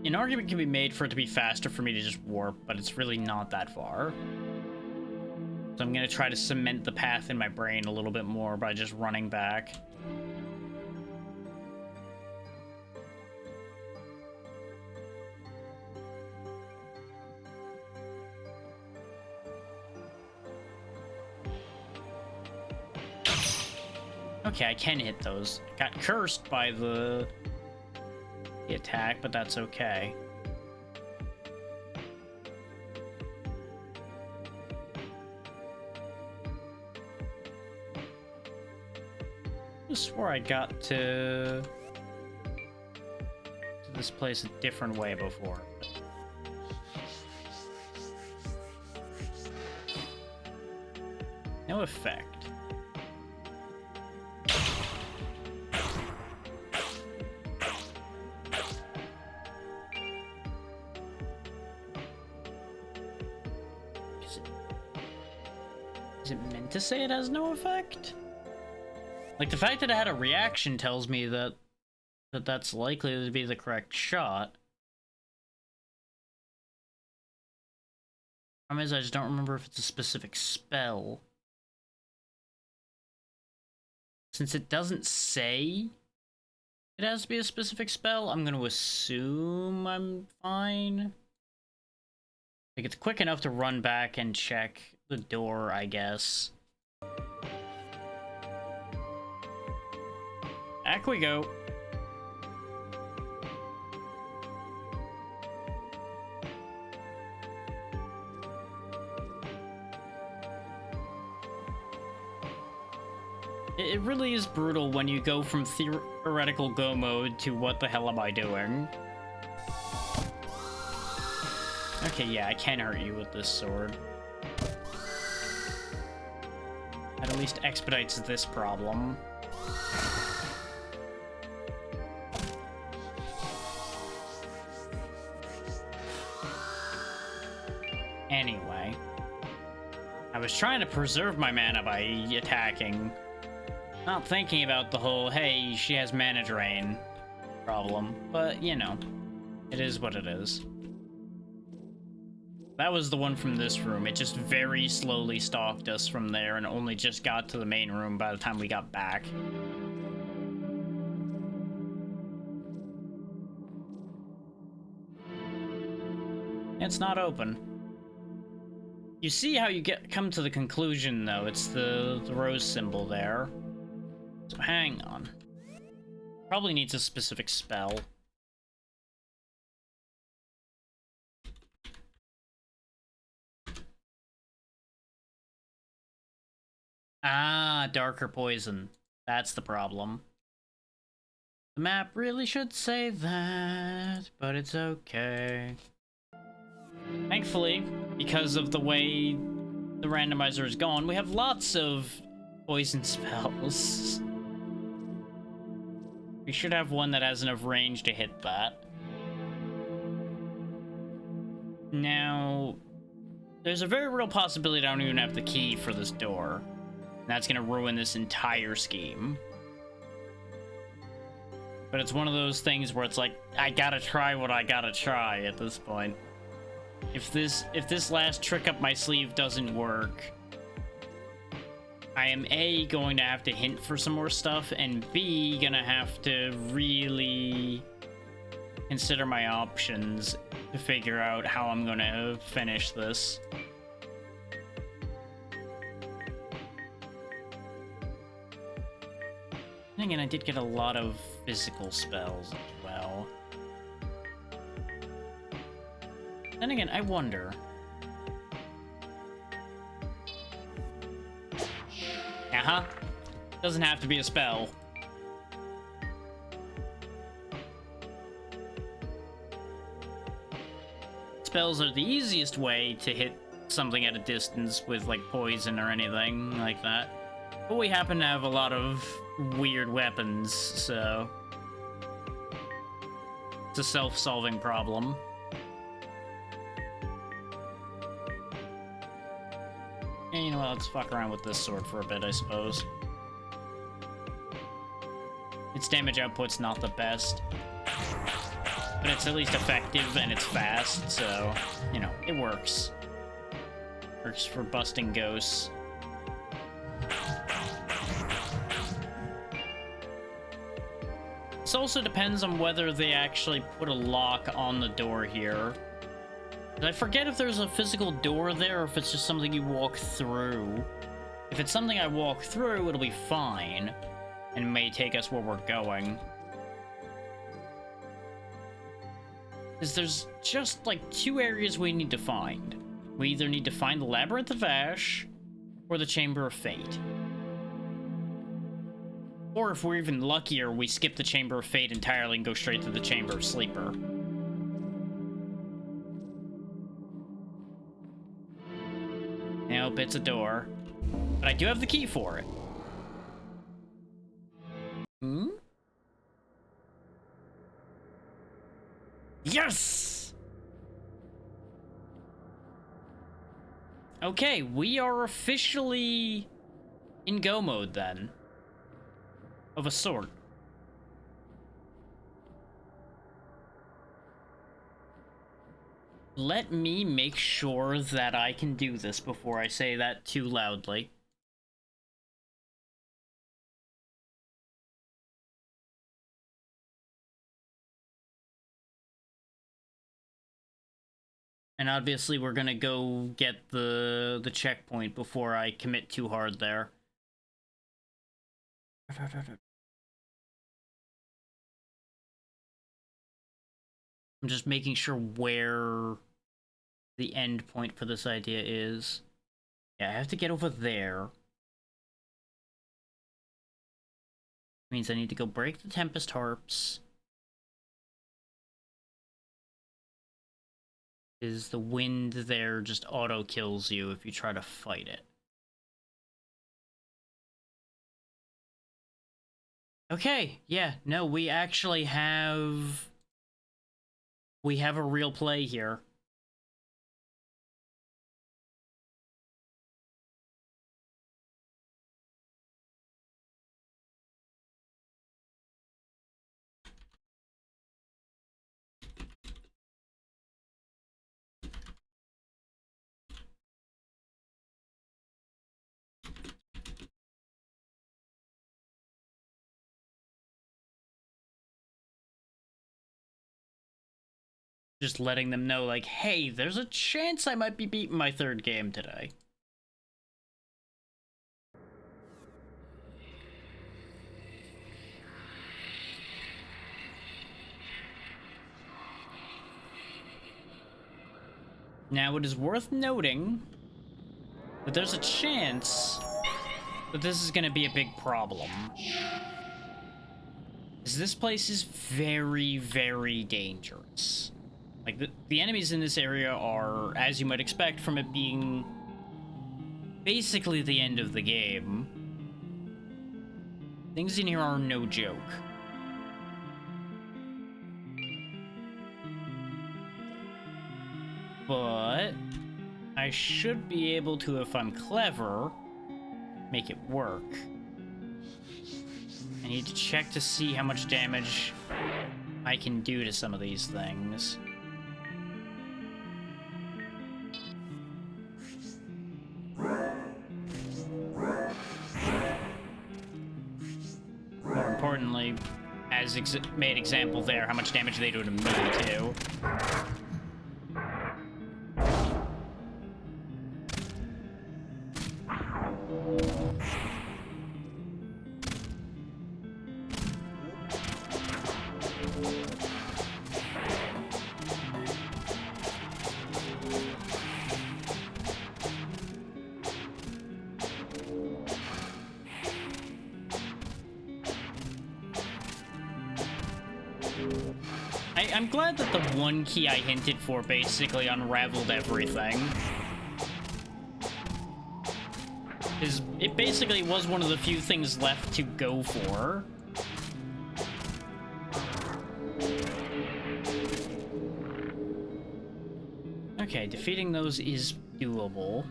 An argument can be made for it to be faster for me to just warp, but it's really not that far. So I'm gonna try to cement the path in my brain a little bit more by just running back. Okay, I can hit those. Got cursed by the attack, but that's okay. I swore I got to this place a different way before. No effect. Is it meant to say it has no effect? Like, the fact that it had a reaction tells me that that's likely to be the correct shot. Problem is, I just don't remember if it's a specific spell. Since it doesn't say it has to be a specific spell, I'm going to assume I'm fine. Like, it's quick enough to run back and check the door, I guess. Back we go. It really is brutal when you go from theoretical go mode to what the hell am I doing? Okay, yeah, I can hurt you with this sword. That at least expedites this problem. Anyway. I was trying to preserve my mana by attacking. Not thinking about the whole, hey, she has mana drain problem. But, you know, it is what it is. That was the one from this room. It just very slowly stalked us from there and only just got to the main room by the time we got back. It's not open. You see how you come to the conclusion, though. It's the rose symbol there. So hang on. Probably needs a specific spell. Ah, darker poison. That's the problem. The map really should say that, but it's okay. Thankfully, because of the way the randomizer is gone, we have lots of poison spells. We should have one that has enough range to hit that. Now, there's a very real possibility I don't even have the key for this door. And that's gonna ruin this entire scheme. But it's one of those things where it's like, I gotta try what I gotta try at this point. If this last trick up my sleeve doesn't work, I am A, going to have to hint for some more stuff, and B, gonna have to really consider my options to figure out how I'm gonna finish this. And again, I did get a lot of physical spells as well. Then again, I wonder. Uh-huh. Doesn't have to be a spell. Spells are the easiest way to hit something at a distance with, like, poison or anything like that. But we happen to have a lot of weird weapons, so it's a self-solving problem. And you know what, let's fuck around with this sword for a bit, I suppose. Its damage output's not the best, but it's at least effective and it's fast, so, you know, it works. Works for busting ghosts. This also depends on whether they actually put a lock on the door here. I forget if there's a physical door there or if it's just something you walk through. If it's something I walk through, it'll be fine and may take us where we're going. Because there's just like 2 areas we need to find. We either need to find the Labyrinth of Ash or the Chamber of Fate. Or if we're even luckier, we skip the Chamber of Fate entirely and go straight to the Chamber of Sleeper. Nope, it's a door. But I do have the key for it. Hmm? Yes! Okay, we are officially in go mode then. Of a sort. Let me make sure that I can do this before I say that too loudly. And obviously we're gonna go get the checkpoint before I commit too hard there. I'm just making sure where the end point for this idea is. Yeah, I have to get over there. Means I need to go break the Tempest Harps. Is the wind there just auto kills you if you try to fight it. Okay, yeah, no, we actually have... We have a real play here. Just letting them know, like, hey, there's a chance I might be beating my third game today. Now, it is worth noting that there's a chance that this is going to be a big problem. Because this place is very, very dangerous. Like, the enemies in this area are, as you might expect from it being basically the end of the game, things in here are no joke. But I should be able to, if I'm clever, make it work. I need to check to see how much damage I can do to some of these things. More importantly, as made example there, how much damage they do to me, too. I'm glad that the one key I hinted for basically unraveled everything. It basically was one of the few things left to go for. Okay, defeating those is doable.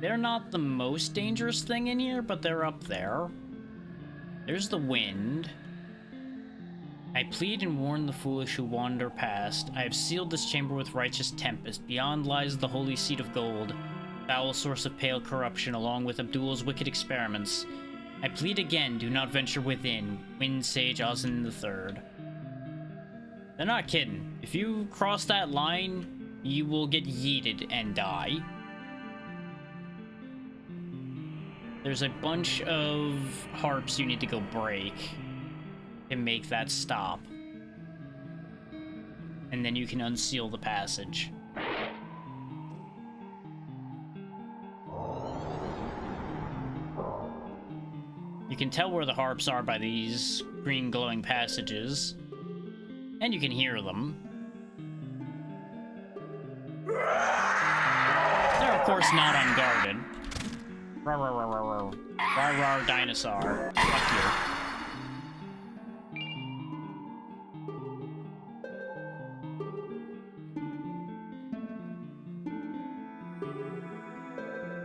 They're not the most dangerous thing in here, but they're up there. There's the wind. I plead and warn the foolish who wander past. I have sealed this chamber with righteous tempest. Beyond lies the holy seat of gold, foul source of pale corruption, along with Abdul's wicked experiments. I plead again, do not venture within. Wind Sage Ozin III. They're not kidding. If you cross that line, you will get yeeted and die. There's a bunch of harps you need to go break to make that stop. And then you can unseal the passage. You can tell where the harps are by these green glowing passages. And you can hear them. They're of course not unguarded. Rawr, rawr, rawr, rawr, rawr. Rawr, rawr, dinosaur. Fuck you.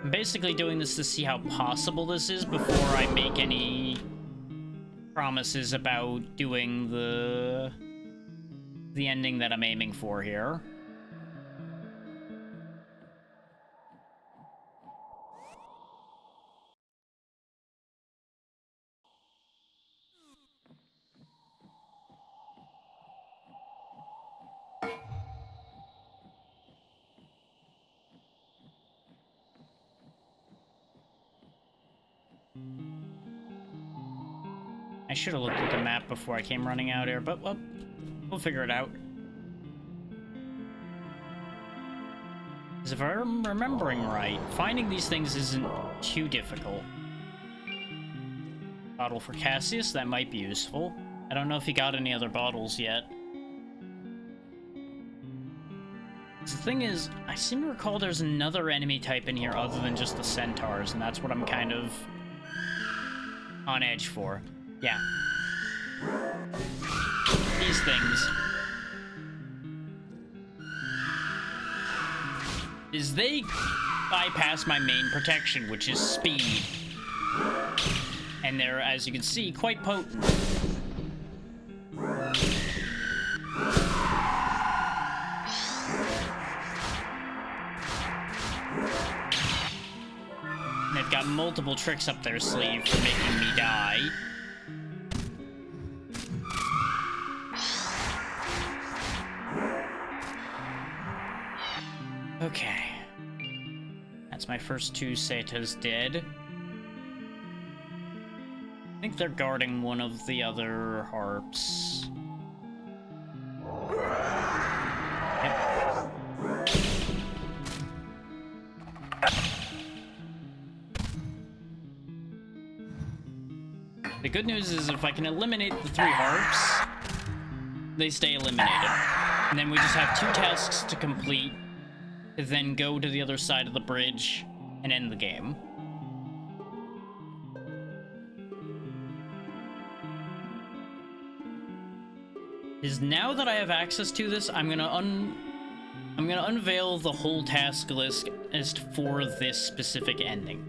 I'm basically doing this to see how possible this is before I make any promises about doing the ending that I'm aiming for here. I should have looked at the map before I came running out here, but well, we'll figure it out. Because if I'm remembering right, finding these things isn't too difficult. Bottle for Cassius, that might be useful. I don't know if he got any other bottles yet. The thing is, I seem to recall there's another enemy type in here other than just the centaurs, and that's what I'm kind of on edge for. Yeah. These things. They bypass my main protection, which is speed. And they're, as you can see, quite potent. And they've got multiple tricks up their sleeve for making me die. my first two Setas dead. I think they're guarding one of the other harps. Yep. The good news is if I can eliminate the 3 harps, they stay eliminated. And then we just have 2 tasks to complete, to then go to the other side of the bridge and end the game. Is now that I have access to this, I'm gonna unveil the whole task list for this specific ending.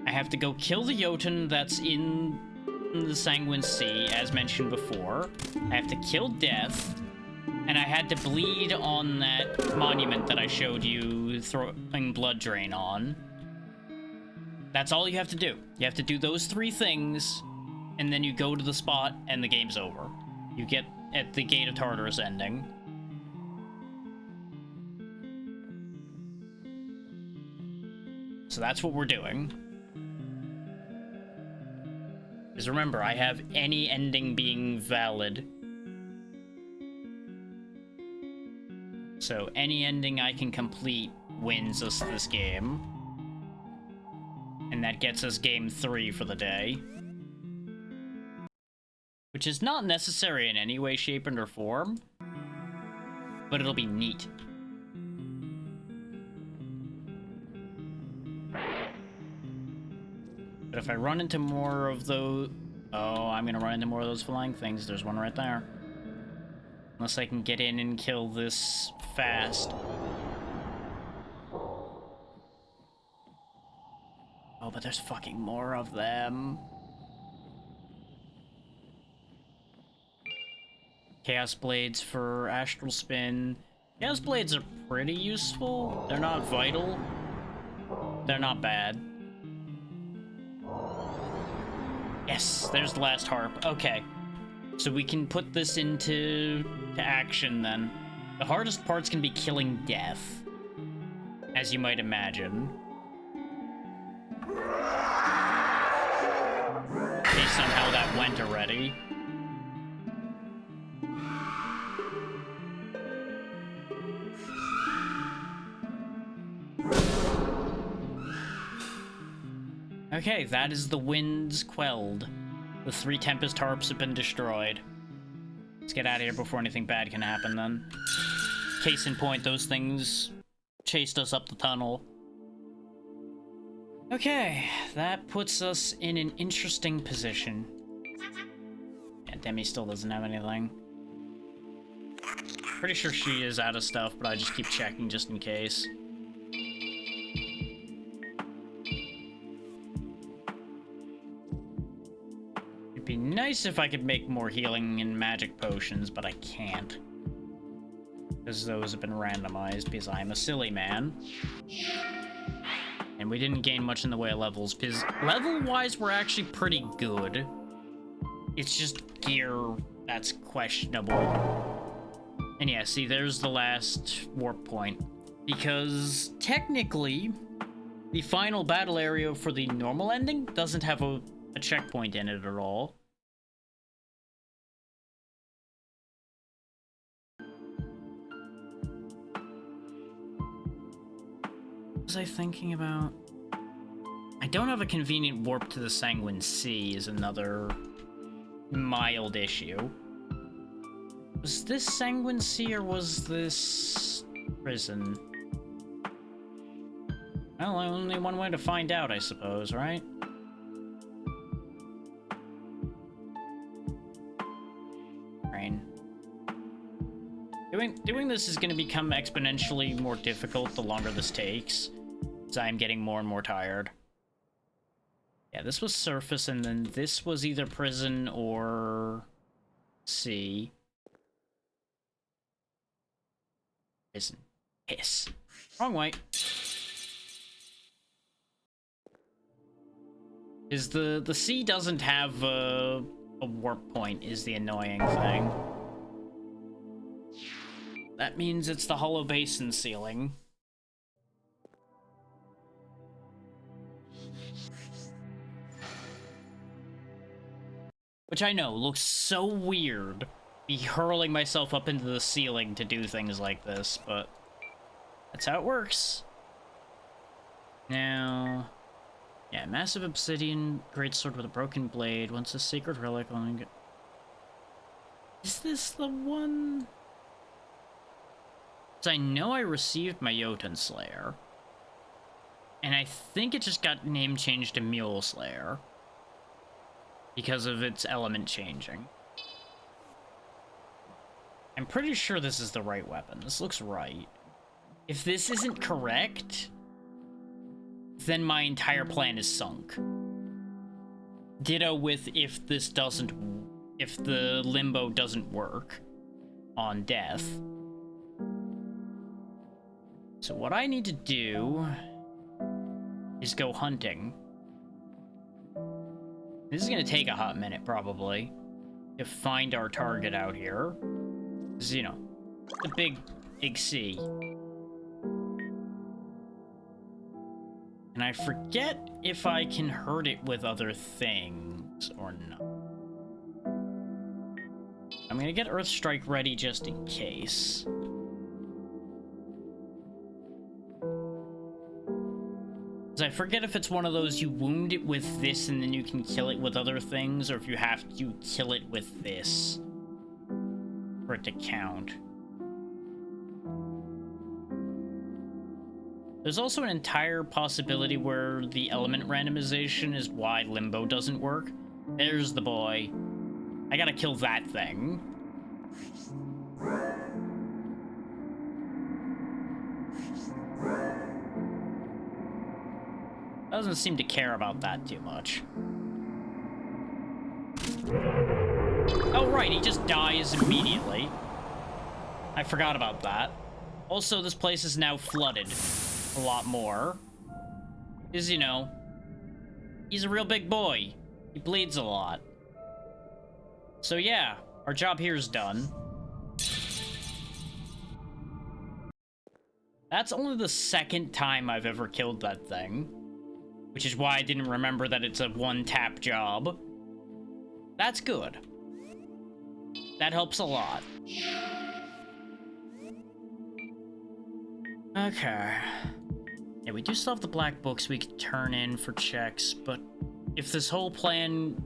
I have to go kill the Jotun that's in the Sanguine Sea, as mentioned before. I have to kill Death, and I had to bleed on that monument that I showed you throwing Blood Drain on. That's all you have to do. You have to do those 3 things, and then you go to the spot, and the game's over. You get at the Gate of Tartarus ending. So that's what we're doing. Because remember, I have any ending being valid. So any ending I can complete wins us this game. And that gets us game 3 for the day. Which is not necessary in any way, shape, or form. But it'll be neat. But if I run into more of those... Oh, I'm gonna run into more of those flying things. There's one right there. Unless I can get in and kill this fast. Oh, but there's fucking more of them. Chaos Blades for Astral Spin. Chaos Blades are pretty useful. They're not vital. They're not bad. Yes, there's the last harp. Okay. So we can put this into action then. The hardest part's gonna be killing Death, as you might imagine. Based on how that went already. Okay, that is the winds quelled. The 3 Tempest Harps have been destroyed. Let's get out of here before anything bad can happen then. Case in point, those things chased us up the tunnel. Okay, that puts us in an interesting position. Yeah, Demi still doesn't have anything. Pretty sure she is out of stuff, but I just keep checking just in case. It'd be nice if I could make more healing and magic potions, but I can't. Because those have been randomized, because I'm a silly man. And we didn't gain much in the way of levels, because level-wise, we're actually pretty good. It's just gear that's questionable. And yeah, see, there's the last warp point. Because technically, the final battle area for the normal ending doesn't have a checkpoint in it at all. What was I thinking about? I don't have a convenient warp to the Sanguine Sea is another mild issue. Was this Sanguine Sea or was this prison? Well, only one way to find out, I suppose, right? Rain. Doing this is going to become exponentially more difficult the longer this takes, as I'm getting more and more tired. Yeah, this was surface, and then this was either prison or sea. Prison. Piss. Wrong way. Is the sea doesn't have a warp point is the annoying thing. That means it's the hollow basin ceiling. Which I know looks so weird, be hurling myself up into the ceiling to do things like this, but that's how it works. Now, yeah, massive obsidian greatsword with a broken blade. Once a sacred relic on. Is this the one? So I know I received my Jotun Slayer, and I think it just got name changed to Mule Slayer because of its element changing. I'm pretty sure this is the right weapon. This looks right. If this isn't correct, then my entire plan is sunk. Ditto with if the limbo doesn't work on death. So what I need to do is go hunting. This is gonna take a hot minute, probably, to find our target out here. This is, you know, the big sea. And I forget if I can hurt it with other things or not. I'm gonna get Earth Strike ready just in case. I forget if it's one of those you wound it with this and then you can kill it with other things, or if you have to kill it with this for it to count. There's also an entire possibility where the element randomization is why Limbo doesn't work. There's the boy. I gotta kill that thing. Doesn't seem to care about that too much. Oh right, he just dies immediately. I forgot about that. Also, this place is now flooded a lot more. Because, you know, he's a real big boy. He bleeds a lot. So yeah, our job here is done. That's only the second time I've ever killed that thing. Which is why I didn't remember that it's a one-tap job. That's good. That helps a lot. Okay. Yeah, we do still have the black books we could turn in for checks, but if this whole plan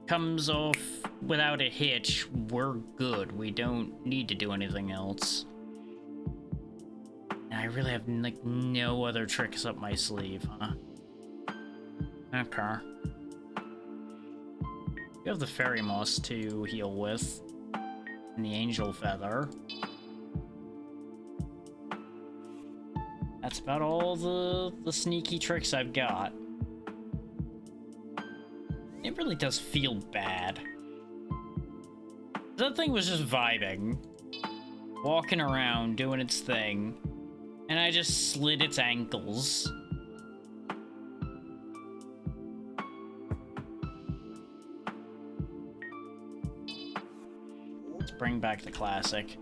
comes off without a hitch, we're good. We don't need to do anything else. And I really have, like, no other tricks up my sleeve, huh? Okay. You have the fairy moss to heal with, and the angel feather. That's about all the sneaky tricks I've got. It really does feel bad. That thing was just vibing, walking around, doing its thing, and I just slit its ankles. Bring back the classic.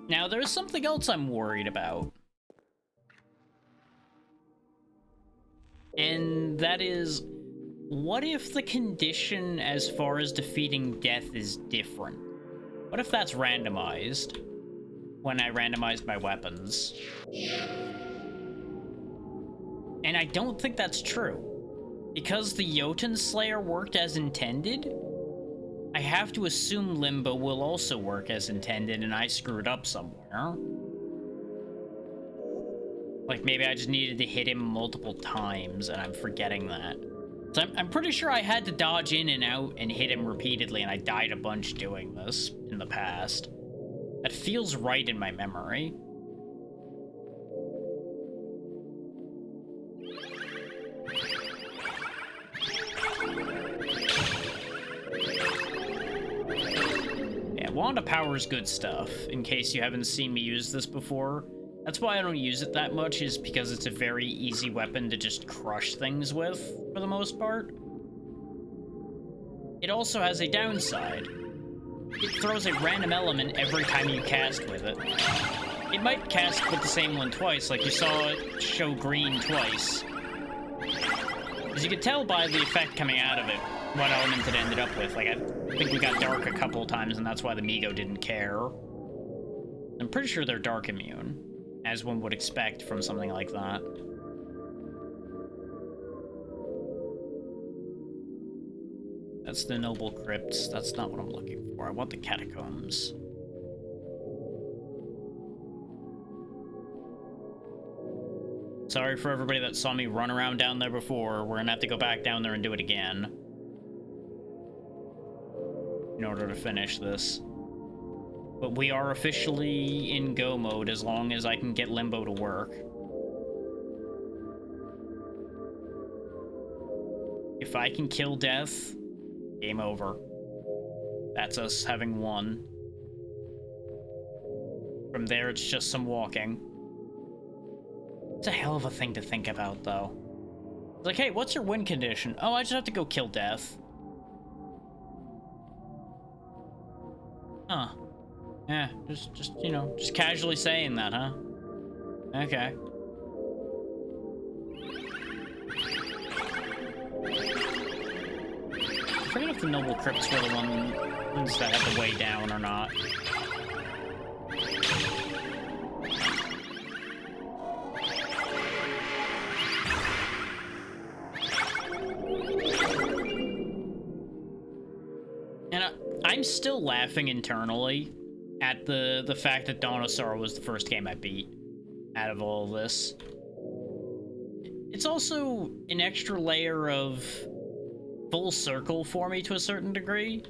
Now, there's something else I'm worried about. And that is, what if the condition as far as defeating death is different? What if that's randomized when I randomized my weapons? And I don't think that's true. Because the Jotun Slayer worked as intended, I have to assume Limbo will also work as intended and I screwed up somewhere. Like, maybe I just needed to hit him multiple times and I'm forgetting that. So I'm pretty sure I had to dodge in and out and hit him repeatedly, and I died a bunch doing this in the past. That feels right in my memory. Wand of Power is good stuff, in case you haven't seen me use this before. That's why I don't use it that much, is because it's a very easy weapon to just crush things with, for the most part. It also has a downside. It throws a random element every time you cast with it. It might cast with the same one twice, like you saw it show green twice. As you could tell by the effect coming out of it, what element it ended up with. Like, I think we got dark a couple of times, and that's why the Migo didn't care. I'm pretty sure they're dark immune, as one would expect from something like that. That's the Noble Crypts. That's not what I'm looking for. I want the Catacombs. Sorry for everybody that saw me run around down there before. We're gonna have to go back down there and do it again in order to finish this. But we are officially in go mode as long as I can get Limbo to work. If I can kill Death, game over. That's us having won. From there, it's just some walking. It's a hell of a thing to think about, though. It's like, hey, what's your win condition? Oh, I just have to go kill Death. Huh. Yeah, just you know, just casually saying that, huh? Okay. I forget if the Noble Crypts were the ones that had the way down or not. And I'm still laughing internally at the fact that Dawn of Sorrow was the first game I beat out of all of this. It's also an extra layer of full circle for me to a certain degree.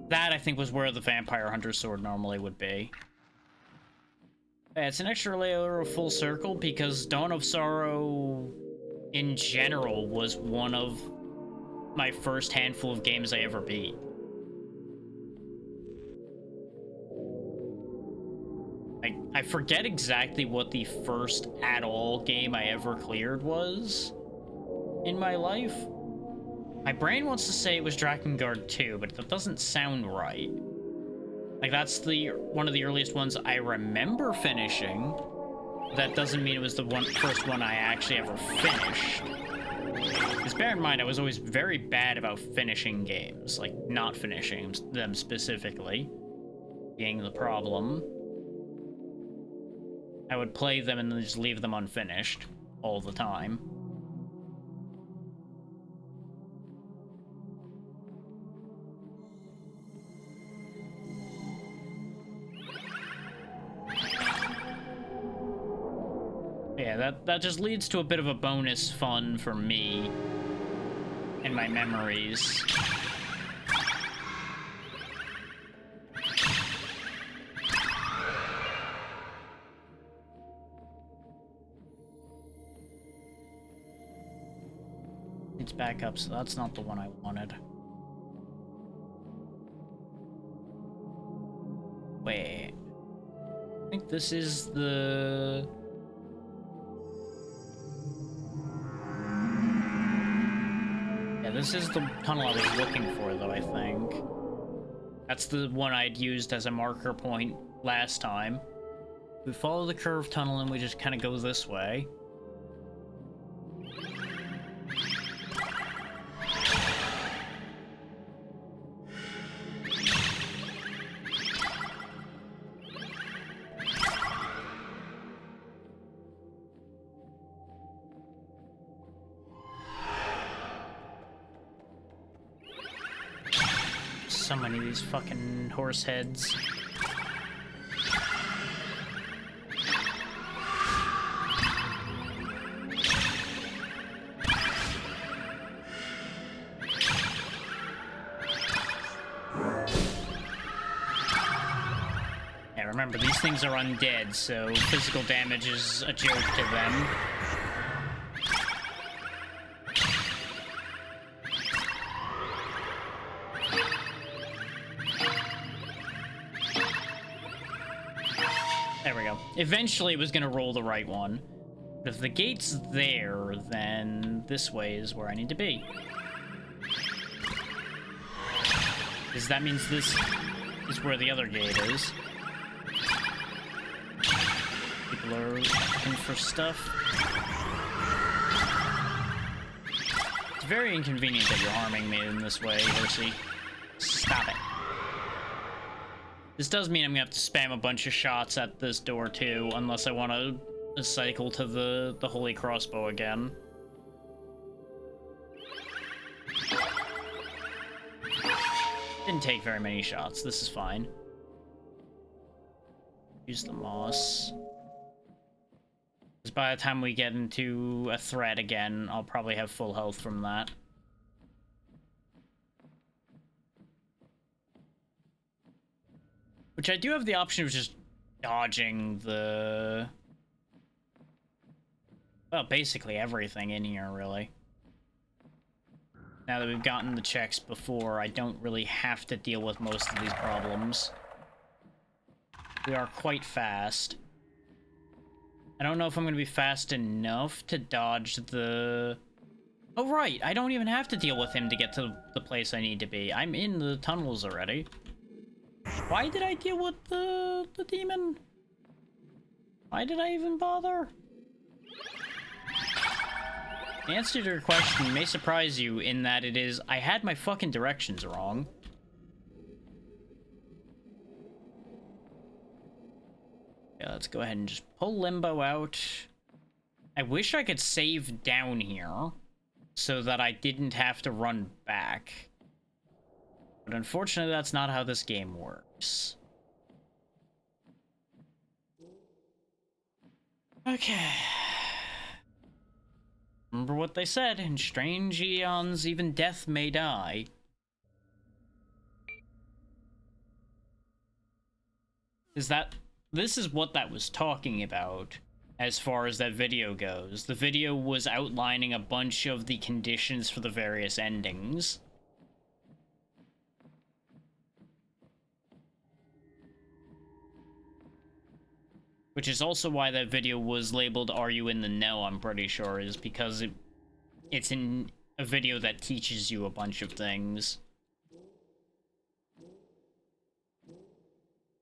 That, I think, was where the Vampire Hunter Sword normally would be. Yeah, it's an extra layer of full circle because Dawn of Sorrow, in general, was one of my first handful of games I ever beat. I forget exactly what the first at-all game I ever cleared was in my life. My brain wants to say it was Drakengard 2, but that doesn't sound right. Like, that's one of the earliest ones I remember finishing. That doesn't mean it was the first one I actually ever finished. Because bear in mind, I was always very bad about finishing games. Like, not finishing them specifically being the problem. I would play them and then just leave them unfinished all the time. Yeah, that just leads to a bit of a bonus fun for me and my memories. It's back up, so that's not the one I wanted. Wait. I think this is the... Yeah, this is the tunnel I was looking for, though, I think. That's the one I'd used as a marker point last time. We follow the curved tunnel and we just kind of go this way. So many of these fucking horse heads. Yeah, remember, these things are undead, so physical damage is a joke to them. There we go. Eventually it was gonna roll the right one. But if the gate's there, then this way is where I need to be. Because that means this is where the other gate is. Keep People are looking for stuff. It's very inconvenient that you're harming me in this way, Horsey. Stop it. This does mean I'm gonna have to spam a bunch of shots at this door too, unless I want to cycle to the Holy Crossbow again. Didn't take very many shots. This is fine. Use the moss. Because by the time we get into a threat again, I'll probably have full health from that. Which I do have the option of just dodging the... well, basically everything in here, really. Now that we've gotten the checks before, I don't really have to deal with most of these problems. We are quite fast. I don't know if I'm going to be fast enough to dodge the... oh, right! I don't even have to deal with him to get to the place I need to be. I'm in the tunnels already. Why did I deal with the demon? Why did I even bother? The answer to your question may surprise you in that it is, I had my fucking directions wrong. Yeah, let's go ahead and just pull Limbo out. I wish I could save down here so that I didn't have to run back. But unfortunately, that's not how this game works. Okay. Remember what they said, in strange eons, even death may die. This is what that was talking about, as far as that video goes. The video was outlining a bunch of the conditions for the various endings. Which is also why that video was labeled "Are You in the Know?" I'm pretty sure, is because it's in a video that teaches you a bunch of things.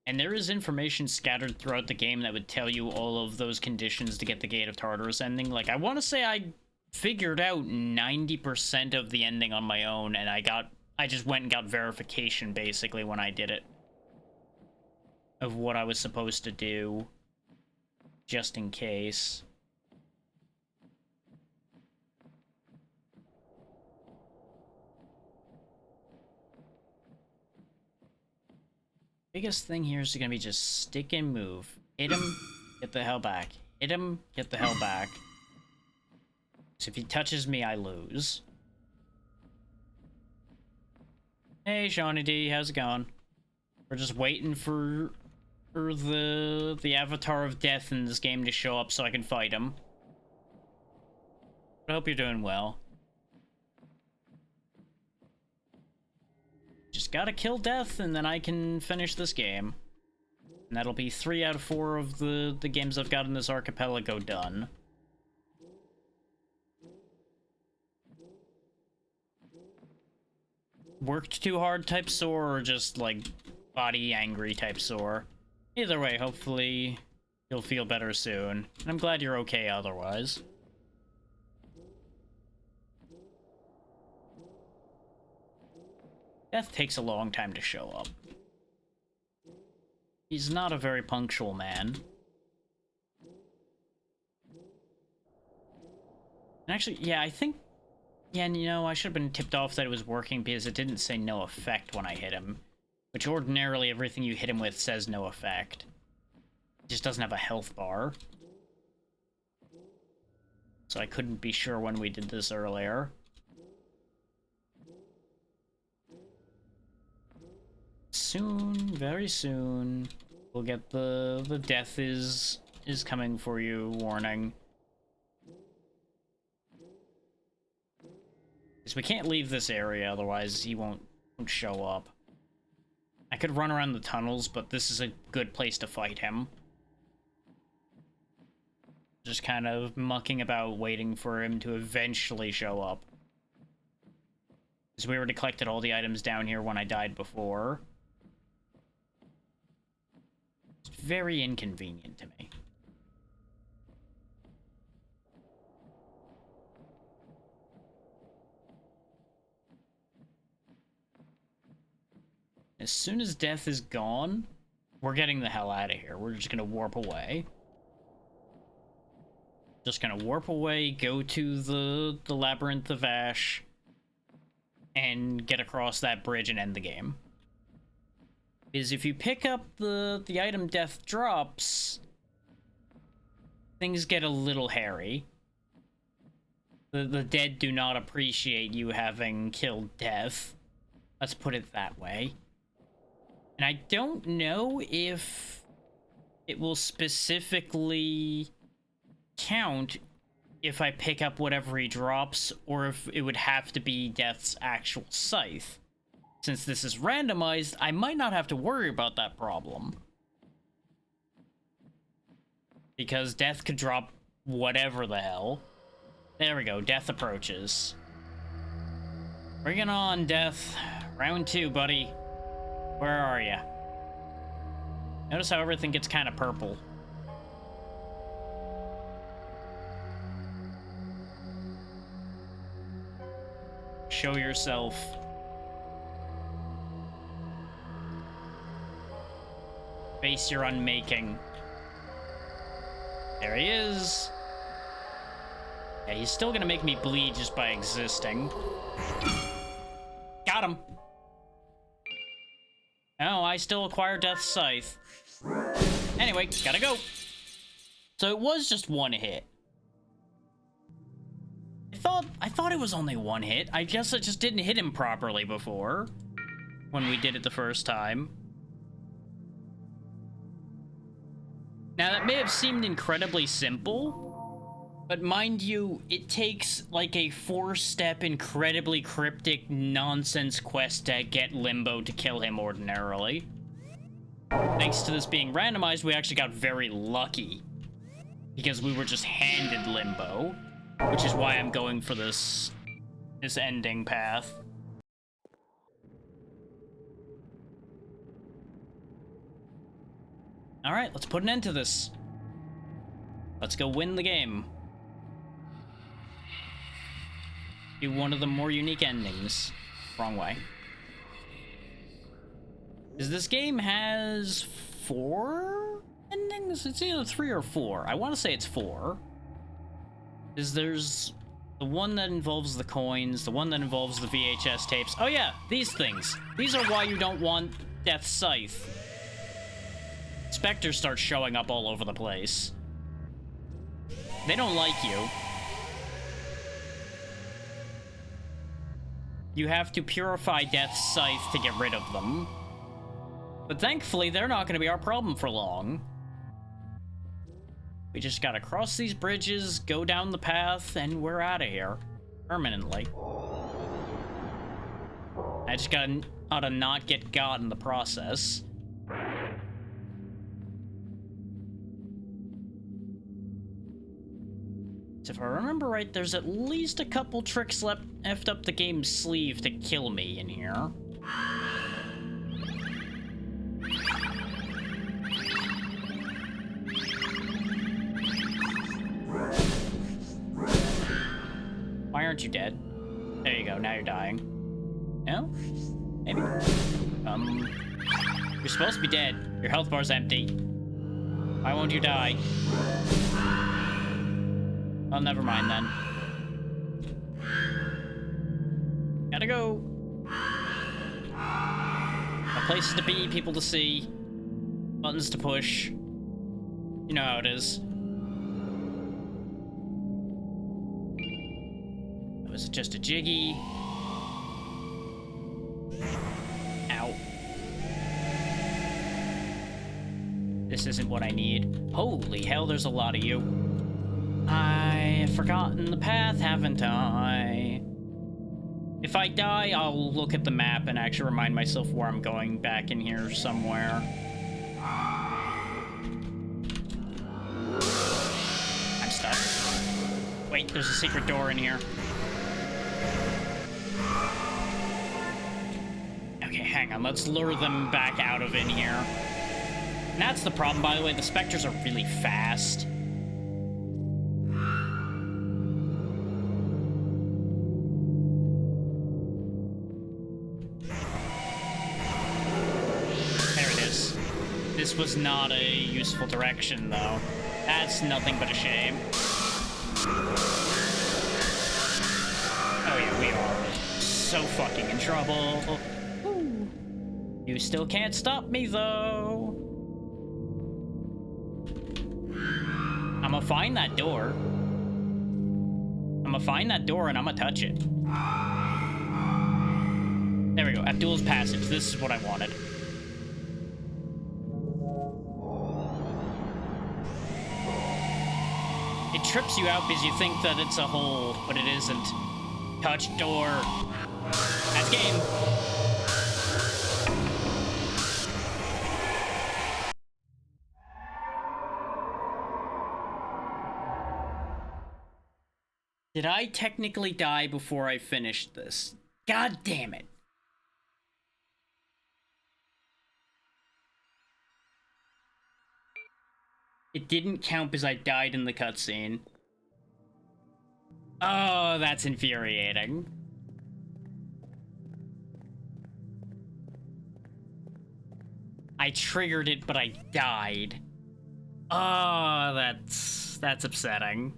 And there is information scattered throughout the game that would tell you all of those conditions to get the Gate of Tartarus ending. Like, I want to say I figured out 90% of the ending on my own, and I just went and got verification, basically, when I did it. Of what I was supposed to do. Just in case. Biggest thing here is gonna be just stick and move. Hit him, get the hell back. Hit him, get the hell back. So if he touches me, I lose. Hey, Shawnee D, how's it going? We're just waiting for the Avatar of Death in this game to show up so I can fight him. I hope you're doing well. Just gotta kill Death and then I can finish this game. And that'll be 3 out of 4 of the games I've got in this archipelago done. Worked too hard type sore, or just like body angry type sore. Either way, hopefully you'll feel better soon. And I'm glad you're okay otherwise. Death takes a long time to show up. He's not a very punctual man. And actually, yeah, I think... yeah, and you know, I should have been tipped off that it was working because it didn't say no effect when I hit him. Which ordinarily everything you hit him with says no effect. It just doesn't have a health bar. So I couldn't be sure when we did this earlier. Soon, very soon, we'll get the death is coming for you warning. Because we can't leave this area, otherwise he won't show up. I could run around the tunnels, but this is a good place to fight him. Just kind of mucking about, waiting for him to eventually show up. Because we already collected all the items down here when I died before. It's very inconvenient to me. As soon as death is gone, we're getting the hell out of here. We're just gonna warp away. Just gonna warp away, go to the Labyrinth of Ash, and get across that bridge and end the game. Is if you pick up the item death drops, things get a little hairy. The dead do not appreciate you having killed death. Let's put it that way. And I don't know if it will specifically count if I pick up whatever he drops, or if it would have to be Death's actual scythe. Since this is randomized, I might not have to worry about that problem. Because Death could drop whatever the hell. There we go, Death approaches. Bring it on, Death. Round 2, buddy. Where are ya? Notice how everything gets kind of purple. Show yourself. Face your unmaking. There he is. Yeah, he's still gonna make me bleed just by existing. Got him. Oh, I still acquire Death's Scythe. Anyway, gotta go. So it was just one hit. I thought it was only one hit. I guess I just didn't hit him properly before when we did it the first time. Now that may have seemed incredibly simple, but mind you, it takes like a 4-step incredibly cryptic nonsense quest to get Limbo to kill him ordinarily. Thanks to this being randomized, we actually got very lucky because we were just handed Limbo. Which is why I'm going for this ending path. Alright, let's put an end to this. Let's go win the game. Do one of the more unique endings. Wrong way. Because this game has 4 endings? It's either 3 or 4. I want to say it's 4. There's the one that involves the coins, the one that involves the VHS tapes. Oh yeah, these things. These are why you don't want Death's Scythe. Spectres start showing up all over the place. They don't like you. You have to purify Death's Scythe to get rid of them. But thankfully, they're not going to be our problem for long. We just gotta cross these bridges, go down the path, and we're out of here. Permanently. I just ought to not get got in the process. So if I remember right, there's at least a couple tricks left up the game's sleeve to kill me in here. Why aren't you dead? There you go, now you're dying. No? Maybe? You're supposed to be dead. Your health bar's empty. Why won't you die? Well, never mind then. Gotta go. Places to be, people to see, buttons to push. You know how it is. Was it just a jiggy? Ow. This isn't what I need. Holy hell, there's a lot of you. I've forgotten the path, haven't I? If I die, I'll look at the map and actually remind myself where I'm going back in here somewhere. I'm stuck. Wait, there's a secret door in here. Okay, hang on. Let's lure them back out of in here. And that's the problem, by the way. The specters are really fast. this was not a useful direction, though. That's nothing but a shame. Oh yeah, we are so fucking in trouble. Ooh. You still can't stop me, though. I'ma find that door. I'ma find that door and I'ma touch it. There we go, Abdul's Passage. This is what I wanted. It trips you out because you think that it's a hole, but it isn't. Touch door. That's game. Did I technically die before I finished this? God damn it. It didn't count because I died in the cutscene. Oh, that's infuriating. I triggered it, but I died. Oh, that's upsetting.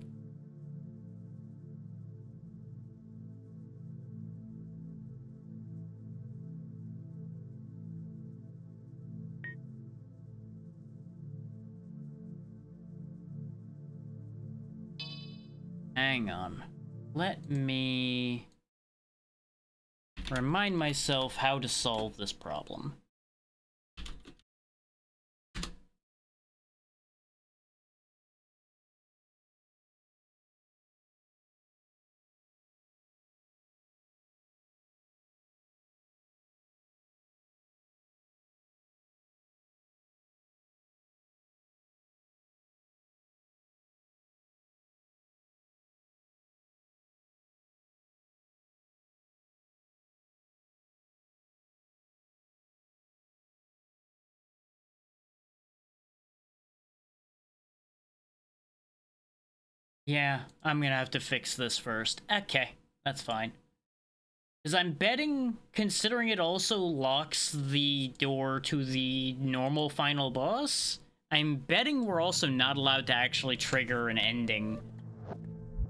Hang on. Let me remind myself how to solve this problem. Yeah, I'm gonna have to fix this first. Okay, that's fine. Because I'm betting, considering it also locks the door to the normal final boss, I'm betting we're also not allowed to actually trigger an ending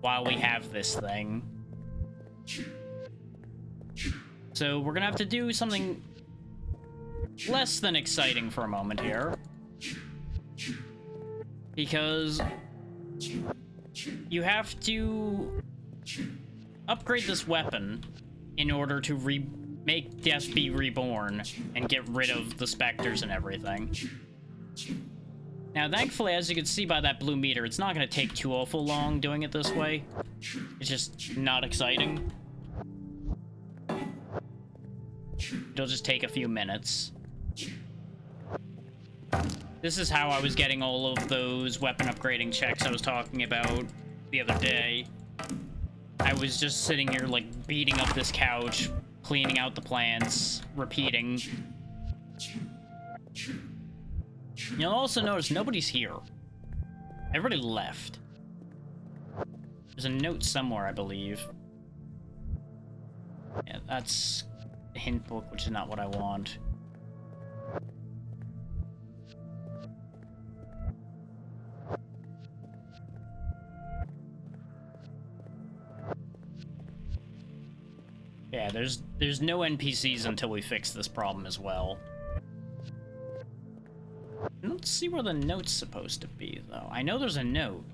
while we have this thing. So we're gonna have to do something less than exciting for a moment here. Because you have to upgrade this weapon in order to make Death be reborn and get rid of the specters and everything. Now, thankfully, as you can see by that blue meter, it's not going to take too awful long doing it this way. It's just not exciting. It'll just take a few minutes. This is how I was getting all of those weapon upgrading checks I was talking about the other day. I was just sitting here, like, beating up this couch, cleaning out the plants, repeating. You'll also notice nobody's here. Everybody left. There's a note somewhere, I believe. Yeah, that's a hint book, which is not what I want. Yeah, there's no NPCs until we fix this problem as well. I don't see where the note's supposed to be, though. I know there's a note.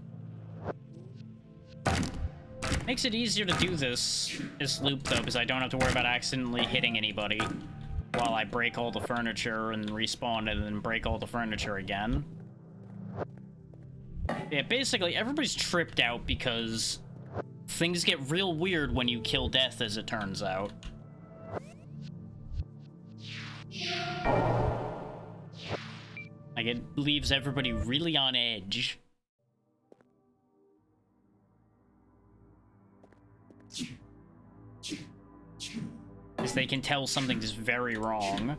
Makes it easier to do this loop, though, because I don't have to worry about accidentally hitting anybody while I break all the furniture and respawn and then break all the furniture again. Yeah, basically, everybody's tripped out because things get real weird when you kill Death, as it turns out. Like, it leaves everybody really on edge. Because they can tell something's very wrong.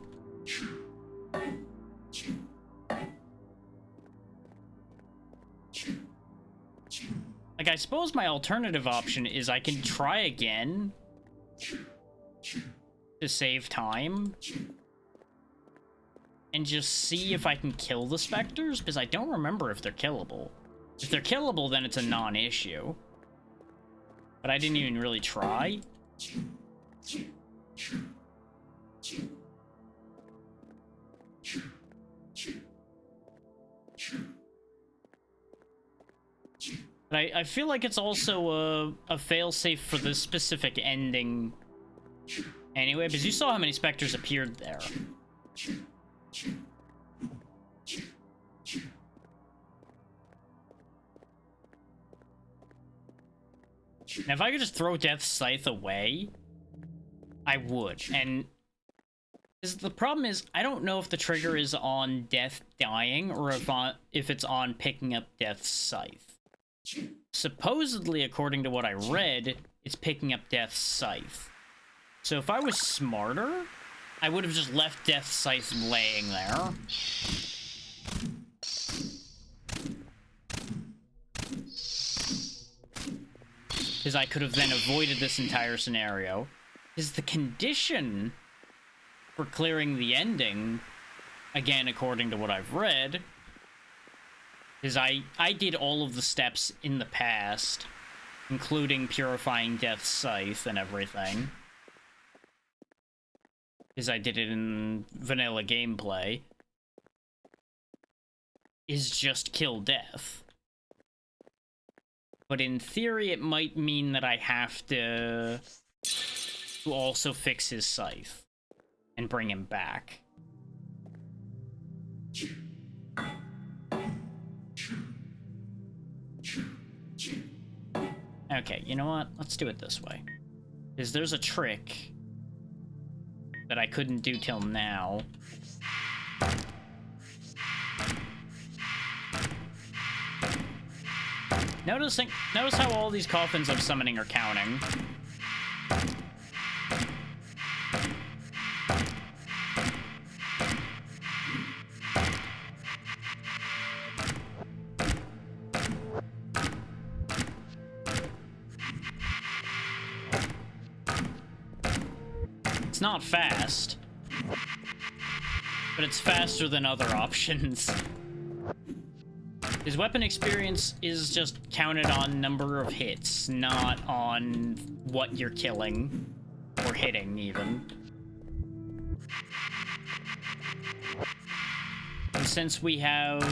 Like, I suppose my alternative option is I can try again to save time. and just see if I can kill the specters, because I don't remember if they're killable. If they're killable, then it's a non-issue. But I didn't even really try. But I feel like it's also a failsafe for this specific ending anyway, because you saw how many specters appeared there. Now, if I could just throw Death's Scythe away, I would. And the problem is, I don't know if the trigger is on Death dying or if it's on picking up Death's Scythe. Supposedly, according to what I read, it's picking up Death's Scythe. So if I was smarter, I would have just left Death's Scythe laying there. Because I could have then avoided this entire scenario. Is the condition for clearing the ending, again, according to what I've read, is I did all of the steps in the past, including purifying Death's Scythe and everything. Because I did it in vanilla gameplay. Is just kill Death. But in theory, it might mean that I have to also fix his scythe and bring him back. Okay, you know what? Let's do it this way. Because there's a trick that I couldn't do till now. Notice how all these coffins I'm summoning are counting. It's not fast, but it's faster than other options. His weapon experience is just counted on number of hits, not on what you're killing, or hitting, even. And since we have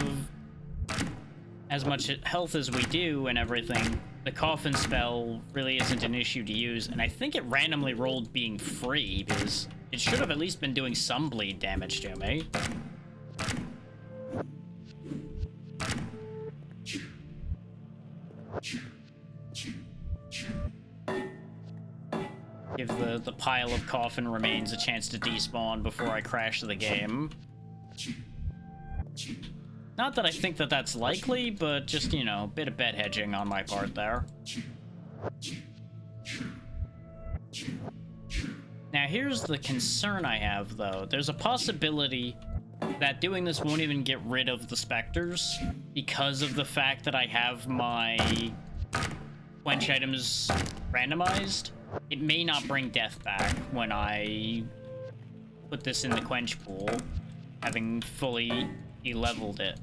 as much health as we do and everything, the coffin spell really isn't an issue to use, and I think it randomly rolled being free, because it should have at least been doing some bleed damage to me. Give the pile of coffin remains a chance to despawn before I crash the game. Not that I think that that's likely, but just, you know, a bit of bet hedging on my part there. Now, here's the concern I have, though. There's a possibility that doing this won't even get rid of the specters because of the fact that I have my quench items randomized. It may not bring death back when I put this in the quench pool, having fully de-leveled it.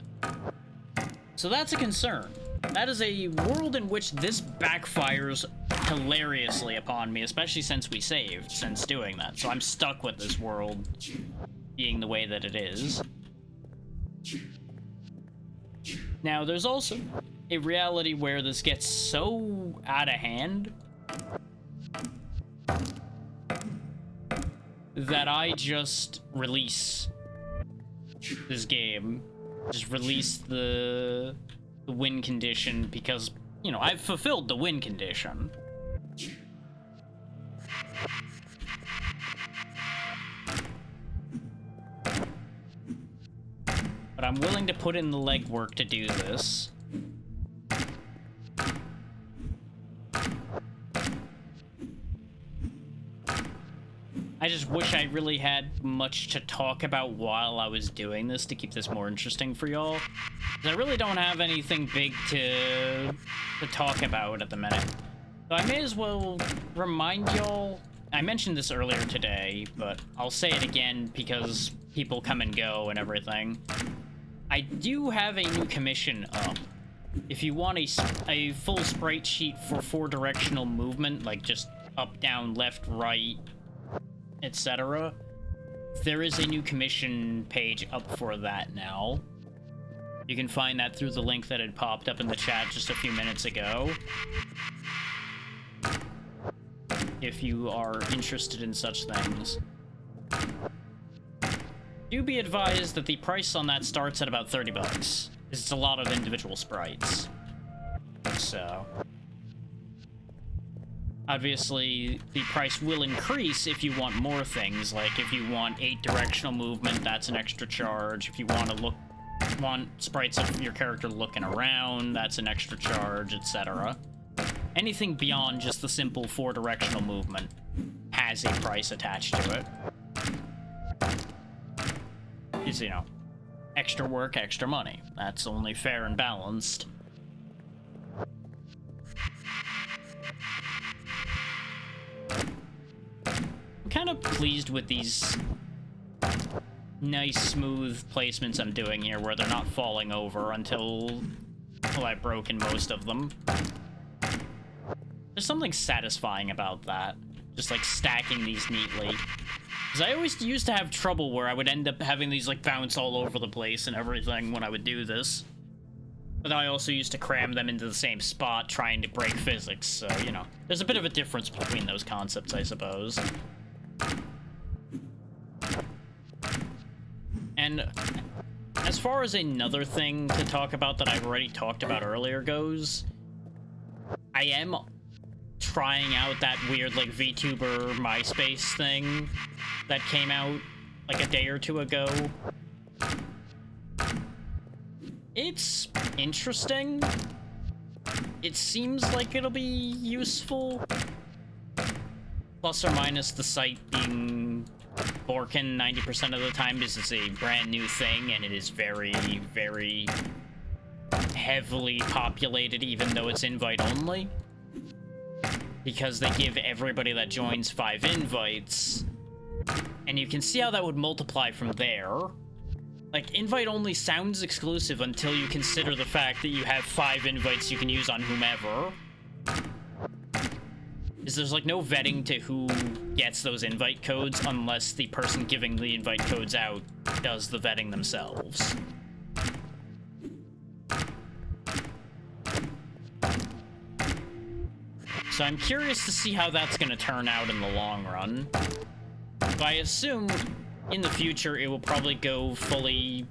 So that's a concern. That is a world in which this backfires hilariously upon me, especially since we saved since doing that. So I'm stuck with this world being the way that it is. Now, there's also a reality where this gets so out of hand that I just release this game. Just release the win condition because, you know, I've fulfilled the win condition. But I'm willing to put in the legwork to do this. I just wish I really had much to talk about while I was doing this to keep this more interesting for y'all. 'Cause I really don't have anything big to talk about at the minute. So I may as well remind y'all I mentioned this earlier today, but I'll say it again because people come and go and everything. I do have a new commission up. If you want a full sprite sheet for 4-directional movement, like just up, down, left, right, etc., there is a new commission page up for that now. You can find that through the link that had popped up in the chat just a few minutes ago, if you are interested in such things. Do be advised that the price on that starts at about 30 bucks. It's a lot of individual sprites. So obviously the price will increase if you want more things, like if you want 8-directional movement, that's an extra charge. If you want sprites of your character looking around, that's an extra charge, etc. Anything beyond just the simple 4-directional movement has a price attached to it. Is, you know, extra work, extra money. That's only fair and balanced. I'm kind of pleased with these nice, smooth placements I'm doing here, where they're not falling over until I've broken most of them. There's something satisfying about that. Just, like, stacking these neatly. Because I always used to have trouble where I would end up having these, like, bounce all over the place and everything when I would do this. But I also used to cram them into the same spot, trying to break physics, so, you know. There's a bit of a difference between those concepts, I suppose. And as far as another thing to talk about that I've already talked about earlier goes, I am trying out that weird, like, VTuber MySpace thing that came out, like, a day or two ago. It's interesting. It seems like it'll be useful. Plus or minus the site being broken 90% of the time, because it's a brand new thing and it is very, very heavily populated, even though it's invite only. Because they give everybody that joins 5 invites, and you can see how that would multiply from there. Like, invite only sounds exclusive until you consider the fact that you have 5 invites you can use on whomever. Is there's like no vetting to who gets those invite codes unless the person giving the invite codes out does the vetting themselves. So I'm curious to see how that's going to turn out in the long run. But I assume in the future it will probably go fully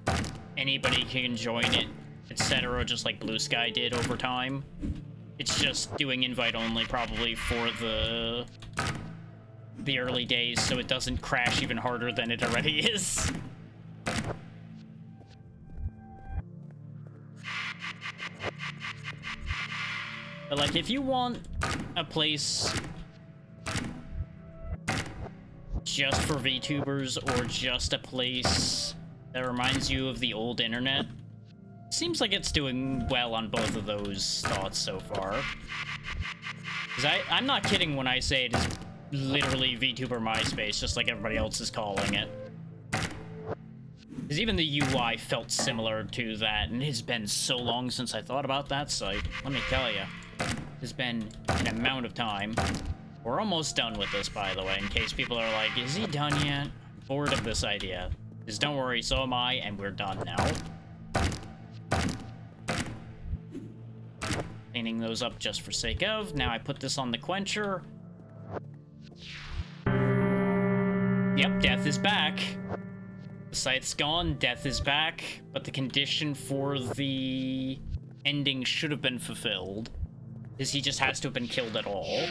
anybody can join it, etc., just like Blue Sky did over time. It's just doing invite only probably for the early days, so it doesn't crash even harder than it already is. But, like, if you want a place just for VTubers, or just a place that reminds you of the old internet, seems like it's doing well on both of those thoughts so far. Because I'm not kidding when I say it is literally VTuber MySpace, just like everybody else is calling it. Because even the UI felt similar to that, and it's been so long since I thought about that site. Let me tell you, it's been an amount of time. We're almost done with this, by the way, in case people are like, is he done yet? I'm bored of this idea. Just don't worry, so am I, and we're done now. Cleaning those up just for sake of. Now I put this on the quencher. Yep, death is back. The site's gone, death is back, but the condition for the ending should have been fulfilled, because he just has to have been killed at all.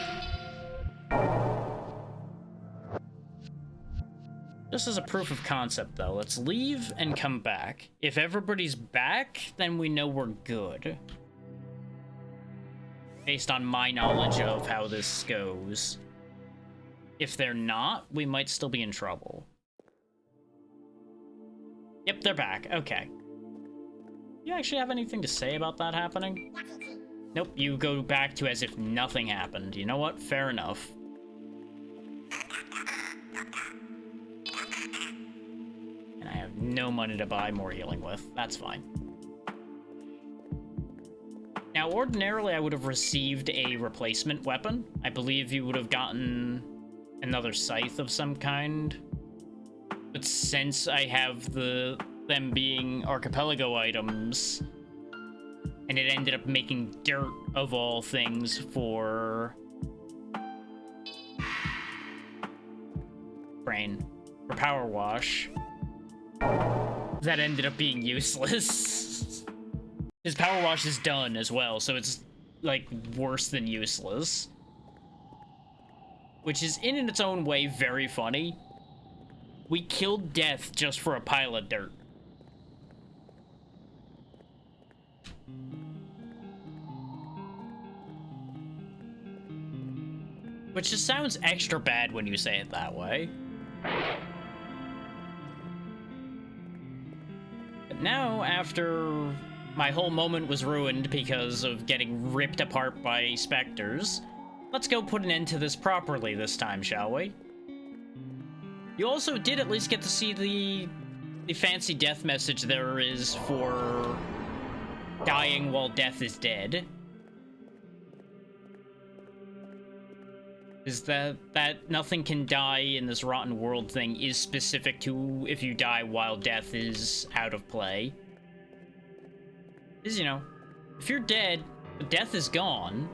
Just as a proof of concept, though, let's leave and come back. If everybody's back, then we know we're good. Based on my knowledge of how this goes. If they're not, we might still be in trouble. Yep, they're back. Okay. You actually have anything to say about that happening? Nope, you go back to as if nothing happened. You know what? Fair enough. And I have no money to buy more healing with. That's fine. Now, ordinarily, I would have received a replacement weapon. I believe you would have gotten another scythe of some kind. But since I have them being Archipelago items, and it ended up making dirt of all things for Power Wash, that ended up being useless. His Power Wash is done as well, so it's like worse than useless. Which is in its own way very funny. We killed Death just for a pile of dirt. Which just sounds extra bad when you say it that way. But now, after my whole moment was ruined because of getting ripped apart by specters, let's go put an end to this properly this time, shall we? You also did at least get to see the fancy death message there is for dying while Death is dead. Is that nothing can die in this rotten world thing is specific to if you die while Death is out of play. Because, you know, if you're dead, but Death is gone,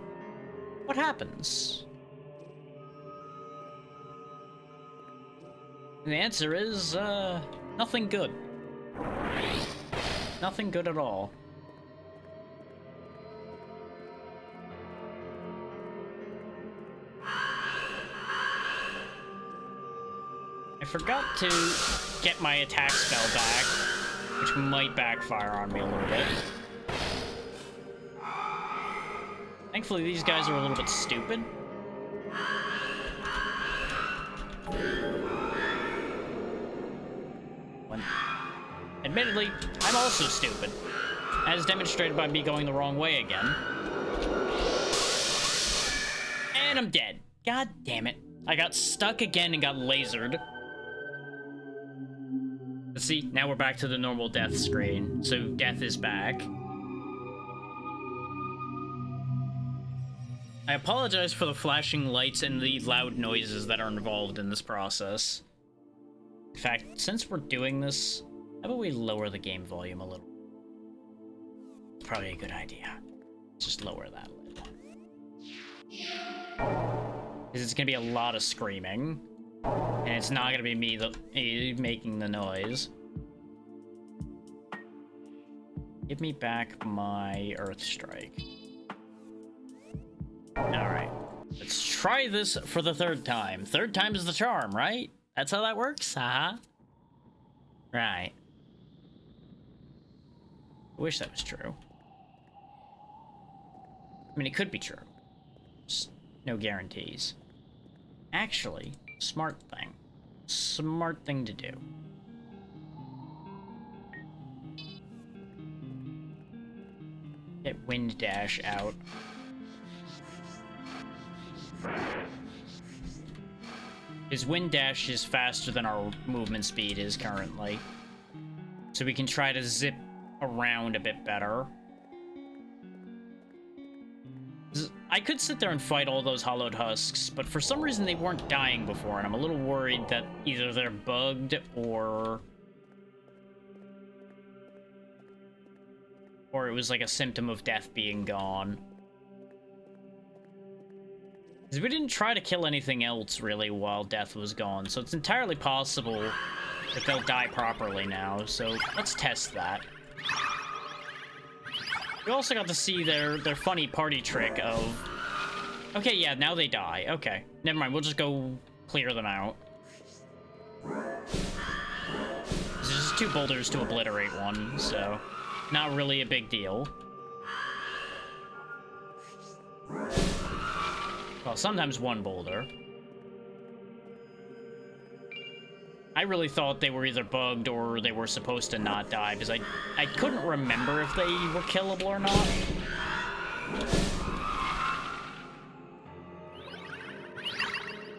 what happens? And the answer is, nothing good. Nothing good at all. I forgot to get my attack spell back, which might backfire on me a little bit. Thankfully, these guys are a little bit stupid. Admittedly, I'm also stupid, as demonstrated by me going the wrong way again. And I'm dead. God damn it. I got stuck again and got lasered. Let's see, now we're back to the normal death screen, so Death is back. I apologize for the flashing lights and the loud noises that are involved in this process. In fact, since we're doing this, how about we lower the game volume a little? It's probably a good idea. Just lower that a little. Because it's gonna be a lot of screaming. And it's not gonna be me making the noise. Give me back my Earth Strike. Alright. Let's try this for the third time. Third time is the charm, right? That's how that works? Uh-huh. Right. I wish that was true. I mean, it could be true. Just no guarantees. Actually, smart thing. Smart thing to do. Get Wind Dash out. His Wind Dash is faster than our movement speed is currently. So we can try to zip around a bit better. I could sit there and fight all those hollowed husks, but for some reason they weren't dying before, and I'm a little worried that either they're bugged or it was like a symptom of death being gone. Because we didn't try to kill anything else, really, while Death was gone, so it's entirely possible that they'll die properly now, so let's test that. We also got to see their funny party trick of... Okay, yeah, now they die. Okay, never mind, we'll just go clear them out. There's just 2 boulders to obliterate one, so not really a big deal. Well, sometimes 1 boulder. I really thought they were either bugged or they were supposed to not die, because I couldn't remember if they were killable or not.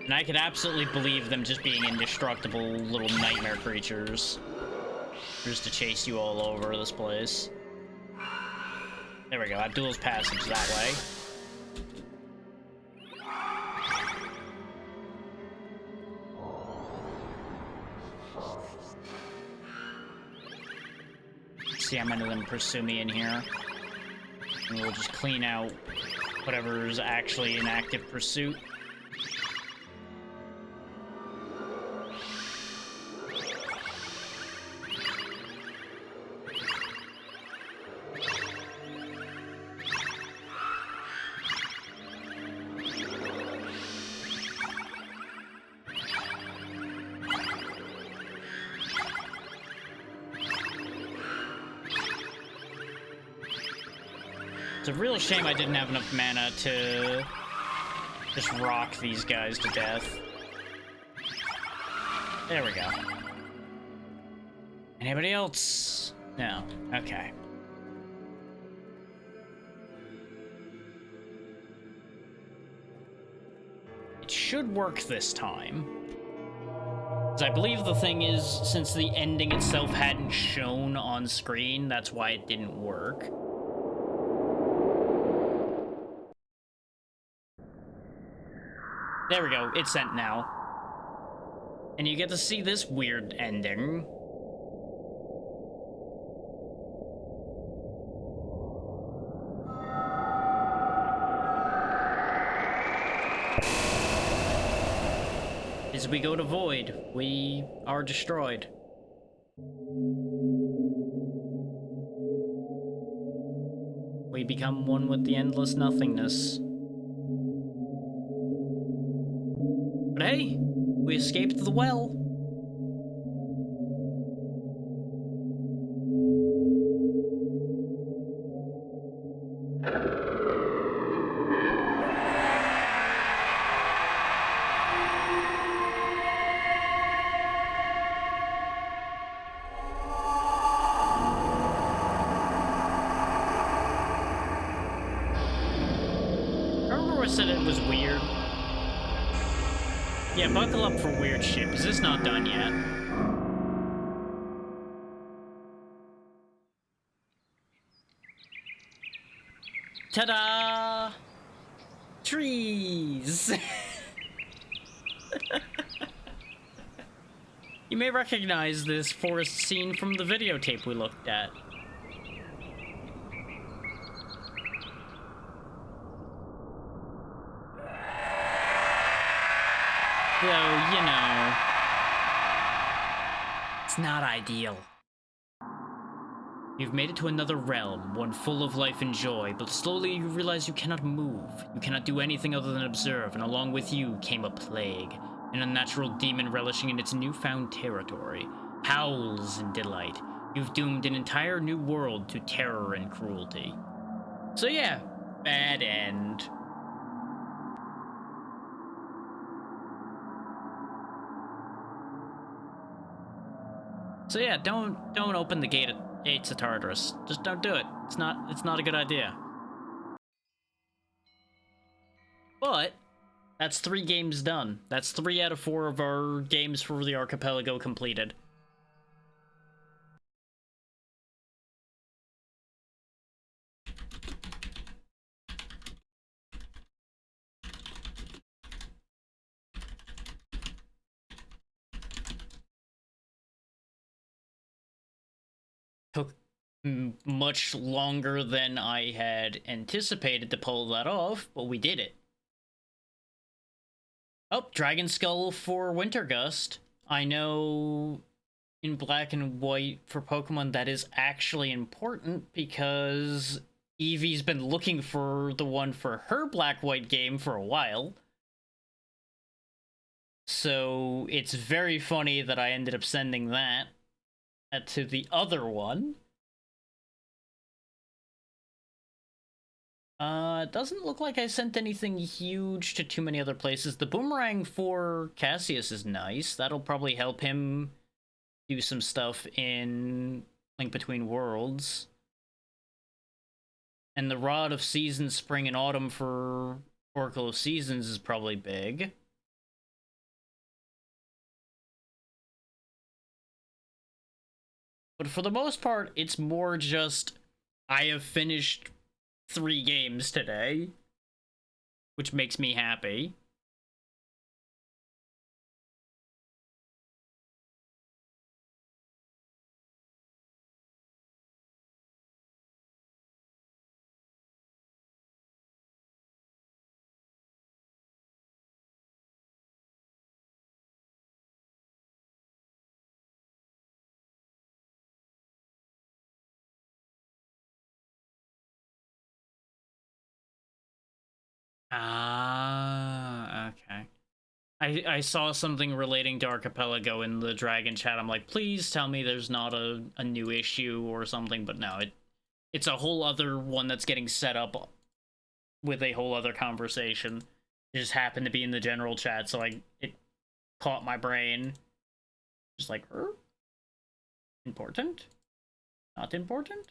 And I could absolutely believe them just being indestructible little nightmare creatures. Just to chase you all over this place. There we go, Abdul's passage that way. See how many of them pursue me in here. And we'll just clean out whatever's actually in active pursuit. It's a real shame I didn't have enough mana to just rock these guys to death. There we go. Anybody else? No. Okay. It should work this time. Because I believe the thing is, since the ending itself hadn't shown on screen, that's why it didn't work. There we go, it's sent now. And you get to see this weird ending. As we go to Void, we are destroyed. We become one with the endless nothingness. But hey, we escaped the well. Remember I said it was weird? Yeah, buckle up for weird shit, because it's not done yet. Ta-da! Trees! You may recognize this forest scene from the videotape we looked at. Though, you know, it's not ideal. You've made it to another realm, one full of life and joy, but slowly you realize you cannot move. You cannot do anything other than observe, and along with you came a plague, an unnatural demon relishing in its newfound territory. Howls in delight. You've doomed an entire new world to terror and cruelty. So yeah, bad end. So yeah, don't open the gates of Tartarus. Just don't do it. It's not a good idea. But that's 3 games done. That's 3 out of 4 of our games for the Archipelago completed. Took much longer than I had anticipated to pull that off, but we did it. Oh, Dragon Skull for Wintergust. I know in Black and White for Pokemon that is actually important because Eevee's been looking for the one for her Black-White game for a while. So it's very funny that I ended up sending that to the other one. It doesn't look like I sent anything huge to too many other places. The boomerang for Cassius is nice. That'll probably help him do some stuff in Link Between Worlds. And the Rod of Seasons, Spring and Autumn for Oracle of Seasons is probably big. But for the most part, it's more just I have finished 3 games today, which makes me happy. Ah, okay. I saw something relating to Archipelago in the Dragon chat. I'm like, please tell me there's not a new issue or something, but no, it's a whole other one that's getting set up with a whole other conversation. It just happened to be in the general chat, so it caught my brain. Just like, important? Not important?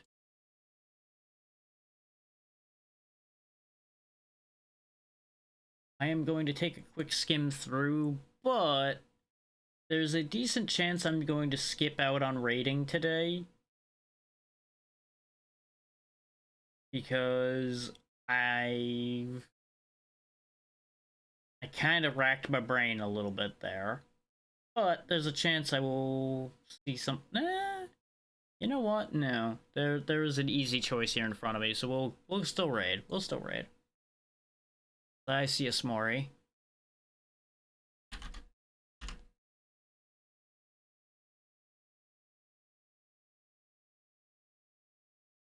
I am going to take a quick skim through, but there's a decent chance I'm going to skip out on rating today. Because I kind of racked my brain a little bit there. But there's a chance I will see some... you know what? No. There is an easy choice here in front of me, so we'll still raid. We'll still raid. I see a Smori.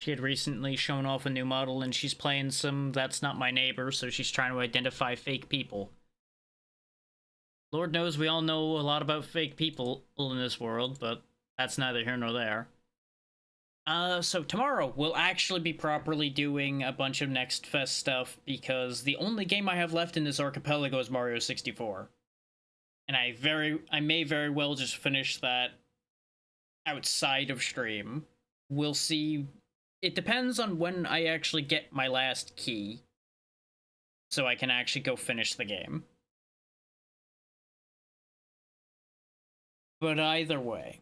She had recently shown off a new model and she's playing some That's Not My Neighbor, so she's trying to identify fake people. Lord knows we all know a lot about fake people in this world, but that's neither here nor there. So tomorrow we'll actually be properly doing a bunch of Next Fest stuff because the only game I have left in this Archipelago is Mario 64. And I may very well just finish that outside of stream. We'll see. It depends on when I actually get my last key, so I can actually go finish the game. But either way.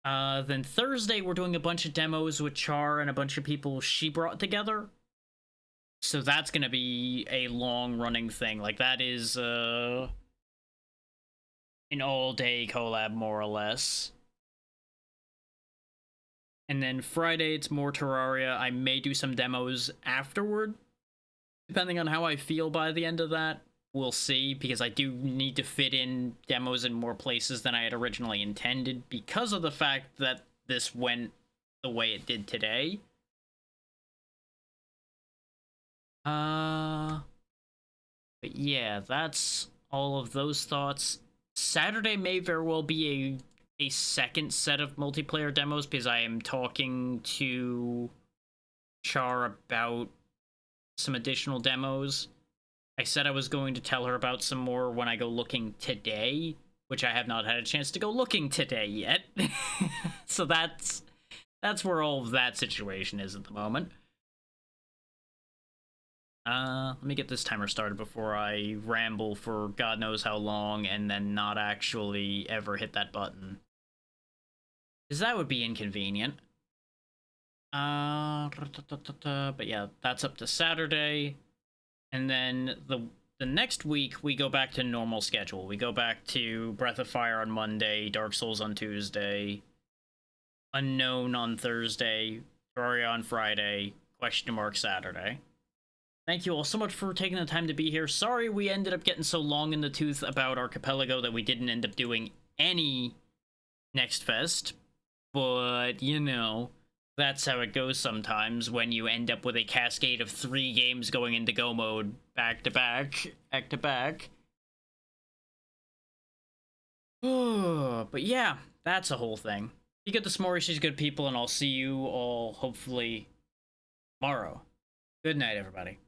Then Thursday, we're doing a bunch of demos with Char and a bunch of people she brought together. So that's gonna be a long-running thing. Like, that is, an all-day collab, more or less. And then Friday, it's more Terraria. I may do some demos afterward, depending on how I feel by the end of that. We'll see, because I do need to fit in demos in more places than I had originally intended because of the fact that this went the way it did today. But yeah, that's all of those thoughts. Saturday may very well be a second set of multiplayer demos because I am talking to Char about some additional demos. I said I was going to tell her about some more when I go looking today, which I have not had a chance to go looking today yet. So that's where all of that situation is at the moment. Let me get this timer started before I ramble for God knows how long and then not actually ever hit that button. Because that would be inconvenient. But yeah, that's up to Saturday. And then the next week, we go back to normal schedule. We go back to Breath of Fire on Monday, Dark Souls on Tuesday, Unknown on Thursday, Terraria on Friday, question mark Saturday. Thank you all so much for taking the time to be here. Sorry we ended up getting so long in the tooth about Archipelago that we didn't end up doing any Next Fest. But, you know, that's how it goes sometimes when you end up with a cascade of 3 games going into go mode back to back. But yeah, that's a whole thing. Be good to S'more, she's good people, and I'll see you all hopefully tomorrow. Good night, everybody.